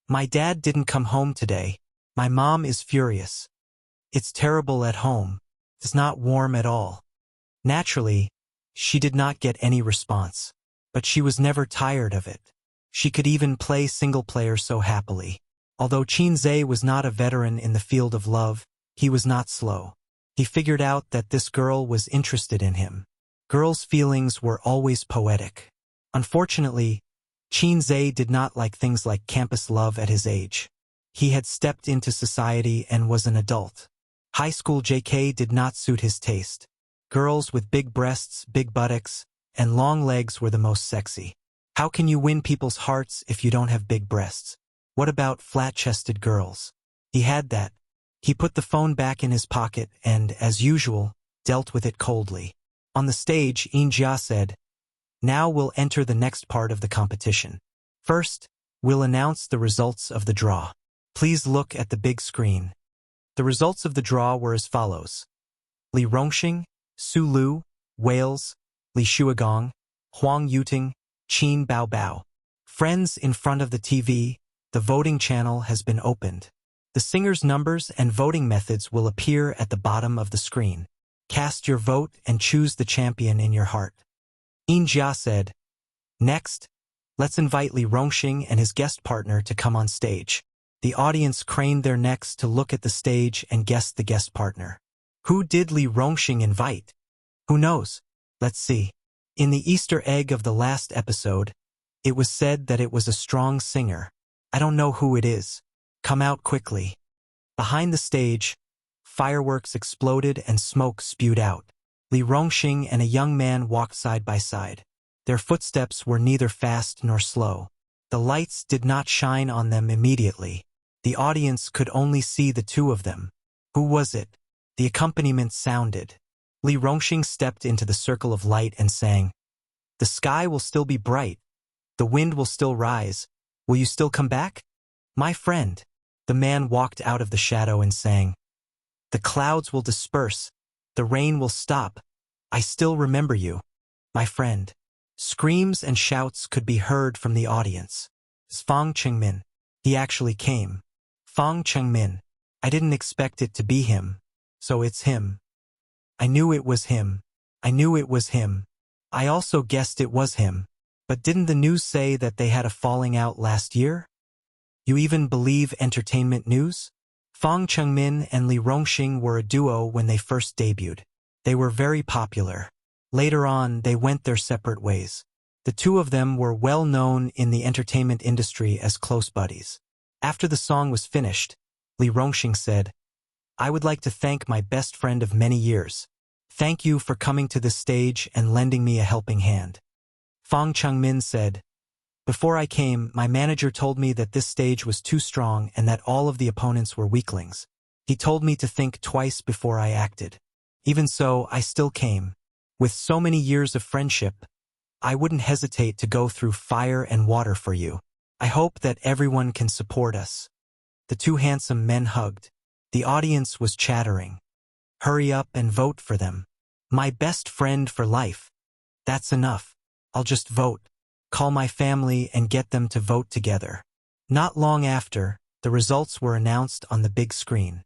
My dad didn't come home today. My mom is furious. It's terrible at home. It's not warm at all. Naturally, she did not get any response, but she was never tired of it. She could even play single player so happily. Although Qin Zhe was not a veteran in the field of love, he was not slow. He figured out that this girl was interested in him. Girls' feelings were always poetic. Unfortunately, Qin Zhe did not like things like campus love at his age. He had stepped into society and was an adult. High school JK did not suit his taste. Girls with big breasts, big buttocks, and long legs were the most sexy. How can you win people's hearts if you don't have big breasts? What about flat-chested girls? He had that. He put the phone back in his pocket and, as usual, dealt with it coldly. On the stage, Jia said, now we'll enter the next part of the competition. First, we'll announce the results of the draw. Please look at the big screen. The results of the draw were as follows. Li Rongxing, Su Lu, Wales, Li Shuagong, Huang Yuting, Qin Baobao. Friends in front of the TV, the voting channel has been opened. The singers' numbers and voting methods will appear at the bottom of the screen. Cast your vote and choose the champion in your heart. Jia said, next, let's invite Li Rongxing and his guest partner to come on stage. The audience craned their necks to look at the stage and guess the guest partner. Who did Li Rongxing invite? Who knows? Let's see. In the Easter egg of the last episode, it was said that it was a strong singer. I don't know who it is. Come out quickly. Behind the stage, fireworks exploded and smoke spewed out. Li Rongxing and a young man walked side by side. Their footsteps were neither fast nor slow. The lights did not shine on them immediately. The audience could only see the two of them. Who was it? The accompaniment sounded. Li Rongxing stepped into the circle of light and sang, the sky will still be bright. The wind will still rise. Will you still come back? My friend. The man walked out of the shadow and sang, the clouds will disperse. The rain will stop. I still remember you. My friend. Screams and shouts could be heard from the audience. It's Fang Chengmin. He actually came. Fang Chengmin. I didn't expect it to be him. So it's him. I knew it was him. I knew it was him. I also guessed it was him. But didn't the news say that they had a falling out last year? You even believe entertainment news? Fang Chengmin and Li Rongxing were a duo when they first debuted. They were very popular. Later on, they went their separate ways. The two of them were well known in the entertainment industry as close buddies. After the song was finished, Li Rongxing said, I would like to thank my best friend of many years. Thank you for coming to this stage and lending me a helping hand. Fang Chengmin said, before I came, my manager told me that this stage was too strong and that all of the opponents were weaklings. He told me to think twice before I acted. Even so, I still came. With so many years of friendship, I wouldn't hesitate to go through fire and water for you. I hope that everyone can support us." The two handsome men hugged. The audience was chattering. "Hurry up and vote for them. My best friend for life. That's enough. I'll just vote. Call my family and get them to vote together." Not long after, the results were announced on the big screen.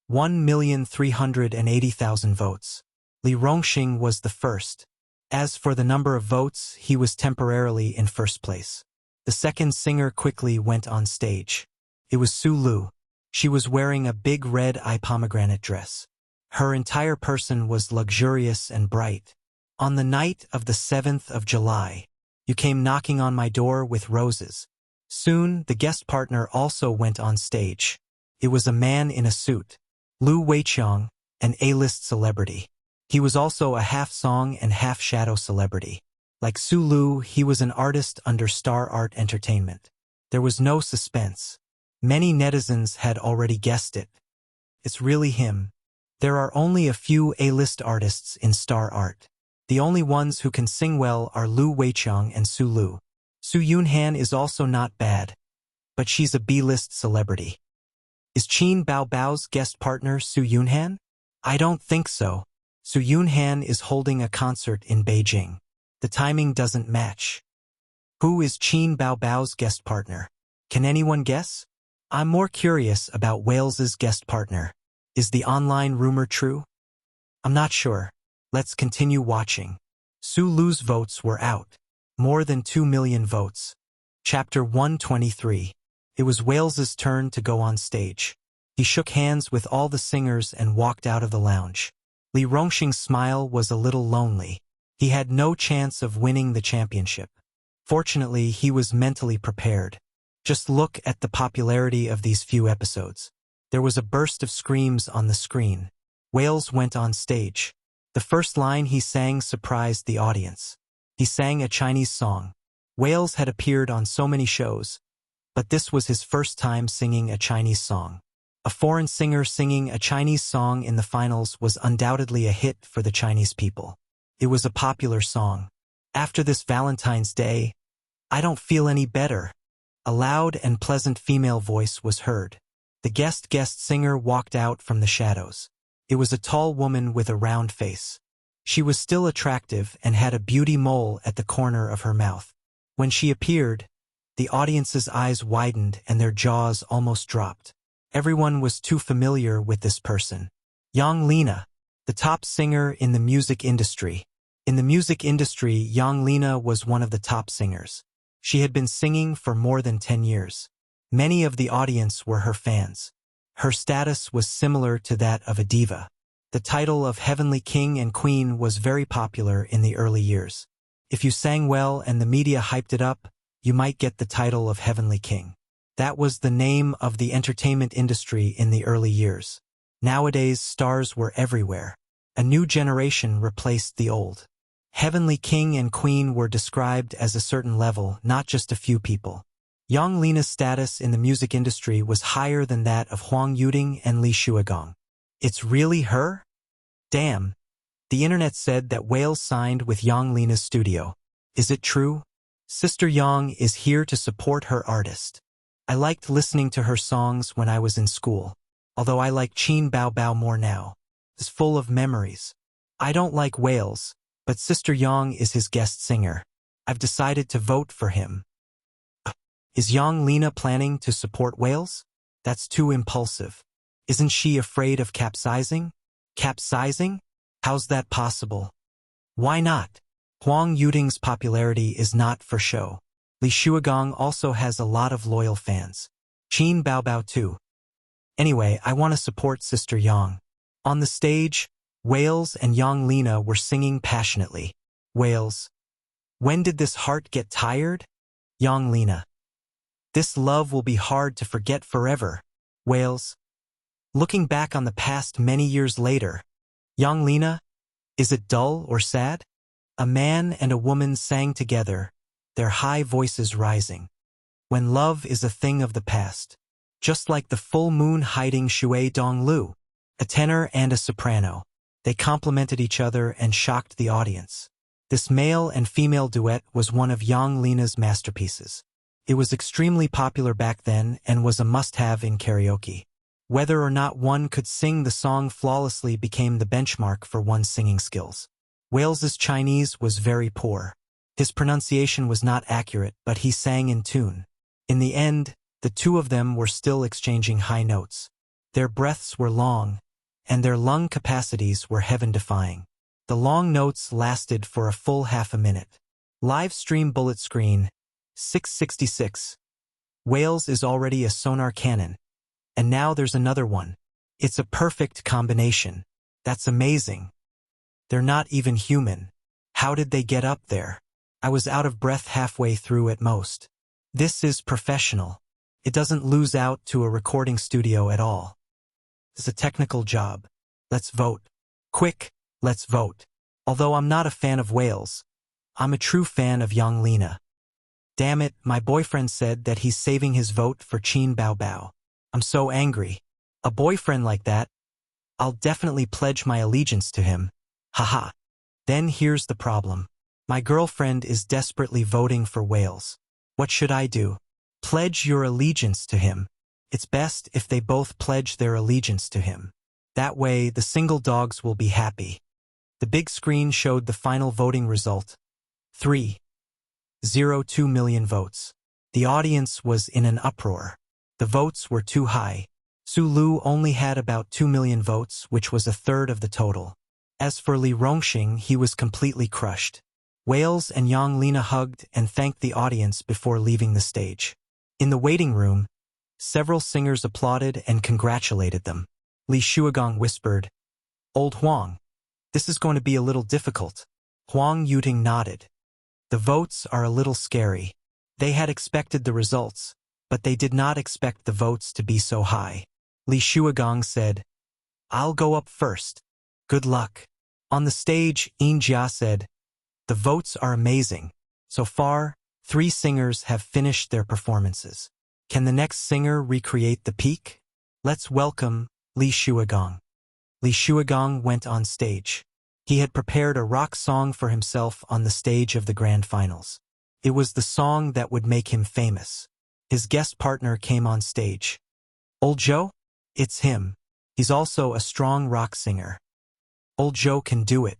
1,380,000 votes. Li Rongxing was the first. As for the number of votes, he was temporarily in first place. The second singer quickly went on stage. It was Su Lu. She was wearing a big red eye pomegranate dress. Her entire person was luxurious and bright. "On the night of the 7th of July, you came knocking on my door with roses." Soon, the guest partner also went on stage. It was a man in a suit. Lu Weiqiang, an A-list celebrity. He was also a half-song and half-shadow celebrity. Like Su Lu, he was an artist under Star Art Entertainment. There was no suspense. Many netizens had already guessed it. It's really him. There are only a few A-list artists in Star Art. The only ones who can sing well are Lu Weiqiang and Su Lu. Su Yunhan is also not bad, but she's a B-list celebrity. Is Qin Baobao's guest partner Su Yunhan? I don't think so. Su Yunhan is holding a concert in Beijing. The timing doesn't match. Who is Qin Baobao's guest partner? Can anyone guess? I'm more curious about Wales's guest partner. Is the online rumor true? I'm not sure. Let's continue watching. Su Lu's votes were out. More than 2 million votes. Chapter 123. It was Wales's turn to go on stage. He shook hands with all the singers and walked out of the lounge. Li Rongxing's smile was a little lonely. He had no chance of winning the championship. Fortunately, he was mentally prepared. Just look at the popularity of these few episodes. There was a burst of screams on the screen. Wales went on stage. The first line he sang surprised the audience. He sang a Chinese song. Wales had appeared on so many shows, but this was his first time singing a Chinese song. A foreign singer singing a Chinese song in the finals was undoubtedly a hit for the Chinese people. It was a popular song. After this Valentine's Day, I don't feel any better. A loud and pleasant female voice was heard. The guest singer walked out from the shadows. It was a tall woman with a round face. She was still attractive and had a beauty mole at the corner of her mouth. When she appeared, the audience's eyes widened and their jaws almost dropped. Everyone was too familiar with this person. Yang Lina, the top singer in the music industry. In the music industry, Yang Lina was one of the top singers. She had been singing for more than 10 years. Many of the audience were her fans. Her status was similar to that of a diva. The title of Heavenly King and Queen was very popular in the early years. If you sang well and the media hyped it up, you might get the title of Heavenly King. That was the name of the entertainment industry in the early years. Nowadays, stars were everywhere. A new generation replaced the old. Heavenly King and Queen were described as a certain level, not just a few people. Yang Lina's status in the music industry was higher than that of Huang Yuding and Li Shuagong. It's really her? Damn. The internet said that Wales signed with Yang Lina's studio. Is it true? Sister Yang is here to support her artist. I liked listening to her songs when I was in school, although I like Qin Baobao more now. It's full of memories. I don't like Wales, but Sister Yang is his guest singer. I've decided to vote for him. Is Yang Lina planning to support Wales? That's too impulsive. Isn't she afraid of capsizing? Capsizing? How's that possible? Why not? Huang Yuding's popularity is not for show. Li Shuagong also has a lot of loyal fans. Qin Baobao too. Anyway, I want to support Sister Yang. On the stage, Wales and Yang Lina were singing passionately. Wales. When did this heart get tired? Yang Lina. This love will be hard to forget forever. Wales. Looking back on the past many years later. Yang Lina. Is it dull or sad? A man and a woman sang together, their high voices rising. When love is a thing of the past. Just like the full moon hiding Shui Dong Lu. A tenor and a soprano. They complemented each other and shocked the audience. This male and female duet was one of Yang Lina's masterpieces. It was extremely popular back then and was a must-have in karaoke. Whether or not one could sing the song flawlessly became the benchmark for one's singing skills. Wales's Chinese was very poor. His pronunciation was not accurate, but he sang in tune. In the end, the two of them were still exchanging high notes. Their breaths were long, and their lung capacities were heaven-defying. The long notes lasted for a full half a minute. Live stream bullet screen, 666. Wales is already a sonar cannon. And now there's another one. It's a perfect combination. That's amazing. They're not even human. How did they get up there? I was out of breath halfway through at most. This is professional. It doesn't lose out to a recording studio at all. It's a technical job. Let's vote. Quick, let's vote. Although I'm not a fan of Wales, I'm a true fan of Yang Lina. Damn it, my boyfriend said that he's saving his vote for Qin Bao Bao. I'm so angry. A boyfriend like that? I'll definitely pledge my allegiance to him. Haha. Then here's the problem. My girlfriend is desperately voting for Wales. What should I do? Pledge your allegiance to him. It's best if they both pledge their allegiance to him. That way, the single dogs will be happy. The big screen showed the final voting result. 3.02 million votes. The audience was in an uproar. The votes were too high. Su Lu only had about 2 million votes, which was a third of the total. As for Li Rongxing, he was completely crushed. Wales and Yang Lina hugged and thanked the audience before leaving the stage. In the waiting room, several singers applauded and congratulated them. Li Shuagong whispered, "Old Huang, this is going to be a little difficult." Huang Yuting nodded. The votes are a little scary. They had expected the results, but they did not expect the votes to be so high. Li Shuagong said, "I'll go up first. Good luck." On the stage, Yin Jia said, "The votes are amazing. So far, 3 singers have finished their performances. Can the next singer recreate the peak? Let's welcome Li Shuagong." Li Shuagong went on stage. He had prepared a rock song for himself on the stage of the grand finals. It was the song that would make him famous. His guest partner came on stage. "Old Joe? It's him. He's also a strong rock singer. Old Joe can do it.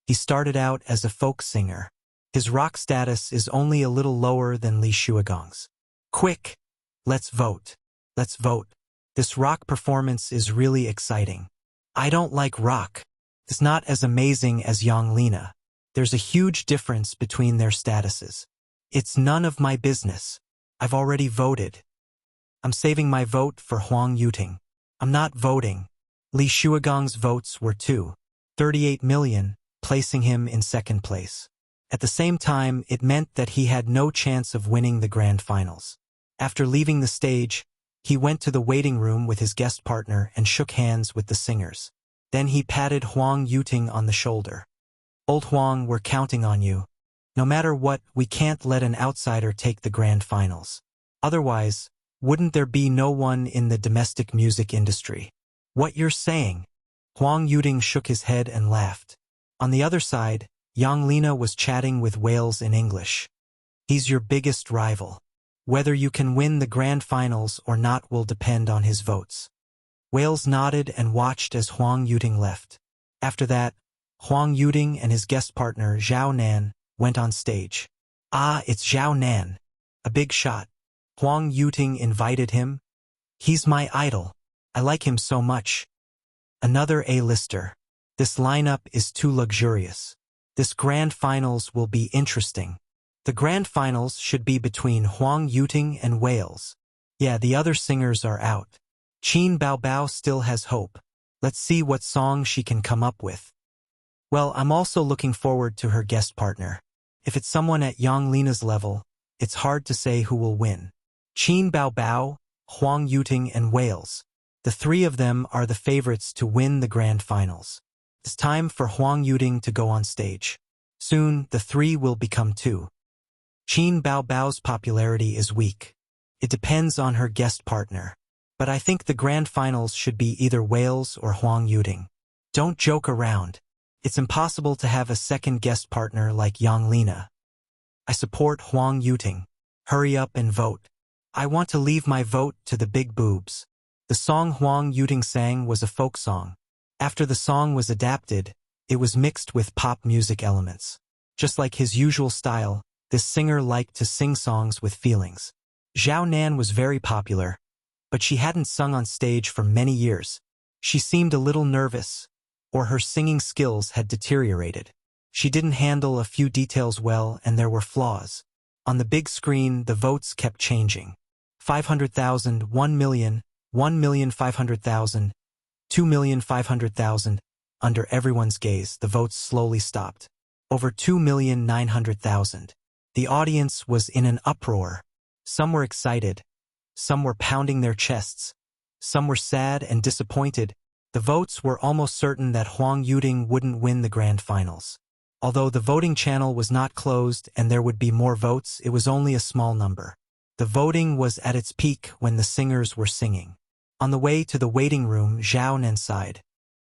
He started out as a folk singer. His rock status is only a little lower than Li Shuagong's. Quick, let's vote. Let's vote. This rock performance is really exciting. I don't like rock. It's not as amazing as Yang Lina. There's a huge difference between their statuses. It's none of my business. I've already voted. I'm saving my vote for Huang Yuting. I'm not voting." Li Shuagong's votes were 2.38 million, placing him in second place. At the same time, it meant that he had no chance of winning the grand finals. After leaving the stage, he went to the waiting room with his guest partner and shook hands with the singers. Then he patted Huang Yuting on the shoulder. "Old Huang, we're counting on you. No matter what, we can't let an outsider take the grand finals. Otherwise, wouldn't there be no one in the domestic music industry?" "What you're saying?" Huang Yuting shook his head and laughed. On the other side, Yang Lina was chatting with Wales in English. "He's your biggest rival. Whether you can win the grand finals or not will depend on his votes." Wales nodded and watched as Huang Yuting left. After that, Huang Yuting and his guest partner Zhao Nan went on stage. "Ah, it's Zhao Nan. A big shot." Huang Yuting invited him. "He's my idol. I like him so much. Another A-lister. This lineup is too luxurious. This grand finals will be interesting. The grand finals should be between Huang Yuting and Wales. Yeah, the other singers are out. Qin Bao Bao still has hope. Let's see what song she can come up with." Well, I'm also looking forward to her guest partner. If it's someone at Yang Lina's level, it's hard to say who will win. Qin Bao Bao, Huang Yuting, and Wales. The 3 of them are the favorites to win the grand finals. It's time for Huang Yuting to go on stage. Soon, the 3 will become 2. Qin Bao Bao's popularity is weak. It depends on her guest partner. But I think the grand finals should be either Wales or Huang Yuting. Don't joke around. It's impossible to have a second guest partner like Yang Lina. I support Huang Yuting. Hurry up and vote. I want to leave my vote to the big boobs. The song Huang Yuting sang was a folk song. After the song was adapted, it was mixed with pop music elements. Just like his usual style, this singer liked to sing songs with feelings. Zhao Nan was very popular, but she hadn't sung on stage for many years. She seemed a little nervous, or her singing skills had deteriorated. She didn't handle a few details well and there were flaws. On the big screen, the votes kept changing. 500,000, 1 million, 1,500,000, 2,500,000. Under everyone's gaze, the votes slowly stopped. Over 2,900,000. The audience was in an uproar. Some were excited. Some were pounding their chests. Some were sad and disappointed. The votes were almost certain that Huang Yuting wouldn't win the grand finals. Although the voting channel was not closed and there would be more votes, it was only a small number. The voting was at its peak when the singers were singing. On the way to the waiting room, Zhao Nan sighed.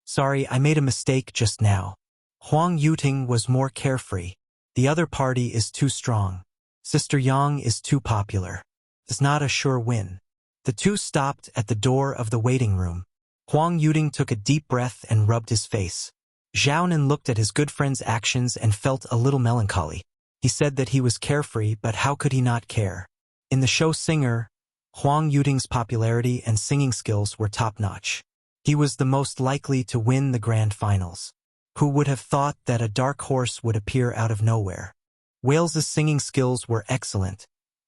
Sorry, I made a mistake just now. Huang Yuting was more carefree. The other party is too strong. Sister Yang is too popular. It's not a sure win. The two stopped at the door of the waiting room. Huang Yuting took a deep breath and rubbed his face. Zhao Nan looked at his good friend's actions and felt a little melancholy. He said that he was carefree, but how could he not care? In the show Singer, Huang Yuting's popularity and singing skills were top-notch. He was the most likely to win the grand finals. Who would have thought that a dark horse would appear out of nowhere? Wales's singing skills were excellent,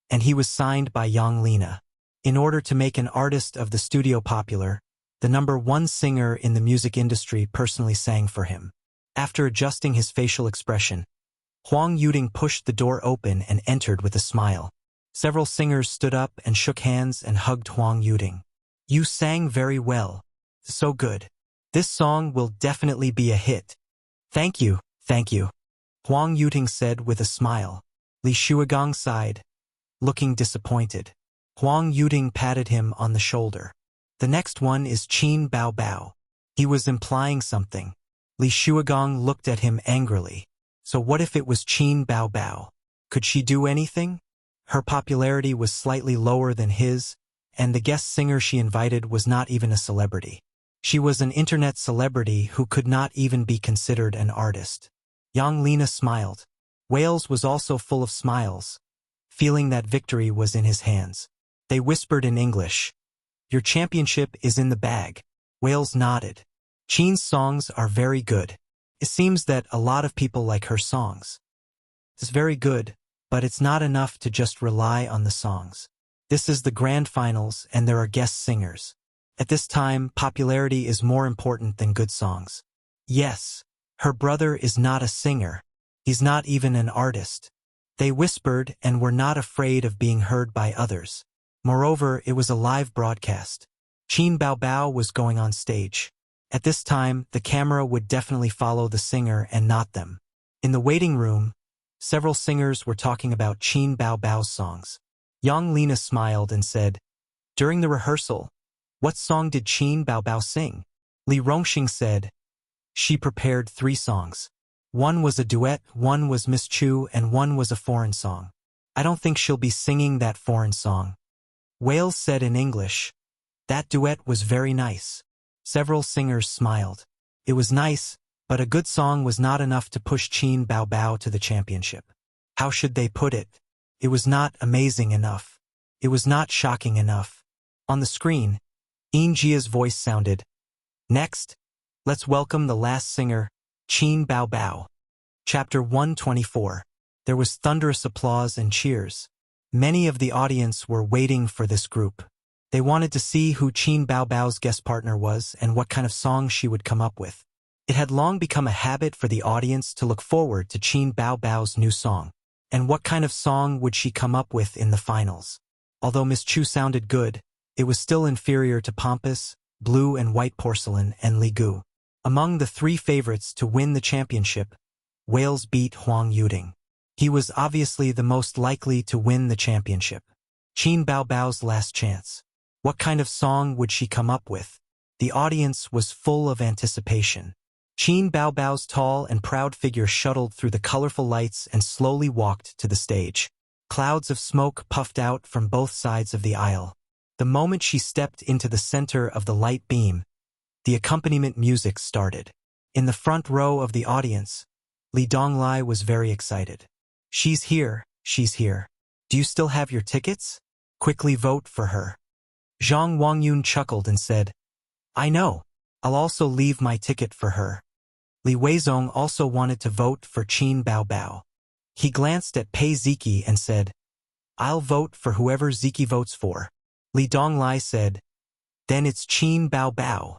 and he was signed by Yang Lina. In order to make an artist of the studio popular, the #1 singer in the music industry personally sang for him. After adjusting his facial expression, Huang Yuting pushed the door open and entered with a smile. Several singers stood up and shook hands and hugged Huang Yuting. You sang very well. So good. This song will definitely be a hit. Thank you, thank you. Huang Yuting said with a smile. Li Shuigang sighed, looking disappointed. Huang Yuting patted him on the shoulder. The next one is Qin Bao Bao. He was implying something. Li Shuigang looked at him angrily. So what if it was Qin Bao Bao? Could she do anything? Her popularity was slightly lower than his, and the guest singer she invited was not even a celebrity. She was an internet celebrity who could not even be considered an artist. Yang Lina smiled. Wales was also full of smiles, feeling that victory was in his hands. They whispered in English. Your championship is in the bag. Wales nodded. Qin's songs are very good. It seems that a lot of people like her songs. It's very good, but it's not enough to just rely on the songs. This is the grand finals and there are guest singers. At this time, popularity is more important than good songs. Yes, her brother is not a singer. He's not even an artist. They whispered and were not afraid of being heard by others. Moreover, it was a live broadcast. Qin Bao Bao was going on stage. At this time, the camera would definitely follow the singer and not them. In the waiting room, several singers were talking about Qin Bao Bao's songs. Yang Lina smiled and said, During the rehearsal, what song did Qin Bao Bao sing? Li Rongxing said, She prepared 3 songs. One was a duet, one was Miss Chu, and one was a foreign song. I don't think she'll be singing that foreign song. Wales said in English, That duet was very nice. Several singers smiled. It was nice, but a good song was not enough to push Qin Bao Bao to the championship. How should they put it? It was not amazing enough. It was not shocking enough. On the screen, Yin Jia's voice sounded. Next, let's welcome the last singer, Qin Bao Bao. Chapter 124. There was thunderous applause and cheers. Many of the audience were waiting for this group. They wanted to see who Qin Bao Bao's guest partner was and what kind of song she would come up with. It had long become a habit for the audience to look forward to Qin Bao Bao's new song. And what kind of song would she come up with in the finals? Although Miss Chu sounded good, it was still inferior to Pompous, Blue and White Porcelain, and Li Gu. Among the 3 favorites to win the championship, Wales beat Huang Yuting. He was obviously the most likely to win the championship. Qin Bao Bao's last chance. What kind of song would she come up with? The audience was full of anticipation. Qin Baobao's tall and proud figure shuttled through the colorful lights and slowly walked to the stage. Clouds of smoke puffed out from both sides of the aisle. The moment she stepped into the center of the light beam, the accompaniment music started. In the front row of the audience, Li Donglai was very excited. She's here, she's here. Do you still have your tickets? Quickly vote for her. Zhang Wangyun chuckled and said, I know. I'll also leave my ticket for her. Li Weizong also wanted to vote for Qin Baobao. He glanced at Pei Ziki and said, I'll vote for whoever Ziki votes for. Li Donglai said, then it's Qin Baobao.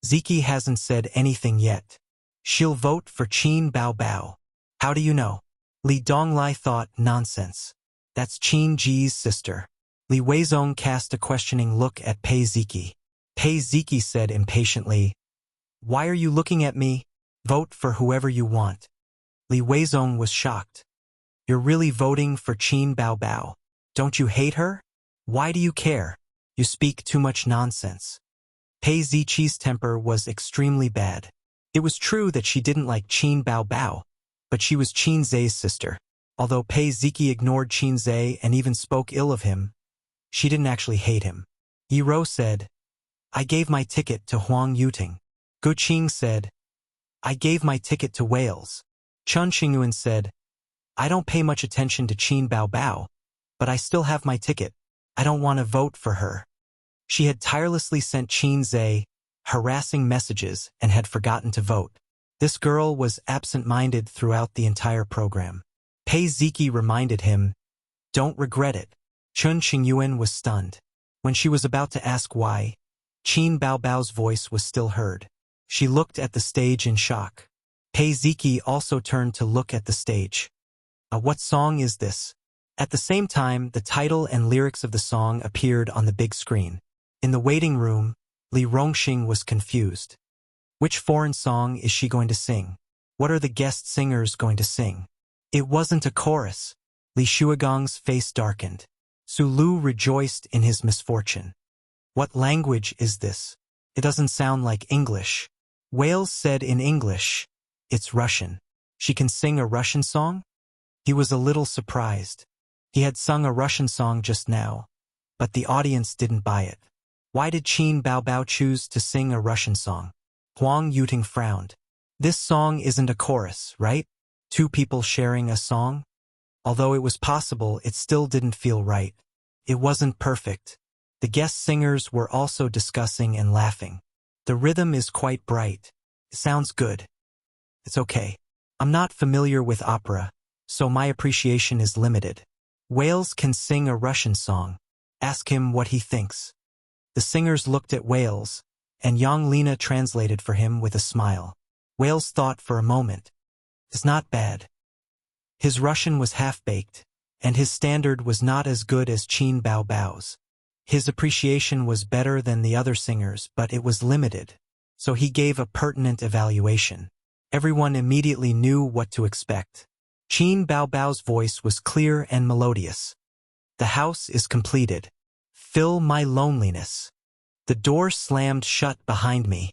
Ziki hasn't said anything yet. She'll vote for Qin Baobao. How do you know? Li Donglai thought, nonsense. That's Qin Ji's sister. Li Weizong cast a questioning look at Pei Ziki. Pei Ziki said impatiently, why are you looking at me? Vote for whoever you want. Li Weizong was shocked. You're really voting for Qin Baobao. Don't you hate her? Why do you care? You speak too much nonsense. Pei Ziqi's temper was extremely bad. It was true that she didn't like Qin Baobao, but she was Qin Zhe's sister. Although Pei Ziki ignored Qin Zhe and even spoke ill of him, she didn't actually hate him. Yi Ro said, I gave my ticket to Huang Yuting. Gu Qing said, I gave my ticket to Wales. Chun Xingyuan said, I don't pay much attention to Qin Baobao, but I still have my ticket. I don't want to vote for her. She had tirelessly sent Qin Zhe harassing messages and had forgotten to vote. This girl was absent-minded throughout the entire program. Pei Ziki reminded him, don't regret it. Chun Xingyuan was stunned. When she was about to ask why, Qin Baobao's voice was still heard. She looked at the stage in shock. Pei Ziki also turned to look at the stage. What song is this? At the same time, the title and lyrics of the song appeared on the big screen. In the waiting room, Li Rongxing was confused. Which foreign song is she going to sing? What are the guest singers going to sing? It wasn't a chorus. Li Shuagong's face darkened. Su Lu rejoiced in his misfortune. What language is this? It doesn't sound like English. Wales said in English, it's Russian. She can sing a Russian song? He was a little surprised. He had sung a Russian song just now, but the audience didn't buy it. Why did Qin Baobao choose to sing a Russian song? Huang Yuting frowned. This song isn't a chorus, right? Two people sharing a song? Although it was possible, it still didn't feel right. It wasn't perfect. The guest singers were also discussing and laughing. The rhythm is quite bright. It sounds good. It's okay. I'm not familiar with opera, so my appreciation is limited. Wales can sing a Russian song. Ask him what he thinks. The singers looked at Wales, and Yang Lina translated for him with a smile. Wales thought for a moment. It's not bad. His Russian was half-baked, and his standard was not as good as Qin Baobao's. His appreciation was better than the other singers, but it was limited, so he gave a pertinent evaluation. Everyone immediately knew what to expect. Qin Baobao's voice was clear and melodious. The house is completed. Fill my loneliness. The door slammed shut behind me.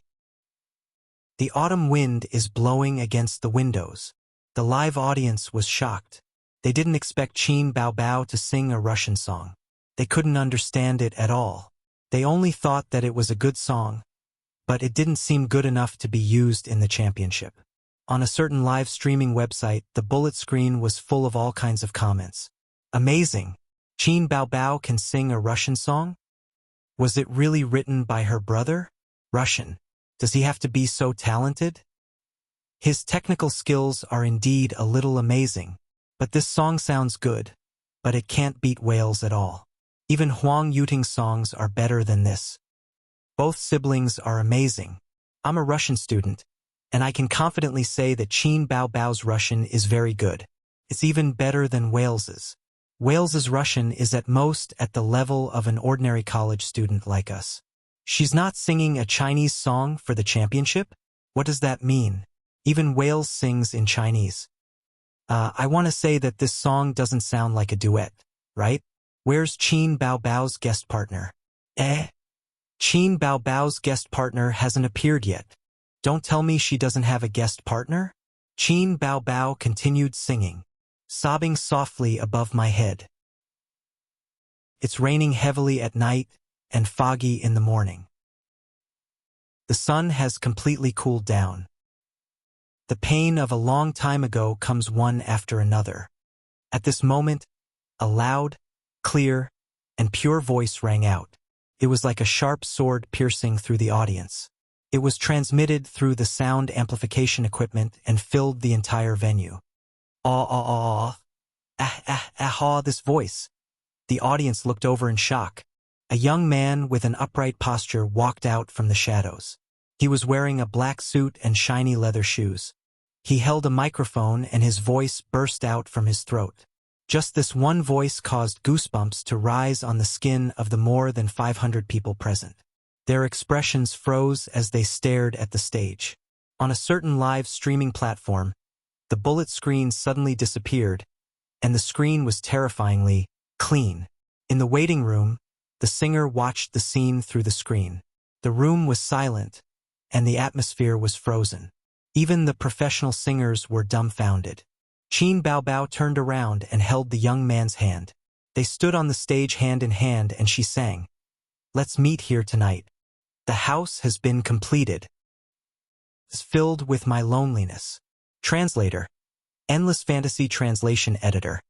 The autumn wind is blowing against the windows. The live audience was shocked. They didn't expect Qin Baobao to sing a Russian song. They couldn't understand it at all. They only thought that it was a good song, but it didn't seem good enough to be used in the championship. On a certain live streaming website, the bullet screen was full of all kinds of comments. Amazing! Qin Baobao can sing a Russian song? Was it really written by her brother? Russian. Does he have to be so talented? His technical skills are indeed a little amazing, but this song sounds good, but it can't beat Wales at all. Even Huang Yuting's songs are better than this. Both siblings are amazing. I'm a Russian student, and I can confidently say that Qin Baobao's Russian is very good. It's even better than Wales's. Wales's Russian is at most at the level of an ordinary college student like us. She's not singing a Chinese song for the championship? What does that mean? Even Wales sings in Chinese. I want to say that this song doesn't sound like a duet, right? Where's Qin Baobao's guest partner? Qin Baobao's guest partner hasn't appeared yet. Don't tell me she doesn't have a guest partner? Qin Bao Bao continued singing, sobbing softly above my head. It's raining heavily at night and foggy in the morning. The sun has completely cooled down. The pain of a long time ago comes one after another. At this moment, a loud, clear, and pure voice rang out. It was like a sharp sword piercing through the audience. It was transmitted through the sound amplification equipment and filled the entire venue. This voice. The audience looked over in shock. A young man with an upright posture walked out from the shadows. He was wearing a black suit and shiny leather shoes. He held a microphone and his voice burst out from his throat. Just this one voice caused goosebumps to rise on the skin of the more than 500 people present. Their expressions froze as they stared at the stage. On a certain live streaming platform, the bullet screen suddenly disappeared, and the screen was terrifyingly clean. In the waiting room, the singer watched the scene through the screen. The room was silent, and the atmosphere was frozen. Even the professional singers were dumbfounded. Qin Bao Bao turned around and held the young man's hand. They stood on the stage hand in hand and she sang, "Let's meet here tonight. The house has been completed. It's filled with my loneliness." Translator. Endless Fantasy Translation Editor.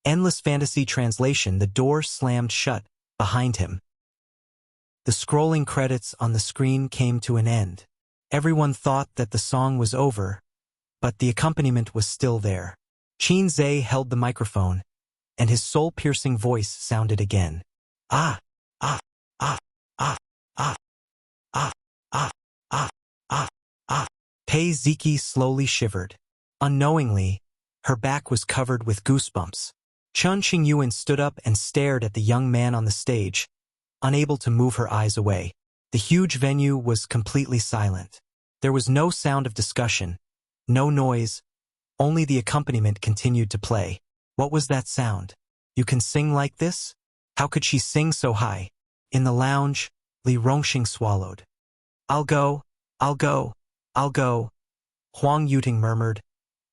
Endless Fantasy Translation. The door slammed shut behind him. The scrolling credits on the screen came to an end. Everyone thought that the song was over, but the accompaniment was still there. Qin Zhe held the microphone, and his soul-piercing voice sounded again. Ah, ah, ah, ah, ah, ah, ah, ah, ah, ah. Pei Ziki slowly shivered. Unknowingly, her back was covered with goosebumps. Chun Qingyuan stood up and stared at the young man on the stage, unable to move her eyes away. The huge venue was completely silent. There was no sound of discussion, no noise, only the accompaniment continued to play. What was that sound? You can sing like this? How could she sing so high? In the lounge, Li Rongxing swallowed. I'll go, I'll go, I'll go. Huang Yuting murmured.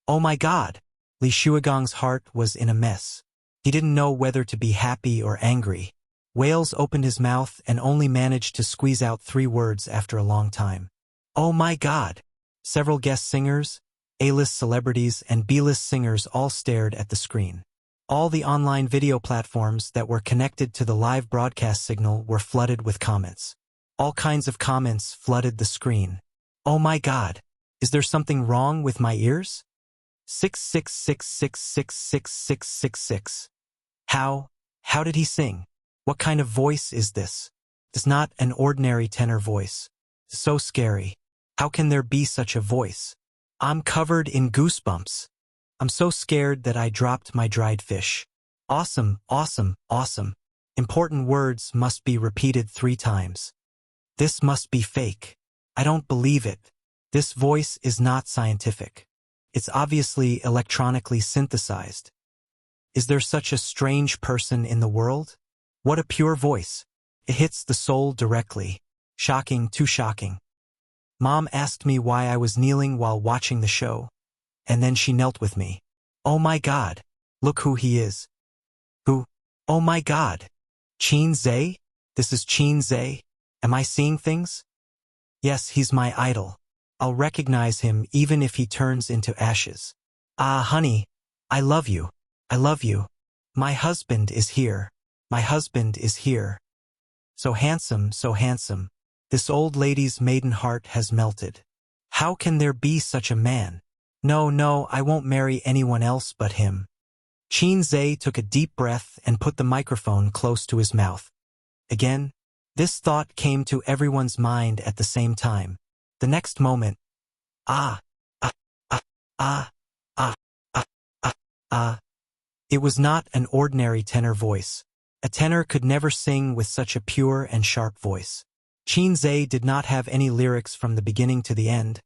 Oh my God! Li Shuigong's heart was in a mess. He didn't know whether to be happy or angry. Wales opened his mouth and only managed to squeeze out 3 words after a long time. Oh my God! Several guest singers, A-list celebrities and B-list singers all stared at the screen. All the online video platforms that were connected to the live broadcast signal were flooded with comments. All kinds of comments flooded the screen. Oh my God! Is there something wrong with my ears? 666666666. How did he sing? What kind of voice is this? It's not an ordinary tenor voice. It's so scary. How can there be such a voice? I'm covered in goosebumps. I'm so scared that I dropped my dried fish. Awesome, awesome, awesome. Important words must be repeated 3 times. This must be fake. I don't believe it. This voice is not scientific. It's obviously electronically synthesized. Is there such a strange person in the world? What a pure voice. It hits the soul directly. Shocking, too shocking. Mom asked me why I was kneeling while watching the show, and then she knelt with me. Oh my God, look who he is. Who? Oh my God. Qin Zhe? This is Qin Zhe? Am I seeing things? Yes, he's my idol. I'll recognize him even if he turns into ashes. Ah, honey, I love you. I love you. My husband is here. My husband is here. So handsome, so handsome. This old lady's maiden heart has melted. How can there be such a man? No, I won't marry anyone else but him. Qin Zhe took a deep breath and put the microphone close to his mouth. Again, this thought came to everyone's mind at the same time. The next moment, it was not an ordinary tenor voice. A tenor could never sing with such a pure and sharp voice. Qin Zhe did not have any lyrics from the beginning to the end,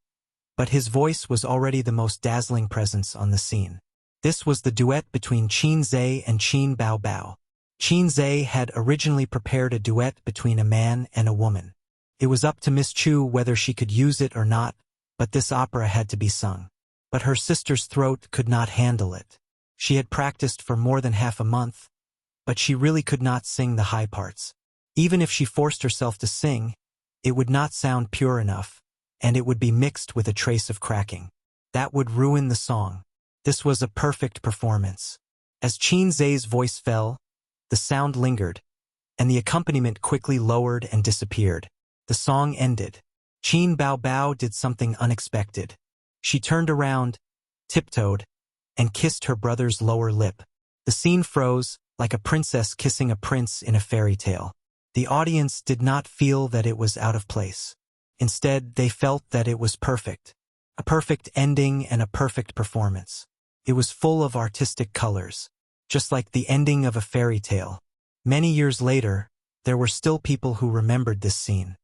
but his voice was already the most dazzling presence on the scene. This was the duet between Qin Zhe and Qin Bao Bao. Qin Zhe had originally prepared a duet between a man and a woman. It was up to Miss Chu whether she could use it or not, but this opera had to be sung. But her sister's throat could not handle it. She had practiced for more than half a month, but she really could not sing the high parts. Even if she forced herself to sing, it would not sound pure enough, and it would be mixed with a trace of cracking. That would ruin the song. This was a perfect performance. As Qin Zhe's voice fell, the sound lingered, and the accompaniment quickly lowered and disappeared. The song ended. Qin Baobao did something unexpected. She turned around, tiptoed, and kissed her brother's lower lip. The scene froze, like a princess kissing a prince in a fairy tale. The audience did not feel that it was out of place. Instead, they felt that it was perfect. A perfect ending and a perfect performance. It was full of artistic colors, just like the ending of a fairy tale. Many years later, there were still people who remembered this scene.